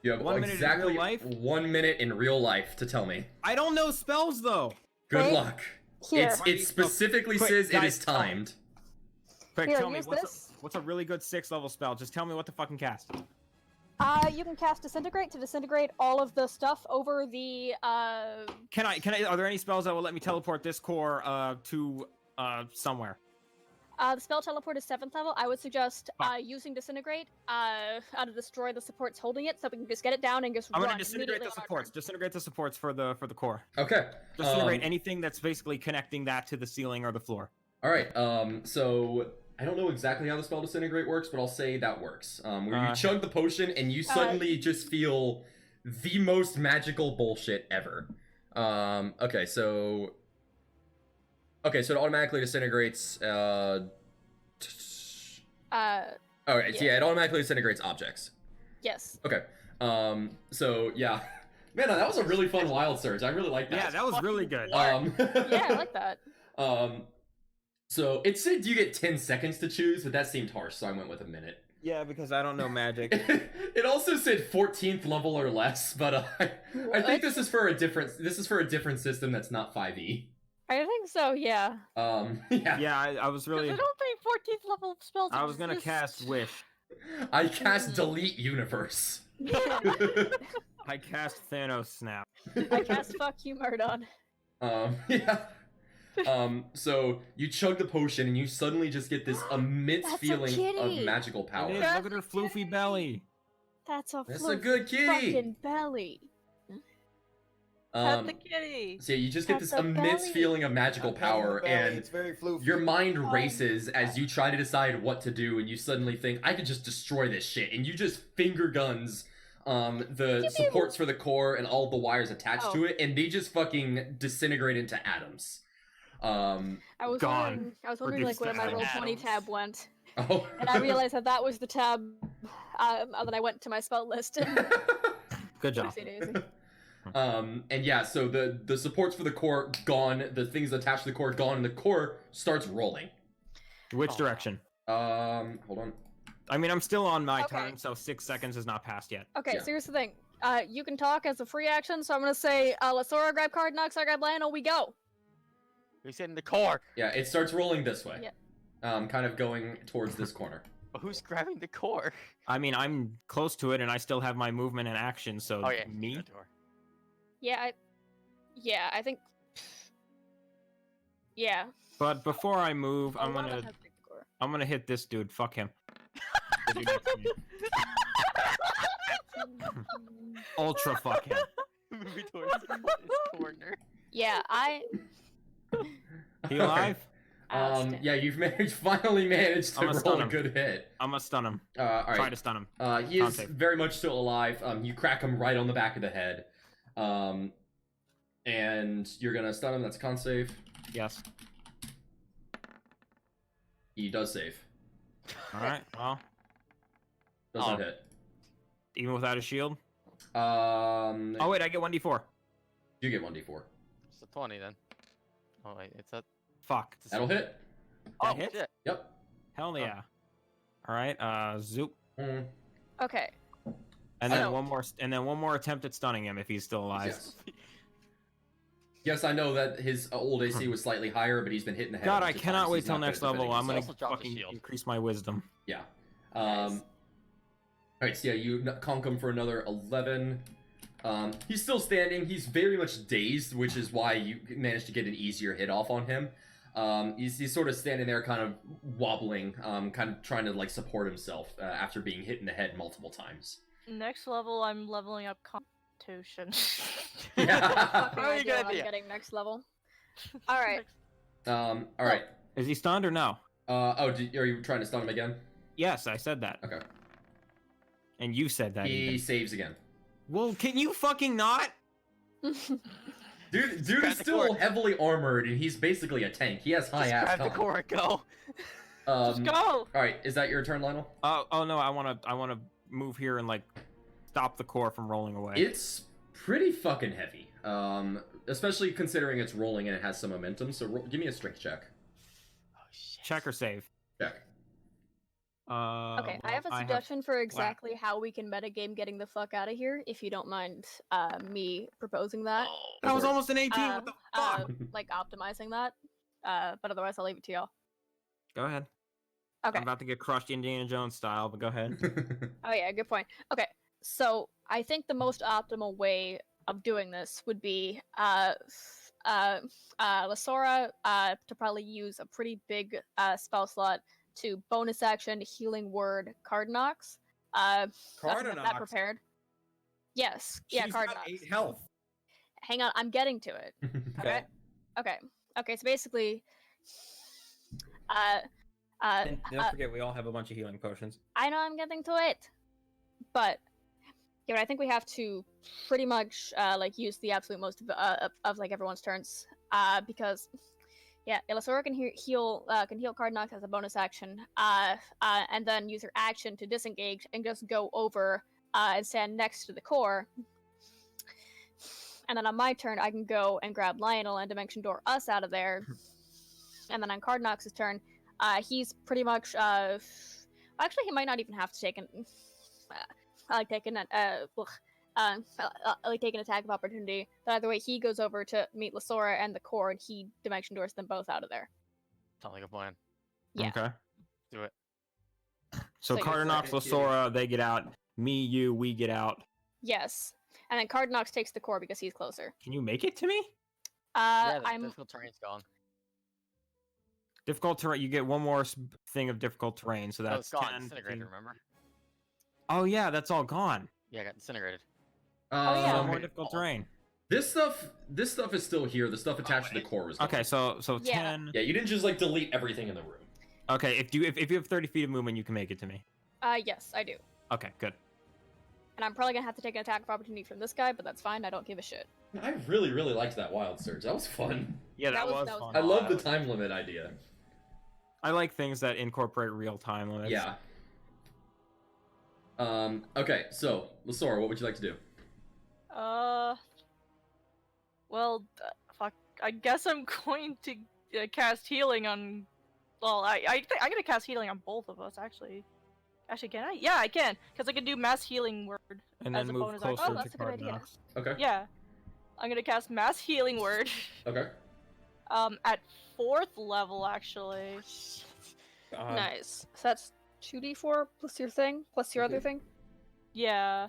[SPEAKER 1] You have
[SPEAKER 2] 1 minute in
[SPEAKER 1] exactly
[SPEAKER 2] real life?
[SPEAKER 1] 1 minute in real life to tell me.
[SPEAKER 2] I don't know spells though.
[SPEAKER 1] Good
[SPEAKER 3] Wait.
[SPEAKER 1] luck.
[SPEAKER 3] Here.
[SPEAKER 1] It specifically
[SPEAKER 2] Quick,
[SPEAKER 1] says it
[SPEAKER 2] guys,
[SPEAKER 1] is timed.
[SPEAKER 2] Quick,
[SPEAKER 3] Here,
[SPEAKER 2] tell me
[SPEAKER 3] use
[SPEAKER 2] what's
[SPEAKER 3] this.
[SPEAKER 2] what's a really good 6th level spell? Just tell me what to fucking cast.
[SPEAKER 3] You can cast Disintegrate to disintegrate all of the stuff over the,
[SPEAKER 2] Can I? Are there any spells that will let me teleport this core to somewhere?
[SPEAKER 3] the spell teleport is 7th level. I would suggest, using Disintegrate, to destroy the supports holding it, so we can just get it down and just
[SPEAKER 2] I'm
[SPEAKER 3] run
[SPEAKER 2] gonna disintegrate
[SPEAKER 3] immediately
[SPEAKER 2] the
[SPEAKER 3] on our
[SPEAKER 2] supports.
[SPEAKER 3] turn.
[SPEAKER 2] Disintegrate the supports for the core.
[SPEAKER 1] Okay.
[SPEAKER 2] Disintegrate anything that's basically connecting that to the ceiling or the floor.
[SPEAKER 1] All right. So I don't know exactly how the spell disintegrate works, but I'll say that works. Where you chug the potion and you suddenly just feel the most magical bullshit ever. Okay, so it automatically disintegrates. Alright, so yeah, it automatically disintegrates objects.
[SPEAKER 3] Yes.
[SPEAKER 1] Okay. So yeah, man, that was a really fun wild surge. I really like that.
[SPEAKER 2] Yeah, that was really good.
[SPEAKER 3] Yeah, I like that.
[SPEAKER 1] So it said you get 10 seconds to choose, but that seemed harsh, so I went with a minute.
[SPEAKER 2] Yeah, because I don't know magic.
[SPEAKER 1] It also said 14th level or less, but I think this is for a different system that's not 5e.
[SPEAKER 3] I think so. Yeah.
[SPEAKER 1] Yeah.
[SPEAKER 2] Yeah, I was
[SPEAKER 4] 'Cause
[SPEAKER 2] really.
[SPEAKER 4] I don't think 14th level spells.
[SPEAKER 2] I was gonna
[SPEAKER 4] exist.
[SPEAKER 2] cast Wish.
[SPEAKER 1] I cast Delete Universe.
[SPEAKER 2] I cast Thanos Snap.
[SPEAKER 3] I cast fuck you, Murdon.
[SPEAKER 1] Yeah. So you chug the potion and you suddenly just get this immense
[SPEAKER 3] That's a
[SPEAKER 1] feeling of
[SPEAKER 3] kitty.
[SPEAKER 1] magical
[SPEAKER 2] It
[SPEAKER 1] power.
[SPEAKER 2] is,
[SPEAKER 4] That's
[SPEAKER 2] look at her
[SPEAKER 4] a
[SPEAKER 2] floofy
[SPEAKER 4] kitty.
[SPEAKER 2] belly.
[SPEAKER 3] That's a
[SPEAKER 1] That's a
[SPEAKER 3] floofy
[SPEAKER 1] good kitty.
[SPEAKER 3] fucking belly.
[SPEAKER 4] Pet the kitty.
[SPEAKER 1] So you just get
[SPEAKER 3] That's
[SPEAKER 1] this
[SPEAKER 3] a
[SPEAKER 1] immense
[SPEAKER 3] belly.
[SPEAKER 1] feeling of magical power, and
[SPEAKER 8] it's very floofy.
[SPEAKER 1] your mind races as you try to decide what to do, and you suddenly think, I could just destroy this shit, and you just finger guns the supports for the core and all the wires attached to it, and they just fucking disintegrate into atoms.
[SPEAKER 3] I was
[SPEAKER 2] Gone.
[SPEAKER 3] wondering like where my
[SPEAKER 5] Reduced to
[SPEAKER 3] roll 20
[SPEAKER 5] atoms.
[SPEAKER 3] tab went,
[SPEAKER 1] Oh.
[SPEAKER 3] and I realized that was the tab. And then I went to my spell list.
[SPEAKER 2] Good job.
[SPEAKER 3] Oopsie daisy.
[SPEAKER 1] And yeah, so the supports for the core gone, the things attached to the core gone, and the core starts rolling.
[SPEAKER 2] Which
[SPEAKER 5] Oh.
[SPEAKER 2] direction?
[SPEAKER 1] Hold on.
[SPEAKER 2] I mean, I'm still on my
[SPEAKER 3] Okay.
[SPEAKER 2] turn, so 6 seconds is not passed yet.
[SPEAKER 3] Okay,
[SPEAKER 1] Yeah.
[SPEAKER 3] so here's the thing. You can talk as a free action, so I'm gonna say, Lasora, grab card, Nox, I grab Lionel, we go.
[SPEAKER 5] We said in the core.
[SPEAKER 1] Yeah, it starts rolling this way.
[SPEAKER 3] Yeah.
[SPEAKER 1] Kind of going towards this corner.
[SPEAKER 5] But who's grabbing the core?
[SPEAKER 2] I mean, I'm close to it, and I still have my movement and action, so
[SPEAKER 5] Oh yeah,
[SPEAKER 2] me?
[SPEAKER 5] the door.
[SPEAKER 3] Yeah, I think. Yeah.
[SPEAKER 2] But before I move, I'm
[SPEAKER 3] Alana
[SPEAKER 2] gonna
[SPEAKER 3] has big core.
[SPEAKER 2] I'm gonna hit this dude. Fuck him. The dude next to me. Ultra fuck him.
[SPEAKER 5] Moving towards the corner.
[SPEAKER 3] Yeah,
[SPEAKER 2] He alive?
[SPEAKER 1] Yeah, you've finally managed to
[SPEAKER 2] I'ma stun
[SPEAKER 1] roll a
[SPEAKER 2] him.
[SPEAKER 1] good hit.
[SPEAKER 2] I'm gonna stun him.
[SPEAKER 1] All
[SPEAKER 2] Try
[SPEAKER 1] right.
[SPEAKER 2] to stun him.
[SPEAKER 1] He is
[SPEAKER 2] Contact.
[SPEAKER 1] very much still alive. You crack him right on the back of the head. And you're gonna stun him. That's a con save.
[SPEAKER 2] Yes.
[SPEAKER 1] He does save.
[SPEAKER 2] All right. Well,
[SPEAKER 1] Doesn't
[SPEAKER 5] Oh.
[SPEAKER 1] hit.
[SPEAKER 2] even without a shield.
[SPEAKER 1] Oh
[SPEAKER 2] wait, I get 1d4.
[SPEAKER 1] you get 1d4.
[SPEAKER 5] It's a 20 then. Oh wait, it's a.
[SPEAKER 2] Fuck.
[SPEAKER 5] It's a
[SPEAKER 1] That'll hit.
[SPEAKER 5] Oh
[SPEAKER 2] hit?
[SPEAKER 5] shit!
[SPEAKER 1] Yep.
[SPEAKER 2] Hell yeah. All right. Zoop.
[SPEAKER 1] Mm,
[SPEAKER 3] okay.
[SPEAKER 2] And then
[SPEAKER 3] So-
[SPEAKER 2] one more attempt at stunning him if he's still alive.
[SPEAKER 1] yes. Yes, I know that his old AC was slightly higher, but he's been hitting the head. a
[SPEAKER 2] God,
[SPEAKER 1] bunch
[SPEAKER 2] I
[SPEAKER 1] of
[SPEAKER 2] cannot
[SPEAKER 1] times.
[SPEAKER 2] wait
[SPEAKER 1] He's
[SPEAKER 2] till
[SPEAKER 1] not good
[SPEAKER 2] next
[SPEAKER 1] at defending
[SPEAKER 2] level. I'm gonna
[SPEAKER 5] himself. Also drop the
[SPEAKER 2] fucking
[SPEAKER 5] shield.
[SPEAKER 2] increase my wisdom.
[SPEAKER 1] Yeah.
[SPEAKER 3] Nice.
[SPEAKER 1] Alright, so yeah, you conk him for another 11. He's still standing. He's very much dazed, which is why you managed to get an easier hit off on him. He's sort of standing there, kind of wobbling, kind of trying to like support himself after being hit in the head multiple times.
[SPEAKER 4] Next level, I'm leveling up Constitution.
[SPEAKER 1] Yeah.
[SPEAKER 5] Very good
[SPEAKER 3] I'm
[SPEAKER 5] idea.
[SPEAKER 3] getting next level. All right.
[SPEAKER 1] All right.
[SPEAKER 2] Is he stunned or no?
[SPEAKER 1] Are you trying to stun him again?
[SPEAKER 2] Yes, I said that.
[SPEAKER 1] Okay.
[SPEAKER 2] And you said that.
[SPEAKER 1] He
[SPEAKER 2] Even.
[SPEAKER 1] saves again.
[SPEAKER 2] Well, can you fucking not?
[SPEAKER 1] Dude
[SPEAKER 5] grab
[SPEAKER 1] is
[SPEAKER 5] the
[SPEAKER 1] still
[SPEAKER 5] cord.
[SPEAKER 1] heavily armored, and he's basically a tank. He has high
[SPEAKER 5] Just
[SPEAKER 1] ass
[SPEAKER 5] grab the
[SPEAKER 1] con.
[SPEAKER 5] core and go.
[SPEAKER 4] Just go!
[SPEAKER 1] All right, is that your turn, Lionel?
[SPEAKER 2] Oh no, I wanna move here and like stop the core from rolling away.
[SPEAKER 1] It's pretty fucking heavy. Especially considering it's rolling and it has some momentum. So give me a strength check.
[SPEAKER 5] Oh shit.
[SPEAKER 2] Check or save.
[SPEAKER 1] Check.
[SPEAKER 3] Okay, I have a suggestion for exactly how we can metagame getting the fuck out of here, if you don't mind me proposing that.
[SPEAKER 2] That was almost an 18. What the fuck?
[SPEAKER 3] Like optimizing that. But otherwise I'll leave it to y'all.
[SPEAKER 2] Go ahead.
[SPEAKER 3] Okay.
[SPEAKER 2] I'm about to get crushed Indiana Jones style, but go ahead.
[SPEAKER 3] Oh yeah, good point. Okay, so I think the most optimal way of doing this would be Lasora to probably use a pretty big spell slot to bonus action healing word card knocks. That
[SPEAKER 2] Cardanox?
[SPEAKER 3] prepared. Yes, yeah,
[SPEAKER 2] She's
[SPEAKER 3] card
[SPEAKER 2] got
[SPEAKER 3] knocks.
[SPEAKER 2] 8 health.
[SPEAKER 3] Hang on, I'm getting to it. Okay. Okay. Okay. So basically,
[SPEAKER 2] And don't forget, we all have a bunch of healing potions.
[SPEAKER 3] I know I'm getting to it, but Yeah, but I think we have to pretty much like use the absolute most of like everyone's turns. Because yeah, Illusaura can heal Cardnox as a bonus action. And then use her action to disengage and just go over and stand next to the core. And then on my turn, I can go and grab Lionel and Dimension Door us out of there. And then on Cardnox's turn, he's pretty much actually he might not even have to take an take an attack of opportunity. But either way, he goes over to meet Lasora and the core, and he Dimension Doors them both out of there.
[SPEAKER 5] Sounds like a plan.
[SPEAKER 3] Yeah.
[SPEAKER 2] Okay.
[SPEAKER 5] Do it.
[SPEAKER 2] So
[SPEAKER 3] So
[SPEAKER 2] Cardanox, Lasora, they get out. Me, you, we get out.
[SPEAKER 3] Yes. And then Cardnox takes the core because he's closer.
[SPEAKER 2] Can you make it to me?
[SPEAKER 5] Yeah, the
[SPEAKER 3] I'm
[SPEAKER 5] difficult terrain's gone.
[SPEAKER 2] Difficult terrain. You get one more thing of difficult terrain, so
[SPEAKER 5] No,
[SPEAKER 2] that's
[SPEAKER 5] it's gone.
[SPEAKER 2] 10.
[SPEAKER 5] Disintegrated,
[SPEAKER 2] 15.
[SPEAKER 5] remember?
[SPEAKER 2] Oh yeah, that's all gone.
[SPEAKER 5] Yeah, I got disintegrated.
[SPEAKER 3] yeah.
[SPEAKER 2] One more difficult terrain.
[SPEAKER 1] This stuff is still here. The stuff attached to the core is gone.
[SPEAKER 2] Okay, so
[SPEAKER 3] Yeah.
[SPEAKER 2] 10.
[SPEAKER 1] Yeah, you didn't just like delete everything in the room.
[SPEAKER 2] Okay, if you have 30 feet of movement, you can make it to me.
[SPEAKER 3] yes, I do.
[SPEAKER 2] Okay, good.
[SPEAKER 3] And I'm probably gonna have to take an attack of opportunity from this guy, but that's fine. I don't give a shit.
[SPEAKER 1] I really, really liked that wild surge. That was fun.
[SPEAKER 2] Yeah,
[SPEAKER 3] That
[SPEAKER 2] that,
[SPEAKER 3] was-
[SPEAKER 2] was,
[SPEAKER 3] that was
[SPEAKER 2] fun.
[SPEAKER 1] I love the time limit idea.
[SPEAKER 2] I like things that incorporate real time limits.
[SPEAKER 1] Yeah. Okay, so Lasora, what would you like to do?
[SPEAKER 4] Well, fuck. I guess I'm going to cast healing on. Well, I'm gonna cast healing on both of us, actually. Actually, can I? Yeah, I can, because I can do mass healing word
[SPEAKER 2] And
[SPEAKER 4] as
[SPEAKER 2] then
[SPEAKER 4] a
[SPEAKER 2] move
[SPEAKER 4] bonus
[SPEAKER 2] closer
[SPEAKER 4] action.
[SPEAKER 3] Oh,
[SPEAKER 2] to
[SPEAKER 3] that's a good idea.
[SPEAKER 2] Cardanox.
[SPEAKER 1] Okay.
[SPEAKER 4] Yeah, I'm gonna cast mass healing word.
[SPEAKER 1] Okay.
[SPEAKER 4] At 4th level, actually.
[SPEAKER 2] God.
[SPEAKER 3] Nice. So that's 2d4 plus your thing, plus your other
[SPEAKER 1] Okay.
[SPEAKER 3] thing.
[SPEAKER 4] Yeah.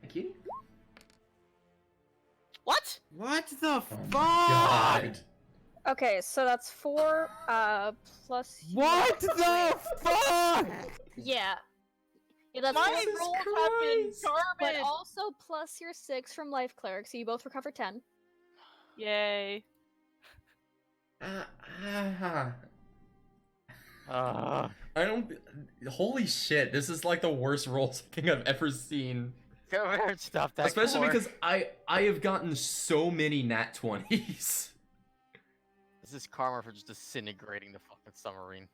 [SPEAKER 1] Thank you.
[SPEAKER 4] What?
[SPEAKER 2] What the
[SPEAKER 1] Oh my God.
[SPEAKER 3] Okay, so that's 4 plus. your-
[SPEAKER 2] What the fuck?
[SPEAKER 3] Yeah. Yeah, that's
[SPEAKER 4] My
[SPEAKER 3] four,
[SPEAKER 4] rolls have been
[SPEAKER 3] but
[SPEAKER 4] garbage.
[SPEAKER 3] also plus your 6 from Life Cleric, so you both recover 10.
[SPEAKER 4] Yay.
[SPEAKER 5] Uh,
[SPEAKER 1] I don't. Holy shit! This is like the worst roll thing I've ever seen.
[SPEAKER 5] go over here and stop that.
[SPEAKER 1] Especially
[SPEAKER 5] core.
[SPEAKER 1] because I have gotten so many nat 20s.
[SPEAKER 5] This is karma for just disintegrating the fucking submarine.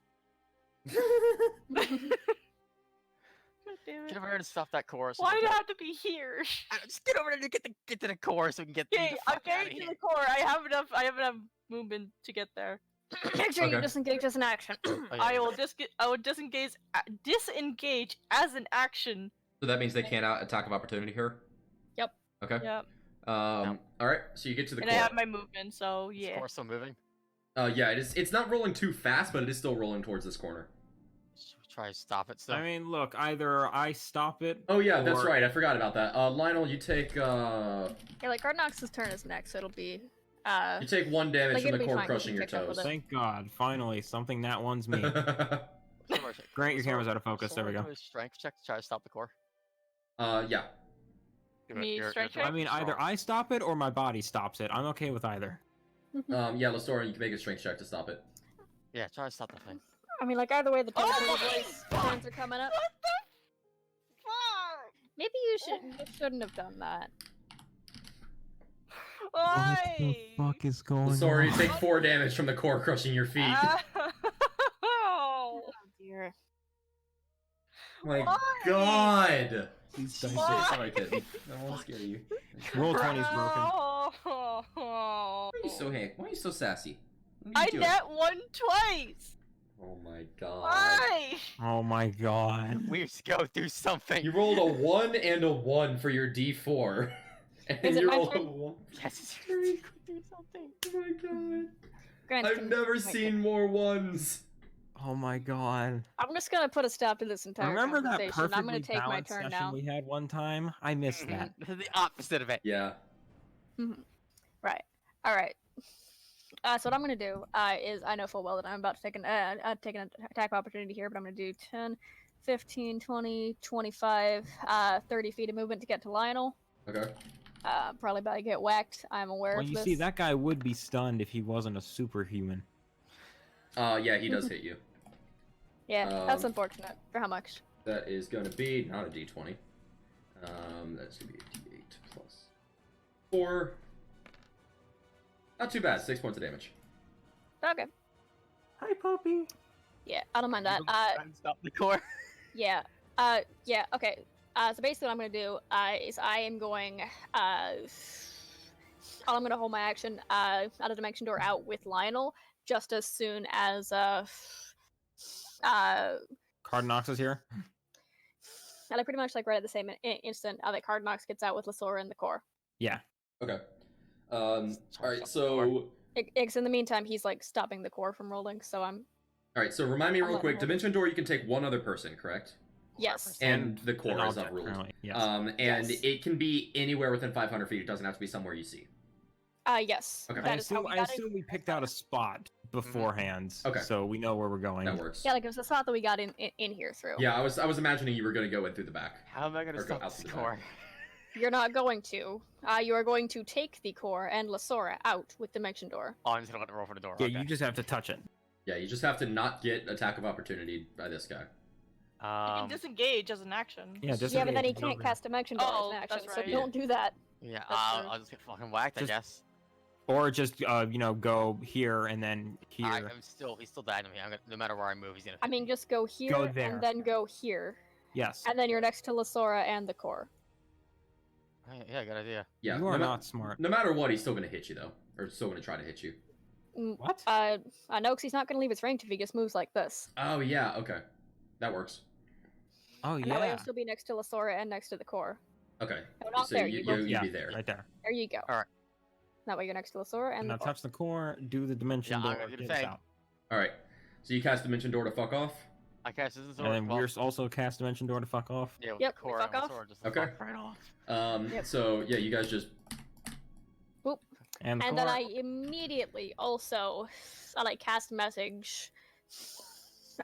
[SPEAKER 4] God damn it.
[SPEAKER 5] Get over here and stop that core. So
[SPEAKER 4] Why
[SPEAKER 5] we
[SPEAKER 4] do I
[SPEAKER 5] can-
[SPEAKER 4] have to be here?
[SPEAKER 5] Just get over there to get to the core so we can get
[SPEAKER 4] Okay,
[SPEAKER 5] the
[SPEAKER 4] I'm
[SPEAKER 5] fuck outta
[SPEAKER 4] getting to
[SPEAKER 5] here.
[SPEAKER 4] the core. I have enough movement to get there.
[SPEAKER 3] Make sure you
[SPEAKER 1] Okay.
[SPEAKER 3] disengage as an action.
[SPEAKER 5] Oh, yeah,
[SPEAKER 4] I
[SPEAKER 5] yeah.
[SPEAKER 4] will disengage as an action.
[SPEAKER 1] So that means they can't attack of opportunity here.
[SPEAKER 3] Yep.
[SPEAKER 1] Okay.
[SPEAKER 4] Yep.
[SPEAKER 1] All right. So you get to the
[SPEAKER 4] And I
[SPEAKER 1] core.
[SPEAKER 4] have my movement, so
[SPEAKER 5] Is the
[SPEAKER 4] yeah.
[SPEAKER 5] core still moving?
[SPEAKER 1] Yeah, it is. It's not rolling too fast, but it is still rolling towards this corner.
[SPEAKER 5] Should we try to stop it still?
[SPEAKER 2] I mean, look, either I stop it.
[SPEAKER 1] Oh yeah, that's
[SPEAKER 2] or-
[SPEAKER 1] right. I forgot about that. Lionel, you take
[SPEAKER 3] Yeah, like Cardnox's turn is next, so it'll be.
[SPEAKER 1] you take 1 damage
[SPEAKER 3] Like,
[SPEAKER 1] from the
[SPEAKER 3] it'll be
[SPEAKER 1] core
[SPEAKER 3] fine, you
[SPEAKER 1] crushing
[SPEAKER 3] can
[SPEAKER 1] your
[SPEAKER 3] catch up
[SPEAKER 1] toes.
[SPEAKER 3] with it.
[SPEAKER 2] Thank God, finally, something that one's me. Grant, your camera's out of focus. There we go.
[SPEAKER 5] Do a strength check to try to stop the core.
[SPEAKER 1] Yeah.
[SPEAKER 5] Do
[SPEAKER 4] Me,
[SPEAKER 5] You're
[SPEAKER 4] strength
[SPEAKER 5] doing
[SPEAKER 2] I mean, either
[SPEAKER 5] strong.
[SPEAKER 2] I stop it or my body stops it. I'm okay with either.
[SPEAKER 1] Yeah, Lasora, you can make a strength check to stop it.
[SPEAKER 5] Yeah, try to stop the thing.
[SPEAKER 3] I mean, like, either way, the
[SPEAKER 4] Oh
[SPEAKER 3] teleporter
[SPEAKER 4] my
[SPEAKER 3] voice
[SPEAKER 4] God!
[SPEAKER 3] turns are coming up.
[SPEAKER 4] What the fuck?
[SPEAKER 3] Maybe you shouldn't have done that.
[SPEAKER 4] Why?
[SPEAKER 2] is going
[SPEAKER 1] Lasora, you take 4 damage from the core crushing your feet.
[SPEAKER 4] Ow.
[SPEAKER 3] Oh dear.
[SPEAKER 1] My
[SPEAKER 4] Why?
[SPEAKER 1] God!
[SPEAKER 2] These
[SPEAKER 1] Jesus,
[SPEAKER 4] Why?
[SPEAKER 1] sorry, kid. I won't scare you.
[SPEAKER 2] Roll 20 is broken.
[SPEAKER 4] Oh.
[SPEAKER 1] Why are you so Why are you so sassy? What are
[SPEAKER 4] I
[SPEAKER 1] you doing?
[SPEAKER 4] net one twice.
[SPEAKER 1] Oh my God!
[SPEAKER 4] Why?
[SPEAKER 2] Oh my God.
[SPEAKER 5] We have to go do something.
[SPEAKER 1] You rolled a 1 and a 1 for your D4, and
[SPEAKER 3] Is it
[SPEAKER 1] you
[SPEAKER 3] my
[SPEAKER 1] rolled a
[SPEAKER 3] turn?
[SPEAKER 1] 1.
[SPEAKER 5] Yes, do something.
[SPEAKER 1] Oh my God!
[SPEAKER 3] Grant,
[SPEAKER 1] I've
[SPEAKER 3] can-
[SPEAKER 1] never
[SPEAKER 3] wait,
[SPEAKER 1] seen more 1s.
[SPEAKER 2] Oh my God.
[SPEAKER 3] I'm just gonna put a stop to this entire
[SPEAKER 2] Remember that
[SPEAKER 3] conversation.
[SPEAKER 2] perfectly
[SPEAKER 3] I'm gonna take my
[SPEAKER 2] balanced
[SPEAKER 3] turn
[SPEAKER 2] session
[SPEAKER 3] now.
[SPEAKER 2] we had one time? I missed that.
[SPEAKER 5] The opposite of it.
[SPEAKER 1] Yeah.
[SPEAKER 3] Right. All right. So what I'm gonna do is I know full well that I'm about to take an attack opportunity here, but I'm gonna do 10, 15, 20, 25, 30 feet of movement to get to Lionel.
[SPEAKER 1] Okay.
[SPEAKER 3] Probably about to get whacked. I'm aware
[SPEAKER 2] Well,
[SPEAKER 3] of
[SPEAKER 2] you
[SPEAKER 3] this.
[SPEAKER 2] see, that guy would be stunned if he wasn't a superhuman.
[SPEAKER 1] Yeah, he does hit you.
[SPEAKER 3] Yeah, that's
[SPEAKER 1] Um,
[SPEAKER 3] unfortunate. For how much?
[SPEAKER 1] That is going to be not a D20. That's gonna be a d8 plus 4. Not too bad. 6 points of damage.
[SPEAKER 3] Okay.
[SPEAKER 2] Hi, puppy.
[SPEAKER 3] Yeah, I don't mind that.
[SPEAKER 5] Stop the core.
[SPEAKER 3] Yeah. Yeah. Okay. So basically, what I'm gonna do is I am going. I'm gonna hold my action out of Dimension Door out with Lionel just as soon as
[SPEAKER 2] Cardnox is here.
[SPEAKER 3] and I pretty much like right at the same instant that Cardnox gets out with Lasora in the core.
[SPEAKER 2] Yeah.
[SPEAKER 1] Okay. All right.
[SPEAKER 5] Stop the core.
[SPEAKER 1] So,
[SPEAKER 3] Because in the meantime, he's like stopping the core from rolling. So I'm
[SPEAKER 1] all right. So remind me
[SPEAKER 3] I'm
[SPEAKER 1] real
[SPEAKER 3] not
[SPEAKER 1] quick.
[SPEAKER 3] holding.
[SPEAKER 1] Dimension door, you can take one other person, correct?
[SPEAKER 3] yes.
[SPEAKER 1] And the
[SPEAKER 2] An
[SPEAKER 1] core is
[SPEAKER 2] object,
[SPEAKER 1] unruled.
[SPEAKER 2] apparently, yes.
[SPEAKER 1] And
[SPEAKER 3] Yes.
[SPEAKER 1] it can be anywhere within 500 feet. It doesn't have to be somewhere you see.
[SPEAKER 3] Yes.
[SPEAKER 1] Okay.
[SPEAKER 2] I
[SPEAKER 3] That is how
[SPEAKER 2] assume,
[SPEAKER 3] we
[SPEAKER 2] I
[SPEAKER 3] got it.
[SPEAKER 2] assume we picked out a spot beforehand,
[SPEAKER 1] Okay.
[SPEAKER 2] so we know where we're going.
[SPEAKER 1] That works.
[SPEAKER 3] Yeah, like it was the spot that we got in here through.
[SPEAKER 1] Yeah, I was imagining you were gonna go in through the back.
[SPEAKER 5] How am I gonna
[SPEAKER 1] Or go
[SPEAKER 5] stop
[SPEAKER 1] out
[SPEAKER 5] this
[SPEAKER 1] to the
[SPEAKER 5] core?
[SPEAKER 3] You're not going to. You are going to take the core and Lasora out with Dimension Door.
[SPEAKER 5] Oh, I'm just gonna let it roll for the door.
[SPEAKER 2] Yeah,
[SPEAKER 5] okay.
[SPEAKER 2] you just have to touch it.
[SPEAKER 1] Yeah, you just have to not get attack of opportunity by this guy.
[SPEAKER 4] You can disengage as an action.
[SPEAKER 2] Yeah, just
[SPEAKER 3] Yeah, but then he can't cast Dimension Door
[SPEAKER 4] Oh,
[SPEAKER 3] as an action,
[SPEAKER 4] that's
[SPEAKER 3] so
[SPEAKER 4] right.
[SPEAKER 3] don't do that.
[SPEAKER 5] Yeah,
[SPEAKER 3] That's true.
[SPEAKER 5] I'll just get fucking whacked,
[SPEAKER 2] Just-
[SPEAKER 5] I guess.
[SPEAKER 2] Or just go here and then here.
[SPEAKER 5] He's still diagonal me. No matter where I move, he's gonna.
[SPEAKER 3] I mean, just go here
[SPEAKER 2] Go there.
[SPEAKER 3] and then go here,
[SPEAKER 2] Yes.
[SPEAKER 3] and then you're next to Lasora and the core.
[SPEAKER 5] Yeah, good idea.
[SPEAKER 1] Yeah.
[SPEAKER 2] You are
[SPEAKER 1] no,
[SPEAKER 2] not smart.
[SPEAKER 1] no matter what, he's still gonna hit you though, or still gonna try to hit you.
[SPEAKER 2] What?
[SPEAKER 3] I know, because he's not going to leave his range if he just moves like this.
[SPEAKER 1] Oh yeah. Okay, that works.
[SPEAKER 2] Oh
[SPEAKER 3] And that way
[SPEAKER 2] yeah.
[SPEAKER 3] he'll still be next to Lasora and next to the core.
[SPEAKER 1] Okay.
[SPEAKER 3] No, not
[SPEAKER 1] So
[SPEAKER 3] there.
[SPEAKER 1] you
[SPEAKER 3] You go.
[SPEAKER 1] you'd
[SPEAKER 2] Yeah,
[SPEAKER 1] be there.
[SPEAKER 2] right there.
[SPEAKER 3] There you go.
[SPEAKER 5] Alright.
[SPEAKER 3] That way you're next to Lasora and
[SPEAKER 2] Now
[SPEAKER 3] the core.
[SPEAKER 2] touch the core, do the dimension
[SPEAKER 5] Yeah, I'm
[SPEAKER 2] door,
[SPEAKER 5] gonna do the
[SPEAKER 2] get us
[SPEAKER 5] thing.
[SPEAKER 2] out.
[SPEAKER 1] All right. So you cast Dimension Door to fuck off.
[SPEAKER 5] I cast this
[SPEAKER 2] And then we're also cast dimension door to fuck off.
[SPEAKER 5] Yeah, with
[SPEAKER 3] Yep,
[SPEAKER 5] the core
[SPEAKER 3] fuck
[SPEAKER 5] and
[SPEAKER 3] off.
[SPEAKER 5] sword, just
[SPEAKER 1] Okay.
[SPEAKER 5] fuck right off.
[SPEAKER 3] Yep.
[SPEAKER 1] So yeah, you guys just
[SPEAKER 2] And,
[SPEAKER 3] And
[SPEAKER 2] core.
[SPEAKER 3] then I immediately also cast message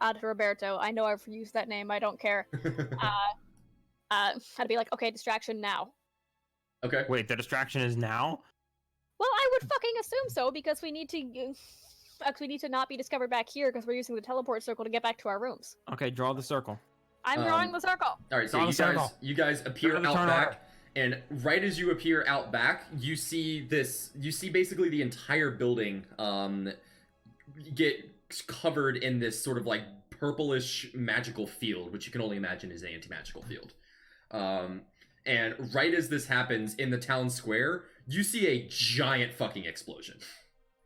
[SPEAKER 3] out to Roberto. I know I've used that name. I don't care. I'd be like, okay, distraction now.
[SPEAKER 1] okay.
[SPEAKER 2] Wait, the distraction is now?
[SPEAKER 3] Well, I would fucking assume so because we need to not be discovered back here because we're using the teleport circle to get back to our rooms.
[SPEAKER 2] Okay, draw the circle.
[SPEAKER 3] I'm drawing the circle.
[SPEAKER 1] All right. So
[SPEAKER 2] Draw
[SPEAKER 1] you
[SPEAKER 2] the circle.
[SPEAKER 1] you guys appear
[SPEAKER 2] Go to the
[SPEAKER 1] out
[SPEAKER 2] turn
[SPEAKER 1] back,
[SPEAKER 2] order.
[SPEAKER 1] and right as you appear out back, you see this. You see basically the entire building get covered in this sort of like purplish magical field, which you can only imagine is an anti-magical field. And right as this happens in the town square, you see a giant fucking explosion.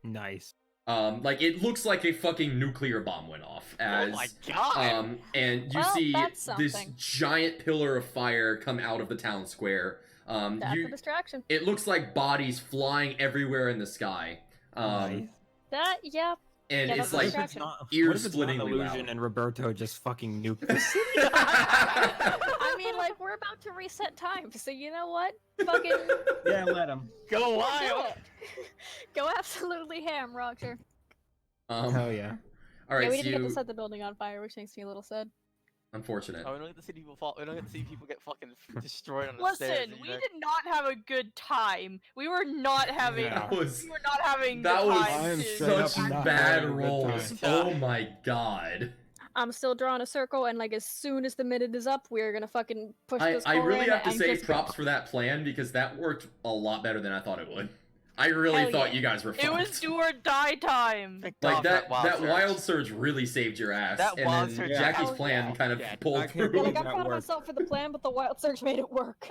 [SPEAKER 2] Nice.
[SPEAKER 1] Like it looks like a fucking nuclear bomb went off as
[SPEAKER 5] Oh my god!
[SPEAKER 1] and you
[SPEAKER 3] Well,
[SPEAKER 1] see
[SPEAKER 3] that's
[SPEAKER 1] this
[SPEAKER 3] something.
[SPEAKER 1] giant pillar of fire come out of the town square.
[SPEAKER 3] That's a distraction.
[SPEAKER 1] It looks like bodies flying everywhere in the sky.
[SPEAKER 2] Nice.
[SPEAKER 3] That, yeah.
[SPEAKER 1] And
[SPEAKER 3] Yeah,
[SPEAKER 1] it's
[SPEAKER 3] that's a
[SPEAKER 1] like
[SPEAKER 3] distraction.
[SPEAKER 1] ear
[SPEAKER 2] what if it's not an
[SPEAKER 1] splittingly
[SPEAKER 2] illusion
[SPEAKER 1] loud.
[SPEAKER 2] and Roberto just fucking nuked the city?
[SPEAKER 3] I mean, like, we're about to reset time, so you know what? Fucking
[SPEAKER 2] Yeah, let him.
[SPEAKER 5] Go
[SPEAKER 3] do
[SPEAKER 5] wild!
[SPEAKER 3] it. Go absolutely ham, Roger.
[SPEAKER 2] Hell yeah.
[SPEAKER 1] all right,
[SPEAKER 3] Yeah, we
[SPEAKER 1] so
[SPEAKER 3] didn't get
[SPEAKER 1] you,
[SPEAKER 3] to set the building on fire, which makes me a little sad.
[SPEAKER 1] unfortunate.
[SPEAKER 5] Oh, we don't get to see people fall. We don't get to see people get fucking destroyed on the stairs.
[SPEAKER 4] Listen, we did not have a good time. We were not having.
[SPEAKER 2] Yeah.
[SPEAKER 1] That was
[SPEAKER 4] We were not having
[SPEAKER 1] that
[SPEAKER 4] the
[SPEAKER 1] was
[SPEAKER 4] time.
[SPEAKER 2] I am
[SPEAKER 4] to-
[SPEAKER 2] straight up
[SPEAKER 1] such
[SPEAKER 2] not
[SPEAKER 1] bad
[SPEAKER 2] having a good
[SPEAKER 1] rolls.
[SPEAKER 5] time.
[SPEAKER 1] Oh my god.
[SPEAKER 3] I'm still drawing a circle, and like as soon as the minute is up, we're gonna fucking push this
[SPEAKER 1] I
[SPEAKER 3] core
[SPEAKER 1] really
[SPEAKER 3] in
[SPEAKER 1] have to
[SPEAKER 3] and
[SPEAKER 1] say
[SPEAKER 3] just
[SPEAKER 1] props for that plan because that worked a lot better than I thought it would. I really
[SPEAKER 3] Hell
[SPEAKER 1] thought
[SPEAKER 3] yeah.
[SPEAKER 1] you guys were
[SPEAKER 4] It was
[SPEAKER 1] fucked.
[SPEAKER 4] do or die time.
[SPEAKER 5] Picked
[SPEAKER 1] Like
[SPEAKER 5] off
[SPEAKER 1] that
[SPEAKER 5] wild surge.
[SPEAKER 1] wild surge really saved your ass.
[SPEAKER 5] That
[SPEAKER 1] and
[SPEAKER 5] wild
[SPEAKER 1] then
[SPEAKER 5] surge-
[SPEAKER 1] Jackie's
[SPEAKER 3] Hell
[SPEAKER 1] plan
[SPEAKER 3] yeah.
[SPEAKER 1] kind of
[SPEAKER 5] Yeah,
[SPEAKER 1] pulled
[SPEAKER 2] I can't
[SPEAKER 3] Yeah,
[SPEAKER 1] through.
[SPEAKER 3] like I'm
[SPEAKER 2] That
[SPEAKER 3] proud of
[SPEAKER 2] worked.
[SPEAKER 3] myself for the plan, but the wild surge made it work.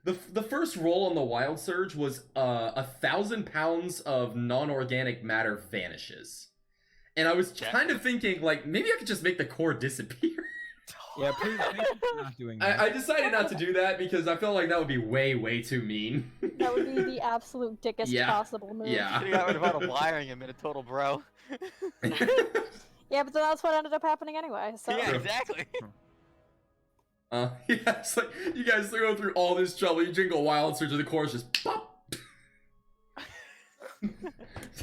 [SPEAKER 1] The first roll on the wild surge was 1,000 pounds of non-organic matter vanishes. And I was
[SPEAKER 5] Yeah.
[SPEAKER 1] kind of thinking, like, maybe I could just make the core disappear.
[SPEAKER 2] Yeah, please thank you for not doing that.
[SPEAKER 1] I decided not to do that because I felt like that would be way, way too mean.
[SPEAKER 3] That would be the absolute dickest
[SPEAKER 1] Yeah.
[SPEAKER 3] possible move.
[SPEAKER 1] Yeah.
[SPEAKER 5] Could've got rid of all the wiring and made a total bro.
[SPEAKER 3] Yeah, but then that's what ended up happening anyway. So
[SPEAKER 5] Yeah, exactly.
[SPEAKER 1] Yeah, it's like you guys go through all this trouble, you jingle wild surge, and the chorus just pop.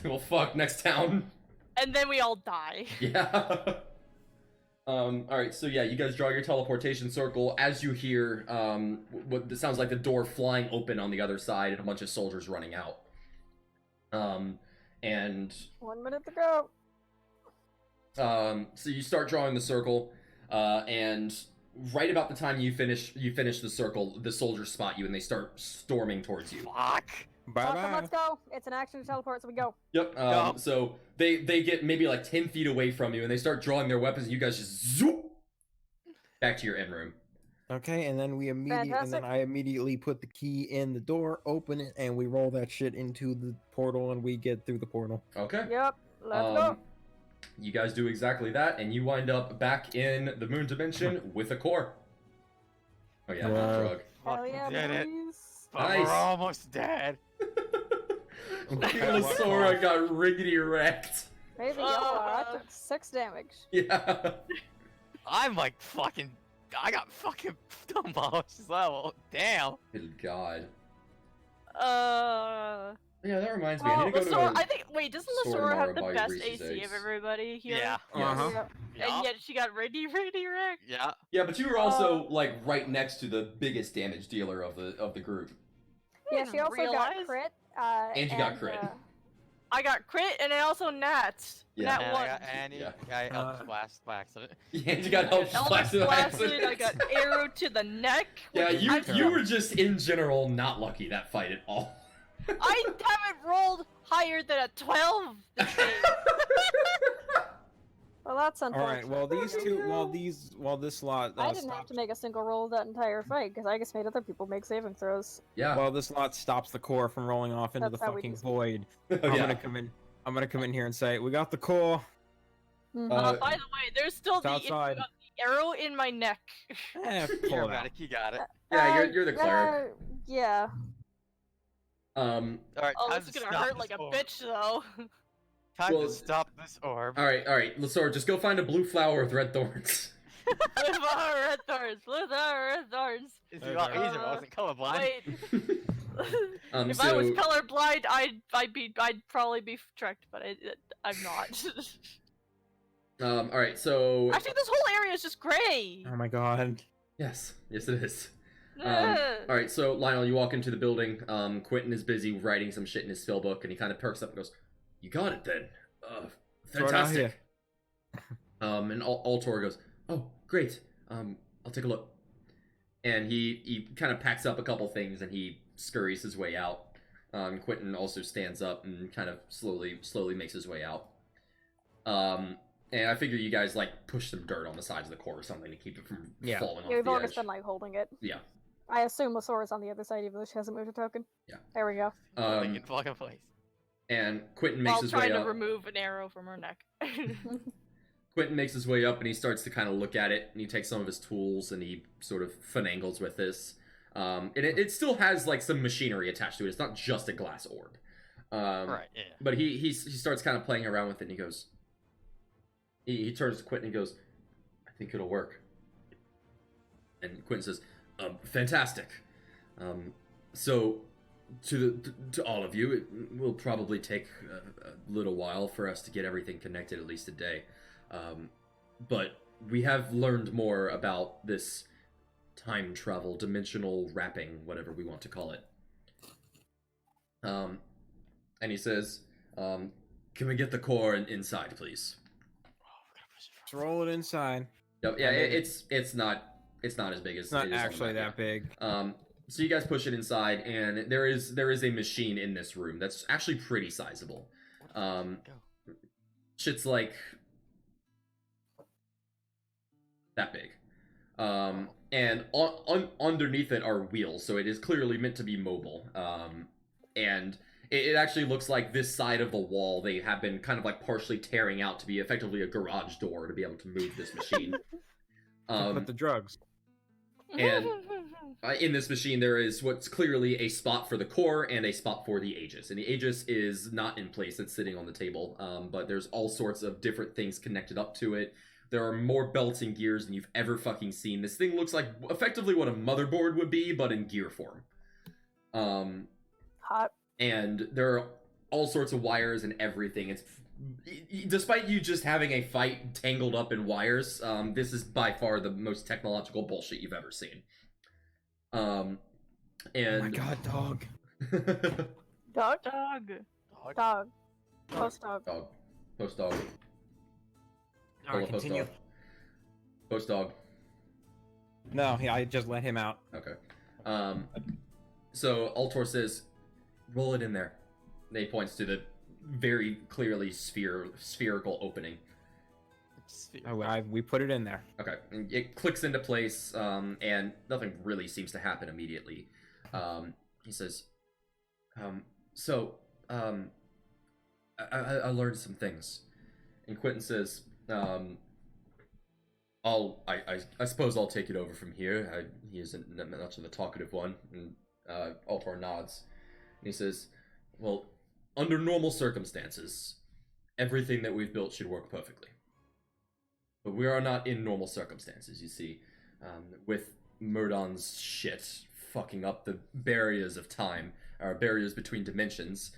[SPEAKER 1] Well, fuck, next town.
[SPEAKER 4] And then we all die.
[SPEAKER 1] Yeah. Alright, so yeah, you guys draw your teleportation circle as you hear, what it sounds like the door flying open on the other side and a bunch of soldiers running out. And
[SPEAKER 3] 1 minute to go.
[SPEAKER 1] so you start drawing the circle, and right about the time you finish the circle, the soldiers spot you and they start storming towards you.
[SPEAKER 5] Fuck.
[SPEAKER 2] Bye
[SPEAKER 3] Welcome,
[SPEAKER 2] bye.
[SPEAKER 3] let's go. It's an action to teleport, so we go.
[SPEAKER 1] Yep.
[SPEAKER 5] Go.
[SPEAKER 1] So they get maybe like 10 feet away from you and they start drawing their weapons and you guys just zoop back to your end room.
[SPEAKER 2] Okay, and then
[SPEAKER 3] Fantastic.
[SPEAKER 2] I immediately put the key in the door, open it, and we roll that shit into the portal, and we get through the portal.
[SPEAKER 1] Okay.
[SPEAKER 3] Yep, let's go.
[SPEAKER 1] You guys do exactly that, and you wind up back in the moon dimension with a core. Oh yeah,
[SPEAKER 2] Wow.
[SPEAKER 1] drug.
[SPEAKER 3] Hell
[SPEAKER 5] Fucking
[SPEAKER 3] yeah,
[SPEAKER 5] did it.
[SPEAKER 3] boys.
[SPEAKER 5] But
[SPEAKER 1] Nice.
[SPEAKER 5] we're almost dead.
[SPEAKER 1] Sora got riggedy wrecked.
[SPEAKER 3] Maybe y'all are. I took 6 damage.
[SPEAKER 1] Yeah.
[SPEAKER 5] I'm like fucking. I got fucking demolished level. Damn.
[SPEAKER 1] Good God.
[SPEAKER 4] Uh.
[SPEAKER 1] Yeah, that reminds me. I
[SPEAKER 4] Oh,
[SPEAKER 1] need to go to
[SPEAKER 4] Lasora,
[SPEAKER 1] a...
[SPEAKER 4] I think. Wait, doesn't
[SPEAKER 1] Sora
[SPEAKER 4] Lasora have
[SPEAKER 1] Mara
[SPEAKER 4] the
[SPEAKER 1] by
[SPEAKER 4] best
[SPEAKER 1] Reese's
[SPEAKER 4] AC
[SPEAKER 1] Eggs.
[SPEAKER 4] of everybody here?
[SPEAKER 5] Yeah.
[SPEAKER 2] Uh-huh.
[SPEAKER 3] Yep.
[SPEAKER 5] Yeah.
[SPEAKER 4] And yet she got really wrecked.
[SPEAKER 5] Yeah.
[SPEAKER 1] Yeah, but you were also like right next to the biggest damage dealer of the group.
[SPEAKER 3] Yeah, she also got
[SPEAKER 4] Realize?
[SPEAKER 3] crit.
[SPEAKER 1] And you got crit.
[SPEAKER 4] I got crit and I also nats.
[SPEAKER 1] Yeah.
[SPEAKER 4] Nat
[SPEAKER 5] And
[SPEAKER 4] one.
[SPEAKER 5] I got Annie.
[SPEAKER 1] Yeah.
[SPEAKER 5] I
[SPEAKER 2] Uh,
[SPEAKER 5] blast by accident.
[SPEAKER 1] Yeah, you got help
[SPEAKER 4] Eldritch
[SPEAKER 1] blasted by
[SPEAKER 4] blasted.
[SPEAKER 1] accident.
[SPEAKER 4] I got arrow to the neck.
[SPEAKER 1] Yeah,
[SPEAKER 4] which
[SPEAKER 1] you
[SPEAKER 4] I'm-
[SPEAKER 1] you were just in general not lucky that fight at all.
[SPEAKER 4] I haven't rolled higher than a 12 this game.
[SPEAKER 3] Well, that's
[SPEAKER 2] All
[SPEAKER 3] unfortunate.
[SPEAKER 2] right. While this lot
[SPEAKER 3] I didn't have to make a single roll that entire fight because I just made other people make saving throws.
[SPEAKER 1] Yeah.
[SPEAKER 2] while this lot stops the core from rolling off into
[SPEAKER 3] That's
[SPEAKER 2] the
[SPEAKER 3] how we
[SPEAKER 2] fucking
[SPEAKER 3] do.
[SPEAKER 2] void,
[SPEAKER 1] Oh,
[SPEAKER 2] I'm
[SPEAKER 1] yeah.
[SPEAKER 2] gonna come in. I'm gonna come in here and say, "We got the core."
[SPEAKER 3] Mhm.
[SPEAKER 4] By the way, there's still
[SPEAKER 2] It's
[SPEAKER 4] the issue
[SPEAKER 2] outside.
[SPEAKER 4] of the arrow in my neck.
[SPEAKER 2] Eh, pull it out.
[SPEAKER 5] Paramedic, you got it.
[SPEAKER 1] Yeah, you're the cleric.
[SPEAKER 3] Yeah.
[SPEAKER 1] Um.
[SPEAKER 5] All right,
[SPEAKER 4] Oh,
[SPEAKER 5] time
[SPEAKER 4] this is
[SPEAKER 5] to
[SPEAKER 4] gonna
[SPEAKER 5] stop
[SPEAKER 4] hurt
[SPEAKER 5] this
[SPEAKER 4] like a
[SPEAKER 5] orb.
[SPEAKER 4] bitch, though.
[SPEAKER 5] Time
[SPEAKER 1] Well,
[SPEAKER 5] to stop this orb.
[SPEAKER 1] All right. Lasora, just go find a blue flower with red thorns.
[SPEAKER 4] Blue flower, red thorns. Blue flower, red thorns.
[SPEAKER 5] It's a lot easier. I
[SPEAKER 4] Uh,
[SPEAKER 5] wasn't colorblind.
[SPEAKER 4] Wait. If
[SPEAKER 1] So
[SPEAKER 4] I was colorblind, I'd probably be tricked, but I'm not.
[SPEAKER 1] All right. So
[SPEAKER 4] Actually, this whole area is just gray.
[SPEAKER 2] Oh my god.
[SPEAKER 1] yes, it is. All right. So Lionel, you walk into the building. Quentin is busy writing some shit in his spell book, and he kind of perks up and goes, "You got it then.
[SPEAKER 2] Throw it out
[SPEAKER 1] Fantastic." And Altor goes, "Oh, great. I'll take a look." And he kind of packs up a couple things and he scurries his way out. Quentin also stands up and kind of slowly makes his way out. And I figure you guys like push some dirt on the sides of the core or something to keep it from
[SPEAKER 2] Yeah.
[SPEAKER 1] falling off
[SPEAKER 3] Yeah, we've
[SPEAKER 1] the
[SPEAKER 3] all
[SPEAKER 1] edge.
[SPEAKER 3] just been like holding it.
[SPEAKER 1] Yeah.
[SPEAKER 3] I assume Lasora's on the other side, even though she hasn't moved a token.
[SPEAKER 1] Yeah.
[SPEAKER 3] There we go.
[SPEAKER 5] They can fucking place.
[SPEAKER 1] And Quentin makes
[SPEAKER 4] While
[SPEAKER 1] his way
[SPEAKER 4] trying to
[SPEAKER 1] up.
[SPEAKER 4] remove an arrow from her neck.
[SPEAKER 1] Quentin makes his way up and he starts to kind of look at it and he takes some of his tools and he sort of finagles with this. And it still has like some machinery attached to it. It's not just a glass orb.
[SPEAKER 5] Right, yeah.
[SPEAKER 1] But he starts kind of playing around with it and he goes. He turns to Quentin and he goes, "I think it'll work." And Quentin says, "Fantastic. So to all of you, it will probably take a little while for us to get everything connected, at least a day. But we have learned more about this time travel, dimensional wrapping, whatever we want to call it." And he says, "Can we get the core inside, please?"
[SPEAKER 2] Let's roll it inside.
[SPEAKER 1] Yep, yeah, it's not as big as
[SPEAKER 2] It's not
[SPEAKER 1] it is on the
[SPEAKER 2] actually
[SPEAKER 1] map,
[SPEAKER 2] that big.
[SPEAKER 1] yeah. So you guys push it inside, and there is a machine in this room that's actually pretty sizable.
[SPEAKER 5] Go.
[SPEAKER 1] Shit's like that big. And underneath it are wheels, so it is clearly meant to be mobile. And it actually looks like this side of the wall they have been kind of like partially tearing out to be effectively a garage door to be able to move this machine.
[SPEAKER 2] Put the drugs.
[SPEAKER 1] And in this machine, there is what's clearly a spot for the core and a spot for the Aegis. And the Aegis is not in place, it's sitting on the table. But there's all sorts of different things connected up to it. There are more belts and gears than you've ever fucking seen. This thing looks like effectively what a motherboard would be, but in gear form.
[SPEAKER 3] Hot.
[SPEAKER 1] And there are all sorts of wires and everything. It's despite you just having a fight tangled up in wires, this is by far the most technological bullshit you've ever seen. And
[SPEAKER 2] Oh my god, dog.
[SPEAKER 3] Dog?
[SPEAKER 4] Dog.
[SPEAKER 3] Dog. Post dog.
[SPEAKER 1] Dog. Post dog.
[SPEAKER 2] Alright,
[SPEAKER 1] Post
[SPEAKER 2] continue.
[SPEAKER 1] dog. Post dog.
[SPEAKER 2] No, I just let him out.
[SPEAKER 1] Okay. So Altor says, "Roll it in there." And he points to the very clearly spherical opening.
[SPEAKER 2] We put it in there.
[SPEAKER 1] Okay, and it clicks into place, and nothing really seems to happen immediately. He says, I learned some things. And Quentin says, I suppose I'll take it over from here. He isn't much of a talkative one. And Altor nods. And he says, well, under normal circumstances, everything that we've built should work perfectly. But we are not in normal circumstances, you see. With Murdon's shit fucking up the barriers of time, or barriers between dimensions,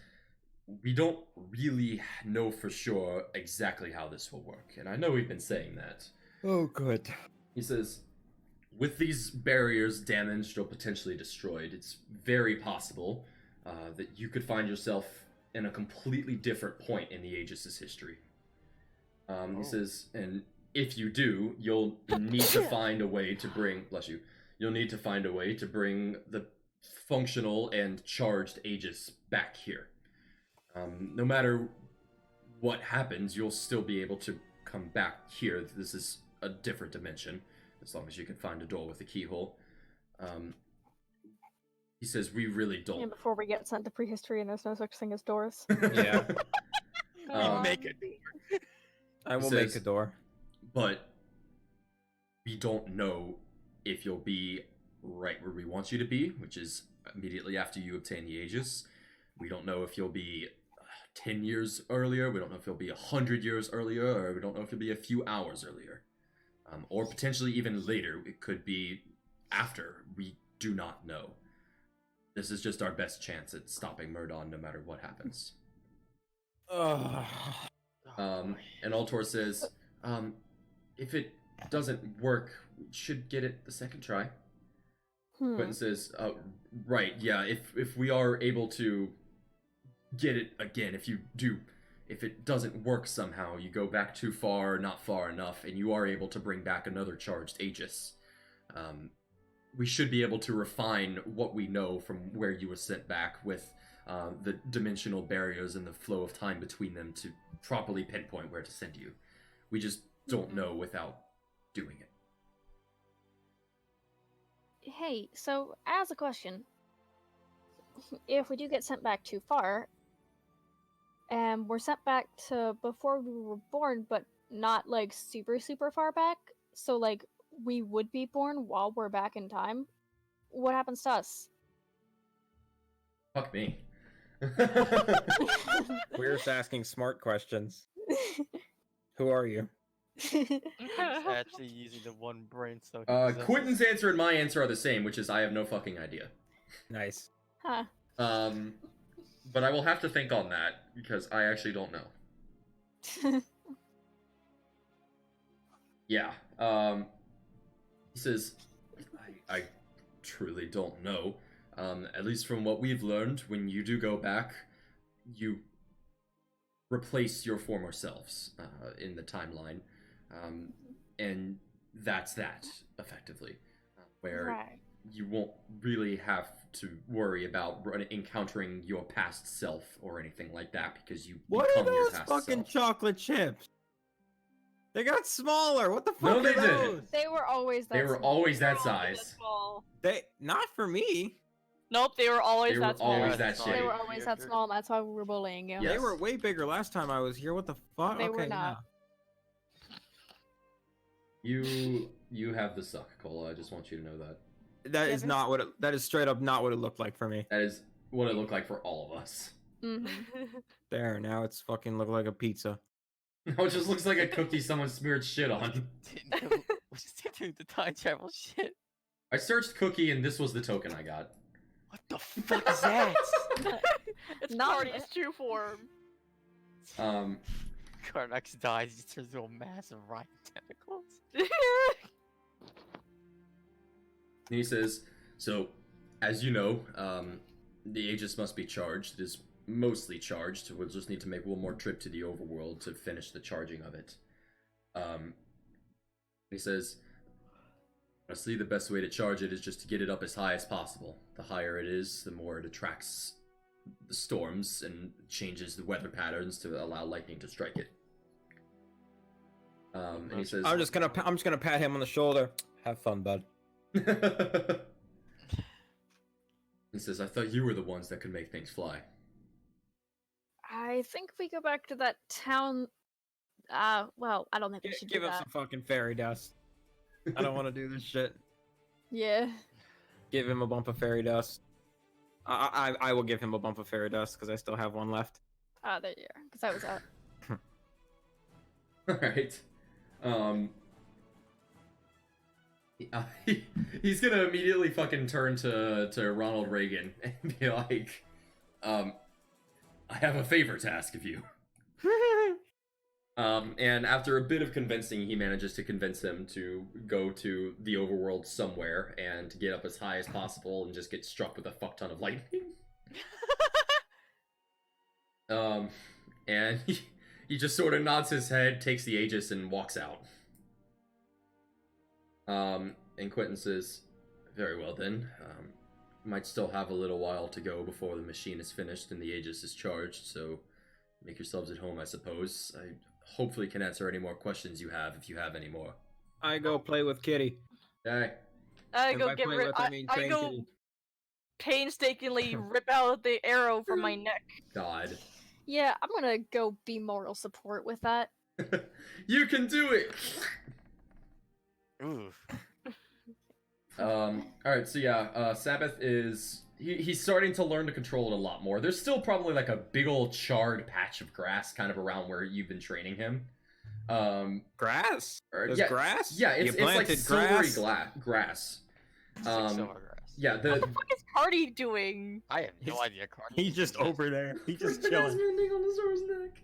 [SPEAKER 1] we don't really know for sure exactly how this will work. And I know we've been saying that.
[SPEAKER 2] Oh, good.
[SPEAKER 1] He says, with these barriers damaged or potentially destroyed, it's very possible that you could find yourself in a completely different point in the Aegis' history. He says, and if you do, you'll need to find a way to bring, you'll need to find a way to bring the functional and charged Aegis back here. No matter what happens, you'll still be able to come back here. This is a different dimension, as long as you can find a door with a keyhole. He says, we really don't...
[SPEAKER 3] And before we get sent to prehistory and there's no such thing as doors.
[SPEAKER 2] Yeah.
[SPEAKER 5] Make a door.
[SPEAKER 2] I will make a door.
[SPEAKER 1] But we don't know if you'll be right where we want you to be, which is immediately after you obtain the Aegis. We don't know if you'll be 10 years earlier, we don't know if you'll be 100 years earlier, or we don't know if you'll be a few hours earlier. Or potentially even later, it could be after. We do not know. This is just our best chance at stopping Murdon no matter what happens. And Altor says, if it doesn't work, we should get it the second try. Quentin says, right, yeah, if we are able to get it again, if it doesn't work somehow, you go back too far, not far enough, and you are able to bring back another charged Aegis, we should be able to refine what we know from where you were sent back with the dimensional barriers and the flow of time between them to properly pinpoint where to send you. We just don't know without doing it.
[SPEAKER 3] Hey, so as a question, if we do get sent back too far, and we're sent back to before we were born, but not like super far back, so like we would be born while we're back in time, what happens to us?
[SPEAKER 1] Fuck me.
[SPEAKER 2] We're just asking smart questions. Who are you?
[SPEAKER 5] He's actually using the one brain so
[SPEAKER 1] Quentin's answer and my answer are the same, which is I have no fucking idea.
[SPEAKER 2] Nice.
[SPEAKER 3] Huh.
[SPEAKER 1] But I will have to think on that, because I actually don't know. Yeah, he says, I truly don't know. At least from what we've learned, when you do go back, you replace your former selves in the timeline. And that's that, effectively. Where
[SPEAKER 3] Right.
[SPEAKER 1] you won't really have to worry about encountering your past self or anything like that, because you
[SPEAKER 2] What are
[SPEAKER 1] become your
[SPEAKER 2] those
[SPEAKER 1] past
[SPEAKER 2] fucking
[SPEAKER 1] self.
[SPEAKER 2] chocolate chips? They got smaller. What the fuck
[SPEAKER 1] No,
[SPEAKER 2] are
[SPEAKER 1] they
[SPEAKER 2] those?
[SPEAKER 1] didn't.
[SPEAKER 3] They were always that
[SPEAKER 1] They were
[SPEAKER 3] small.
[SPEAKER 1] always that
[SPEAKER 4] They're always
[SPEAKER 1] size.
[SPEAKER 4] small.
[SPEAKER 2] They not for me.
[SPEAKER 4] Nope, they were always
[SPEAKER 1] They were
[SPEAKER 4] that small.
[SPEAKER 1] always that
[SPEAKER 5] They
[SPEAKER 3] They
[SPEAKER 1] shitty.
[SPEAKER 3] were always that small, and that's why we were bullying you.
[SPEAKER 1] Yes.
[SPEAKER 2] They were way bigger last time I was here. What the fuck?
[SPEAKER 3] They
[SPEAKER 2] okay,
[SPEAKER 3] were not.
[SPEAKER 1] You have the suck, Cola. I just want you to know that.
[SPEAKER 2] That is not what. That is straight up not what it looked like for me.
[SPEAKER 1] That is what it looked like for all of us.
[SPEAKER 3] Mm-hmm.
[SPEAKER 2] There, now it's fucking look like a pizza.
[SPEAKER 1] No, it just looks like a cookie someone smeared shit on.
[SPEAKER 5] Didn't know what you doing the time travel shit.
[SPEAKER 1] I searched cookie and this was the token I got.
[SPEAKER 5] What the fuck is that?
[SPEAKER 4] It's
[SPEAKER 3] Not-
[SPEAKER 4] Party's true form.
[SPEAKER 5] Carnax dies, he turns into a mass of rhino tentacles.
[SPEAKER 1] And he says, so, as you know, the Aegis must be charged. It is mostly charged. We'll just need to make one more trip to the overworld to finish the charging of it. He says, Honestly, the best way to charge it is just to get it up as high as possible. The higher it is, the more it attracts the storms and changes the weather patterns to allow lightning to strike it. And he says,
[SPEAKER 2] I'm just gonna pat him on the shoulder. Have fun, bud.
[SPEAKER 1] He says, I thought you were the ones that could make things fly.
[SPEAKER 3] I think we go back to that town. Well, I don't think we should
[SPEAKER 2] Give
[SPEAKER 3] do
[SPEAKER 2] him
[SPEAKER 3] that.
[SPEAKER 2] some fucking fairy dust. I don't want to do this shit.
[SPEAKER 3] Yeah.
[SPEAKER 2] Give him a bump of fairy dust. I will give him a bump of fairy dust because I still have one left.
[SPEAKER 3] There you are. Because I was out.
[SPEAKER 1] Alright. He's gonna immediately fucking turn to Ronald Reagan and be like, I have a favor to ask of you. And after a bit of convincing, he manages to convince him to go to the overworld somewhere and to get up as high as possible and just get struck with a fuck ton of lightning. And he just sort of nods his head, takes the Aegis, and walks out. And Quentin says, very well then. Might still have a little while to go before the machine is finished and the Aegis is charged, so make yourselves at home, I suppose. I hopefully can answer any more questions you have, if you have any more.
[SPEAKER 2] I go play with Kitty.
[SPEAKER 1] Okay.
[SPEAKER 4] I
[SPEAKER 2] And
[SPEAKER 4] go
[SPEAKER 2] by
[SPEAKER 4] get
[SPEAKER 2] play
[SPEAKER 4] rid.
[SPEAKER 2] with, I mean
[SPEAKER 4] I
[SPEAKER 2] train
[SPEAKER 4] go
[SPEAKER 2] Kitty.
[SPEAKER 4] painstakingly rip out the arrow from my neck.
[SPEAKER 1] God.
[SPEAKER 3] Yeah, I'm gonna go be moral support with that.
[SPEAKER 1] You can do it!
[SPEAKER 5] Ooh.
[SPEAKER 1] Alright, so yeah, Sabbath is... He's starting to learn to control it a lot more. There's still probably like a big old charred patch of grass kind of around where you've been training him.
[SPEAKER 2] Grass? There's
[SPEAKER 1] yeah,
[SPEAKER 2] grass?
[SPEAKER 1] Yeah,
[SPEAKER 2] You
[SPEAKER 1] it's like
[SPEAKER 2] planted
[SPEAKER 1] silvery
[SPEAKER 2] grass?
[SPEAKER 1] grass.
[SPEAKER 5] It's like silver grass.
[SPEAKER 1] Yeah,
[SPEAKER 4] What
[SPEAKER 1] the...
[SPEAKER 4] the fuck is Cardi doing?
[SPEAKER 5] I have no
[SPEAKER 2] He's-
[SPEAKER 5] idea, Cardi.
[SPEAKER 2] He's just over there. He's just
[SPEAKER 1] Look at
[SPEAKER 2] chilling.
[SPEAKER 1] Desmond on the Zora's neck.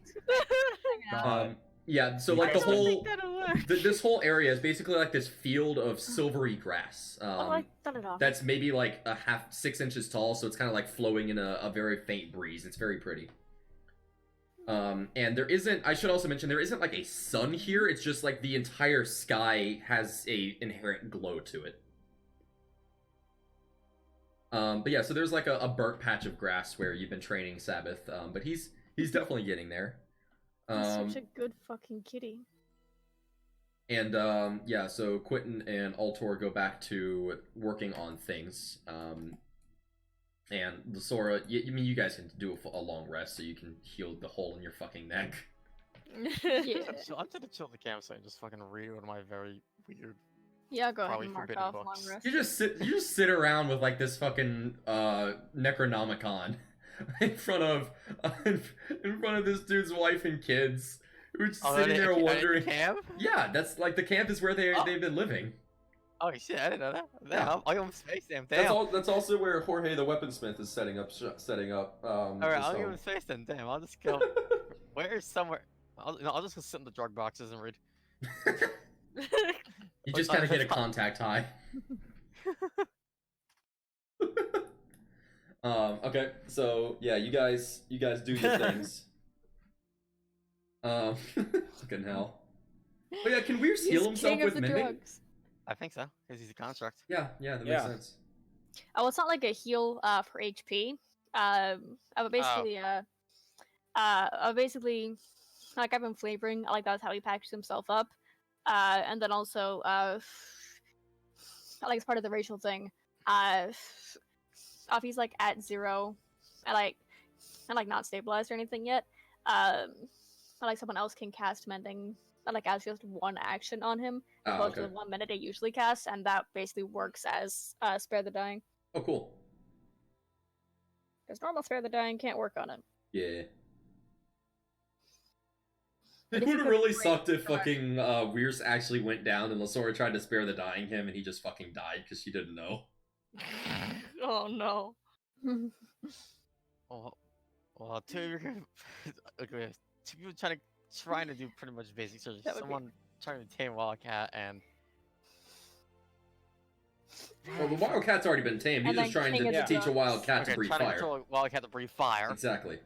[SPEAKER 1] Yeah, so like
[SPEAKER 4] I
[SPEAKER 1] the
[SPEAKER 4] don't
[SPEAKER 1] whole...
[SPEAKER 4] think that'll work.
[SPEAKER 1] This whole area is basically like this field of silvery grass.
[SPEAKER 3] Oh, I got it off.
[SPEAKER 1] That's maybe like a 6 inches tall, so it's kind of like flowing in a very faint breeze. It's very pretty. And there isn't, I should also mention, there isn't like a sun here. It's just like the entire sky has a inherent glow to it. But yeah, so there's like a burnt patch of grass where you've been training Sabbath, but he's definitely getting there.
[SPEAKER 3] He's such a good fucking kitty.
[SPEAKER 1] And yeah, so Quentin and Altor go back to working on things. And Sora, I mean, you guys can do a long rest so you can heal the hole in your fucking neck.
[SPEAKER 3] Yeah.
[SPEAKER 5] I'm gonna chill the campsite and just fucking read one of my very weird.
[SPEAKER 3] Yeah, I'll go ahead
[SPEAKER 5] Probably
[SPEAKER 3] and mark
[SPEAKER 5] forbidden
[SPEAKER 3] off
[SPEAKER 5] books.
[SPEAKER 3] long rest.
[SPEAKER 1] You just sit around with like this fucking Necronomicon in front of this dude's wife and kids. We're just sitting there wondering.
[SPEAKER 5] Camp?
[SPEAKER 1] Yeah, that's like the camp is where they've been living.
[SPEAKER 5] Oh shit, I didn't know that.
[SPEAKER 1] Yeah.
[SPEAKER 5] Damn, I'll give him space, damn.
[SPEAKER 1] That's also where Jorge the Weaponsmith is setting up.
[SPEAKER 5] Alright, I'll give him space then. Damn, I'll just go. Where's somewhere? I'll just go sit in the drug boxes and read.
[SPEAKER 1] You just kind of get a contact high. Okay, so yeah, you guys do your things. Fucking hell. But yeah, can Weirs heal
[SPEAKER 3] He's
[SPEAKER 1] himself
[SPEAKER 3] king of
[SPEAKER 1] with
[SPEAKER 3] the
[SPEAKER 1] mending?
[SPEAKER 3] drugs.
[SPEAKER 5] I think so, because he's a construct.
[SPEAKER 1] Yeah, that makes
[SPEAKER 2] Yeah.
[SPEAKER 1] sense.
[SPEAKER 3] Oh, it's not like a heal for HP. I would basically like I've been flavoring. Like that's how he packages himself up. And then also like as part of the racial thing, if he's like at 0 and not stabilized or anything yet, like someone else can cast mending like as just one action on him, as
[SPEAKER 1] Oh,
[SPEAKER 3] opposed to
[SPEAKER 1] okay.
[SPEAKER 3] the 1 minute it usually casts, and that basically works as spare the dying.
[SPEAKER 1] Oh, cool.
[SPEAKER 3] Because normal spare the dying can't work on it.
[SPEAKER 1] Yeah.
[SPEAKER 3] But
[SPEAKER 1] It
[SPEAKER 3] if
[SPEAKER 1] would
[SPEAKER 3] you
[SPEAKER 1] have
[SPEAKER 3] could
[SPEAKER 1] really
[SPEAKER 3] break
[SPEAKER 1] sucked if
[SPEAKER 3] the-
[SPEAKER 1] fucking Weirs actually went down and Lasora tried to spare the dying him and he just fucking died because she didn't know.
[SPEAKER 4] Oh no.
[SPEAKER 5] Well, two people trying to do pretty much basic surgery.
[SPEAKER 3] That would be-
[SPEAKER 5] Someone trying to tame Wildcat and
[SPEAKER 1] Well, the Wildcat's already been tamed. He's
[SPEAKER 3] And
[SPEAKER 1] just
[SPEAKER 3] then
[SPEAKER 1] trying
[SPEAKER 3] King
[SPEAKER 1] to
[SPEAKER 3] of the
[SPEAKER 1] teach a
[SPEAKER 3] Drugs.
[SPEAKER 1] Wildcat to breathe
[SPEAKER 5] trying to
[SPEAKER 1] fire.
[SPEAKER 5] control Wildcat to breathe fire.
[SPEAKER 1] Exactly.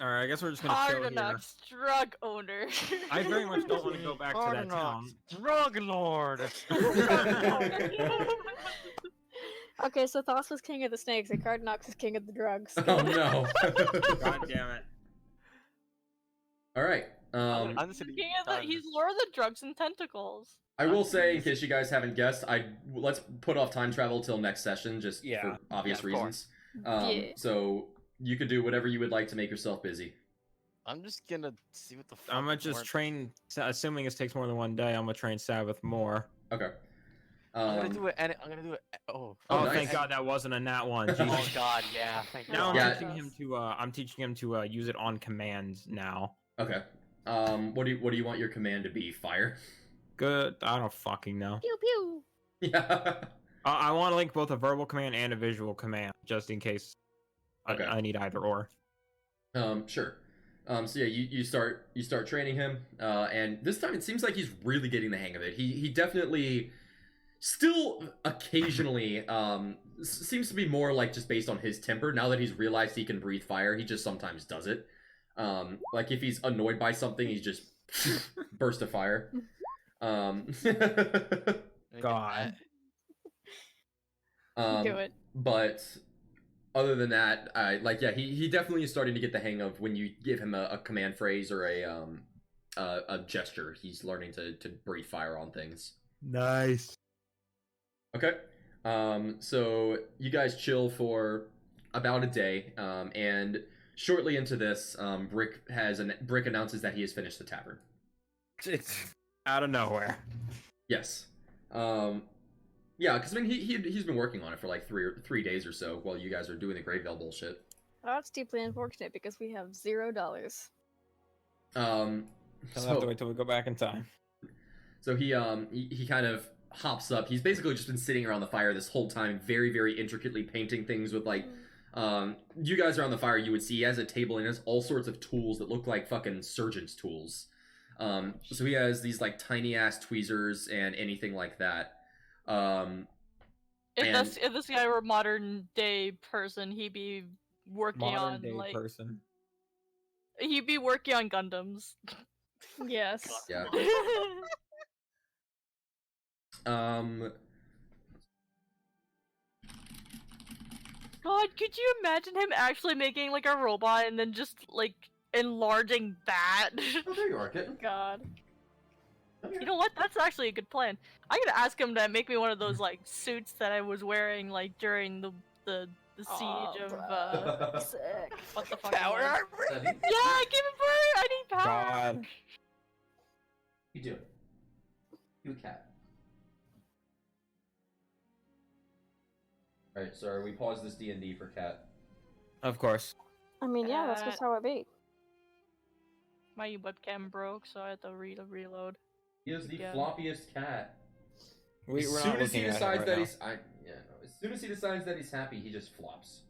[SPEAKER 2] All right, I guess we're just gonna chill here.
[SPEAKER 4] Argonax, drug owner.
[SPEAKER 2] I very much don't want to go back to that town.
[SPEAKER 5] Drug lord.
[SPEAKER 3] Okay, so Thos was king of the snakes and Cardinox is king of the drugs.
[SPEAKER 1] Oh no.
[SPEAKER 2] God damn it.
[SPEAKER 1] All right.
[SPEAKER 5] I'm just gonna
[SPEAKER 4] He's Lord of the Drugs and Tentacles.
[SPEAKER 1] I will say, in case you guys haven't guessed, let's put off time travel till next session, just for obvious
[SPEAKER 5] of
[SPEAKER 1] reasons.
[SPEAKER 3] Yeah.
[SPEAKER 1] So you could do whatever you would like to make yourself busy.
[SPEAKER 5] I'm just gonna see what the fuck.
[SPEAKER 2] I'm gonna just train. Assuming this takes more than one day, I'm gonna train Sabbath more.
[SPEAKER 1] Okay.
[SPEAKER 5] I'm gonna do it. And I'm gonna do it.
[SPEAKER 1] Oh,
[SPEAKER 2] Oh,
[SPEAKER 1] nice.
[SPEAKER 2] thank God that wasn't a nat one.
[SPEAKER 5] Oh
[SPEAKER 2] Jesus.
[SPEAKER 5] God, yeah. Thank
[SPEAKER 2] Now I'm
[SPEAKER 5] God.
[SPEAKER 1] Yeah.
[SPEAKER 2] teaching him to use it on command now.
[SPEAKER 1] Okay. What do you want your command to be? Fire?
[SPEAKER 2] Good. I don't fucking know.
[SPEAKER 3] Pew pew.
[SPEAKER 1] Yeah.
[SPEAKER 2] I want to link both a verbal command and a visual command, just in case
[SPEAKER 1] Okay.
[SPEAKER 2] I need either or.
[SPEAKER 1] Sure. So yeah, you start training him, and this time it seems like he's really getting the hang of it. He definitely still occasionally seems to be more like just based on his temper. Now that he's realized he can breathe fire, he just sometimes does it. Like if he's annoyed by something, he's just burst of fire.
[SPEAKER 2] God.
[SPEAKER 3] Do it.
[SPEAKER 1] But other than that, he definitely is starting to get the hang of when you give him a command phrase or a gesture. He's learning to breathe fire on things.
[SPEAKER 2] Nice.
[SPEAKER 1] Okay. So you guys chill for about a day, and shortly into this, Brick announces that he has finished the tavern.
[SPEAKER 2] It's out of nowhere.
[SPEAKER 1] Yes. Yeah, because I mean he's been working on it for like 3 days or so while you guys are doing the Greyvale bullshit.
[SPEAKER 3] That's deeply unfortunate because we have $0.
[SPEAKER 2] I'll have to wait till we go back in time.
[SPEAKER 1] So he kind of hops up. He's basically just been sitting around the fire this whole time, very, very intricately painting things with like you guys are on the fire, you would see he has a table and has all sorts of tools that look like fucking surgeon's tools. So he has these like tiny ass tweezers and anything like that.
[SPEAKER 4] If this guy were a modern day person, he'd be working
[SPEAKER 2] Modern day
[SPEAKER 4] on like
[SPEAKER 2] person.
[SPEAKER 4] he'd be working on Gundams.
[SPEAKER 3] Yes.
[SPEAKER 1] Yeah.
[SPEAKER 4] God, could you imagine him actually making like a robot and then just like enlarging that?
[SPEAKER 1] Oh, there you are, kitten.
[SPEAKER 3] God.
[SPEAKER 4] You know what? That's actually a good plan. I'm gonna ask him to make me one of those like suits that I was wearing like during the siege of
[SPEAKER 3] Sick.
[SPEAKER 4] what the fuck?
[SPEAKER 5] Power
[SPEAKER 4] am I?
[SPEAKER 5] armor.
[SPEAKER 4] Yeah, give it for it. I need power.
[SPEAKER 2] God.
[SPEAKER 1] You do. You cat. Alright, so we pause this D&D for cat.
[SPEAKER 2] Of course.
[SPEAKER 3] I mean, yeah, that's just how it be.
[SPEAKER 4] My webcam broke, so I had to reload.
[SPEAKER 1] He is the
[SPEAKER 4] Yeah.
[SPEAKER 1] floppiest cat.
[SPEAKER 2] We're
[SPEAKER 1] As
[SPEAKER 2] not
[SPEAKER 1] soon as he
[SPEAKER 2] looking at it
[SPEAKER 1] decides
[SPEAKER 2] right
[SPEAKER 1] that
[SPEAKER 2] now.
[SPEAKER 1] as soon as he decides that he's happy, he just flops.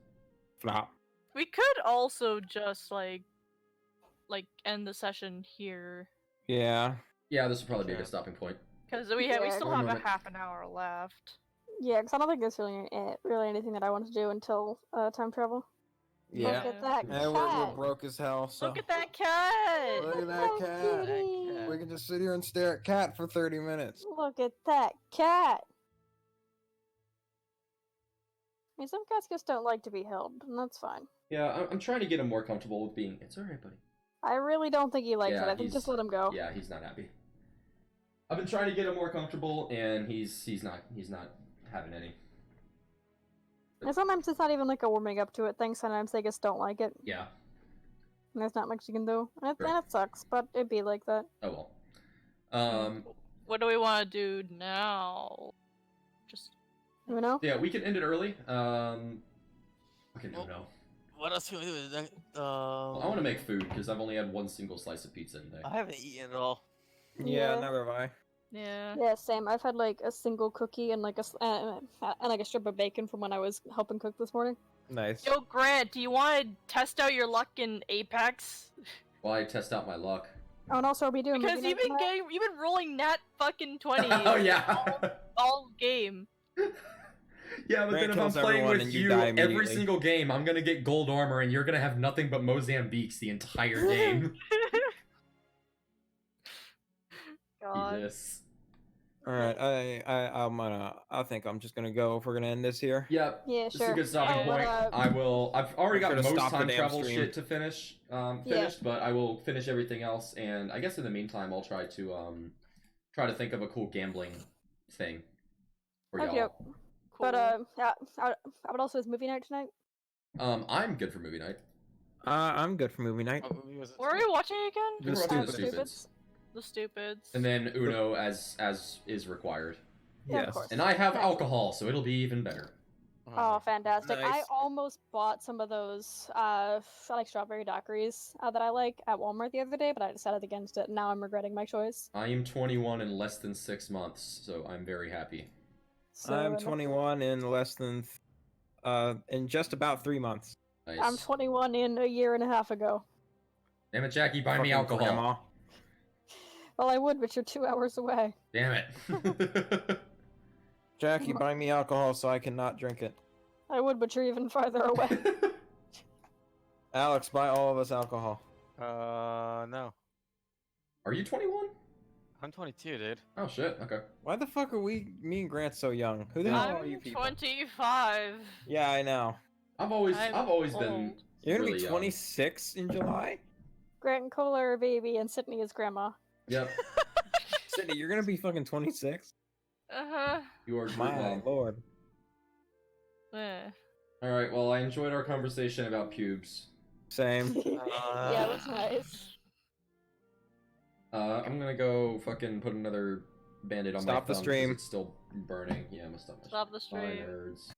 [SPEAKER 2] Flop.
[SPEAKER 4] We could also just like end the session here
[SPEAKER 2] Yeah.
[SPEAKER 1] Yeah, this will probably be a
[SPEAKER 5] Okay.
[SPEAKER 1] good stopping point.
[SPEAKER 4] because we
[SPEAKER 3] Yeah,
[SPEAKER 4] still
[SPEAKER 1] one
[SPEAKER 4] have
[SPEAKER 1] moment.
[SPEAKER 4] a half an hour left.
[SPEAKER 3] Yeah, because I don't think there's really anything that I want to do until time travel. Look
[SPEAKER 2] Yeah.
[SPEAKER 3] at that
[SPEAKER 2] And
[SPEAKER 3] cat.
[SPEAKER 2] we're broke as hell, so.
[SPEAKER 4] Look at that cat!
[SPEAKER 2] Look at that
[SPEAKER 3] Oh,
[SPEAKER 2] cat.
[SPEAKER 3] kitty.
[SPEAKER 2] We can just sit here and stare at cat for 30 minutes.
[SPEAKER 3] Look at that cat. I mean, some cats just don't like to be held, and that's fine.
[SPEAKER 1] Yeah, I'm trying to get him more comfortable with being. It's alright, buddy.
[SPEAKER 3] I really don't think he likes
[SPEAKER 1] Yeah,
[SPEAKER 3] it. I think
[SPEAKER 1] he's-
[SPEAKER 3] just let him go.
[SPEAKER 1] Yeah, he's not happy. I've been trying to get him more comfortable, and he's not having any.
[SPEAKER 3] And sometimes it's not even like a warming up to it thing. Sometimes they just don't like it.
[SPEAKER 1] Yeah.
[SPEAKER 3] And there's not much you can do. And
[SPEAKER 1] Sure.
[SPEAKER 3] it sucks, but it'd be like that.
[SPEAKER 1] Oh well.
[SPEAKER 4] What do we want to do now? Just
[SPEAKER 3] You know?
[SPEAKER 1] Yeah, we can end it early. Okay, no,
[SPEAKER 5] Well,
[SPEAKER 1] no.
[SPEAKER 5] What else can we do? Is that,
[SPEAKER 1] I want to make food because I've only had one single slice of pizza today.
[SPEAKER 5] I haven't eaten at all.
[SPEAKER 2] Yeah,
[SPEAKER 3] Yeah.
[SPEAKER 2] neither have I.
[SPEAKER 4] yeah.
[SPEAKER 3] Yeah, same. I've had like a single cookie and like and like a strip of bacon from when I was helping cook this morning.
[SPEAKER 2] Nice.
[SPEAKER 4] Yo, Grant, do you want to test out your luck in Apex?
[SPEAKER 1] While I test out my luck.
[SPEAKER 3] Oh, and also, are we doing
[SPEAKER 4] Because
[SPEAKER 3] movie
[SPEAKER 4] you've
[SPEAKER 3] night
[SPEAKER 4] been
[SPEAKER 3] tonight?
[SPEAKER 4] rolling nat fucking 20
[SPEAKER 1] Oh yeah.
[SPEAKER 4] all game.
[SPEAKER 1] Yeah, but
[SPEAKER 2] Grant
[SPEAKER 1] then if I'm
[SPEAKER 2] kills
[SPEAKER 1] playing
[SPEAKER 2] everyone
[SPEAKER 1] with
[SPEAKER 2] and you
[SPEAKER 1] you
[SPEAKER 2] die
[SPEAKER 1] every
[SPEAKER 2] immediately.
[SPEAKER 1] single game, I'm gonna get gold armor and you're gonna have nothing but Mozambiques the entire game.
[SPEAKER 4] God.
[SPEAKER 1] Jesus.
[SPEAKER 2] All right, I think I'm just gonna go if we're gonna end this here.
[SPEAKER 1] Yep.
[SPEAKER 3] Yeah,
[SPEAKER 1] This is
[SPEAKER 3] sure.
[SPEAKER 1] a good stopping
[SPEAKER 4] Yeah,
[SPEAKER 1] point.
[SPEAKER 3] but,
[SPEAKER 1] I've already
[SPEAKER 2] Make
[SPEAKER 1] got
[SPEAKER 2] sure to
[SPEAKER 1] most
[SPEAKER 2] stop the
[SPEAKER 1] time
[SPEAKER 2] damn
[SPEAKER 1] travel
[SPEAKER 2] stream.
[SPEAKER 1] shit to finish, finished, but I will finish everything else, and I guess in the meantime, I'll try to think of a cool gambling thing for
[SPEAKER 3] Okay,
[SPEAKER 1] y'all.
[SPEAKER 4] Cool.
[SPEAKER 3] But yeah, I would also is movie night tonight.
[SPEAKER 1] I'm good for movie night.
[SPEAKER 2] I'm good for movie night.
[SPEAKER 5] What movie was it?
[SPEAKER 4] What are we watching again?
[SPEAKER 1] We're
[SPEAKER 2] The
[SPEAKER 1] watching The
[SPEAKER 2] Stupids.
[SPEAKER 1] Stupids.
[SPEAKER 4] The Stupids.
[SPEAKER 1] And then Uno as is required.
[SPEAKER 3] Yeah, of
[SPEAKER 2] Yes.
[SPEAKER 3] course.
[SPEAKER 1] And I have
[SPEAKER 3] Naturally.
[SPEAKER 1] alcohol, so it'll be even better.
[SPEAKER 3] Oh, fantastic! I
[SPEAKER 2] Nice.
[SPEAKER 3] almost bought some of those like strawberry daiquiris that I like at Walmart the other day, but I decided against it. And now I'm regretting my choice.
[SPEAKER 1] I am 21 in less than 6 months, so I'm very happy.
[SPEAKER 3] So
[SPEAKER 2] I'm 21 in less than, in just about 3 months.
[SPEAKER 1] Nice.
[SPEAKER 3] I'm 21 in a year and a half ago.
[SPEAKER 1] Damn it, Jackie, buy me
[SPEAKER 2] Fucking
[SPEAKER 1] alcohol.
[SPEAKER 2] grandma.
[SPEAKER 3] Well, I would, but you're 2 hours away.
[SPEAKER 1] Damn it.
[SPEAKER 2] Jackie, buy me alcohol so I cannot drink it.
[SPEAKER 3] I would, but you're even farther away.
[SPEAKER 2] Alex, buy all of us alcohol.
[SPEAKER 5] No.
[SPEAKER 1] Are you 21?
[SPEAKER 5] I'm 22, dude.
[SPEAKER 1] Oh shit, okay.
[SPEAKER 2] Why the fuck are me and Grant so young? Who the hell are you
[SPEAKER 4] I'm
[SPEAKER 2] people?
[SPEAKER 4] 25.
[SPEAKER 2] Yeah, I know.
[SPEAKER 1] I've always
[SPEAKER 4] I'm
[SPEAKER 1] been
[SPEAKER 4] old.
[SPEAKER 2] You're gonna
[SPEAKER 1] really
[SPEAKER 2] be
[SPEAKER 1] young.
[SPEAKER 2] 26 in July?
[SPEAKER 3] Grant and Cola are a baby, and Sydney is grandma.
[SPEAKER 1] Yep.
[SPEAKER 2] Sydney, you're gonna be fucking 26?
[SPEAKER 4] Uh-huh.
[SPEAKER 1] You are true,
[SPEAKER 2] My
[SPEAKER 1] mom.
[SPEAKER 2] lord.
[SPEAKER 4] Eh.
[SPEAKER 1] Alright, well I enjoyed our conversation about pubes.
[SPEAKER 2] Same.
[SPEAKER 3] Yeah, that's nice.
[SPEAKER 1] I'm gonna go fucking put another band-aid on my
[SPEAKER 2] Stop the
[SPEAKER 1] thumb 'cause
[SPEAKER 2] stream.
[SPEAKER 1] it's still burning. Yeah, I'm gonna stop my
[SPEAKER 4] Stop the
[SPEAKER 1] Bye,
[SPEAKER 4] stream.
[SPEAKER 1] nerds.